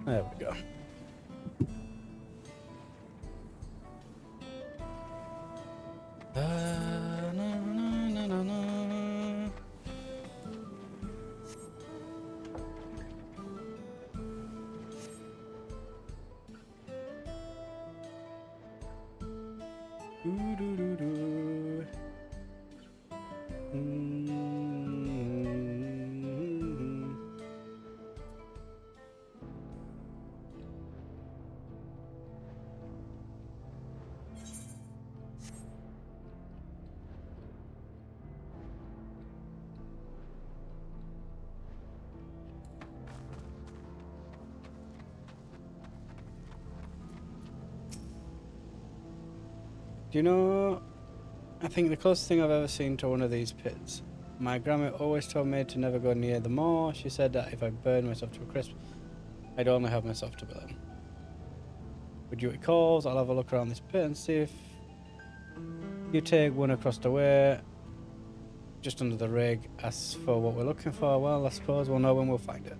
There we go. Na, na, na, na. Do, do, do, do. Do you know, I think the closest thing I've ever seen to one of these pits. My grandma always told me to never go near them more. She said that if I burned myself to a crisp, I'd only have myself to burn. Would you calls? I'll have a look around this pit and see if you take one across the way, just under the rig. As for what we're looking for, well, I suppose we'll know when we'll find it.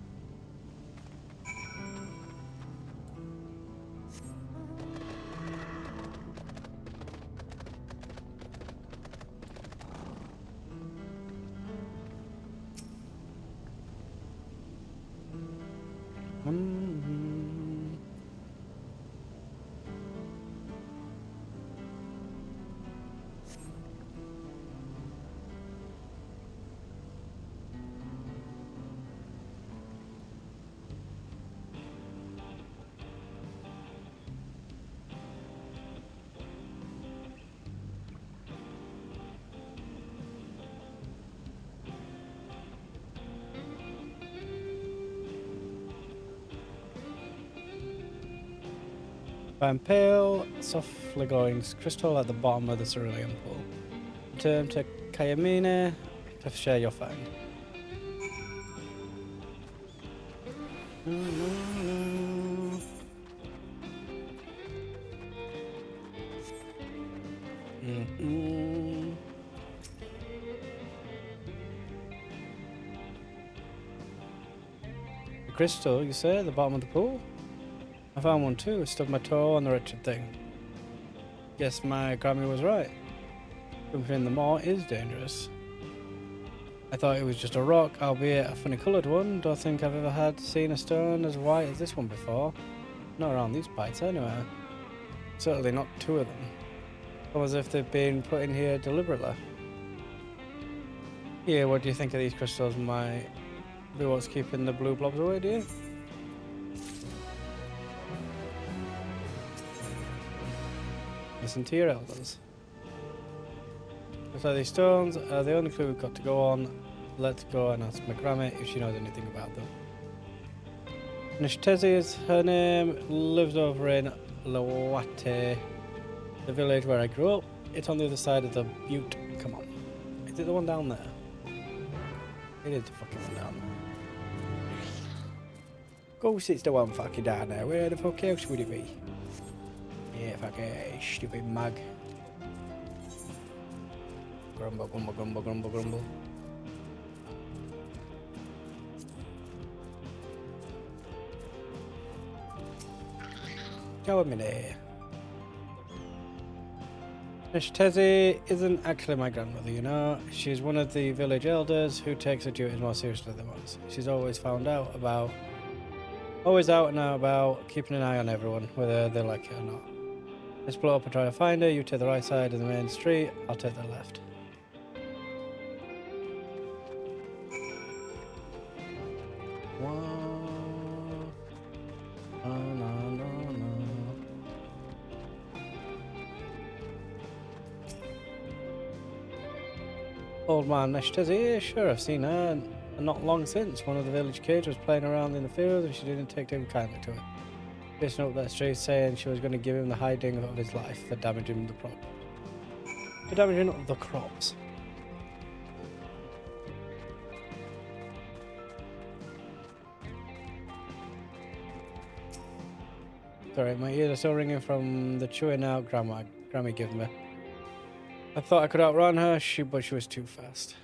Find pale, softly glowing crystal at the bottom of the cerulean pool. Return to Kayamine to share your find. The crystal, you say, at the bottom of the pool? I found one too. Stubbed my toe on the wretched thing. Guess my grandma was right. Jumping in the moor is dangerous. I thought it was just a rock, albeit a funny coloured one. Don't think I've ever seen a stone as white as this one before. Not around these parts anyway. Certainly not two of them. Almost as if they've been put in here deliberately. Yeah, what do you think of these crystals? Might be what's keeping the blue blobs away, do you? Listen to your elders. So these stones are the only clue we've got to go on. Let's go and ask my grandma if she knows anything about them. Nishtezi is her name, lives over in Lawate, the village where I grew up. It's on the other side of the butte. Come on. Is it the one down there? It is the fucking one down there. Of course it's the one fucking down there. Where the fuck else would it be? Yeah, fucking stupid mug. Grumble, grumble, grumble, grumble, grumble. Go a minute. Nishtezi isn't actually my grandmother, you know. She's one of the village elders who takes her duties more seriously than us. She's always always out and about, keeping an eye on everyone, whether they like it or not. Let's blow up and try to find her. You take the right side of the main street, I'll take the left. Old man Nishtezi, sure I've seen her, and not long since. One of the village kids was playing around in the field and she didn't take too kindly to it. Chasing up that street saying she was going to give him the hiding of his life for damaging the crops. For damaging the crops. Sorry, my ears are still ringing from the chewing out Grammy gave me. I thought I could outrun her, but she was too fast.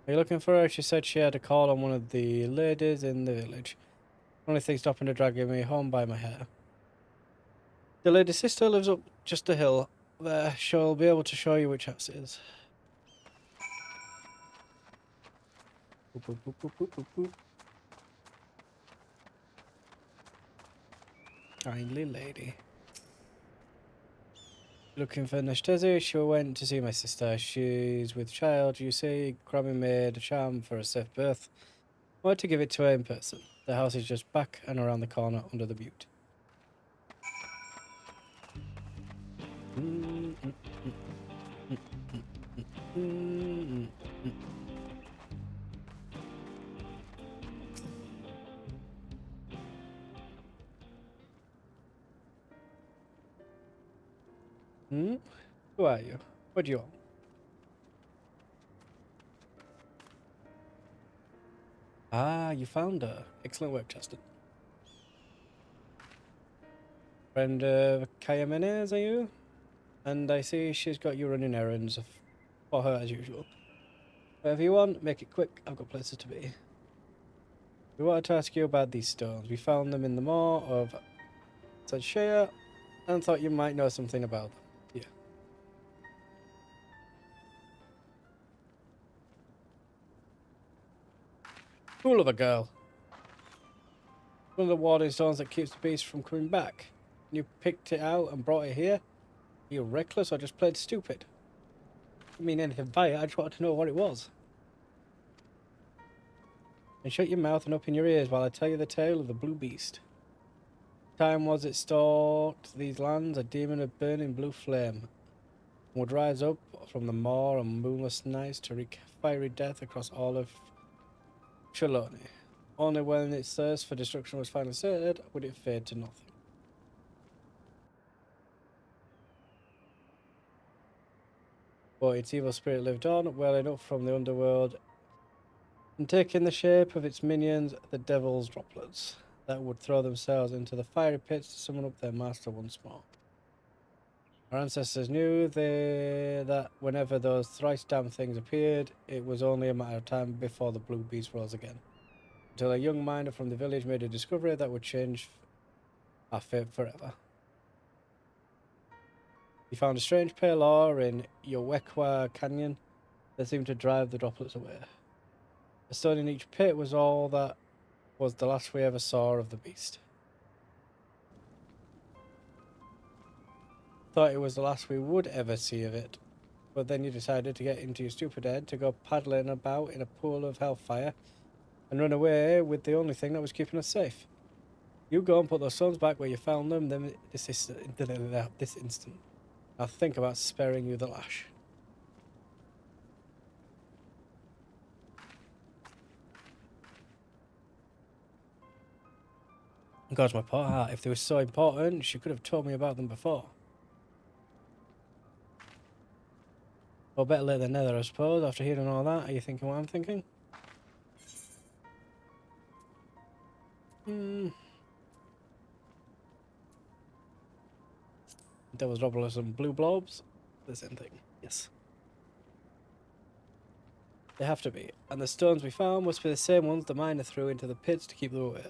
Are you looking for her? She said she had a call on one of the ladies in the village. Only thing stopping her dragging me home by my hair. The lady's sister lives up just a hill there. She'll be able to show you which house it is. Boop, boop, boop, boop, boop, boop, boop. Kindly lady. Looking for Nashtezi, she went to see my sister. She's with child, you see. Grammy made a charm for a safe birth. I wanted to give it to her in person. The house is just back and around the corner under the butte. Who are you? What do you want? Ah, you found her. Excellent work, Chester. Friend of Kaya Menez, are you? And I see she's got you running errands for her as usual. Whatever you want, make it quick. I've got places to be. We wanted to ask you about these stones. We found them in the maw of Sadshea and thought you might know something about them. Yeah. Fool of a girl. One of the warding stones that keeps the beast from coming back. You picked it out and brought it here? Are you reckless or just played stupid? I didn't mean anything by it, I just wanted to know what it was. And shut your mouth and open your ears while I tell you the tale of the blue beast. Time was it stalked these lands, a demon of burning blue flame, and would rise up from the maw on moonless nights to wreak fiery death across all of Shaaloani. Only when its thirst for destruction was finally sated would it fade to nothing. But its evil spirit lived on, welling up from the underworld and taking the shape of its minions, the devil's droplets, that would throw themselves into the fiery pits to summon up their master once more. Our ancestors knew that whenever those thrice damned things appeared, it was only a matter of time before the blue beast rose again. Until a young miner from the village made a discovery that would change our fate forever. He found a strange pale ore in Yowekwa Canyon that seemed to drive the droplets away. A stone in each pit was all that was the last we ever saw of the beast. Thought it was the last we would ever see of it, but then you decided to get into your stupid head to go paddling about in a pool of hellfire and run away with the only thing that was keeping us safe. You go and put those stones back where you found them this instant. I'll think about sparing you the lash. God, my poor heart. If they were so important, she could have told me about them before. Well, better late than never, I suppose. After hearing all that, are you thinking what I'm thinking? Devil's droplets and blue blobs. The same thing. Yes. They have to be. And the stones we found must be the same ones the miner threw into the pits to keep them away.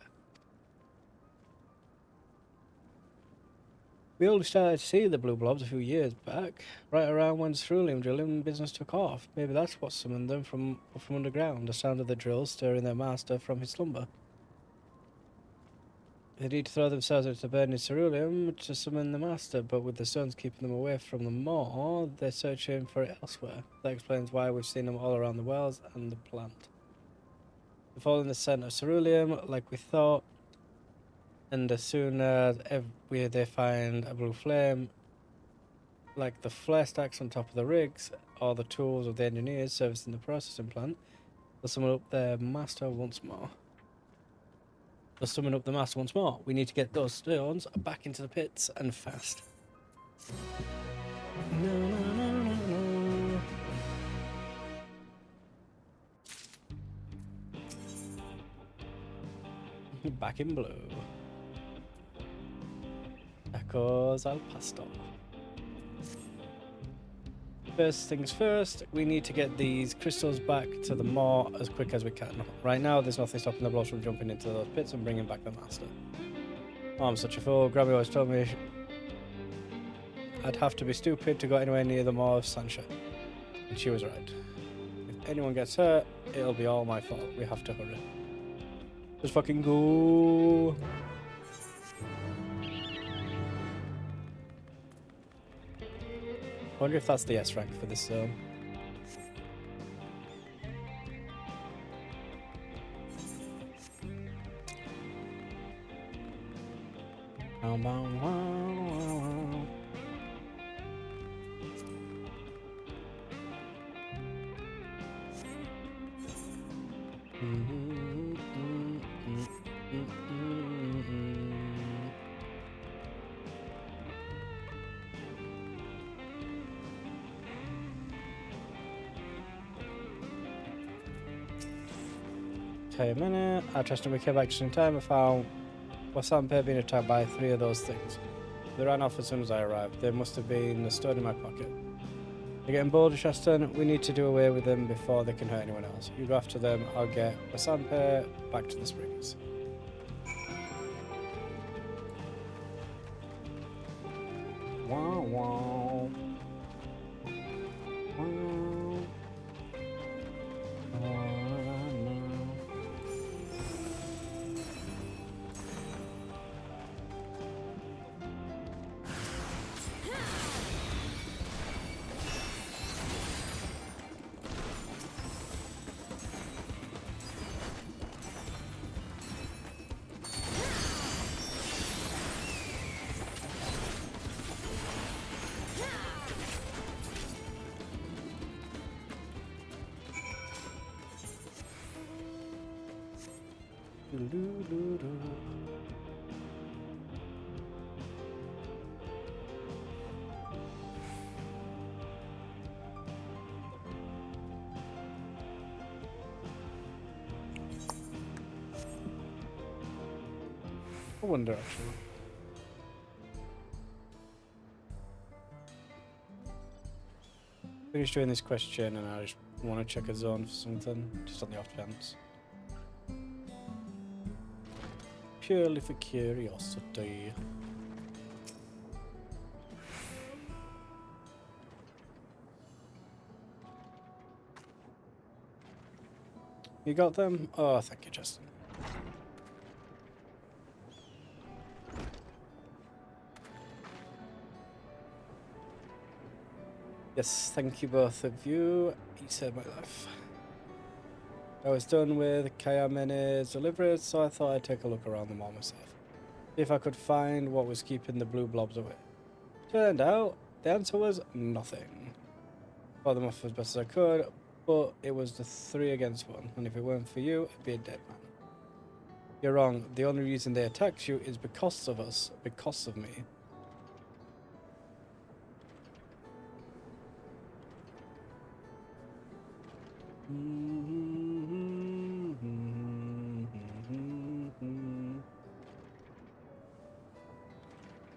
We only started to see the blue blobs a few years back, right around when cerulean drilling business took off. Maybe that's what summoned them from underground, the sound of the drills stirring their master from his slumber. They need to throw themselves into burning cerulean to summon the master, but with the stones keeping them away from the maw, they're searching for it elsewhere. That explains why we've seen them all around the wells and the plant. They fall in the scent of cerulean, like we thought, and as soon as they find a blue flame, like the flare stacks on top of the rigs, or the tools of the engineers servicing the processing plant, they'll summon up their master once more. We need to get those stones back into the pits and fast. Back in blue. Tacos al pastor. First things first, we need to get these crystals back to the maw as quick as we can. Right now, there's nothing stopping the blobs from jumping into those pits and bringing back the master. Oh, I'm such a fool. Grammy always told me I'd have to be stupid to go anywhere near the maw of Sancha. And she was right. If anyone gets hurt, it'll be all my fault. We have to hurry. Just fucking go. I wonder if that's the S rank for this zone. Okay, a minute. I trust him. We came back just in time. I found Wasampe being attacked by 3 of those things. They ran off as soon as I arrived. They must have been stored in my pocket. They're getting bold, Shaston. We need to do away with them before they can hurt anyone else. You go after them. I'll get Wasampe back to the springs. Wow, wow. I wonder actually. Finish doing this question and I just want to check a zone for something, just on the off chance. Purely for curiosity. You got them? Oh, thank you, Justin. Yes, thank you both of you. You saved my life. I was done with Kayamene's deliveries, so I thought I'd take a look around the mall myself. See if I could find what was keeping the blue blobs away. Turned out, the answer was nothing. Fought them off as best as I could, but it was the 3 against 1, and if it weren't for you, I'd be a dead man. You're wrong. The only reason they attacked you is because of us, because of me.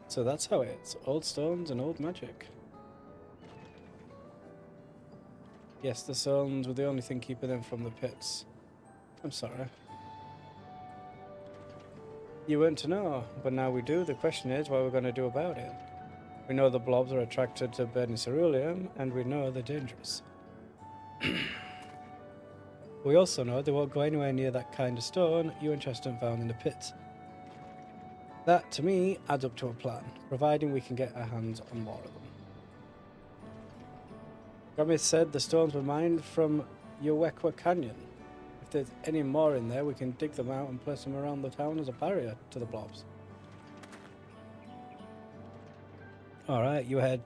So that's how it's old stones and old magic. Yes, the stones were the only thing keeping them from the pits. I'm sorry. You weren't to know, but now we do. The question is what we're going to do about it. We know the blobs are attracted to burning ceruleum, and we know they're dangerous. We also know they won't go anywhere near that kind of stone you and Cheston found in the pits. That, to me, adds up to a plan, providing we can get our hands on more of them. Grammy said the stones were mined from Yowekwa Canyon. If there's any more in there, we can dig them out and place them around the town as a barrier to the blobs. Alright, you head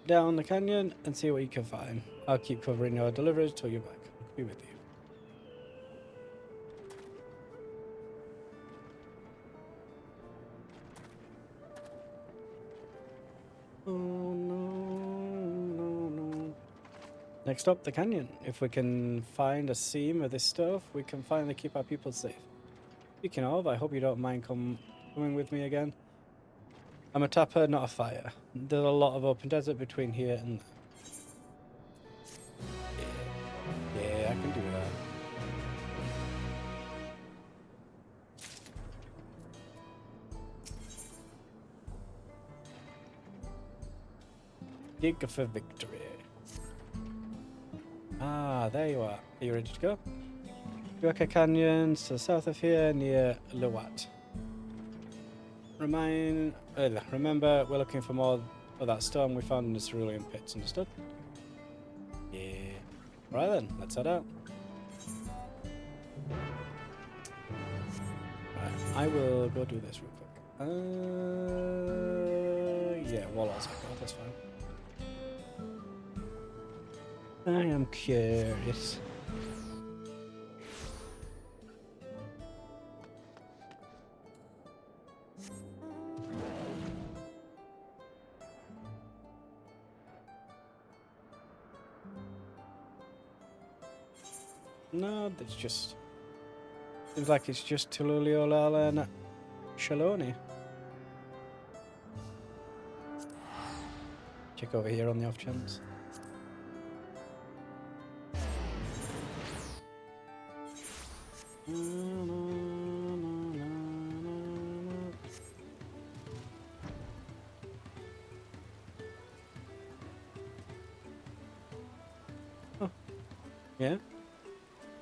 down the canyon and see what you can find. I'll keep covering your deliveries till you're back. I'll be with you. Oh no. Next up, the canyon. If we can find a seam of this stuff, we can finally keep our people safe. Speaking of, I hope you don't mind coming with me again. I'm a tapper, not a fire. There's a lot of open desert between here and there. Yeah, I can do that. Dig for victory. Ah, there you are. Are you ready to go? Yucca Canyons to the south of here near Luwat. Remember, we're looking for more of that stone we found in the cerulean pits, understood? Yeah. Right then, let's head out. Right, I will go do this real quick. Yeah, Wallow's echo, that's fine. I am curious. No, that's just... Seems like it's just Tululio and Shaaloani. Check over here on the off chance. Oh, yeah.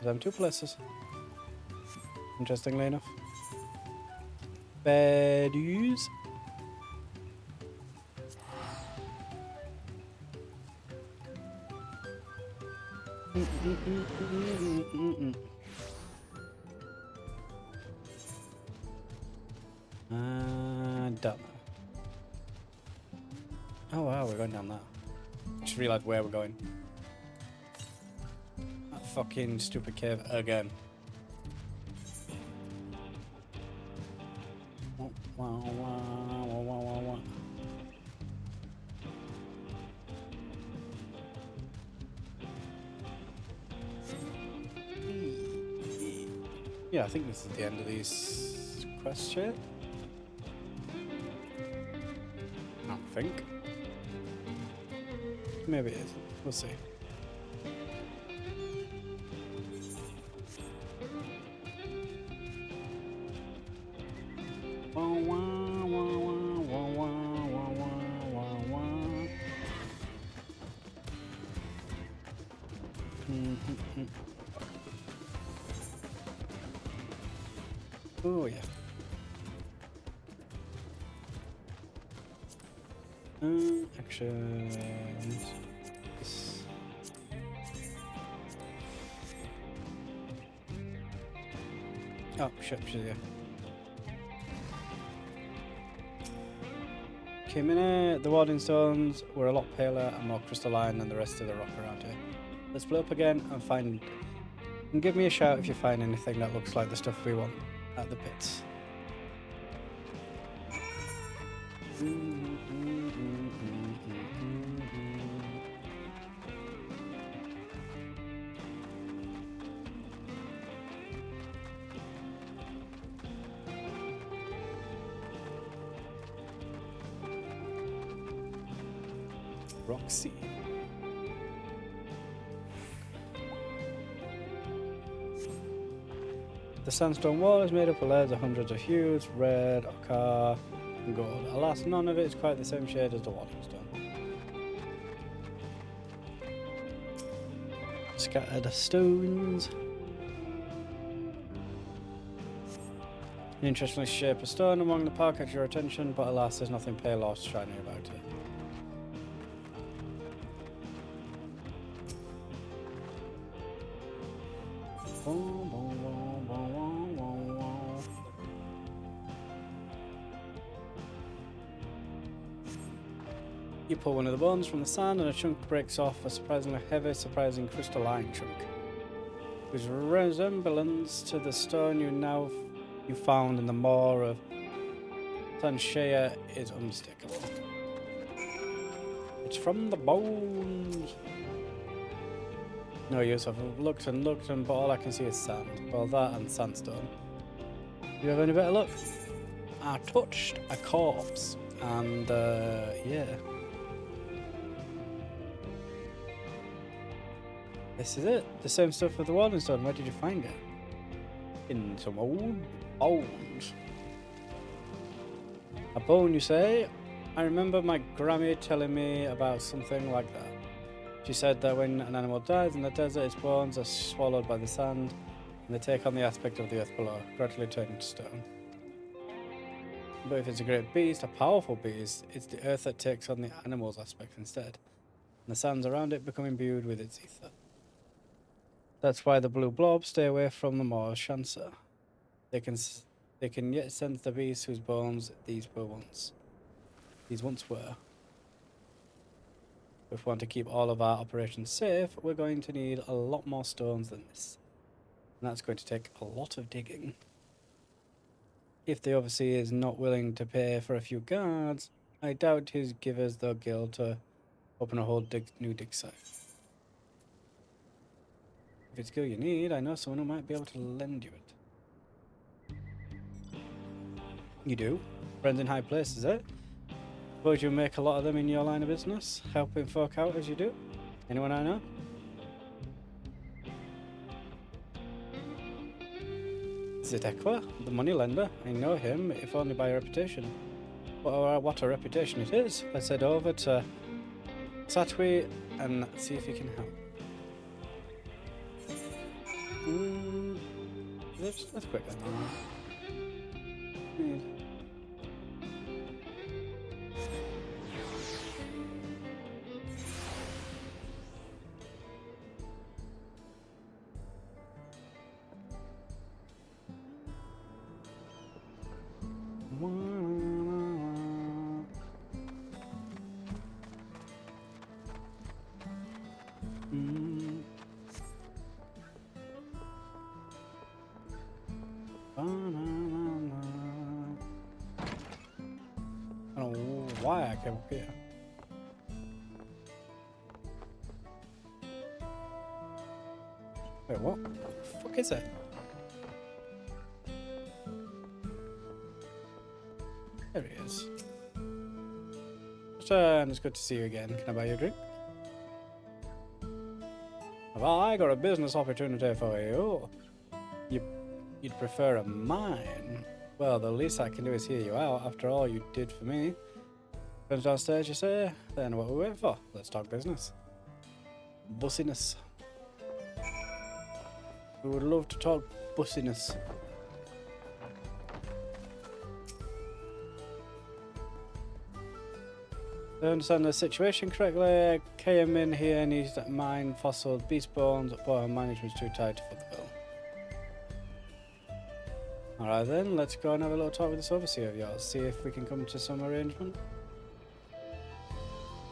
I'm two places. Interestingly enough. Baddies. Done. Oh wow, we're going down that. Just realised where we're going. That fucking stupid cave again. Yeah, I think this is the end of these quests here. I think. Maybe it isn't. We'll see. Oh yeah. Actions. Oh, shit, she's here. Came in it. The warding stones were a lot paler and more crystalline than the rest of the rock around here. Let's split up again and give me a shout if you find anything that looks like the stuff we want at the pits. Roxy. The sandstone wall is made up of layers of hundreds of hues, red, ochre, and gold. Alas, none of it is quite the same shade as the warding stone. Scattered stones. An interesting shape of stone among the park catches your attention, but alas, there's nothing pale or shiny about it. You pull one of the bones from the sand and a chunk breaks off, a surprisingly heavy, surprising crystalline chunk, whose resemblance to the stone you found in the moor of Tanshea is unmistakable. It's from the bones. No use, I've looked and looked, but all I can see is sand. Well, that and sandstone. Do you have any better luck? I touched a corpse. and yeah. This is it. The same stuff with the Warden Stone. Where did you find it? In some old bones. A bone, you say? I remember my Grammy telling me about something like that. She said that when an animal dies in the desert, its bones are swallowed by the sand, and they take on the aspect of the earth below, gradually turning to stone. But if it's a great beast, a powerful beast, it's the earth that takes on the animal's aspect instead, and the sands around it become imbued with its ether. That's why the blue blobs stay away from the more Shansa. They can yet sense the beast whose bones these once were. If we want to keep all of our operations safe, we're going to need a lot more stones than this. And that's going to take a lot of digging. If the Overseer is not willing to pay for a few guards, I doubt he'd give us the guild to open a whole new dig site. If it's skill you need, I know someone who might be able to lend you it. You do? Friends in high places, eh? Suppose you make a lot of them in your line of business, helping folk out as you do? Anyone I know? Is it Ekwa, the moneylender? I know him, if only by reputation. What a reputation it is. Let's head over to Satwi and see if he can help. Let's quick then. I don't know why I came up here. Wait, what? What the fuck is it? There he is. And it's good to see you again. Can I buy you a drink? Have I got a business opportunity for you? You'd prefer a mine? Well, the least I can do is hear you out. After all you did for me. Comes downstairs, you say? Then what are we waiting for? Let's talk business. Bussiness. We would love to talk bussiness. I understand the situation correctly. I came in here and needs to mine fossil beast bones, but our management's too tight to foot the bill. Alright then, let's go and have a little talk with this overseer of yours, see if we can come to some arrangement.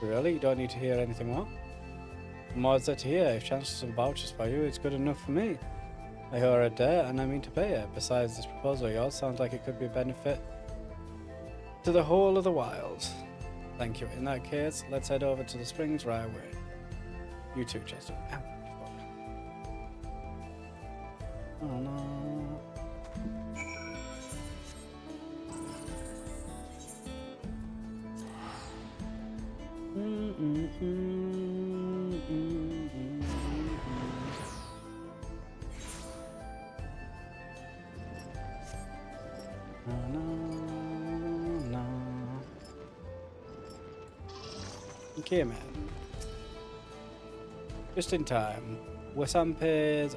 Really? You don't need to hear anything more? The more is there to hear. If Chancellor vouches for you, it's good enough for me. I owe her a debt and I mean to pay her. Besides, this proposal of yours sounds like it could be a benefit to the whole of the wilds. Thank you. In that case, let's head over to the springs right away. You too, Chester. Ow, fuck. Oh no. Okay, man. Just in time. Wasamp's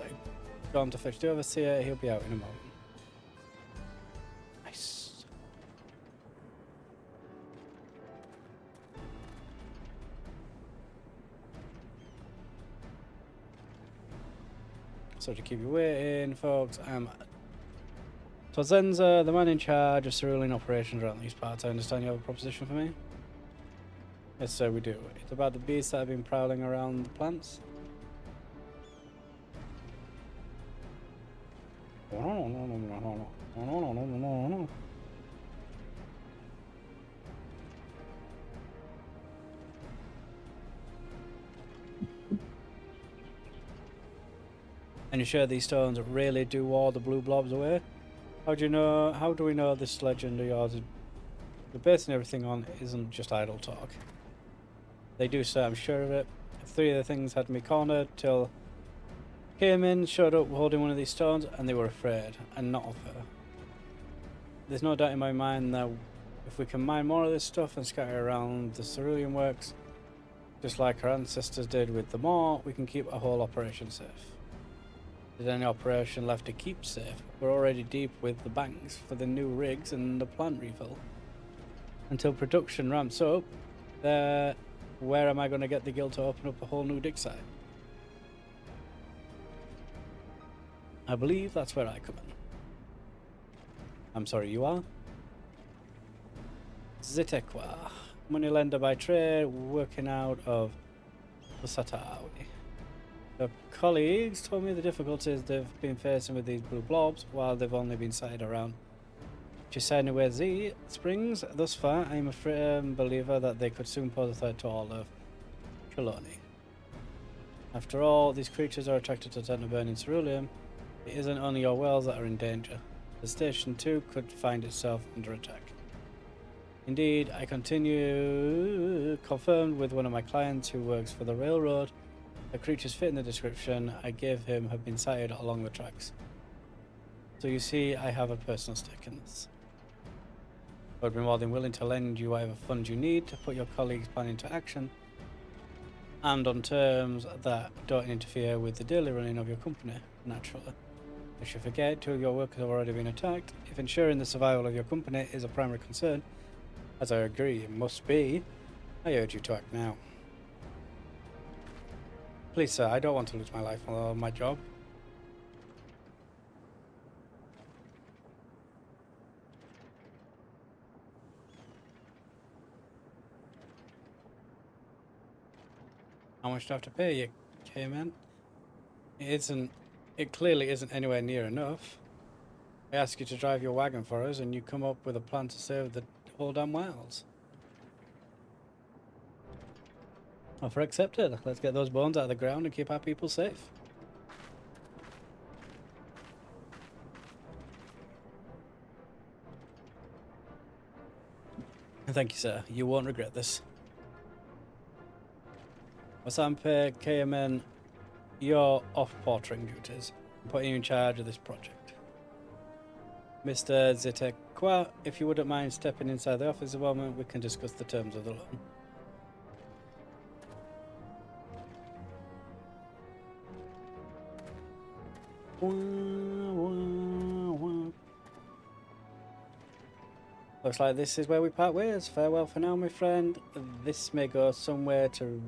gone to fetch the overseer. He'll be out in a moment. Nice. So to keep you waiting, folks, Tozenza, the man in charge of cerulean operations around these parts. I understand you have a proposition for me? Yes, sir, we do. It's about the beasts that have been prowling around the plants. And you sure these stones really do all the blue blobs away? How do we know this legend of yours we're basing everything on isn't just idle talk. They do so, I'm sure of it. 3 of the things had me cornered till came in, showed up holding one of these stones, and they were afraid, and not of her. There's no doubt in my mind that if we can mine more of this stuff and scatter around the cerulean works, just like our ancestors did with the Maw, we can keep a whole operation safe. If there's any operation left to keep safe, we're already deep with the banks for the new rigs and the plant refill. Until production ramps up, where am I going to get the guild to open up a whole new dig site? I believe that's where I come in. I'm sorry, you are? Zitekwa, moneylender by trade, working out of Usatawi. The colleagues told me the difficulties they've been facing with these blue blobs while they've only been sighted around Chisenue Z Springs. Thus far, I'm a firm believer that they could soon pose a threat to all of Shaaloani. After all, these creatures are attracted to burning ceruleum. It isn't only your wells that are in danger. The station too could find itself under attack. Indeed, I confirmed with one of my clients who works for the railroad. The creatures fit in the description I gave him have been sighted along the tracks. So you see, I have a personal stake in this. I'd be more than willing to lend you whatever funds you need to put your colleagues' plan into action, and on terms that don't interfere with the daily running of your company, naturally. If you forget, 2 of your workers have already been attacked. If ensuring the survival of your company is a primary concern, as I agree it must be, I urge you to act now. Please, sir, I don't want to lose my life or my job. How much do I have to pay you, K-Man? It clearly isn't anywhere near enough. I ask you to drive your wagon for us and you come up with a plan to save the whole damn wells. Offer accepted. Let's get those bones out of the ground and keep our people safe. Thank you, sir. You won't regret this. Wasampe KMN, you're off portering duties. I'm putting you in charge of this project. Mr. Zitekwa, if you wouldn't mind stepping inside the office a moment, we can discuss the terms of the loan. Looks like this is where we part ways. Farewell for now, my friend. This may go somewhere to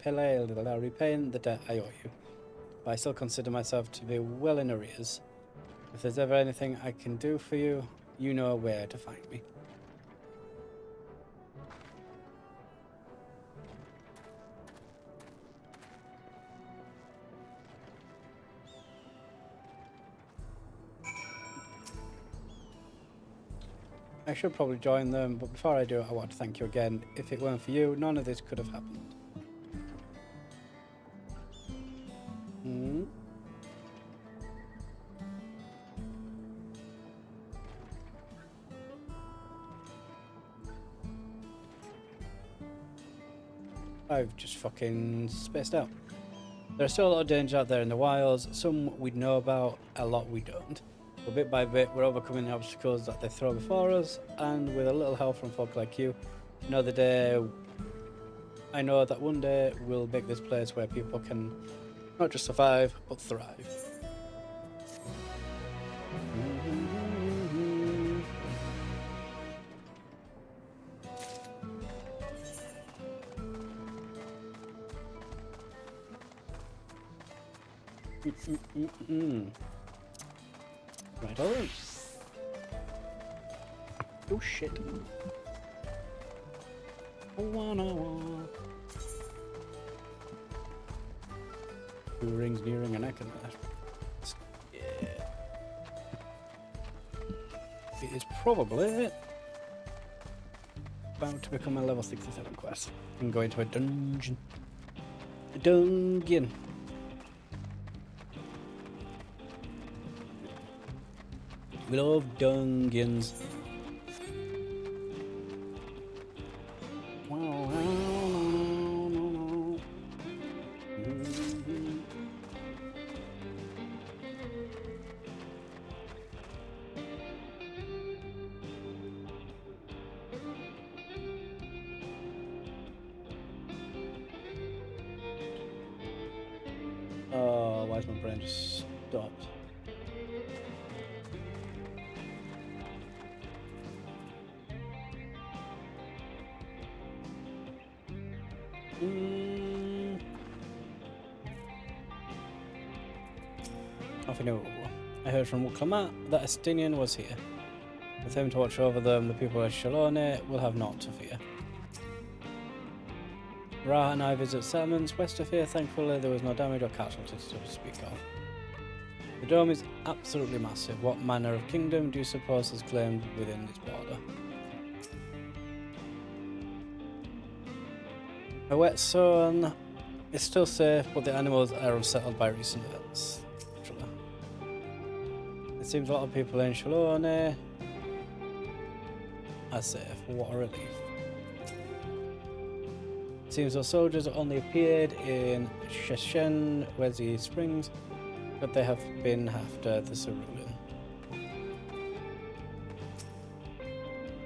repaying the debt I owe you. But I still consider myself to be well in arrears. If there's ever anything I can do for you, you know where to find me. I should probably join them, but before I do, I want to thank you again. If it weren't for you, none of this could have happened. I've just fucking spaced out. There's still a lot of danger out there in the wilds. Some we know about, a lot we don't. But bit by bit, we're overcoming the obstacles that they throw before us, and with a little help from folk like you, I know that one day we'll make this place where people can not just survive, but thrive. Right on. Oh shit. Two rings nearing a neck and that. Yeah. It is probably about to become a level 67 quest and go into a dungeon. A dungeon. We love dungeons. Oh, why's my brain just stopped? Nothing new. I heard from Wuklamat that Estinian was here. With him to watch over them, the people of Shaaloani will have naught to fear. Ra and I visit settlements west of here. Thankfully, there was no damage or casualties to speak of. The dome is absolutely massive. What manner of kingdom do you suppose is claimed within its border? A wet zone is still safe, but the animals are unsettled by recent events. It seems a lot of people in Shaaloani are safe. What a relief. It seems those soldiers only appeared in Sheshen, Wezi Springs, but they have been after the Cerulean.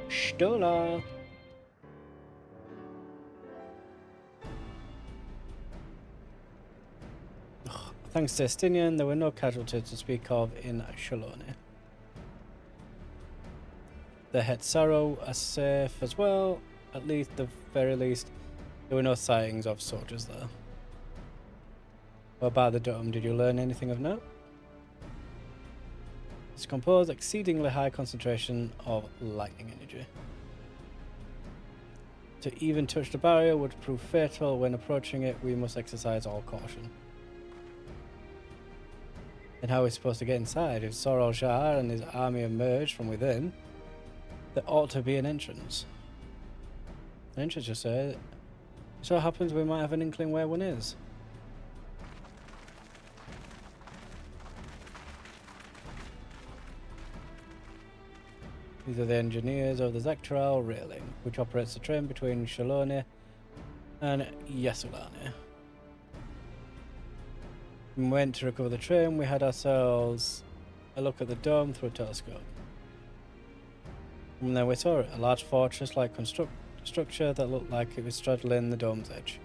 Stola! Thanks to Estinian, there were no casualties to speak of in Shaaloani. The Hetsaro are safe as well, at least the very least. There were no sightings of soldiers there. What about the dome? Did you learn anything of note? It's composed exceedingly high concentration of lightning energy. To even touch the barrier would prove fatal. When approaching it, we must exercise all caution. And how are we supposed to get inside? If Sorol Shah and his army emerge from within, there ought to be an entrance. An entrance, you say? So it happens we might have an inkling where one is. These are the engineers of the Zaktaral railing, which operates the train between Shaaloani and Yasulani. When we went to recover the train, we had ourselves a look at the dome through a telescope. And then we saw it, a large fortress-like structure that looked like it was straddling the dome's edge.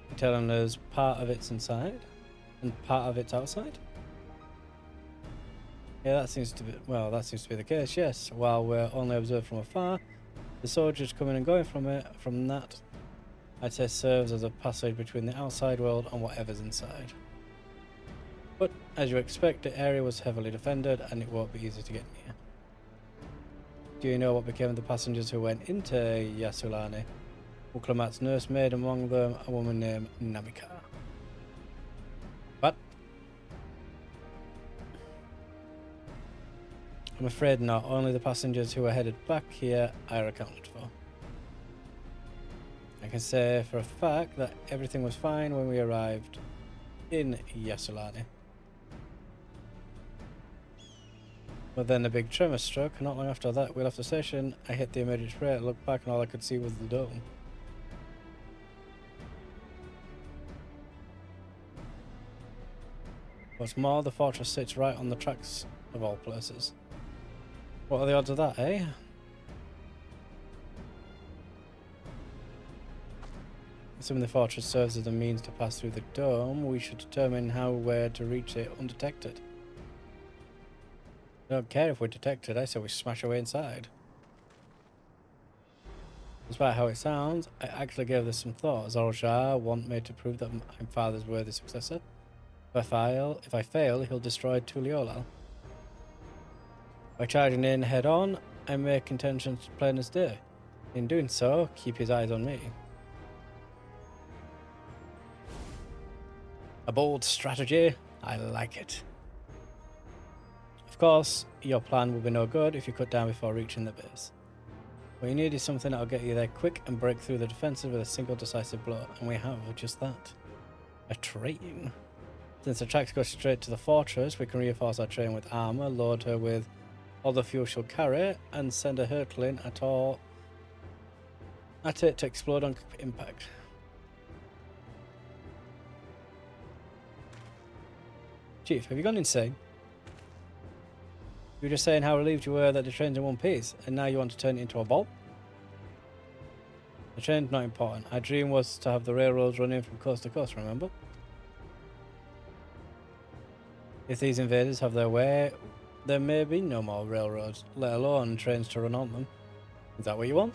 You're telling us part of it's inside and part of it's outside? Yeah, that seems to be the case, yes. While we're only observed from afar, the soldiers coming and going from that, I'd say serves as a passage between the outside world and whatever's inside. But, as you expect, the area was heavily defended and it won't be easy to get near. Do you know what became of the passengers who went into Yasulani? Wuklamat's nursemaid, among them a woman named Namika. What? I'm afraid not. Only the passengers who were headed back here are accounted for. I can say for a fact that everything was fine when we arrived in Yasulani. But then a big tremor struck, and not long after that we left the station. I hit the emergency brake, looked back, and all I could see was the dome. What's more, the fortress sits right on the tracks of all places. What are the odds of that, eh? Assuming the fortress serves as a means to pass through the dome, we should determine how we're to reach it undetected. I don't care if we're detected, I say we smash our way inside. Despite how it sounds, I actually gave this some thought. Zorro Shah want me to prove that my father's worthy successor. If I fail, he'll destroy Tuliolal. By charging in head on, I make intentions plain as day. In doing so, keep his eyes on me. A bold strategy, I like it. Of course, your plan will be no good if you cut down before reaching the base. What you need is something that'll get you there quick and break through the defenses with a single decisive blow, and we have just that. A train. Since the tracks go straight to the fortress, we can reinforce our train with armor, load her with all the fuel she'll carry, and send her hurtling at all At it to explode on impact. Chief, have you gone insane? You were just saying how relieved you were that the train's in one piece, and now you want to turn it into a ball? The train's not important. Our dream was to have the railroads running from coast to coast, remember? If these invaders have their way, there may be no more railroads, let alone trains to run on them. Is that what you want?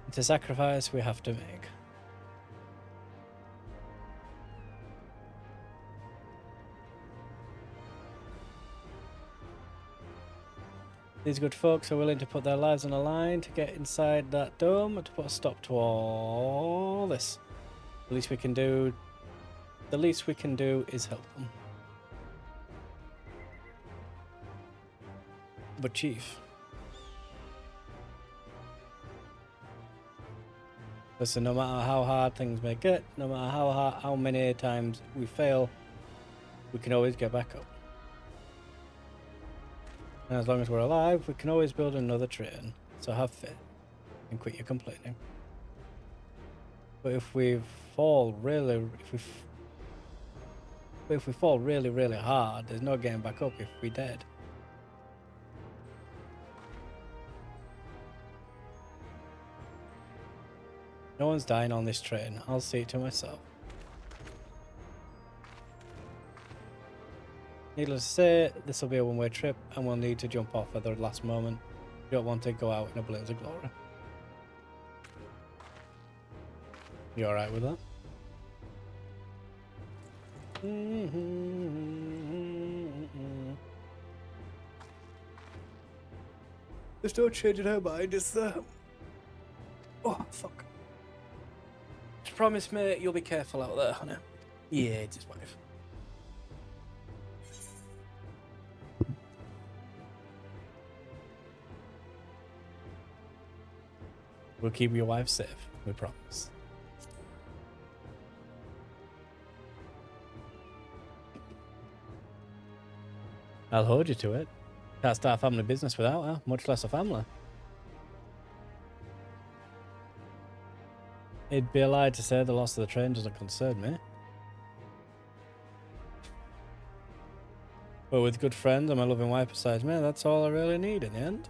It's a sacrifice we have to make. These good folks are willing to put their lives on the line to get inside that dome to put a stop to all this. The least we can do is help them. But Chief, listen, no matter how hard things may get, no matter how many times we fail, we can always get back up. And as long as we're alive, we can always build another train. So have faith and quit your complaining. But if we fall really hard, there's no getting back up if we're dead. No one's dying on this train. I'll see it to myself. Needless to say, this will be a one-way trip and we'll need to jump off at the last moment. You don't want to go out in a blaze of glory. You alright with that? There's no change in her mind, is there? Oh, fuck. Just promise me you'll be careful out there, honey. Yeah, it's his wife. We'll keep your wife safe, we promise. I'll hold you to it. Can't start a family business without her, much less a family. It'd be a lie to say the loss of the train doesn't concern me. But with good friends and my loving wife beside me, that's all I really need in the end.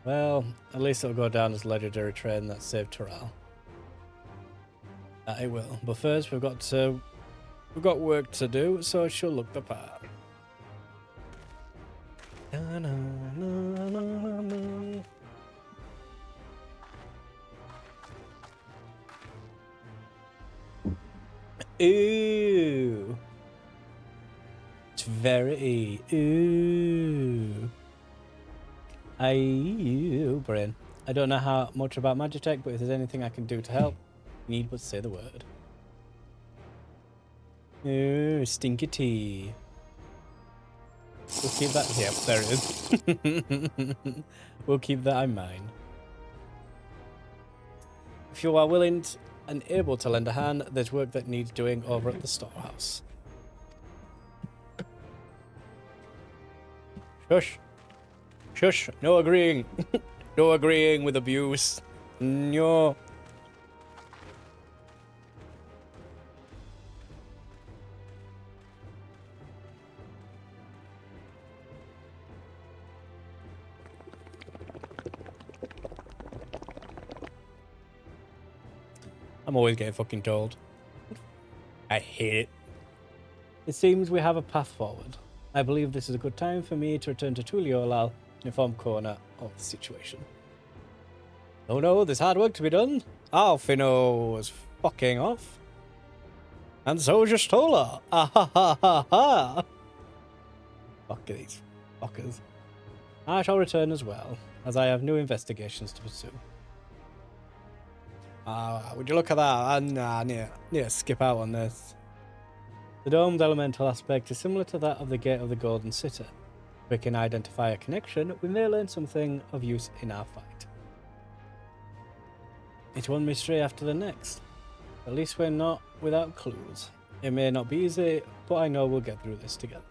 Well, at least it'll go down as a legendary train that saved Terral. It will. But first, we've got work to do, so she'll look the part. Ooh. It's very ooh. Brain. I don't know how much about Magitech, but if there's anything I can do to help, you need but say the word. Ooh, stinky tea. We'll keep that. Yep, there it is. We'll keep that in mind. If you are willing and able to lend a hand, there's work that needs doing over at the storehouse. Shush. Shush. No agreeing. No agreeing with abuse. No. I'm always getting fucking told. I hate it. It seems we have a path forward. I believe this is a good time for me to return to Tuliolal and inform Kona of the situation. Oh no, there's hard work to be done. Alfino was fucking off. And so was Stola. Ah ha ha ha ha. Fuck these fuckers. I shall return as well, as I have new investigations to pursue. Would you look at that? Nah, need to skip out on this. The domed elemental aspect is similar to that of the Gate of the Golden City. If we can identify a connection, we may learn something of use in our fight. It's one mystery after the next. At least we're not without clues. It may not be easy, but I know we'll get through this together.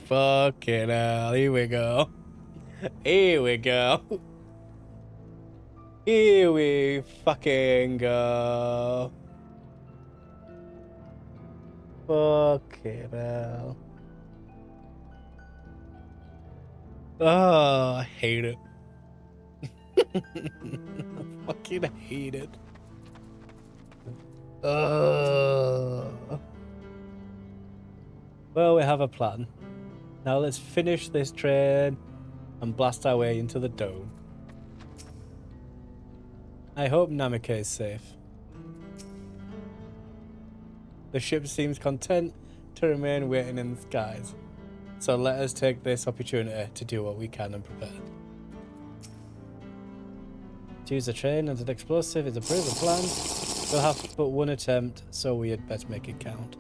Fucking hell, here we go. Here we go. Here we fucking go. Fucking hell. Oh, I hate it. I fucking hate it. Well, we have a plan. Now let's finish this train and blast our way into the dome. I hope Namika is safe. The ship seems content to remain waiting in the skies. So let us take this opportunity to do what we can and prepare. To use the train as an explosive is a brilliant plan. We'll have but one attempt, so we had best make it count.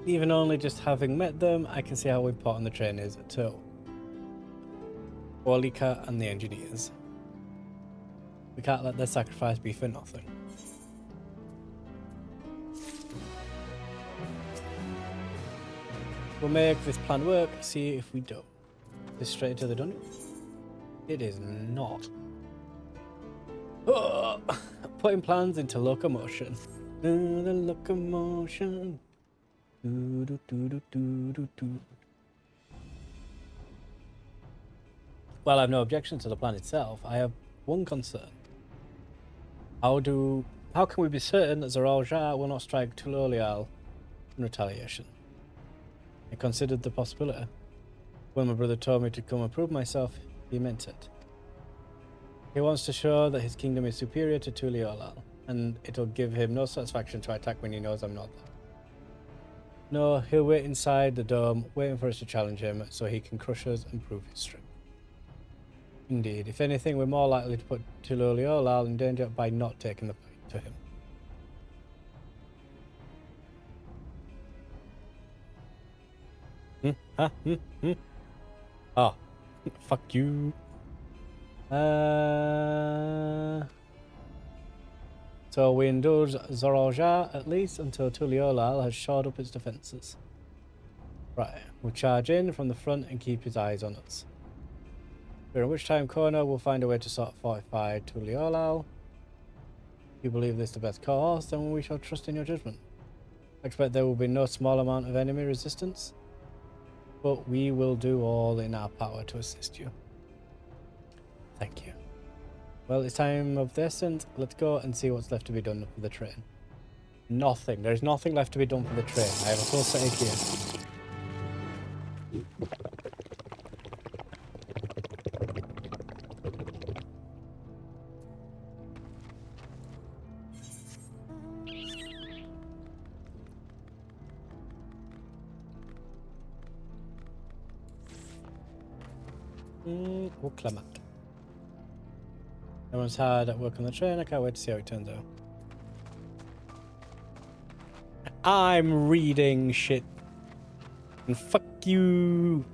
Even only just having met them, I can see how important the train is to Orlika and the engineers. We can't let their sacrifice be for nothing. We'll make this plan work, see if we don't. This straight into the dungeon? It is not. Oh, putting plans into locomotion. The locomotion. Well, I have no objection to the plan itself. I have one concern. How can we be certain that Zoral Jah will not strike Tulolial in retaliation? I considered the possibility. When my brother told me to come and prove myself, he meant it. He wants to show that his kingdom is superior to Tulolial, and it'll give him no satisfaction to attack when he knows I'm not there. No, he'll wait inside the dome, waiting for us to challenge him so he can crush us and prove his strength. Indeed, if anything, we're more likely to put Tulolial in danger by not taking the fight to him. Oh, fuck you. So we indulge Zoral Jah at least until Tulolial has shored up its defences. Right, we'll charge in from the front and keep his eyes on us. During which time Kona will find a way to sort of fortify Tulolial. If you believe this the best course, then we shall trust in your judgment. I expect there will be no small amount of enemy resistance, but we will do all in our power to assist you. Thank you. Well, it's time of the essence. Let's go and see what's left to be done for the train. Nothing. There's nothing left to be done for the train. I have a full set of gear. We'll climb up. Everyone's hard at work on the train. I can't wait to see how it turns out. I'm reading shit. And fuck you.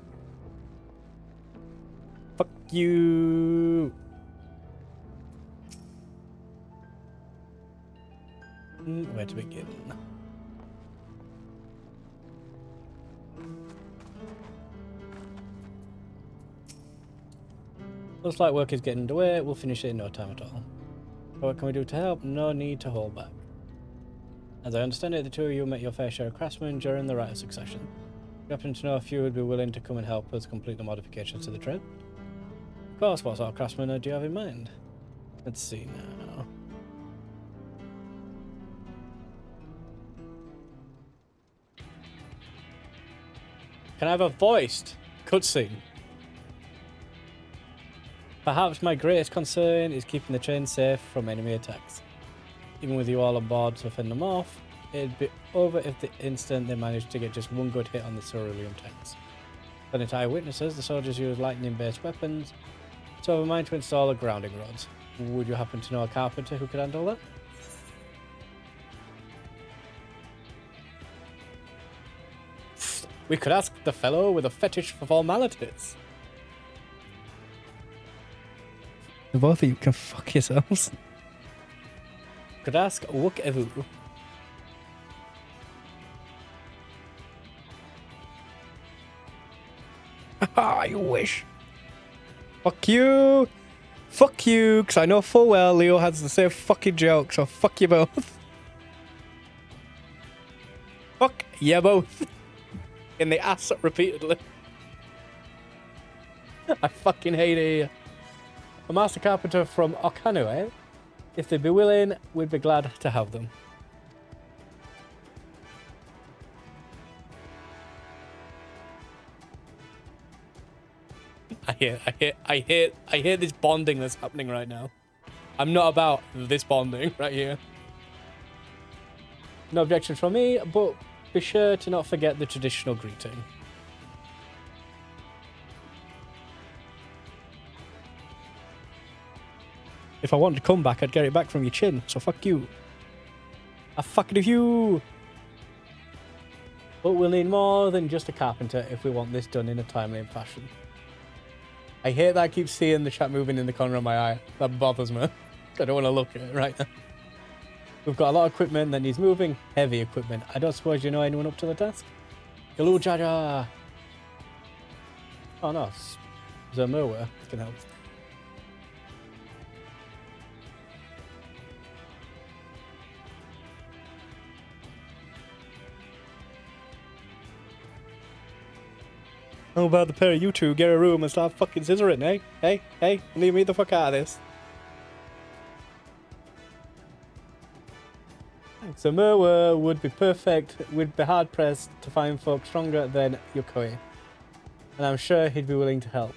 Fuck you. Where to begin? Looks like work is getting underway. We'll finish it in no time at all. What can we do to help? No need to hold back. As I understand it, the two of you met your fair share of craftsmen during the Rite of Succession. You happen to know if you would be willing to come and help us complete the modifications to the train? Of course, what sort of craftsmen do you have in mind? Let's see now. Can I have a voiced cutscene? Perhaps my greatest concern is keeping the train safe from enemy attacks. Even with you all on board to fend them off, it'd be over if the instant they managed to get just one good hit on the cerulean tanks. According to eyewitnesses, the soldiers used lightning-based weapons, so I have a mind to install the grounding rods. Would you happen to know a carpenter who could handle that? We could ask the fellow with a fetish for formalities. Both of you can fuck yourselves. Could ask whatever. I wish. Fuck you. Fuck you, because I know full well Leo has the same fucking joke, so fuck you both. Fuck you both. In the ass repeatedly. I fucking hate it. A master carpenter from Okanue. If they'd be willing, we'd be glad to have them. I hate this bonding that's happening right now. I'm not about this bonding right here. No objections from me, but be sure to not forget the traditional greeting. If I wanted to come back, I'd get it back from your chin, so fuck you. I fucking you. But we'll need more than just a carpenter if we want this done in a timely fashion. I hate that I keep seeing the chat moving in the corner of my eye. That bothers me. I don't want to look at it right now. We've got a lot of equipment that needs moving. Heavy equipment. I don't suppose you know anyone up to the task? Hello, Jaja. Oh no, Zermurwer can help. How about the pair of you two get a room and start fucking scissoring, eh? Hey, leave me the fuck out of this. So Murwa would be perfect. We'd be hard pressed to find folk stronger than Yokoi. And I'm sure he'd be willing to help.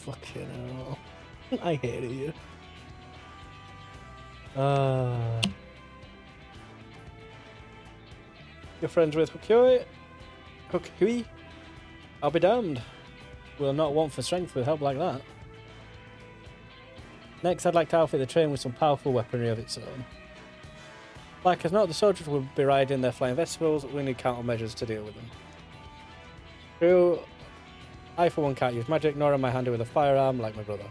Fucking hell. I hate you. You're friends with Hokyoi? Hokyoi? I'll be damned. We'll not want for strength with help like that. Next, I'd like to outfit the train with some powerful weaponry of its own. Like as not, the soldiers will be riding their flying vegetables. We need countermeasures to deal with them. True. I, for one, can't use magic, nor am I handy with a firearm like my brother.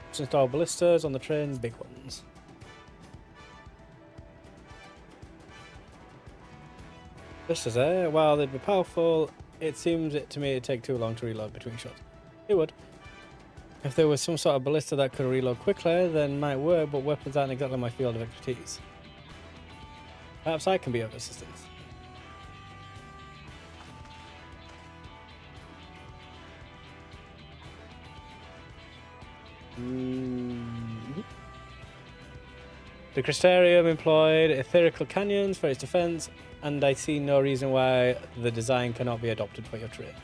Let's install ballistas on the train, big ones. Ballistas there, while they'd be powerful, it seems to me it'd take too long to reload between shots. It would. If there was some sort of ballista that could reload quickly, then it might work, but weapons aren't exactly my field of expertise. Perhaps I can be of assistance. The Crystarium employed etherical canyons for its defense, and I see no reason why the design cannot be adopted for your trade.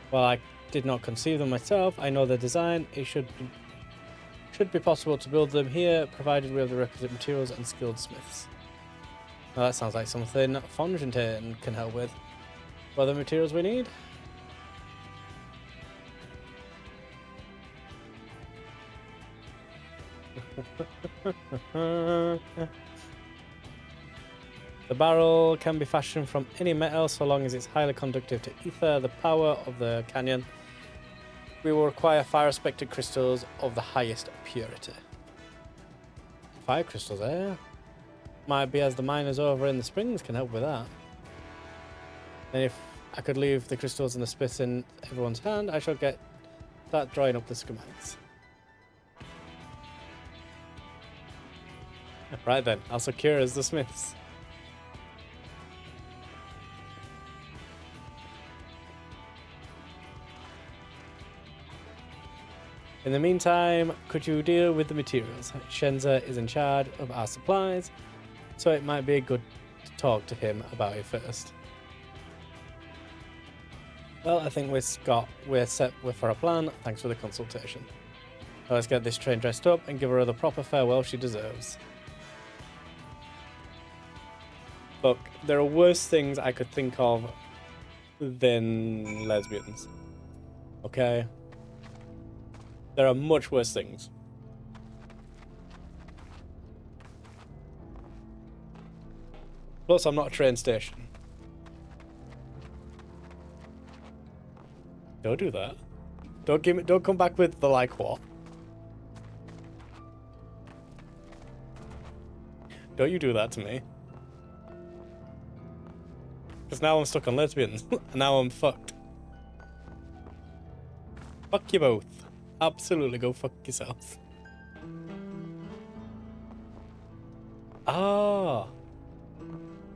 While I did not conceive them myself, I know the design. It should be possible to build them here, provided we have the requisite materials and skilled smiths. Well, that sounds like something Fongentain can help with. What are the materials we need? The barrel can be fashioned from any metal so long as it's highly conductive to ether. The power of the canyon We will require fire-respected crystals of the highest purity. Fire crystals, eh? Might be as the miners over in the springs can help with that. And if I could leave the crystals and the smiths in everyone's hand, I shall start drawing up the schematics. Right then, I'll secure as the smiths. In the meantime, could you deal with the materials? Shenza is in charge of our supplies, so it might be good to talk to him about it first. Well, I think we're set for a plan. Thanks for the consultation. Now let's get this train dressed up and give her the proper farewell she deserves. Look, there are worse things I could think of than lesbians. Okay? There are much worse things. Plus, I'm not a train station. Don't do that. Don't come back with the like what. Don't you do that to me. Because now I'm stuck on lesbians. And now I'm fucked. Fuck you both. Absolutely go fuck yourselves. Ah.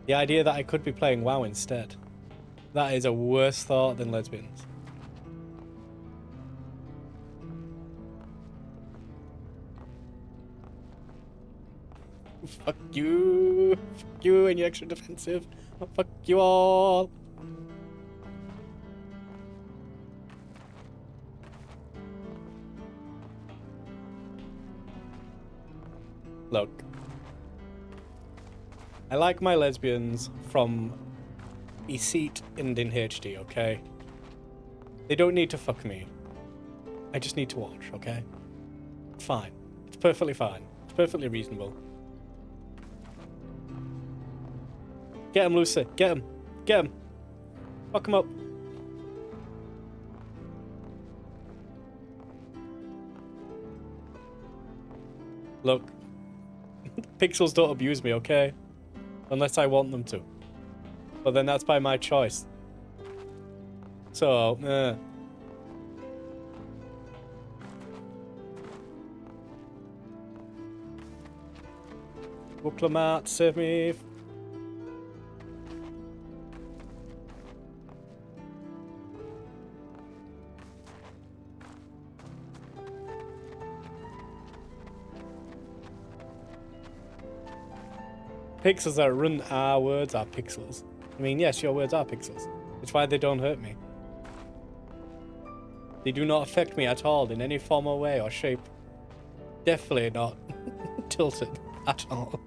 The idea that I could be playing WoW instead. That is a worse thought than lesbians. Fuck you. Fuck you and you're extra defensive. Fuck you all. Look. I like my lesbians from a seat and in HD, okay? They don't need to fuck me. I just need to watch, okay? It's fine. It's perfectly fine. It's perfectly reasonable. Get him, Lucy. Get him. Get him. Fuck him up. Look. Pixels don't abuse me, okay? Unless I want them to. But then that's by my choice. So, Booklomat, save me. Pixels that run our words are pixels. I mean, yes, your words are pixels. It's why they don't hurt me. They do not affect me at all in any form or way or shape. Definitely not tilted at all.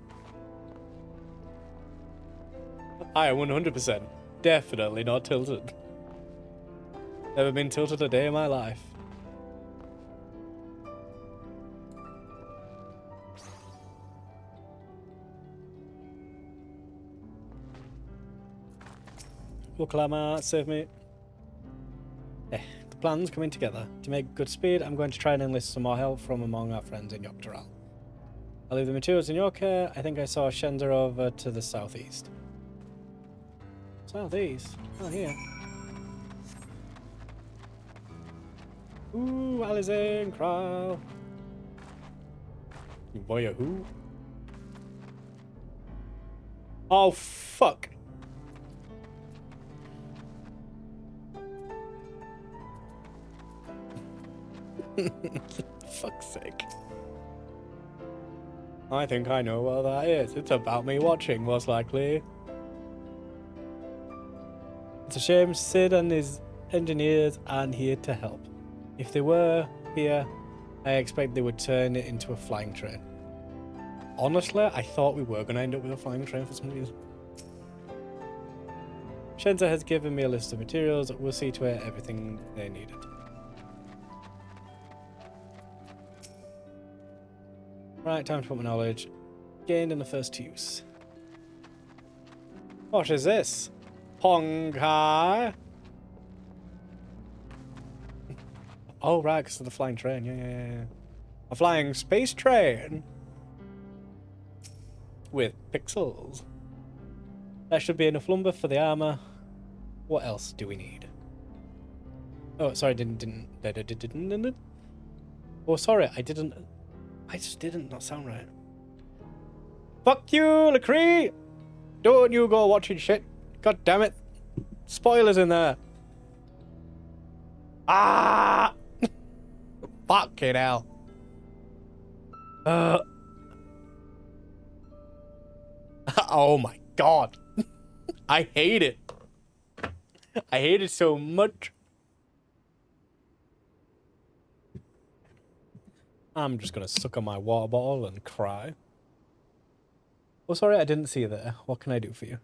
I am 100% definitely not tilted. Never been tilted a day in my life. Clamor, save me. The plan's coming together. To make good speed, I'm going to try and enlist some more help from among our friends in Yogg-Taral. I'll leave the materials in your care. I think I saw Shender over to the southeast. Southeast? Oh, here. Ooh, Alizane, Kral. Boy, who? Oh, fuck. Fuck's sake. I think I know what that is. It's about me watching, most likely. It's a shame Sid and his engineers aren't here to help. If they were here, I expect they would turn it into a flying train. Honestly, I thought we were going to end up with a flying train for some reason. Shenza has given me a list of materials. We'll see to it everything they needed. Right, time to put my knowledge gained in the first use. What is this? Honkai? Oh, right, because of the flying train. Yeah. A flying space train with pixels. That should be enough lumber for the armor. What else do we need? Oh, sorry, didn't. Oh, sorry, I didn't. I just didn't. Not sound right. Fuck you, Lacree! Don't you go watching shit. God damn it. Spoilers in there. Ah! Fucking hell. Oh my god. I hate it. I hate it so much. I'm just gonna suck on my water bottle and cry. Oh, sorry, I didn't see you there. What can I do for you?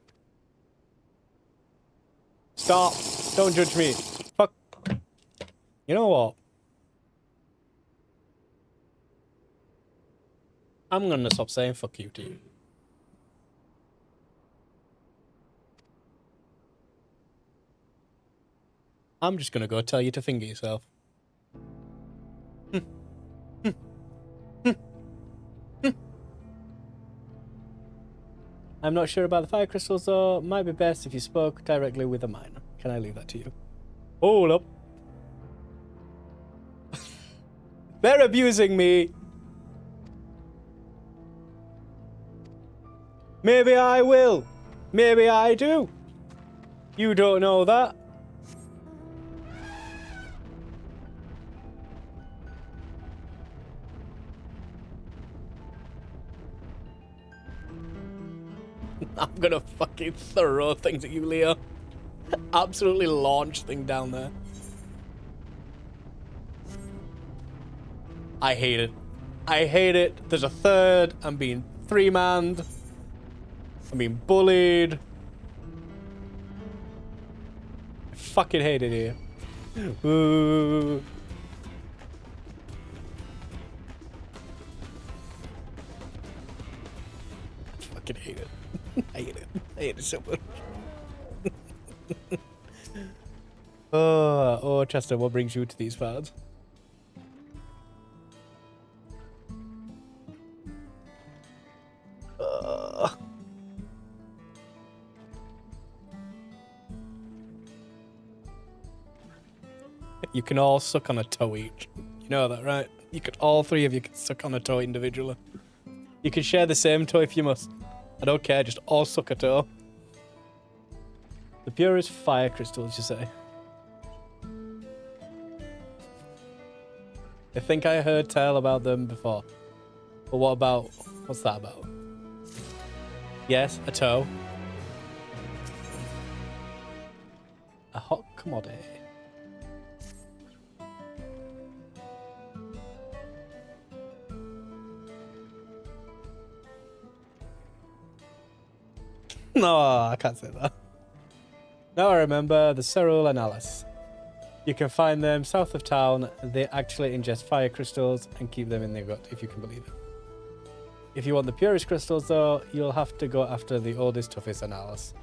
Stop. Don't judge me. Fuck. You know what? I'm gonna stop saying fuck you to you. I'm just gonna go tell you to finger yourself. I'm not sure about the fire crystals though. Might be best if you spoke directly with a miner. Can I leave that to you? Hold up. They're abusing me. Maybe I will. Maybe I do. You don't know that. I'm gonna fucking throw things at you, Leo. Absolutely launch thing down there. I hate it. I hate it. There's a third. I'm being three-manned. I'm being bullied. I fucking hate it here. Ooh. I fucking hate it. I hate it. I hate it so much. Oh, Chester, what brings you to these parts? You can all suck on a toe each. You know that, right? You could, all three of you can suck on a toe individually. You can share the same toe if you must. I don't care, just all suck a toe. The purest fire crystals, you say? I think I heard tell about them before. But what about... what's that about? Yes, a toe. A hot commodity. No, I can't say that. Now I remember the Cerule and Alice. You can find them south of town. They actually ingest fire crystals and keep them in their gut, if you can believe it. If you want the purest crystals, though, you'll have to go after the oldest, toughest and Alice.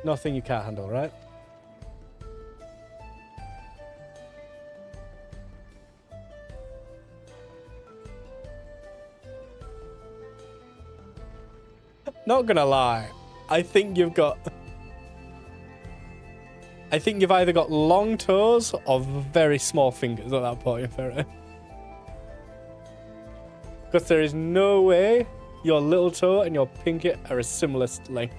Nothing you can't handle, right? Not gonna lie. I think you've either got long toes or very small fingers at that point, Ferret. Because there is no way your little toe and your pinky are a similar length.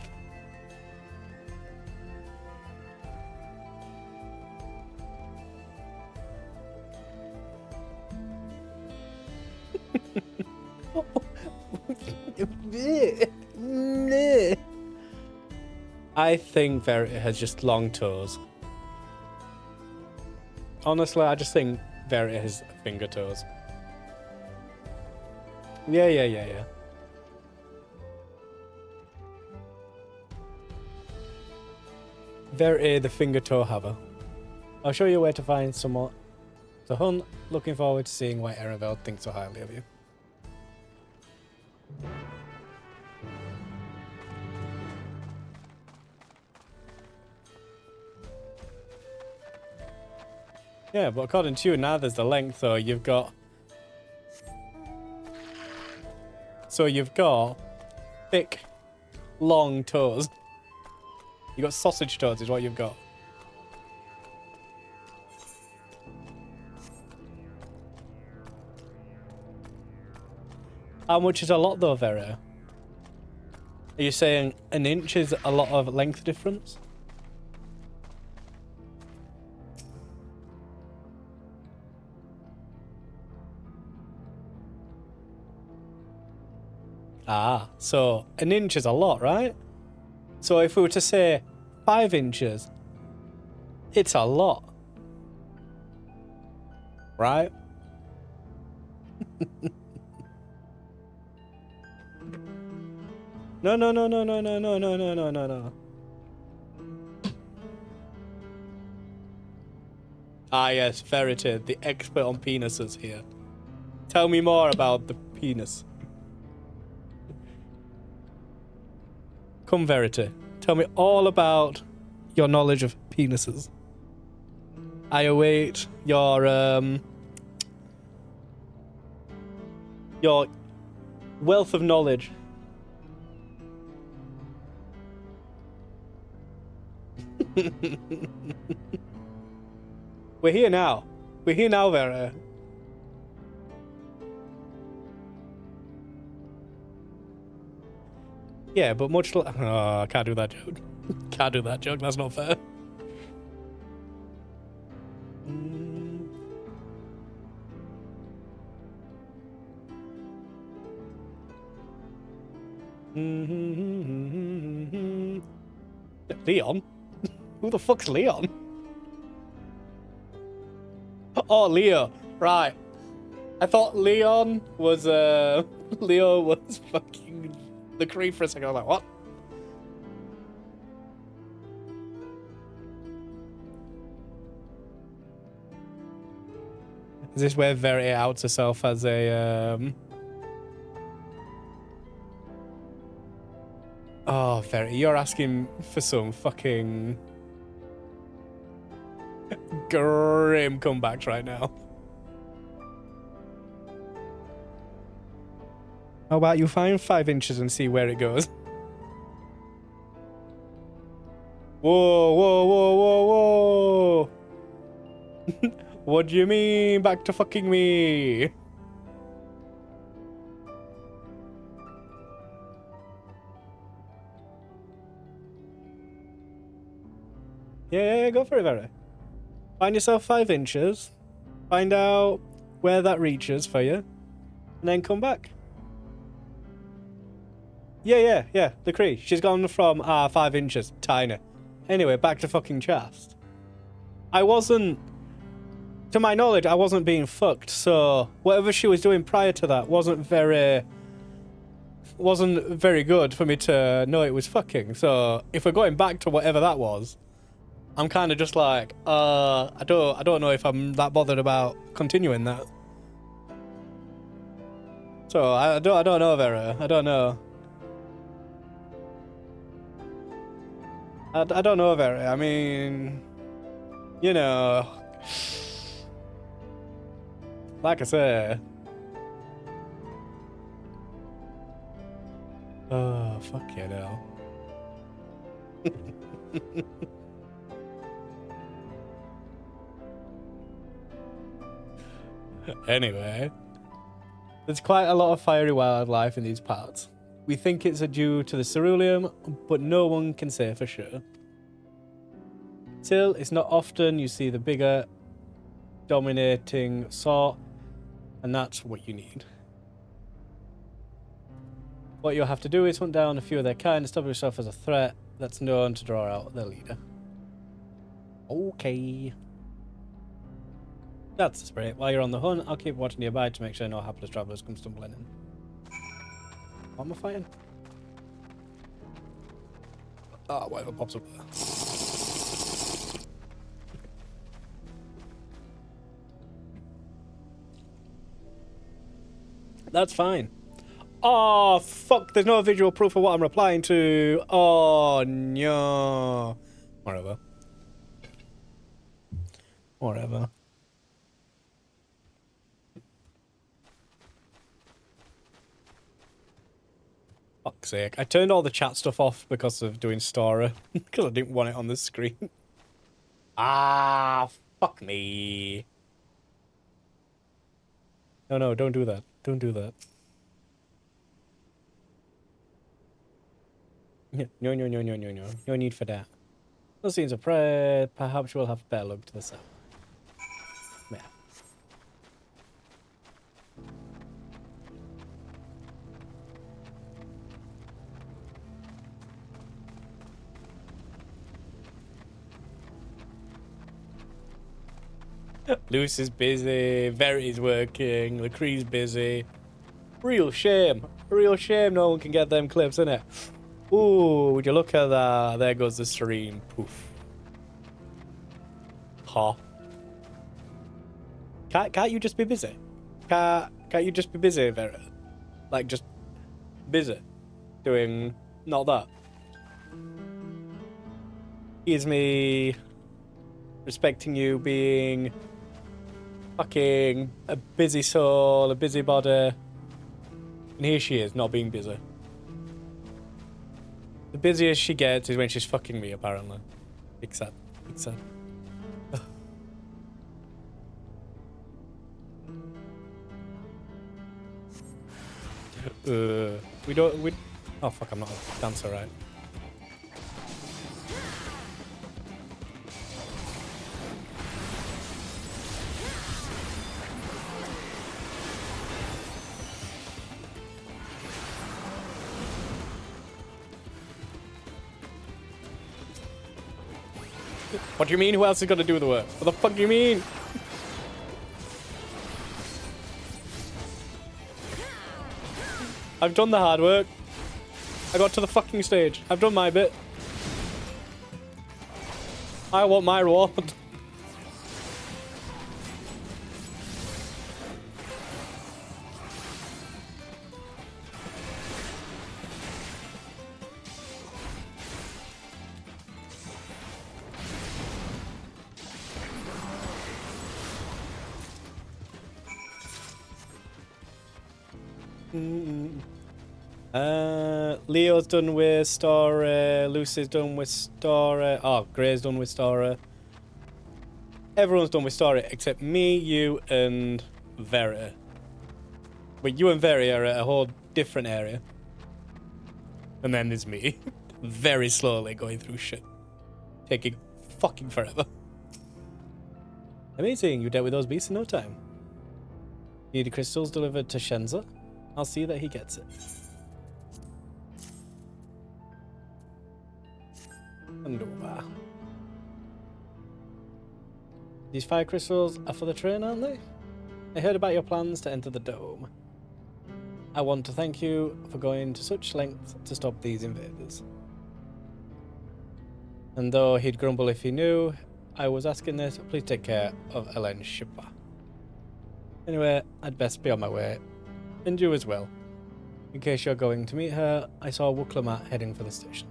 I think Verity has just long toes. Honestly, I just think Verity has finger toes. Yeah. Verity, the finger toe haver. I'll show you where to find someone to hunt. Looking forward to seeing why Erenveld thinks so highly of you. Yeah, but according to you, now there's the length, though. You've got... So you've got thick, long toes. You've got sausage toes is what you've got. How much is a lot, though, Vera? Are you saying an inch is a lot of length difference? Ah, so an inch is a lot, right? So if we were to say 5 inches, it's a lot. Right? No, no, no, no, no, no, no, no, no, no, no, no. Ah, yes, Verity, the expert on penises here. Tell me more about the penis. Come, Verity. Tell me all about your knowledge of penises. I await your wealth of knowledge. We're here now. We're here now, Vera. Yeah, but much like... Oh, I can't do that joke. Can't do that joke. That's not fair. Leon? Who the fuck's Leon? Oh, Leo. Right. I thought Leon was, Leo was fucking the Kree for a second. I was like, what? Is this where Verity outs herself as a, Oh, Verity, you're asking for some fucking grim comebacks right now. How about you find 5 inches and see where it goes? Whoa, whoa, whoa, whoa, whoa! What do you mean back to fucking me? Yeah, go for it, Vera. Find yourself 5 inches, find out where that reaches for you, and then come back. Yeah, the Kree. She's gone from 5 inches, tiny. Anyway, back to fucking chest. I wasn't, to my knowledge, I wasn't being fucked, so whatever she was doing prior to that wasn't very good for me to know it was fucking. So if we're going back to whatever that was, I'm kind of just like, I don't know if I'm that bothered about continuing that. So I don't know, Vera. I don't know. I don't know, Vera. I mean, you know, like I say. Oh, fuck you now. Anyway, there's quite a lot of fiery wildlife in these parts. We think it's due to the ceruleum, but no one can say for sure. Still, it's not often you see the bigger, dominating sort, and that's what you need. What you'll have to do is hunt down a few of their kind, establish yourself as a threat that's known to draw out their leader. Okay. That's the spirit. While you're on the hunt, I'll keep watching nearby to make sure no hapless travelers come stumbling in. What am I fighting? Ah, whatever pops up there. That's fine. Oh, fuck, there's no visual proof of what I'm replying to. Oh, no. Whatever. Whatever. Fuck's sake. I turned all the chat stuff off because of doing story. Because I didn't want it on the screen. Ah, fuck me. No, don't do that. Don't do that. No. No need for that. Those scenes are prayer. Perhaps we'll have better luck to the south. Yeah. Luce is busy, Verity's working, Lacree's busy. Real shame. Real shame no one can get them clips, innit? Ooh, would you look at that? There goes the stream. Poof. Ha. Can't you just be busy? Can't you just be busy, Verity? Like, just busy. Doing not that. Excuse me respecting you being fucking a busy soul, a busybody. And here she is, not being busy. The busiest she gets is when she's fucking me, apparently. Big sad. Big sad. We don't... Oh, fuck, I'm not a dancer, right? What do you mean? Who else is gonna do the work? What the fuck do you mean? I've done the hard work. I got to the fucking stage. I've done my bit. I want my reward. Leo's done with story. Lucy's done with story. Oh, Gray's done with story. Everyone's done with story except me, you, and Verity. But you and Verity are at a whole different area. And then there's me. Very slowly going through shit. Taking fucking forever. Amazing, you dealt with those beasts in no time. Need the crystals delivered to Shenza? I'll see that he gets it. And over. These fire crystals are for the train, aren't they? I heard about your plans to enter the dome. I want to thank you for going to such lengths to stop these invaders. And though he'd grumble if he knew I was asking this, please take care of Ellen's shipper. Anyway, I'd best be on my way. And you as well. In case you're going to meet her, I saw Wuklamat heading for the station.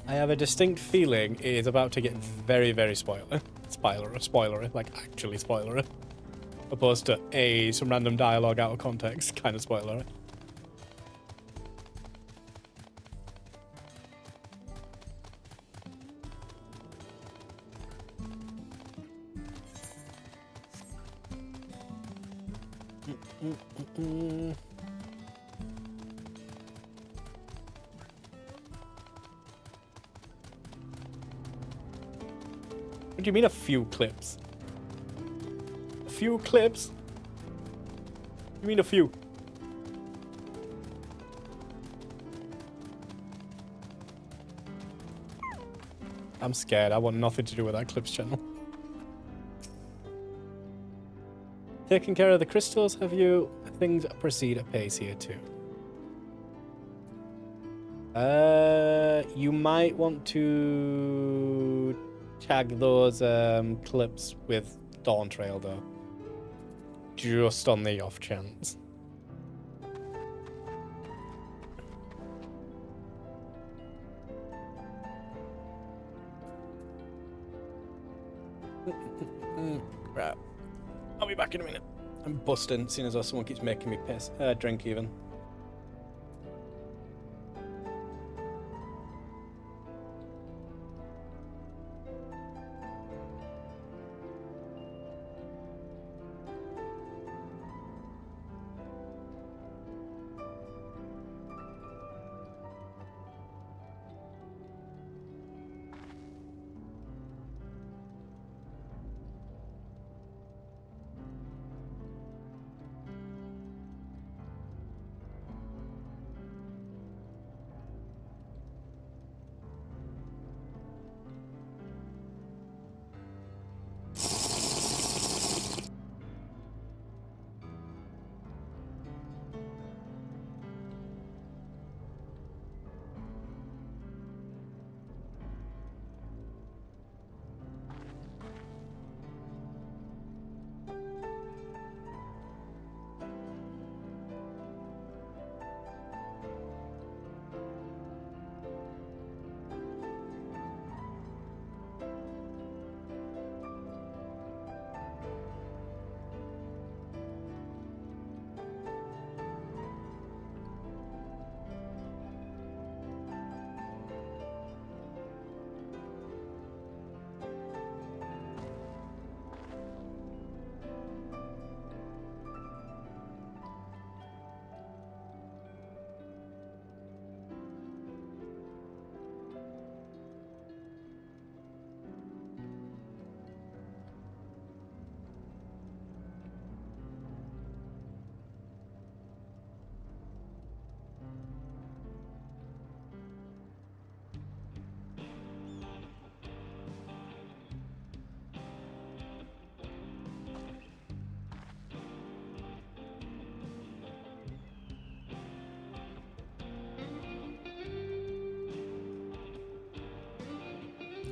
I have a distinct feeling it is about to get very, very spoilery, like actually spoilery. Opposed to some random dialogue out of context, kind of spoilery. What do you mean a few clips? A few clips? You mean a few? I'm scared. I want nothing to do with that clips channel. Taking care of the crystals, have you? Things proceed at pace here too. You might want to tag those clips with Dawn Trail though. Just on the off chance. Right. I'll be back in a minute. I'm busting, seeing as though someone keeps making me piss. Drink even.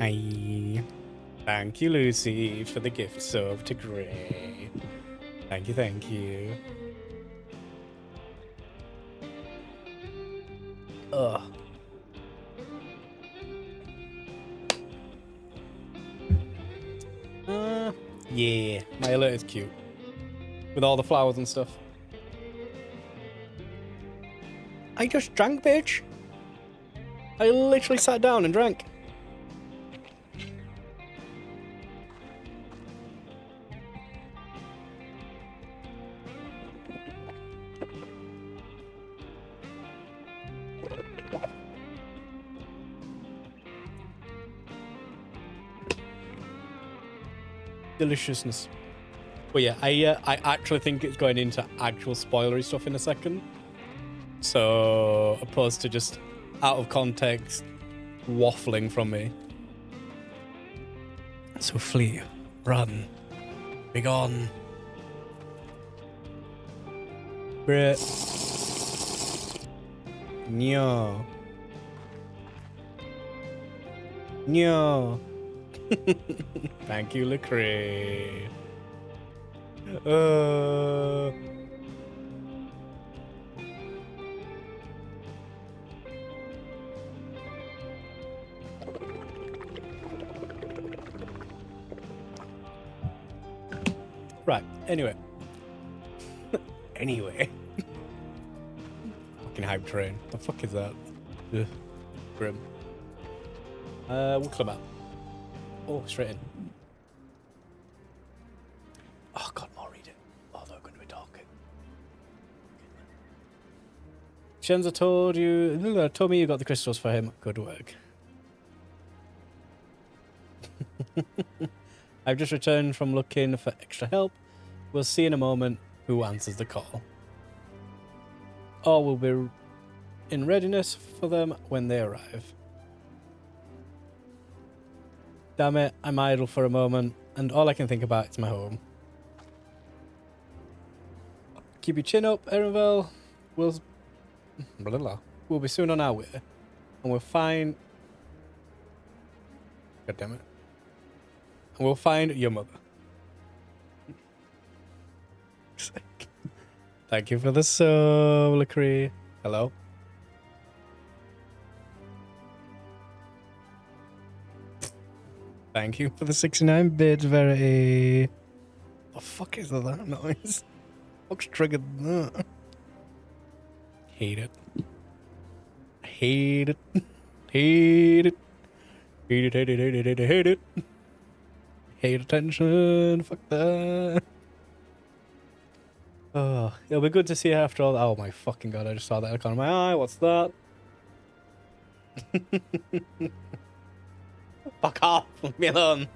Hi. Thank you, Lucy, for the gift sub to Gray. Thank you, thank you. Ugh. Yeah, my alert is cute. With all the flowers and stuff. I just drank, bitch. I literally sat down and drank. Deliciousness. But yeah, I actually think it's going into actual spoilery stuff in a second. So, opposed to just out of context waffling from me. So flee, run, be gone. Brit. No. No. Thank you, Lecrae. Right, anyway. Anyway. Fucking hype train. The fuck is that? Ugh. Grim. We'll climb out. Oh, straight in. Oh god, more read it. Oh, they're going to be talking. Shenza told me you got the crystals for him. Good work. I've just returned from looking for extra help. We'll see in a moment who answers the call. Or we'll be in readiness for them when they arrive. Damn it, I'm idle for a moment, and all I can think about is my home. Keep your chin up, Erenville. We'll be soon on our way, and we'll find... God damn it. And we'll find your mother. Thank you for the sub, Lecrae. Hello? Thank you for the 69 bits, Verity. The fuck is that noise? What's triggered that? Hate it. Hate it. Hate it. Hate it, hate it, hate it, hate it, hate it. Hate attention. Fuck that. Oh, it'll be good to see her after all. Oh my fucking god, I just saw that in the corner of my eye. What's that? Fuck off. Leave me alone.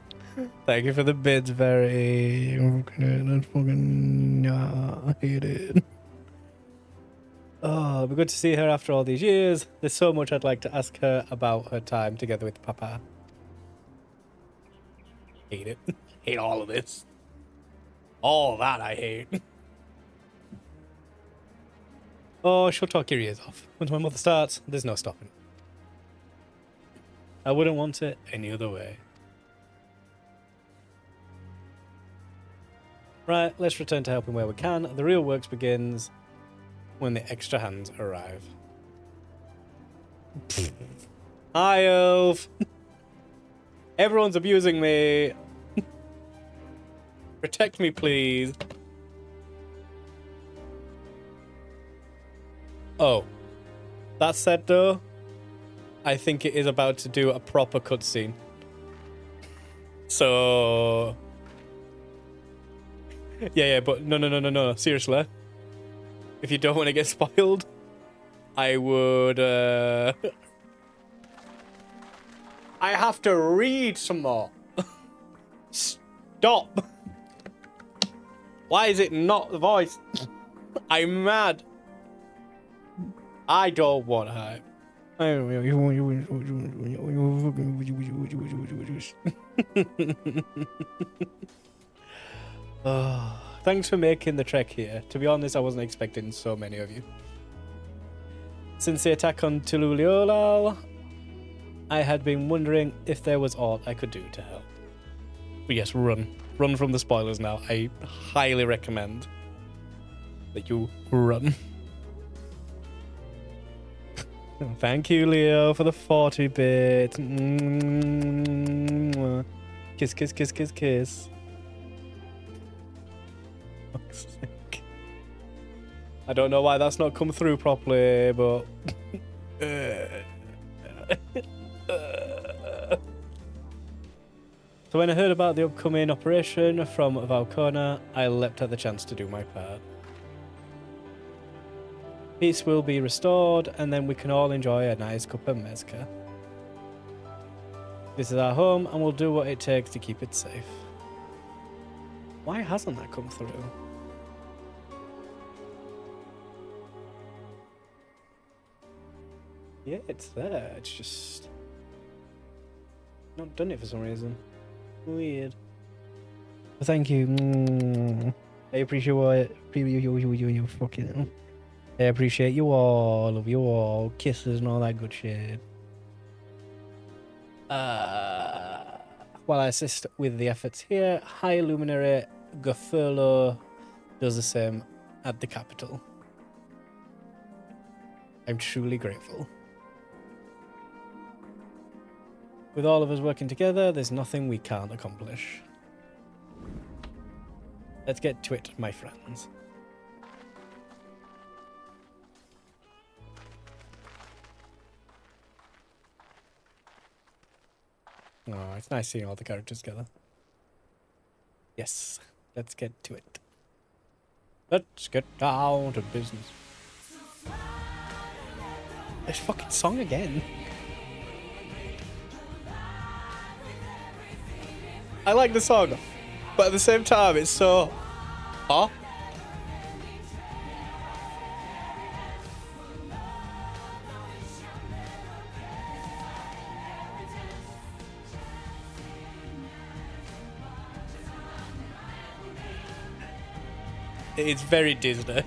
Thank you for the bids, very. Fucking. I hate it. Oh, it'll be good to see her after all these years. There's so much I'd like to ask her about her time together with Papa. Hate it. Hate all of this. All that I hate. Oh, she'll talk your ears off. Once my mother starts, there's no stopping. I wouldn't want it any other way. Right, let's return to helping where we can. The real work begins when the extra hands arrive. Hi, Elf. Everyone's abusing me. Protect me, please. Oh. That said, though, I think it is about to do a proper cutscene. So... Yeah, but no. Seriously. If you don't want to get spoiled, I would, I have to read some more. Stop. Why is it not the voice? I'm mad. I don't want her. Oh, thanks for making the trek here. To be honest, I wasn't expecting so many of you. Since the attack on Tululiolal, I had been wondering if there was aught I could do to help. But yes, run. Run from the spoilers now. I highly recommend that you run. Thank you, Leo, for the 40 bits. Kiss, kiss, kiss, kiss, kiss. I don't know why that's not come through properly, but... So when I heard about the upcoming operation from Valkona, I leapt at the chance to do my part. Peace will be restored, and then we can all enjoy a nice cup of mezca. This is our home, and we'll do what it takes to keep it safe. Why hasn't that come through? Yeah, it's there. It's just not done it for some reason. Weird. Well, thank you. I appreciate you fucking. I appreciate you all. Love you all. Kisses and all that good shit. While I assist with the efforts here, High Luminary Gafurlo does the same at the capital. I'm truly grateful. With all of us working together, there's nothing we can't accomplish. Let's get to it, my friends. Oh, it's nice seeing all the characters together. Yes, let's get to it. Let's get down to business. This fucking song again. I like the song, but at the same time, it's so... Huh? It's very Disney.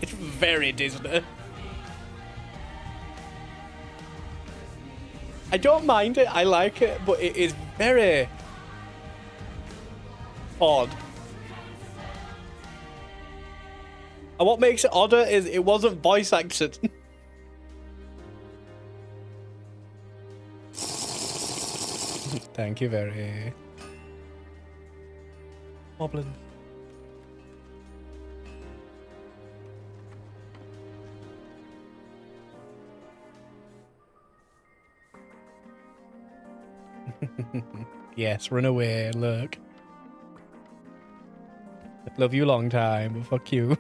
It's very Disney. I don't mind it, I like it, but it is very odd. And what makes it odder is it wasn't voice acted. Thank you very... Moblin. Yes, run away, look. Love you long time, but fuck you.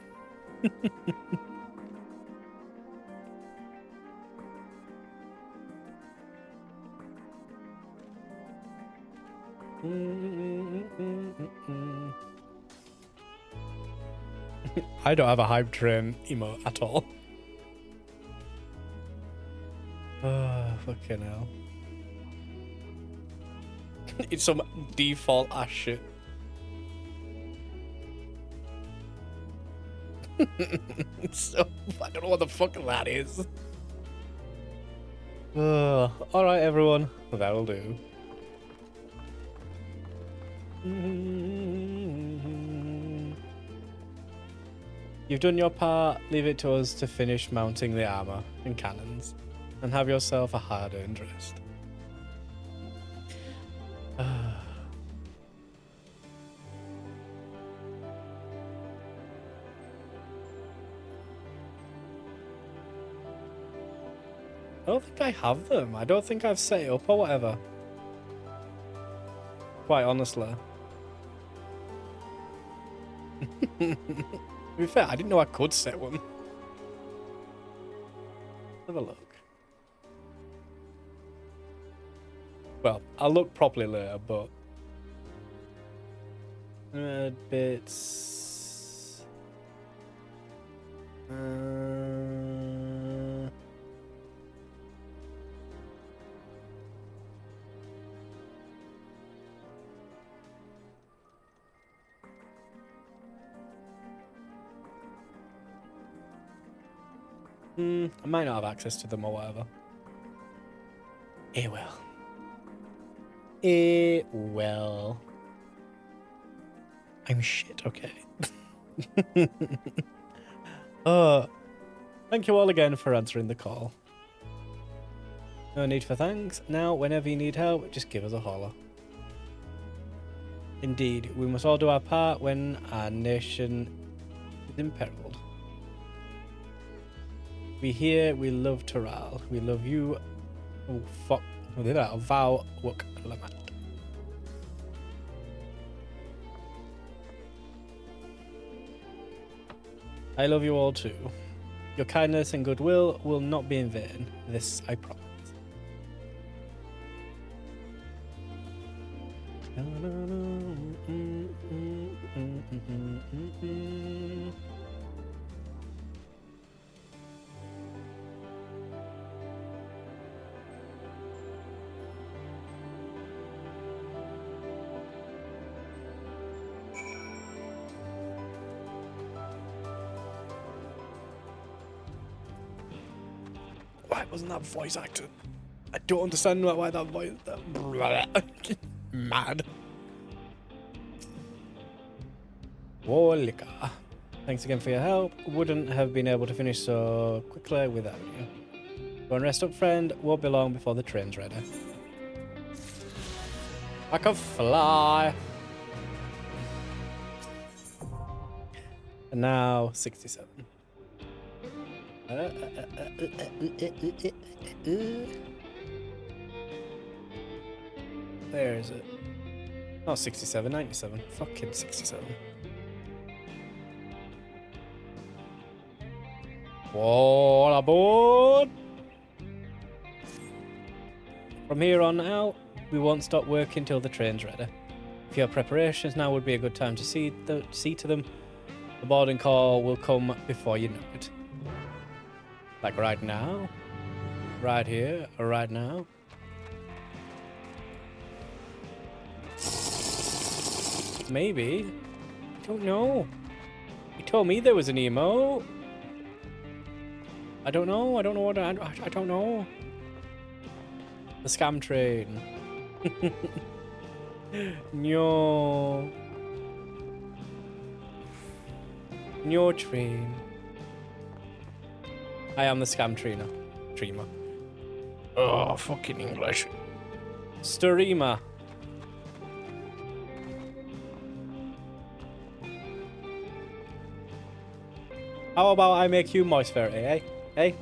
I don't have a hype train emote at all. Oh, fucking hell. It's some default ass shit. So, I don't know what the fuck that is. Alright, everyone. That'll do. You've done your part. Leave it to us to finish mounting the armor and cannons. And have yourself a hard-earned rest. I don't think I have them. I don't think I've set it up or whatever. Quite honestly. To be fair, I didn't know I could set one. Have a look. Well, I'll look properly later, but... bits... I might not have access to them or whatever. Well. Well. I'm shit, okay. Thank you all again for answering the call. No need for thanks. Now, whenever you need help, just give us a holler. Indeed, we must all do our part when our nation is imperiled. We here, we love Taral. We love you. Oh, fuck. What did that? Vow Wuk Lamat. I love you all too. Your kindness and goodwill will not be in vain. This I promise. Why wasn't that voice acted? I don't understand why that voice... Mad. Wolika. Thanks again for your help. Wouldn't have been able to finish so quickly without you. Go and rest up, friend. Won't be long before the train's ready. I can fly. And now 67. Where is it? Not 67, 97. Fucking 67. All aboard! From here on out, we won't stop working till the train's ready. If you have preparations, now would be a good time to see to them. The boarding call will come before you know it. Like right now? Right here? Or right now? Maybe. I don't know. He told me there was an emo. I don't know. I don't know what I don't know. The scam train. No. No train. I am the scam dreamer. Oh, fucking English. Streamer. How about I make you moist, Verity, eh? Hey?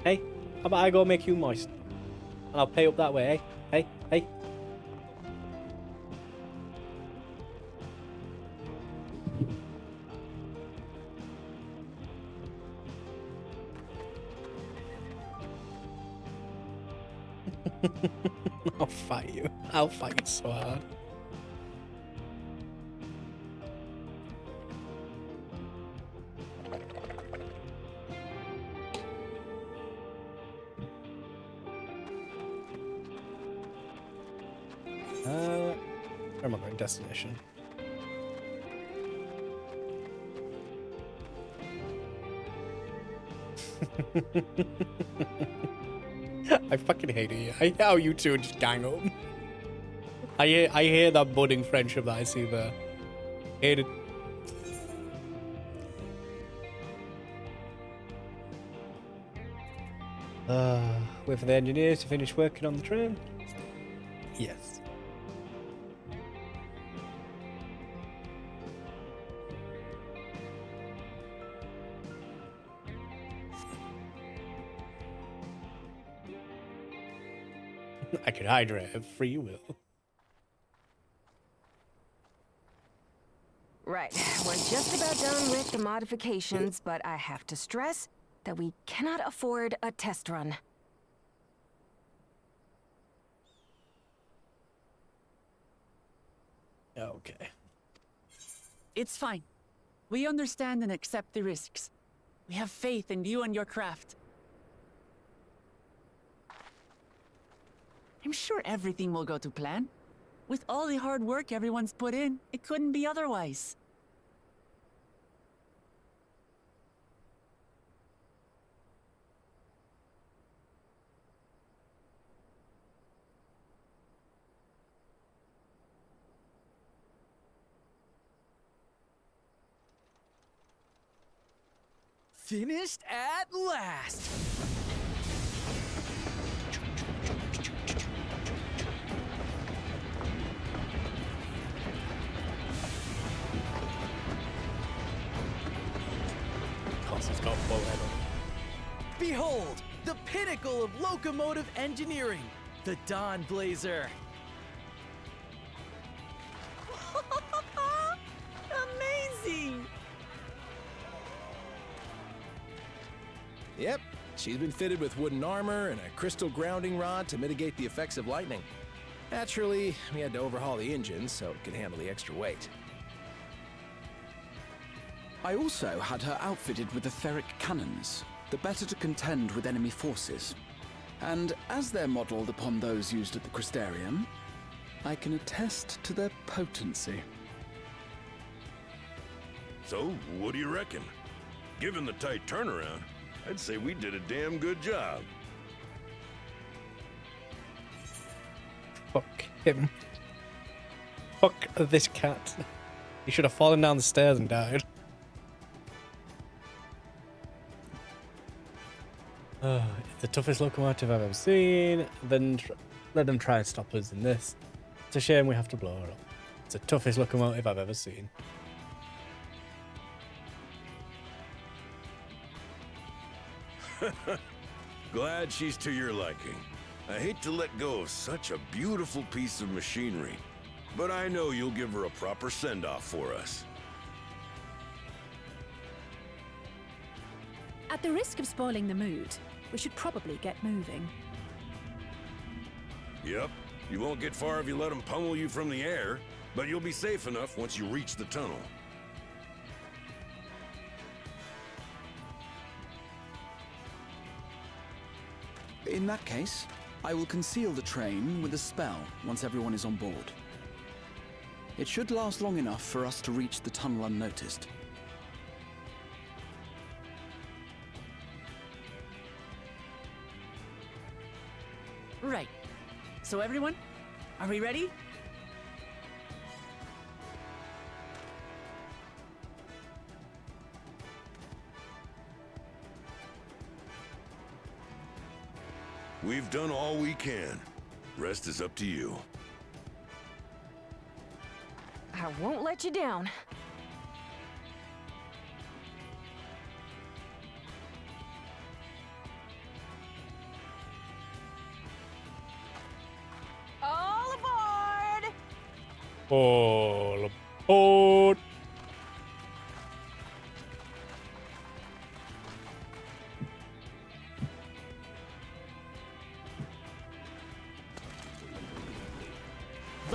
Hey? How about I go make you moist? And I'll pay up that way, eh? Hey? Hey? I'll fight you. I'll fight you so hard. Where am I going? Destination. I fucking hate it. I hate how you two just gang up. I hate that budding friendship that I see there. Hate it. Wait for the engineers to finish working on the train. Yes. I could hydrate have free will. Right, we're just about done with the modifications, but I have to stress that we cannot afford a test run. Okay. It's fine. We understand and accept the risks. We have faith in you and your craft. I'm sure everything will go to plan. With all the hard work everyone's put in, it couldn't be otherwise. Finished at last! Behold, the pinnacle of locomotive engineering, the Dawn Blazer. Amazing! Yep, she's been fitted with wooden armor and a crystal grounding rod to mitigate the effects of lightning. Naturally, we had to overhaul the engine so it could handle the extra weight. I also had her outfitted with etheric cannons, the better to contend with enemy forces. And as they're modeled upon those used at the Crystarium, I can attest to their potency. So, what do you reckon? Given the tight turnaround, I'd say we did a damn good job. Fuck him. Fuck this cat. He should have fallen down the stairs and died. It's the toughest locomotive I've ever seen. Then let them try and stop us in this. It's a shame we have to blow her up. It's the toughest locomotive I've ever seen. Glad she's to your liking. I hate to let go of such a beautiful piece of machinery, but I know you'll give her a proper send-off for us. At the risk of spoiling the mood, we should probably get moving. Yep, you won't get far if you let them pummel you from the air, but you'll be safe enough once you reach the tunnel. In that case, I will conceal the train with a spell once everyone is on board. It should last long enough for us to reach the tunnel unnoticed. Right. So everyone, are we ready? We've done all we can. Rest is up to you. I won't let you down. All aboard! All aboard!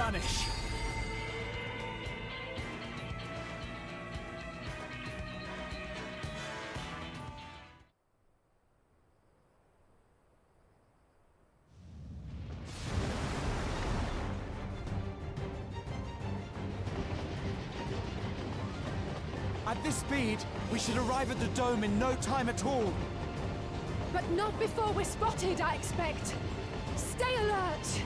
vanish. At this speed, we should arrive at the dome in no time at all. But not before we're spotted, I expect. Stay alert!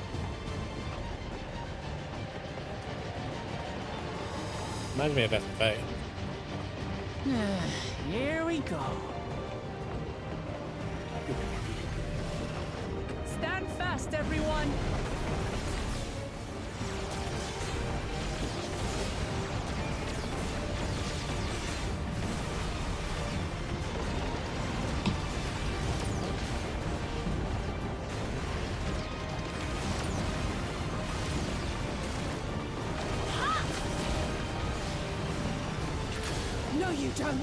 Reminds me of FFA. Here we go. Stand fast, everyone! No, you don't.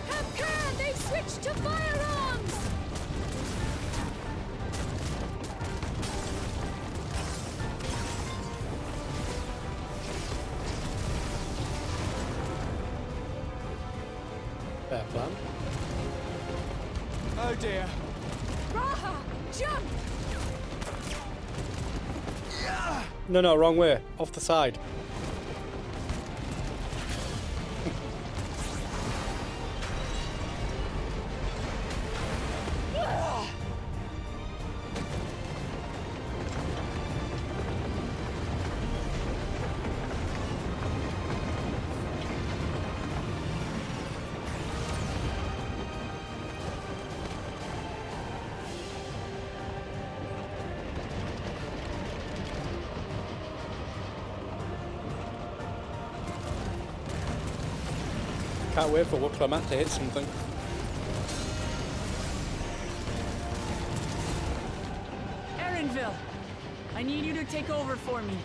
Have care! They've switched to firearms! Fair plan. Oh dear. Raha, jump! No, no, wrong way. Off the side. Can't wait for Wuklomat to hit something. Erenville, I need you to take over for me.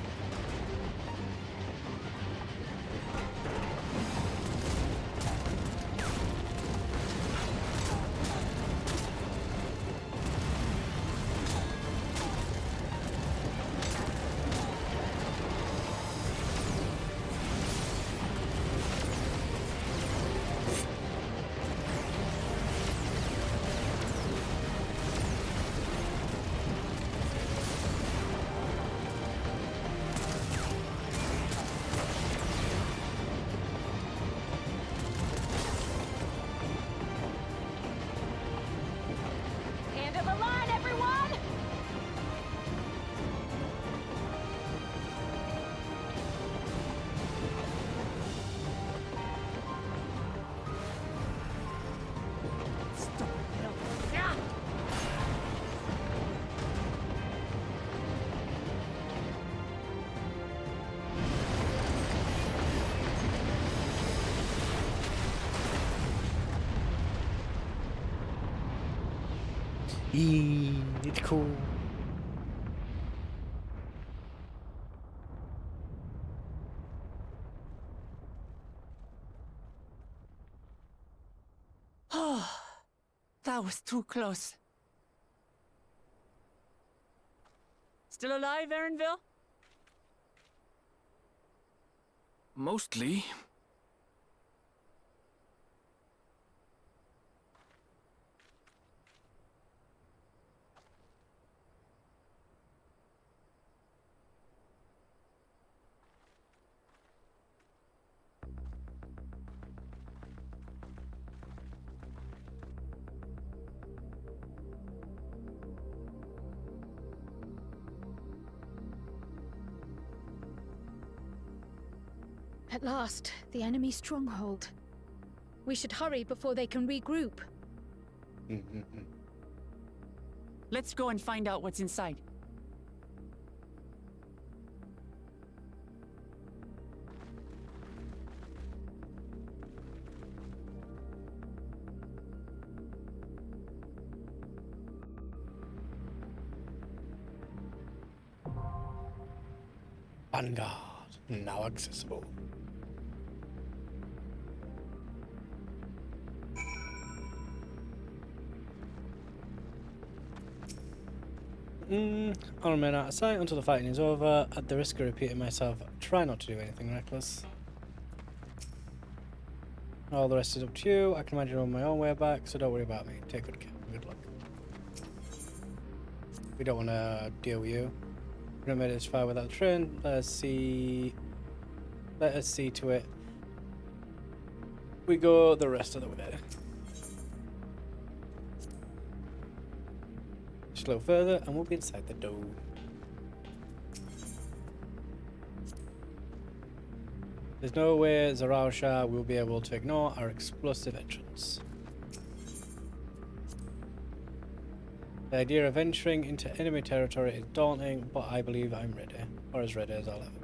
End of the line, everyone! It's cool. Oh, that was too close. Still alive, Erenville? Mostly. At last, the enemy stronghold. We should hurry before they can regroup. Let's go and find out what's inside. Vanguard. Now accessible. I'll remain out of sight until the fighting is over. At the risk of repeating myself, try not to do anything reckless. All the rest is up to you. I can imagine on my own way back, so don't worry about me. Take good care. Good luck. We don't want to deal with you. We're gonna make it this far without the train. Let us see to it. We go the rest of the way. Just a little further, and we'll be inside the dome. There's no way Zarao will be able to ignore our explosive entrance. The idea of venturing into enemy territory is daunting, but I believe I'm ready. Or as ready as I'll ever be.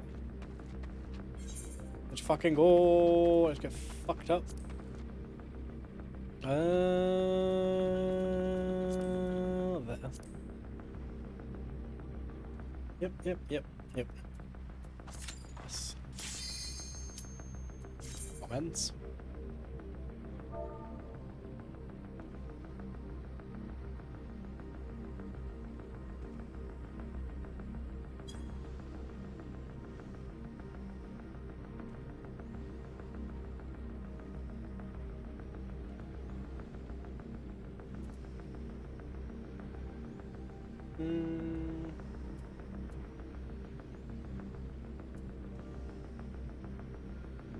Let's fucking go! Let's get fucked up. There. Yep. Yes. Comments.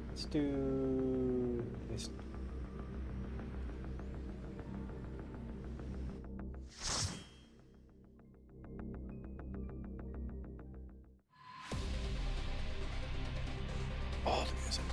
Let's do this. Oh, the music.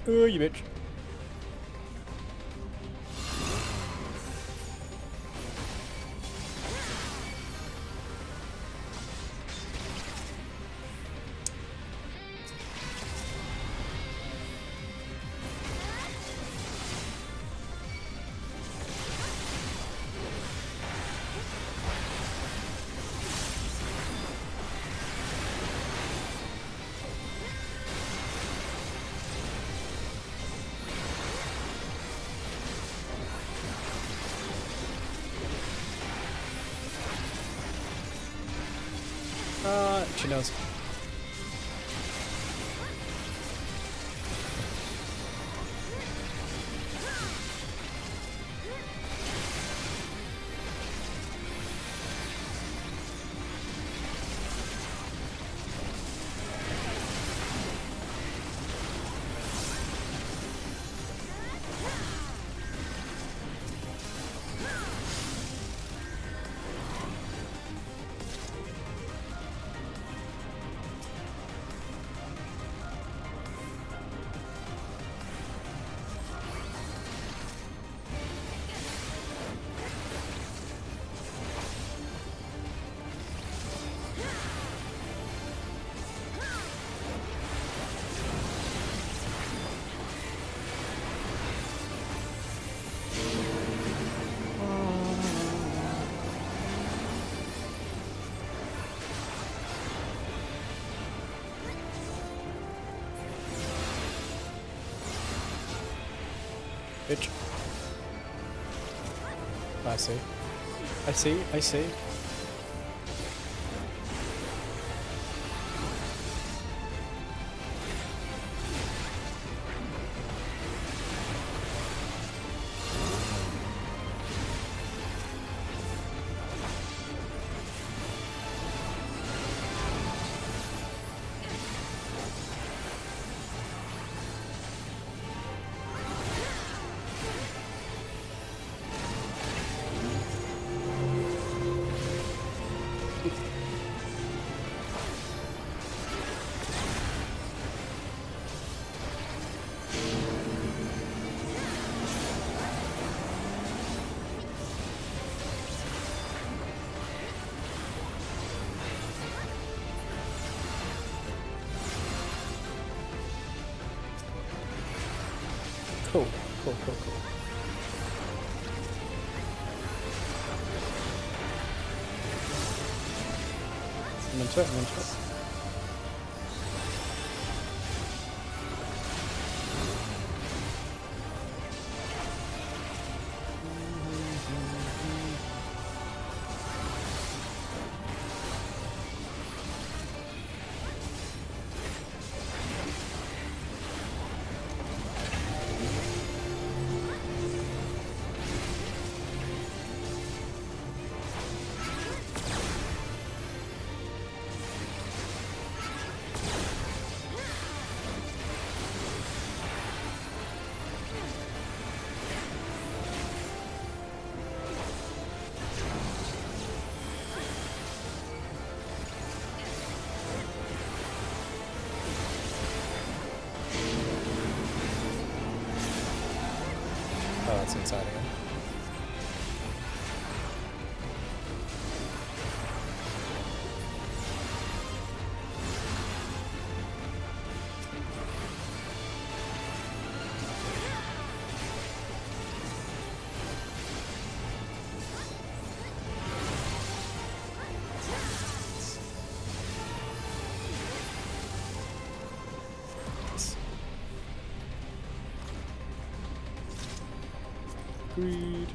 Oh, you bitch. She knows. bitch. I see. I see. I see. Cool, cool, cool, cool. I'm into it, I'm into it. Oh, that's inside again. Agreed.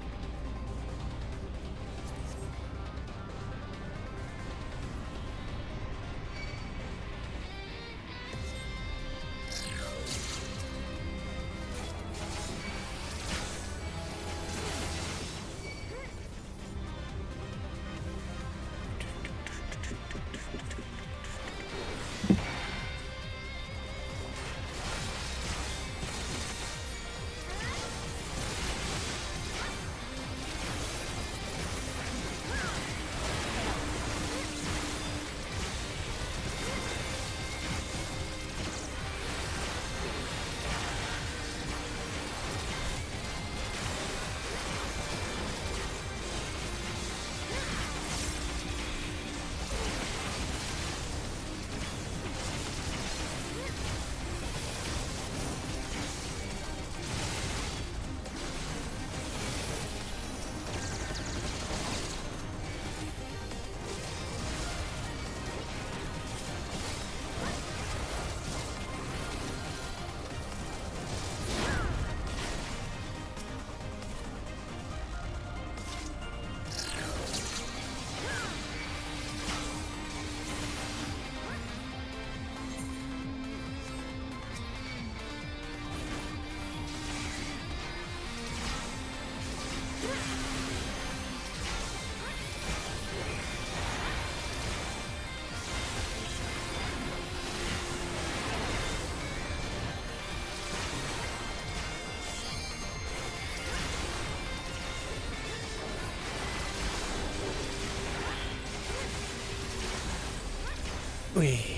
Whee.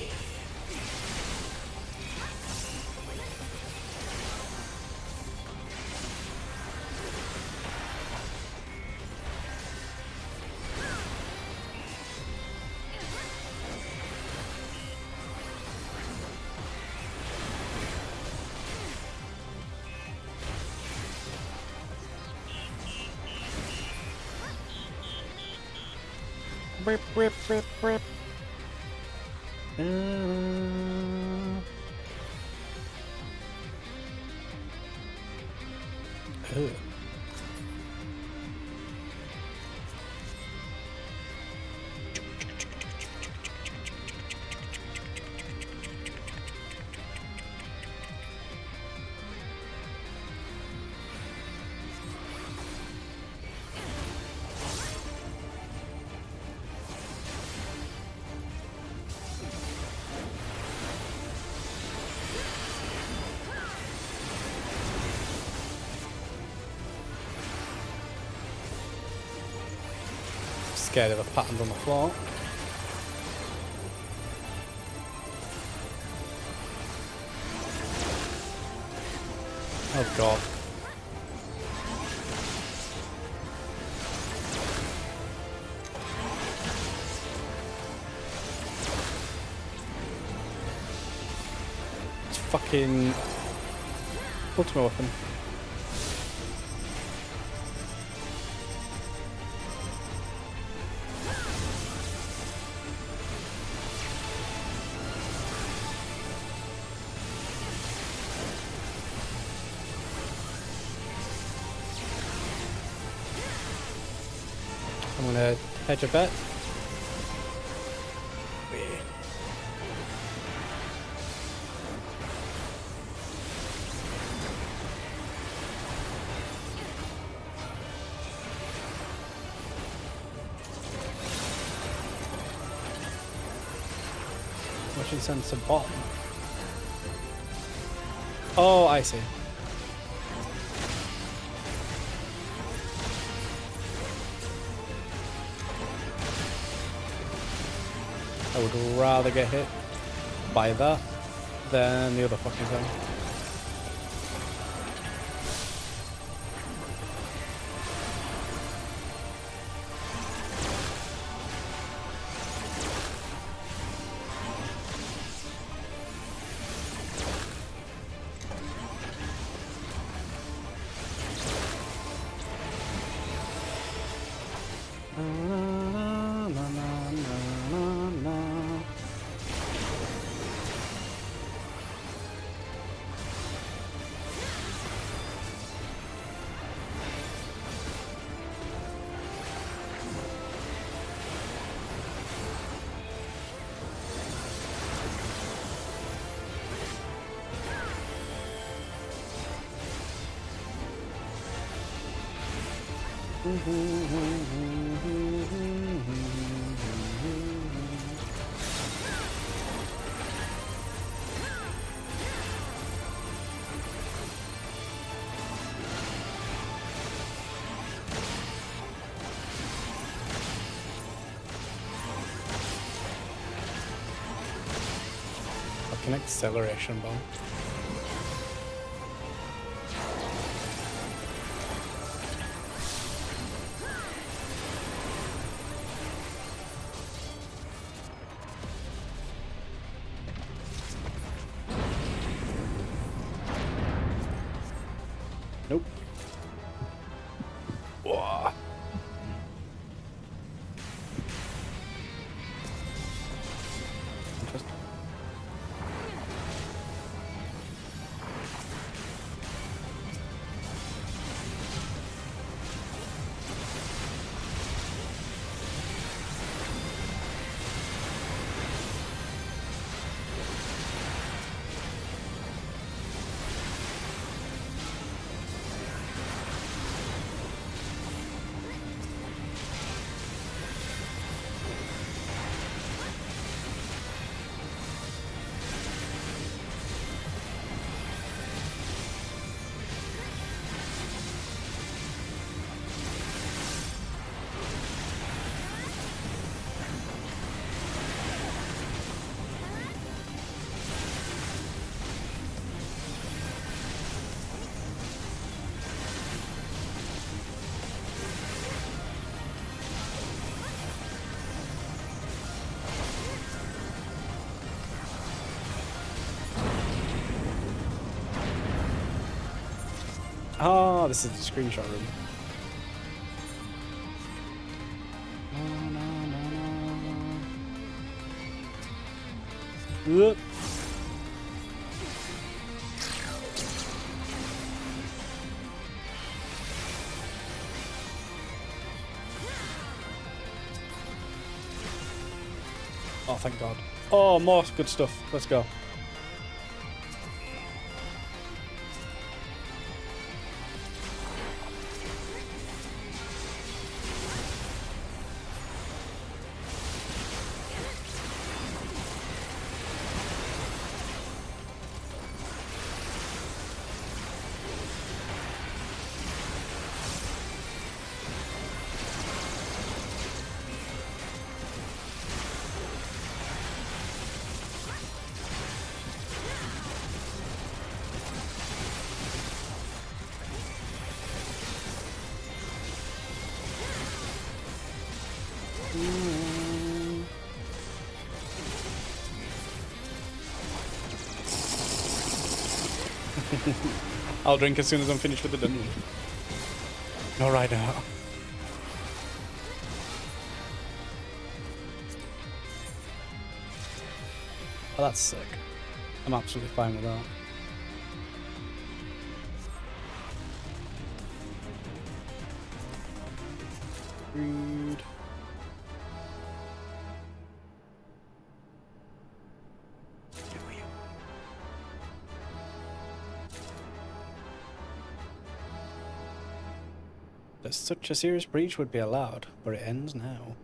Rip, rip, rip, rip. Ugh. Scared of the patterns on the floor. Oh god. It's fucking ultimate weapon. I'm gonna hedge a bet. Motion sensor bot. Oh, I see. I would rather get hit by that than the other fucking thing. Fucking acceleration bomb. Nope. Whoa. Interesting. Oh, this is the screenshot room. Whoop. Oh, thank God. Oh, more good stuff. Let's go. I'll drink as soon as I'm finished with the dungeon. All right now. Oh, that's sick. I'm absolutely fine with that. Rude. That such a serious breach would be allowed, but it ends now.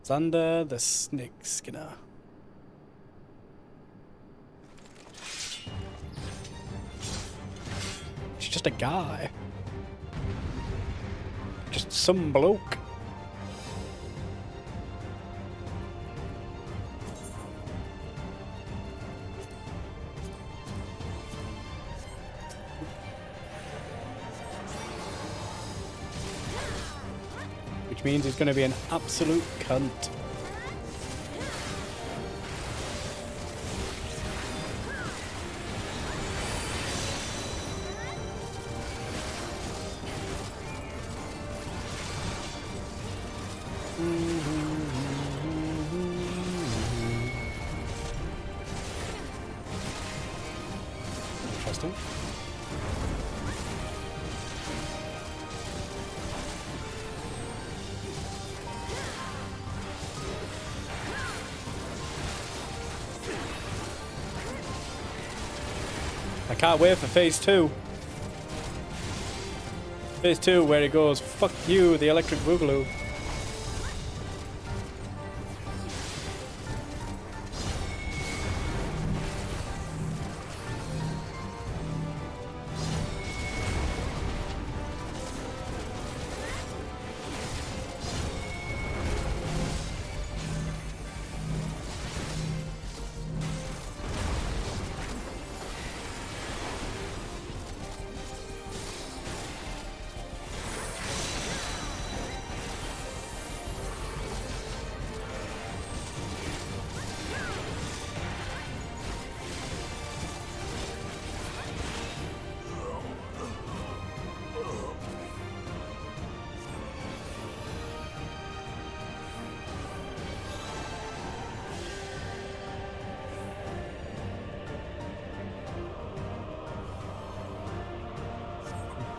Xander the Snake Skinner. She's just a guy. Just some bloke. Which means he's going to be an absolute cunt. Interesting. I can't wait for phase 2. Phase 2 where he goes, fuck you, the electric boogaloo.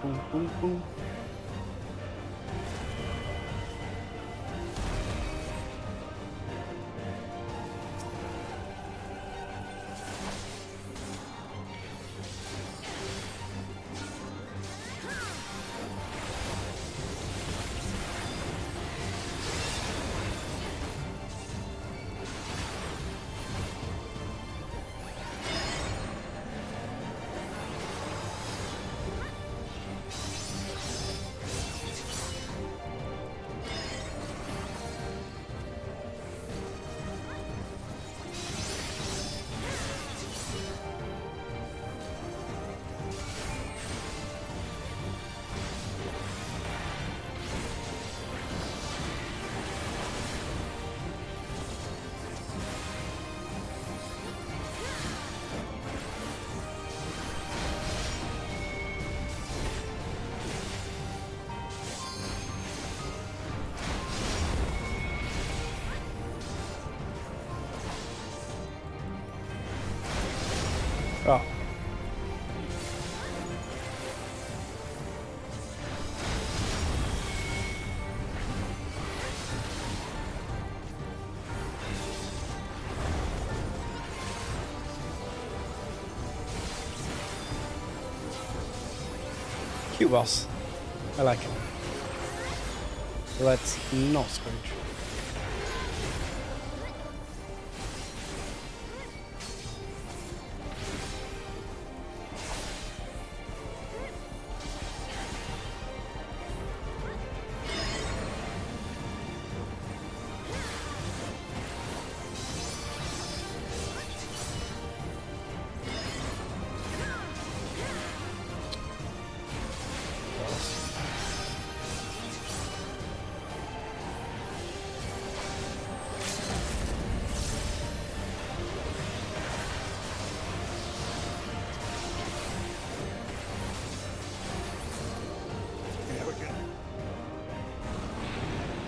Boom, boom, boom. Oh. Cute boss. I like him. Let's not screech.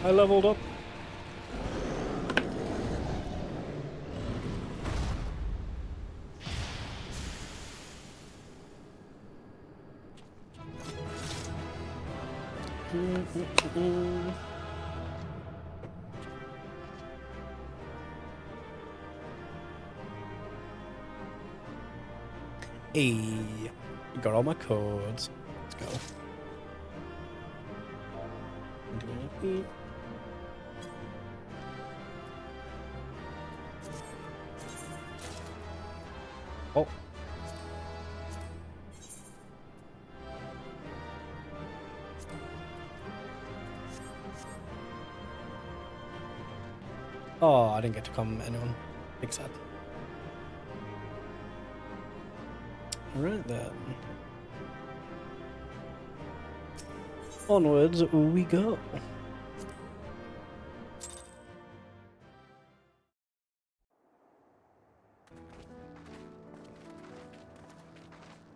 I leveled up. Hey, got all my codes. Let's go. Oh. Oh, I didn't get to comment anyone. Big sad. Right then. Onwards we go.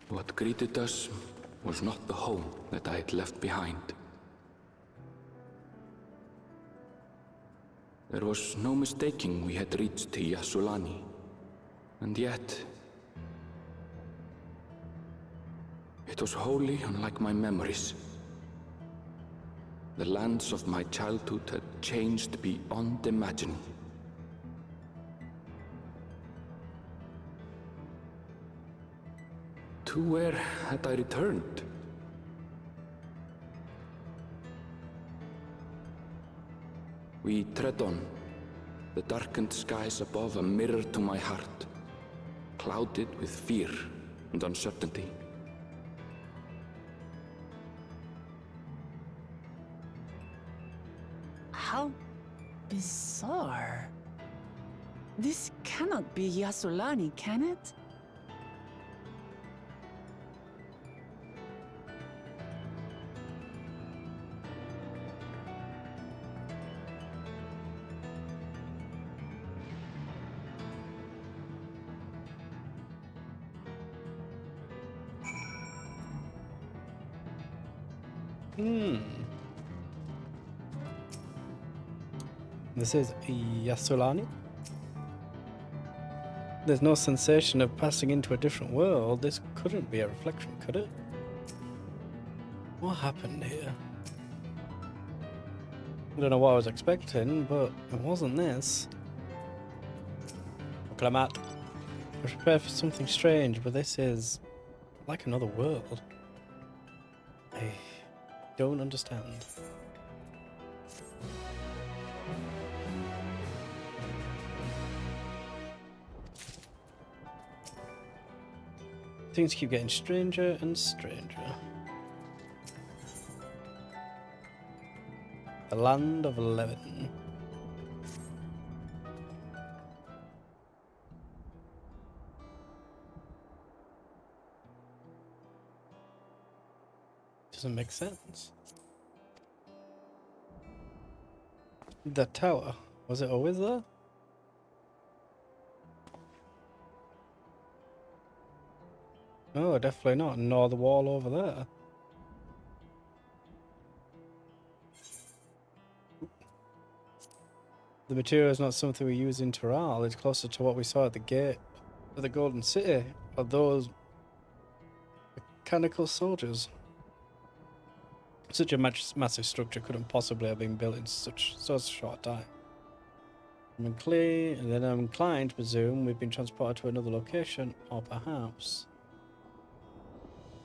What greeted us was not the home that I had left behind. There was no mistaking we had reached Shaaloani, and yet it was wholly unlike my memories. The lands of my childhood had changed beyond imagining. To where had I returned? We tread on, the darkened skies above a mirror to my heart, clouded with fear and uncertainty. How bizarre. This cannot be Shaaloani, can it? This is Shaaloani. There's no sensation of passing into a different world. This couldn't be a reflection, could it? What happened here? I don't know what I was expecting, but it wasn't this. Look, I'm at. I was prepared for something strange, but this is like another world. I don't understand. Things keep getting stranger and stranger. The Land of 11. Doesn't make sense. The tower, was it always there? No, definitely not. Nor the wall over there. The material is not something we use in Terral. It's closer to what we saw at the gate of the Golden City, or those mechanical soldiers. Such a massive structure couldn't possibly have been built in such a short time. I'm inclined to presume we've been transported to another location, or perhaps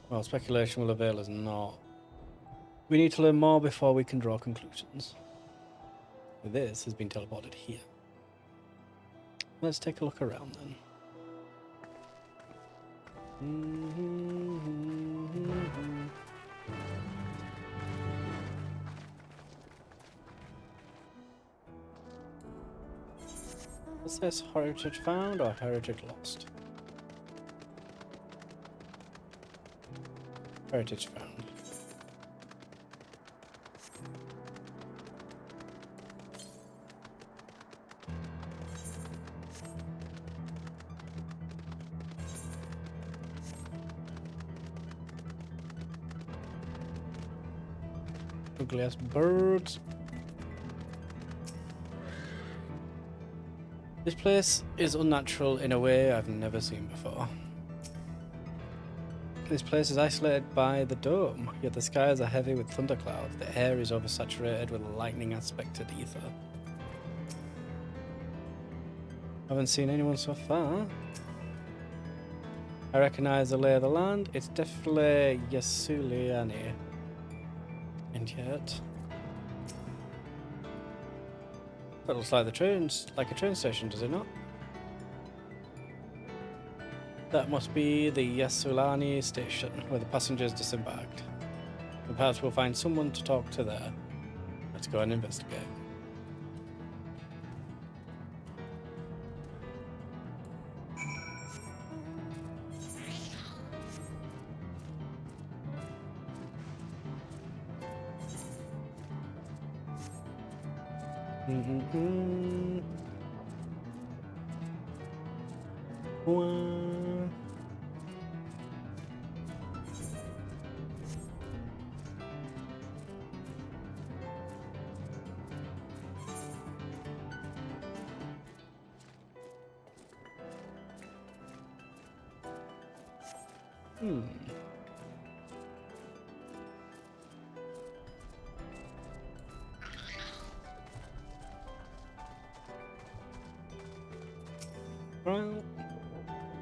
Well, speculation will avail us not. We need to learn more before we can draw conclusions. This has been teleported here. Let's take a look around then. What's this? Heritage found or heritage lost? Heritage found. Ugly ass birds. This place is unnatural in a way I've never seen before. This place is isolated by the dome, yet the skies are heavy with thunderclouds. The air is oversaturated with a lightning-aspected ether. Haven't seen anyone so far. I recognize the lay of the land. It's definitely Shaaloani. And yet... that looks like a train station, does it not? That must be the Shaaloani station, where the passengers disembarked. And perhaps we'll find someone to talk to there. Let's go and investigate. Well,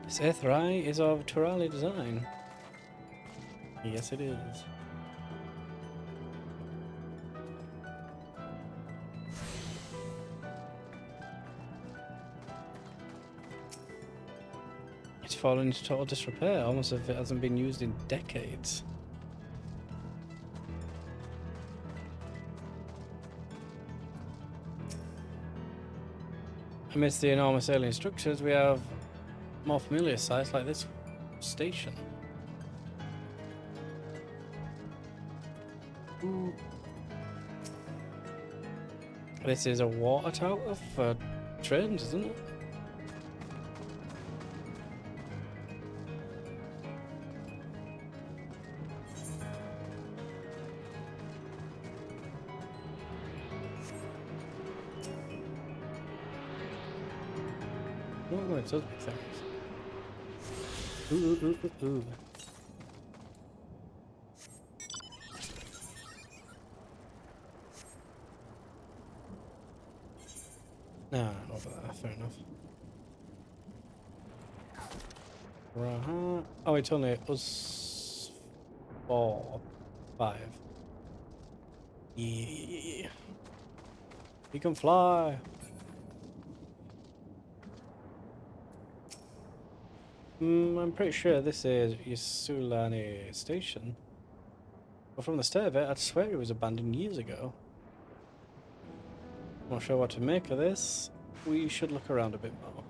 this Aetherai is of Turali design. Yes, it is. It's fallen into total disrepair, almost as if it hasn't been used in decades. Amidst the enormous alien structures, we have more familiar sites like this station. Ooh. This is a water tower for trains, isn't it? Oh, it does make sense. Ooh. No, over there, fair enough. Right. Oh, it's only us 4, 5. Yeah. We can fly. I'm pretty sure this is Shaaloani station. But from the start of it, I'd swear it was abandoned years ago. Not sure what to make of this. We should look around a bit more.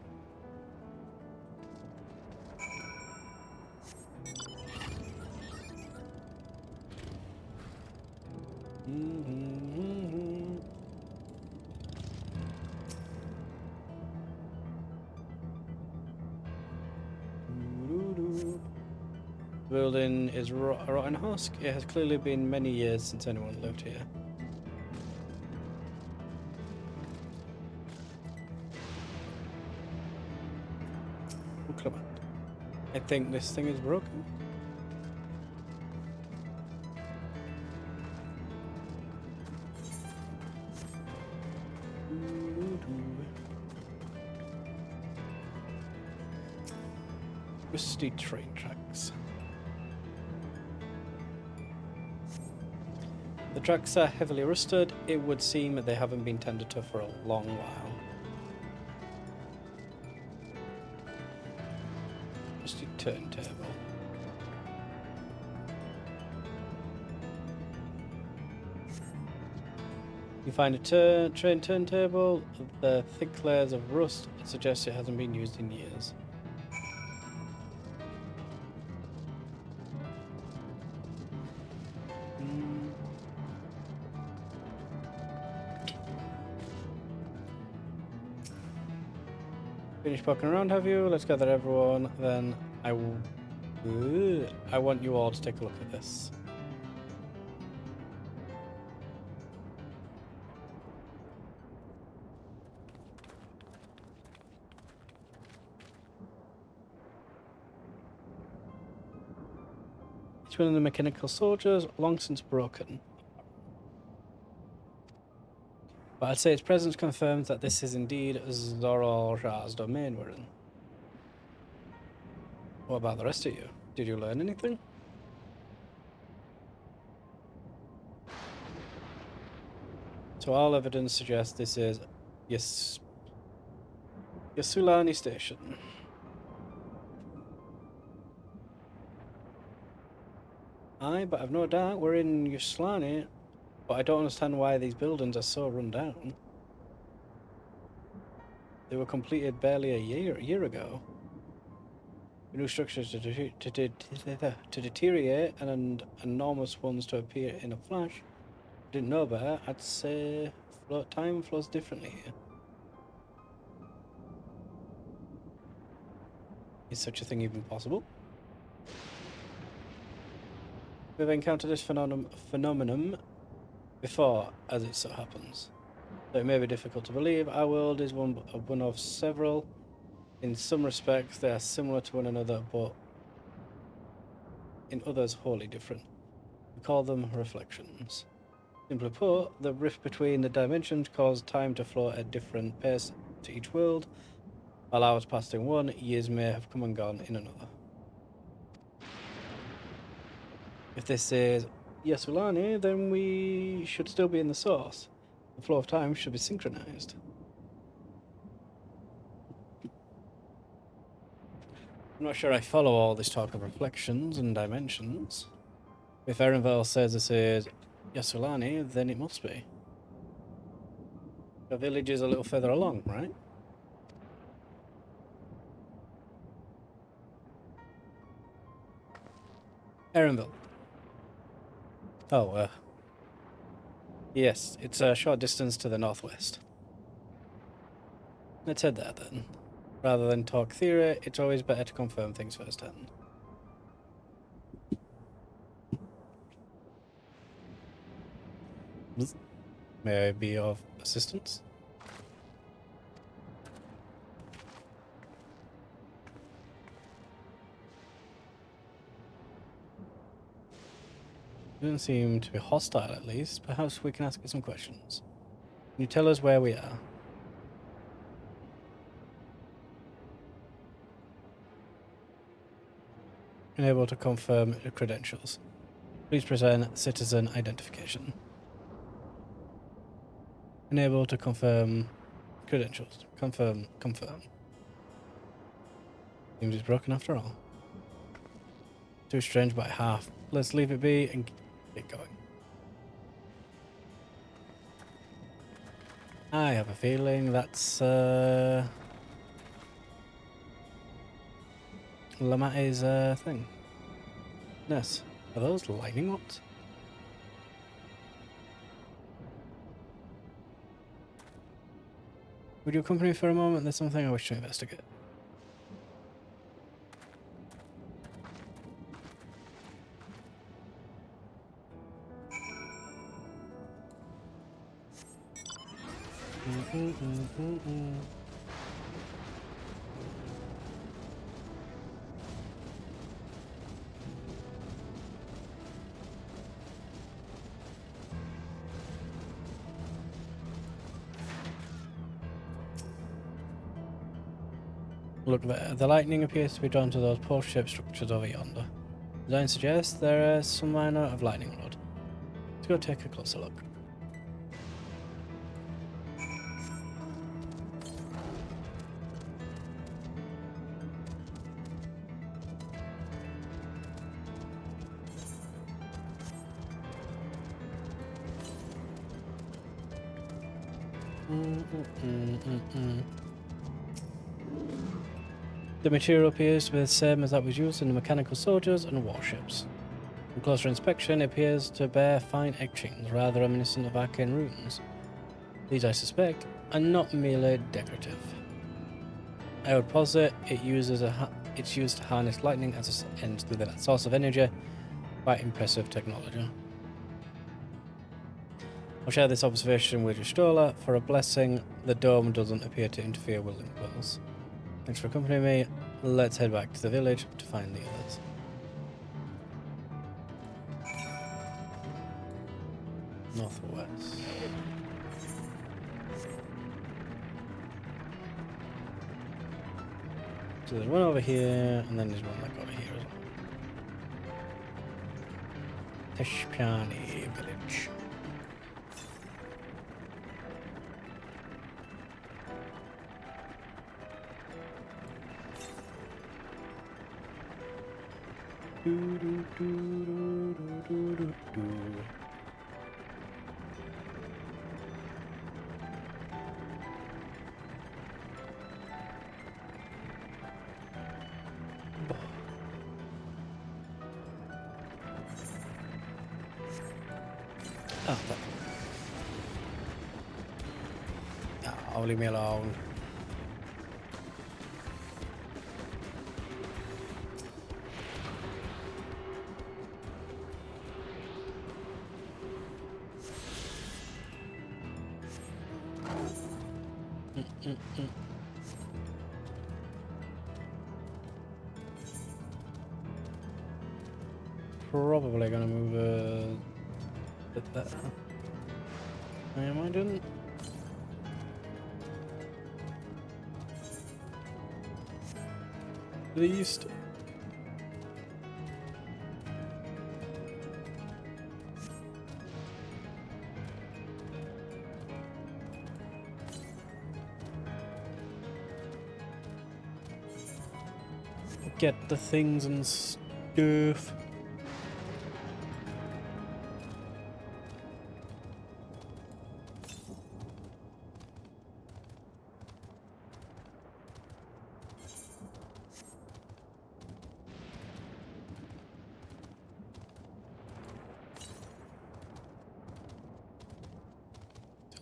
The building is a rotten husk. It has clearly been many years since anyone lived here. Oh, come on. I think this thing is broken. Rusty train tracks. tracks are heavily rusted. It would seem that they haven't been tended to for a long while. Rusty turntable. You find a train turntable. The thick layers of rust suggest it hasn't been used in years. Finished poking around, have you? Let's gather everyone. Then I will. I want you all to take a look at this. Each one of the mechanical soldiers, long since broken. But I'd say its presence confirms that this is indeed Zoraljar's domain we're in. What about the rest of you? Did you learn anything? So all evidence suggests this is Shaaloani Station. Aye, but I've no doubt we're in Shaaloani. But I don't understand why these buildings are so run down. They were completed barely a year ago. New structures to deteriorate and enormous ones to appear in a flash. Didn't know better. I'd say time flows differently here. Is such a thing even possible? We've encountered this phenomenon before, as it so happens. Though it may be difficult to believe, our world is one of several. In some respects, they are similar to one another, but in others, wholly different. We call them reflections. Simply put, the rift between the dimensions caused time to flow at different pace to each world. While hours passed in one, years may have come and gone in another. If this is Shaaloani, then we should still be in the source. The flow of time should be synchronized. I'm not sure I follow all this talk of reflections and dimensions. If Erenvel says this is Shaaloani, then it must be. The village is a little further along, right? Erenvel. Oh, yes, it's a short distance to the northwest. Let's head there then. Rather than talk theory, it's always better to confirm things firsthand. May I be of assistance? Doesn't seem to be hostile, at least. Perhaps we can ask it some questions. Can you tell us where we are? Unable to confirm your credentials. Please present citizen identification. Unable to confirm credentials. Confirm. Seems it's broken after all. Too strange by half. Let's leave it be and get going. I have a feeling that's Lamate's thing. Yes. Are those lightning rods? Would you accompany me for a moment? There's something I wish to investigate. Look there. The lightning appears to be drawn to those pole-shaped structures over yonder. Design suggests there is some minor of lightning rod. Let's go take a closer look. The material appears to be the same as that was used in the mechanical soldiers and warships. On closer inspection, it appears to bear fine etchings, rather reminiscent of arcane runes. These, I suspect, are not merely decorative. I would posit it's used to harness lightning as a source of energy. Quite impressive technology. I'll share this observation with Y'shtola. For a blessing, the dome doesn't appear to interfere with link wells. Thanks for accompanying me. Let's head back to the village to find the others. Northwest. So there's one over here, and then there's one like over here as well. Shaaloani village. Oh, leave me alone. Probably gonna move a bit better. Am I doing? To the east. Get the things and stuff.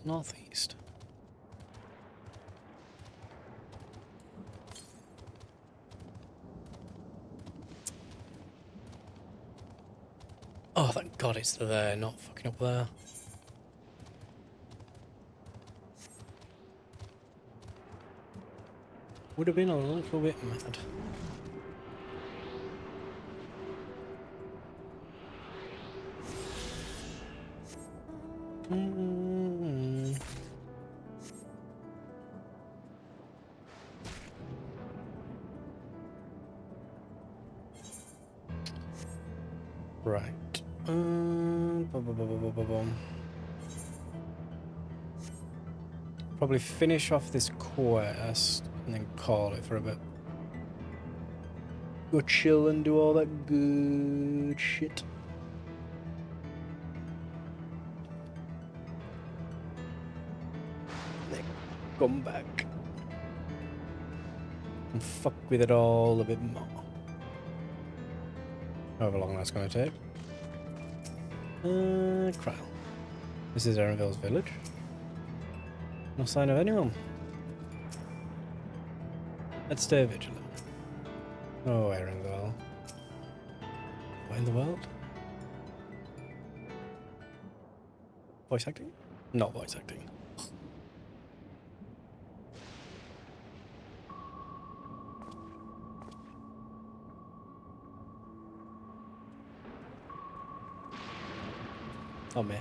Northeast. Oh, thank God it's there, not fucking up there. Would have been a little bit mad. Right. Probably finish off this quest and then call it for a bit. Go chill and do all that good shit. Then come back and fuck with it all a bit more. However long that's going to take. Kryl. This is Erenville's village. No sign of anyone. Let's stay vigilant. Oh, Erenville. What in the world? Voice acting? Not voice acting. Oh, man.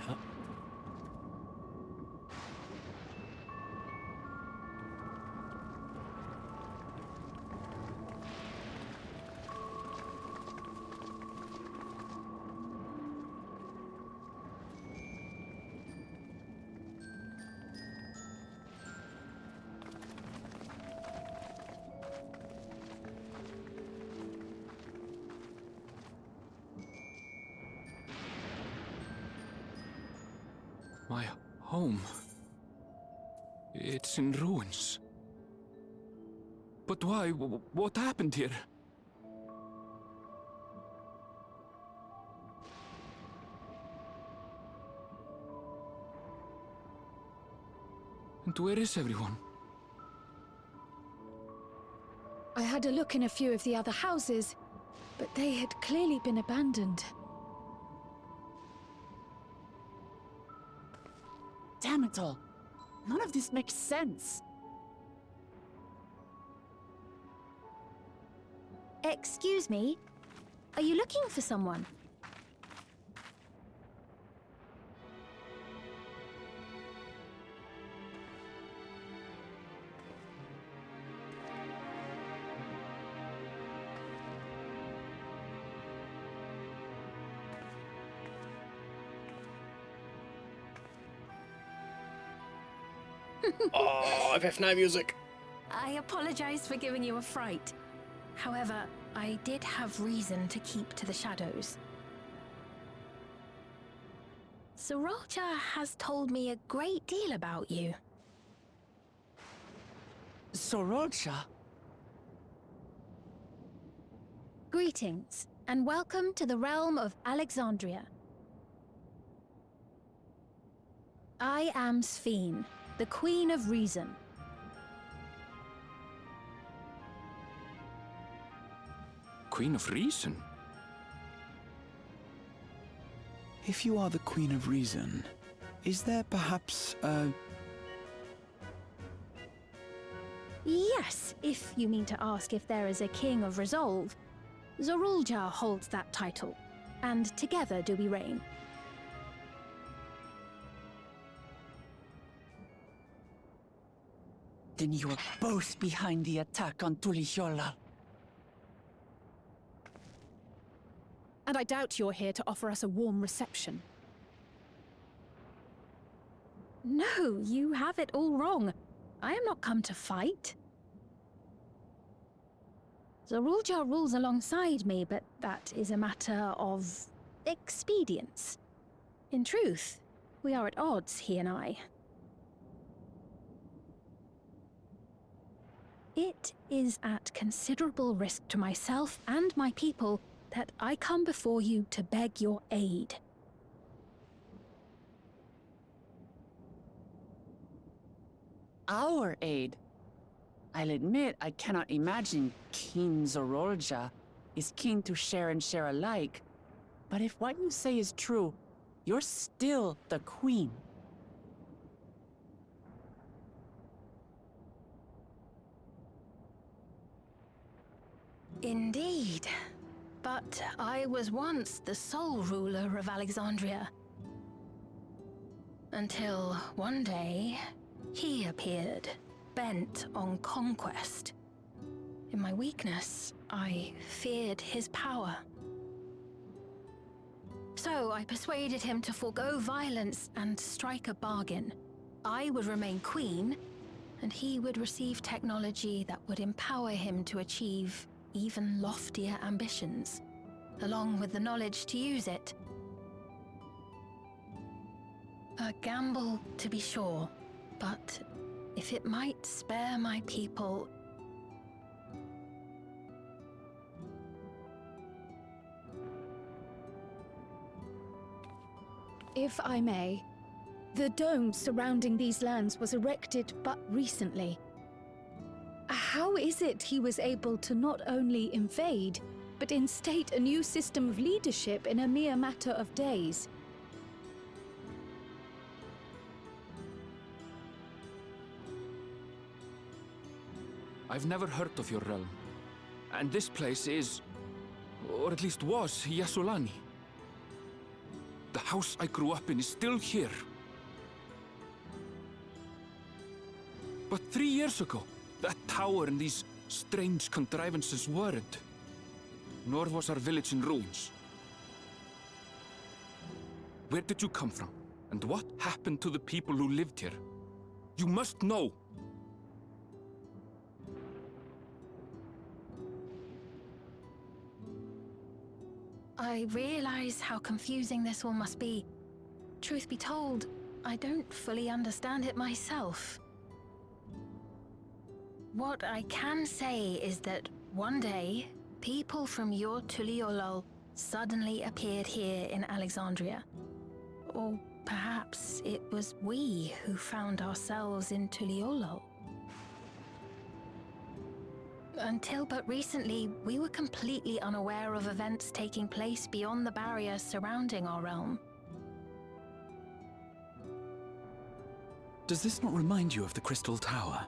home. It's in ruins. But why? What happened here? And where is everyone? I had a look in a few of the other houses, but they had clearly been abandoned. Damn it all. None of this makes sense. Excuse me? Are you looking for someone? Oh, FF9 music. I apologize for giving you a fright. However, I did have reason to keep to the shadows. Sorolja has told me a great deal about you. Sorolja? Greetings, and welcome to the realm of Alexandria. I am Sphene, the Queen of Reason. Queen of Reason? If you are the Queen of Reason, is there perhaps a... Yes, if you mean to ask if there is a King of Resolve. Sorolja holds that title, and together do we reign. Then you are both behind the attack on Tuliyola. And I doubt you're here to offer us a warm reception. No, you have it all wrong. I am not come to fight. Sorolja rules alongside me, but that is a matter of expedience. In truth, we are at odds, he and I. It is at considerable risk to myself and my people that I come before you to beg your aid. Our aid? I'll admit I cannot imagine King Sorolja is keen to share and share alike. But if what you say is true, you're still the Queen. Indeed. But I was once the sole ruler of Alexandria. Until one day, he appeared, bent on conquest. In my weakness, I feared his power. So I persuaded him to forego violence and strike a bargain. I would remain queen, and he would receive technology that would empower him to achieve even loftier ambitions, along with the knowledge to use it. A gamble, to be sure, but if it might spare my people... If I may, the dome surrounding these lands was erected but recently. How is it he was able to not only invade, but instate a new system of leadership in a mere matter of days? I've never heard of your realm. And this place is, or at least was, Shaaloani. The house I grew up in is still here. But 3 years ago, that tower and these strange contrivances weren't. Nor was our village in ruins. Where did you come from? And what happened to the people who lived here? You must know! I realize how confusing this all must be. Truth be told, I don't fully understand it myself. What I can say is that one day, people from your Tuliolol suddenly appeared here in Alexandria. Or perhaps it was we who found ourselves in Tuliolol. Until but recently, we were completely unaware of events taking place beyond the barrier surrounding our realm. Does this not remind you of the Crystal Tower?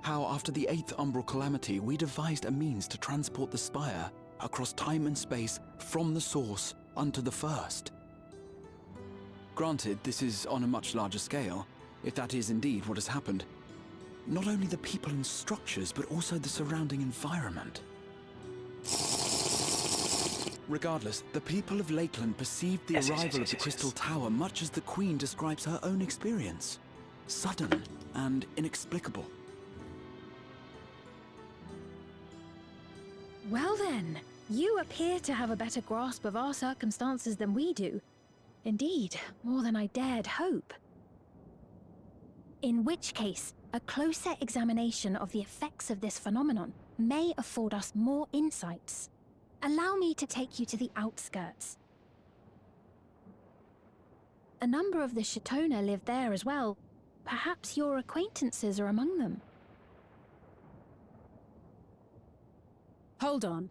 How after the 8th Umbral Calamity, we devised a means to transport the Spire across time and space from the source unto the First. Granted, this is on a much larger scale, if that is indeed what has happened. Not only the people and structures, but also the surrounding environment. Regardless, the people of Lakeland perceived the arrival of the Crystal Tower much as the Queen describes her own experience. Sudden and inexplicable. Well then, you appear to have a better grasp of our circumstances than we do. Indeed, more than I dared hope. In which case, a closer examination of the effects of this phenomenon may afford us more insights. Allow me to take you to the outskirts. A number of the Shaaloani live there as well. Perhaps your acquaintances are among them. Hold on.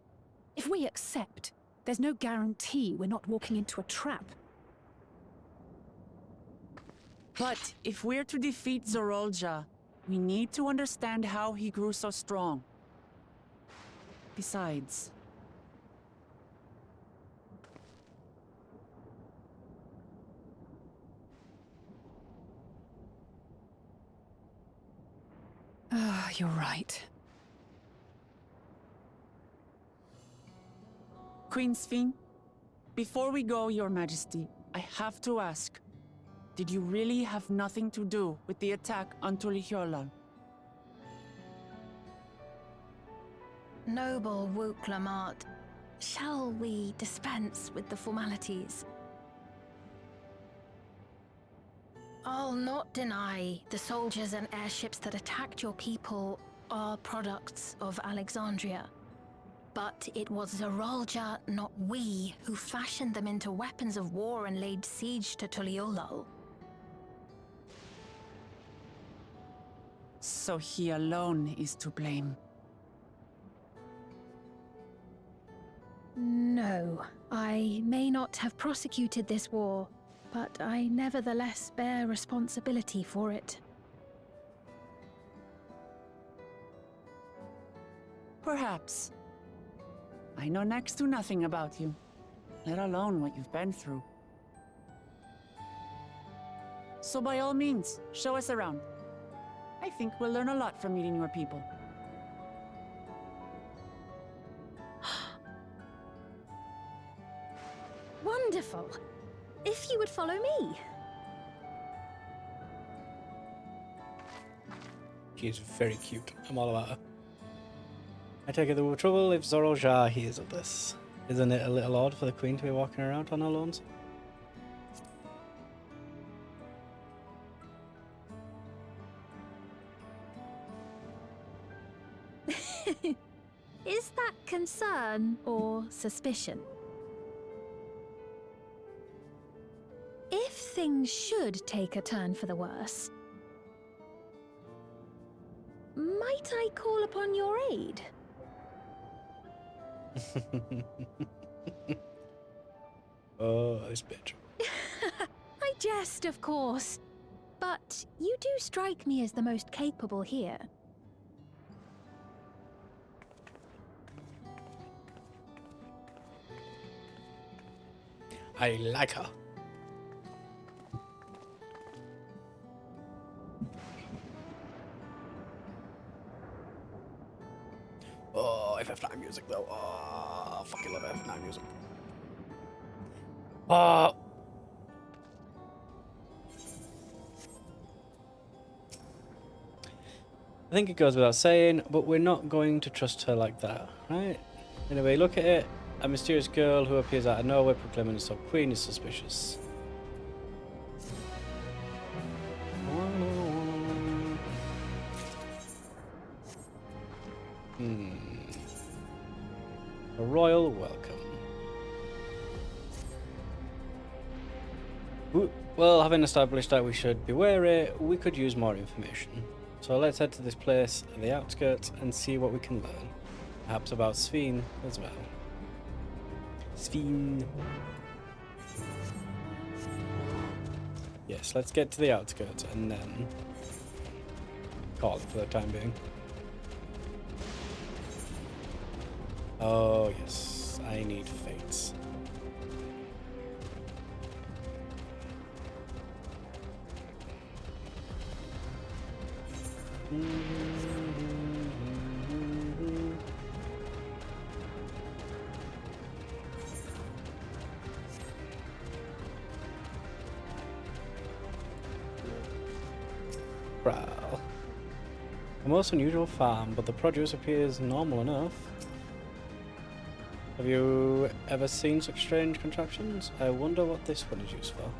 If we accept, there's no guarantee we're not walking into a trap. But if we're to defeat Zorolja, we need to understand how he grew so strong. Besides... You're right. Queen Sphene, before we go, Your Majesty, I have to ask, did you really have nothing to do with the attack on Tuliolol? Noble Wook Lamart, shall we dispense with the formalities? I'll not deny the soldiers and airships that attacked your people are products of Alexandria. But it was Zorolja, not we, who fashioned them into weapons of war and laid siege to Tuliolol. So he alone is to blame. No, I may not have prosecuted this war, but I nevertheless bear responsibility for it. Perhaps. I know next to nothing about you, let alone what you've been through. So by all means, show us around. I think we'll learn a lot from meeting your people. Wonderful! If you would follow me. She's very cute. I'm all about her. I take it there were trouble if Zorolja hears of this. Isn't it a little odd for the Queen to be walking around on her lonesome? Is that concern or suspicion? If things should take a turn for the worse, might I call upon your aid? Oh, this bitch. I jest, of course. But you do strike me as the most capable here. I like her. Oh, FF9 music though. Oh, I fucking love FF9 music. Oh. I think it goes without saying, but we're not going to trust her like that, right? Anyway, look at it. A mysterious girl who appears out of nowhere proclaiming herself queen is suspicious. A royal welcome. Well, having established that we should be wary, we could use more information. So let's head to this place at the outskirts and see what we can learn. Perhaps about Sveen as well. Sveen. Yes, let's get to the outskirts and then call it for the time being. Oh yes, I need fates. Prowl. A most unusual farm, but the produce appears normal enough. Have you ever seen such strange contraptions? I wonder what this one is used for.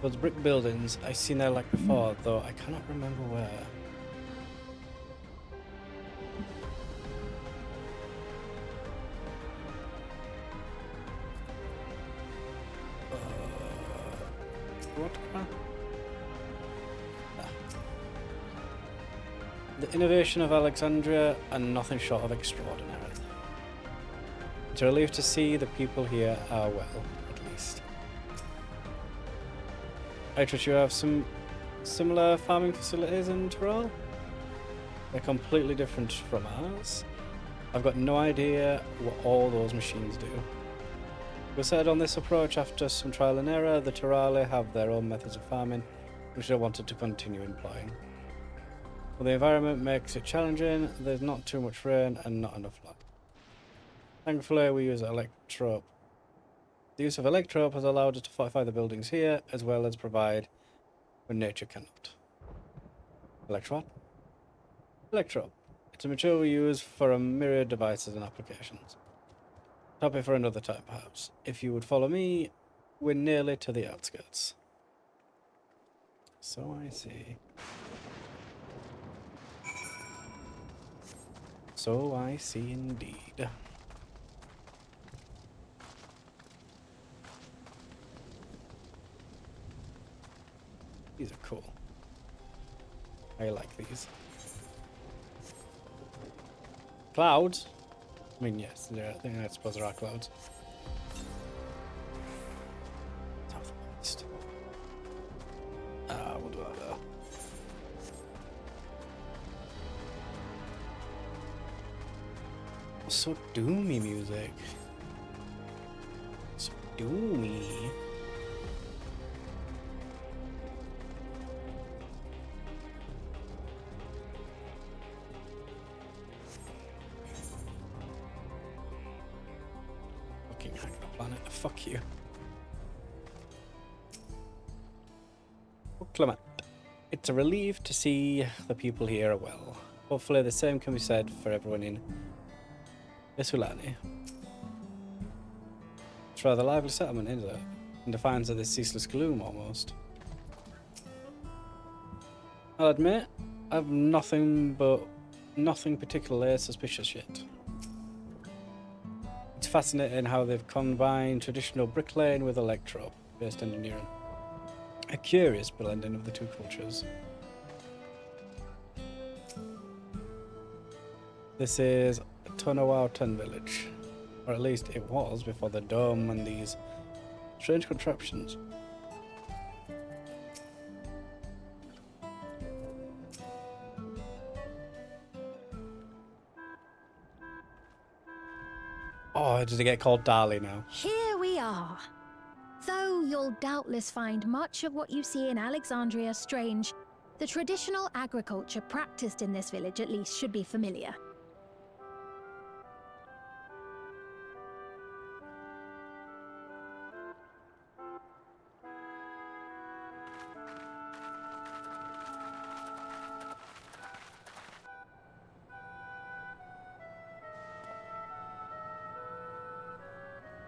Those brick buildings, I've seen their like before, though I cannot remember where. What? The innovation of Alexandria and nothing short of extraordinary. It's a relief to see the people here are well, at least. I trust you have some similar farming facilities in Tyrol? They're completely different from ours. I've got no idea what all those machines do. We settled on this approach after some trial and error. The Tyrali have their own methods of farming, which they wanted to continue employing. Well, the environment makes it challenging. There's not too much rain and not enough light. Thankfully, we use electrope. The use of electrope has allowed us to fortify the buildings here, as well as provide when nature cannot. Electro? Electrope. It's a material we use for a myriad devices and applications. Topic for another time, perhaps. If you would follow me, we're nearly to the outskirts. So I see. So I see indeed. These are cool. I like these. Clouds? I mean, yes, I suppose there are clouds. Southwest. We'll do that there. So doomy music. So doomy. Fucking hack the planet. Fuck you. Oh, Clement. It's a relief to see the people here are well. Hopefully the same can be said for everyone in Shaaloani. It's a rather lively settlement, isn't it? In defiance of this ceaseless gloom, almost. I'll admit, I've nothing particularly suspicious yet. It's fascinating how they've combined traditional bricklaying with electro-based engineering. A curious blending of the two cultures. This is Tonawautan village, or at least it was before the dome and these strange contraptions. Oh, does it get called Dali now? Here we are. Though you'll doubtless find much of what you see in Alexandria strange, the traditional agriculture practiced in this village at least should be familiar.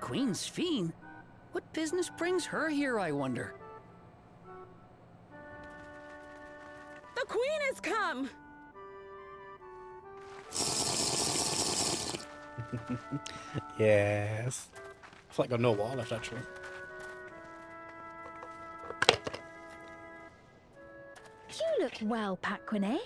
Queen Sveen? What business brings her here, I wonder? The Queen has come! Yes. I feel like I've got no water left, actually. You look well, Paquine.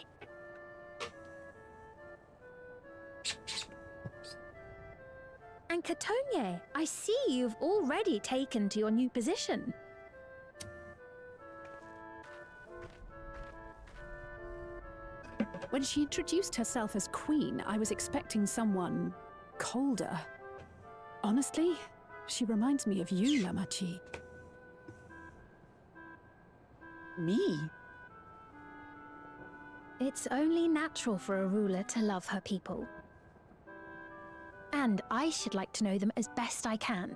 And Katonye, I see you've already taken to your new position. When she introduced herself as queen, I was expecting someone colder. Honestly, she reminds me of you, Lamachi. Me? It's only natural for a ruler to love her people. And I should like to know them as best I can,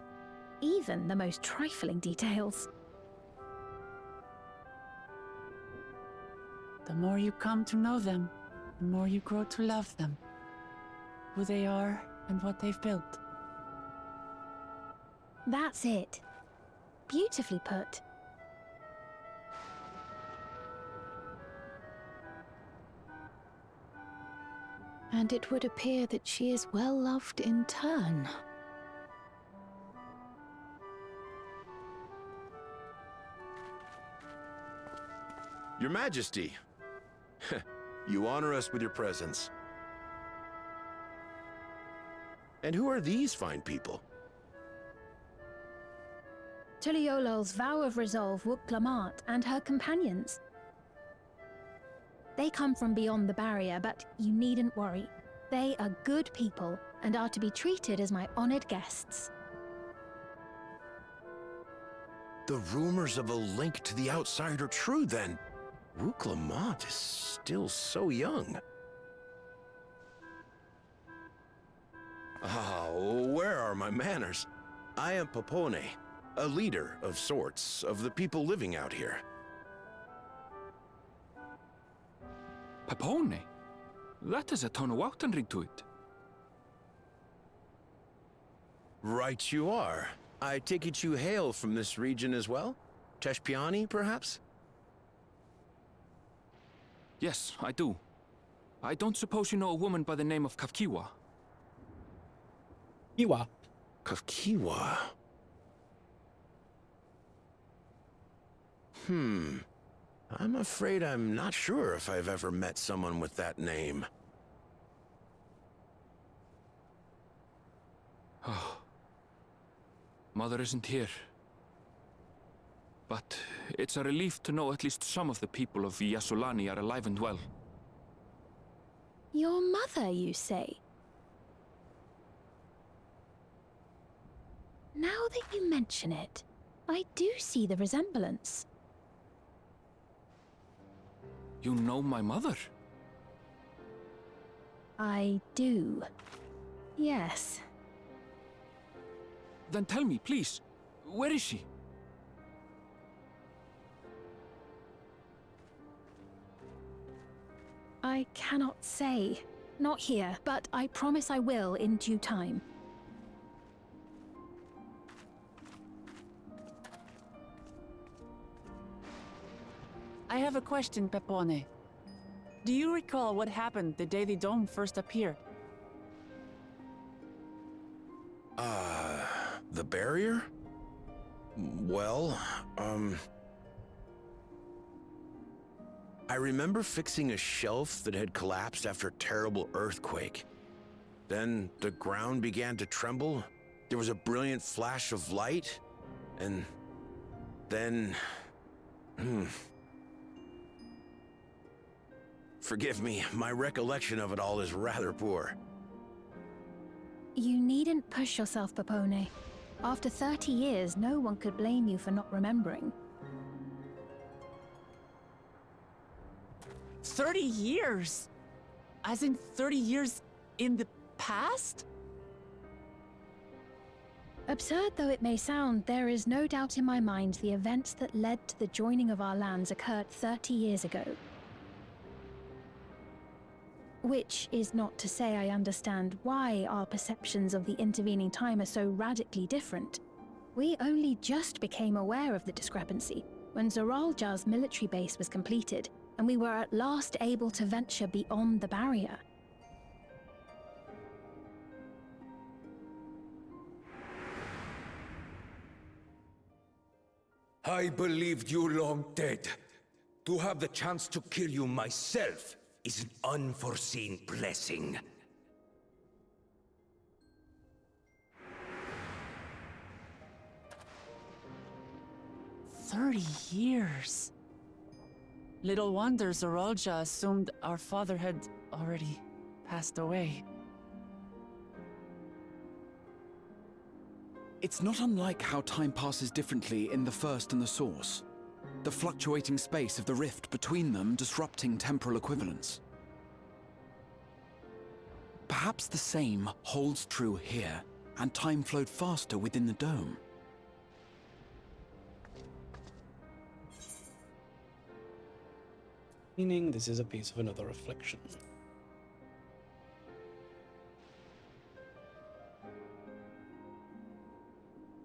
even the most trifling details. The more you come to know them, the more you grow to love them. Who they are and what they've built. That's it. Beautifully put. And it would appear that she is well loved in turn. Your Majesty, you honor us with your presence. And who are these fine people? Tuliolol's vow of resolve Wuk-Lamat and her companions. They come from beyond the barrier, but you needn't worry. They are good people and are to be treated as my honored guests. The rumors of a link to the outside are true, then. Wuk-Lamat is still so young. Where are my manners? I am Popone, a leader of sorts of the people living out here. Popone? That is a Tonawautan ring to it. Right you are. I take it you hail from this region as well? Teshpiani, perhaps? Yes, I do. I don't suppose you know a woman by the name of Kafkiwa? Kiwa. Kafkiwa? I'm afraid I'm not sure if I've ever met someone with that name. Oh. Mother isn't here. But it's a relief to know at least some of the people of Shaaloani are alive and well. Your mother, you say? Now that you mention it, I do see the resemblance. You know my mother? I do. Yes. Then tell me, please, where is she? I cannot say. Not here, but I promise I will in due time. I have a question, Pepone. Do you recall what happened the day the dome first appeared? The barrier? Well, I remember fixing a shelf that had collapsed after a terrible earthquake. Then the ground began to tremble. There was a brilliant flash of light, and then... Forgive me, my recollection of it all is rather poor. You needn't push yourself, Popone. After 30 years, no one could blame you for not remembering. 30 years? As in 30 years in the past? Absurd though it may sound, there is no doubt in my mind the events that led to the joining of our lands occurred 30 years ago. Which is not to say I understand why our perceptions of the intervening time are so radically different. We only just became aware of the discrepancy when Zoraljar's military base was completed, and we were at last able to venture beyond the barrier. I believed you long dead. To have the chance to kill you myself is an unforeseen blessing. "30 years. Little wonder Zoralja assumed our father had already passed away. It's not unlike how time passes differently in the First and the Source. The fluctuating space of the rift between them disrupting temporal equivalence. Perhaps the same holds true here, and time flowed faster within the dome. Meaning this is a piece of another reflection.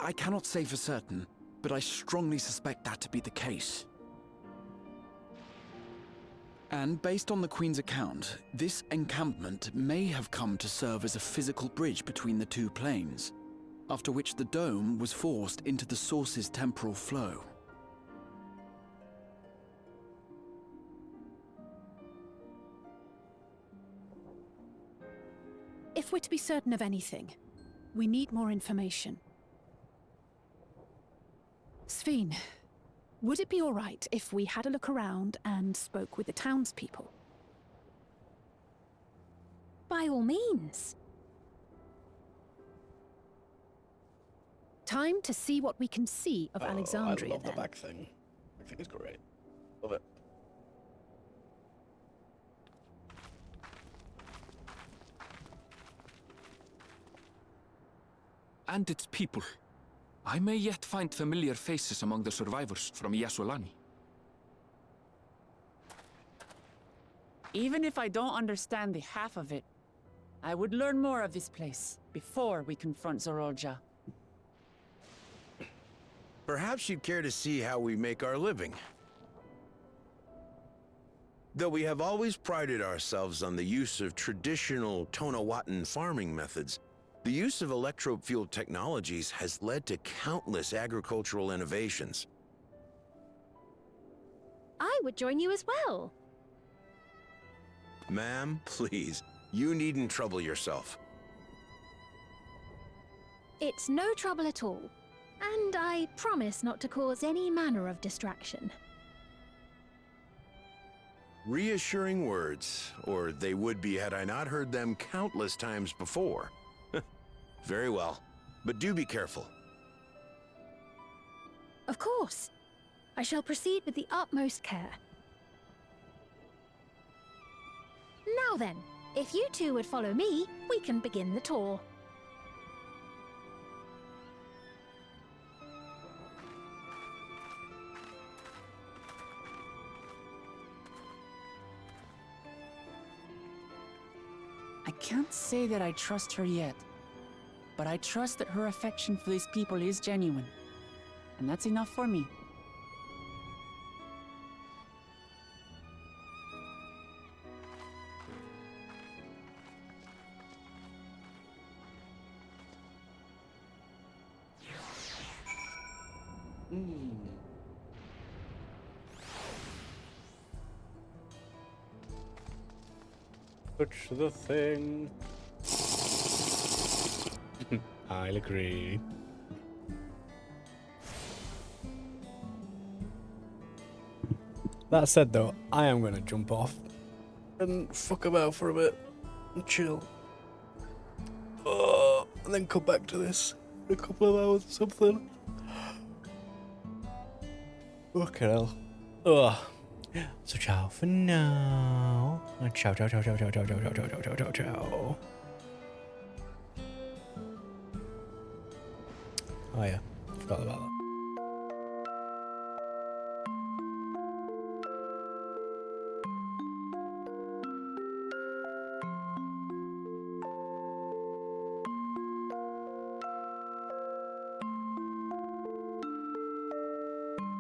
I cannot say for certain, but I strongly suspect that to be the case. And based on the Queen's account, this encampment may have come to serve as a physical bridge between the two planes, after which the dome was forced into the Source's temporal flow. If we're to be certain of anything, we need more information. Sphene, would it be all right if we had a look around and spoke with the townspeople? By all means. Time to see what we can see of Alexandria, I love then. the back thing. I think it's great. Love it. And its people. I may yet find familiar faces among the survivors from Shaaloani. Even if I don't understand the half of it, I would learn more of this place before we confront Zoralja. Perhaps you'd care to see how we make our living. Though we have always prided ourselves on the use of traditional Tonawatan farming methods, the use of electro-fueled technologies has led to countless agricultural innovations. I would join you as well. Ma'am, please, you needn't trouble yourself. It's no trouble at all. And I promise not to cause any manner of distraction. Reassuring words, or they would be had I not heard them countless times before. Very well, but do be careful. Of course. I shall proceed with the utmost care. Now then, if you two would follow me, we can begin the tour. I can't say that I trust her yet, but I trust that her affection for these people is genuine, and that's enough for me. Touch the thing. I'll agree. That said though, I am gonna jump off and fuck about for a bit and chill. And then come back to this in a couple of hours or something. Fucking hell. So ciao for now. Ciao, ciao, ciao, ciao, ciao, ciao, ciao, ciao, ciao, ciao, ciao, ciao. Oh yeah, forgot about that.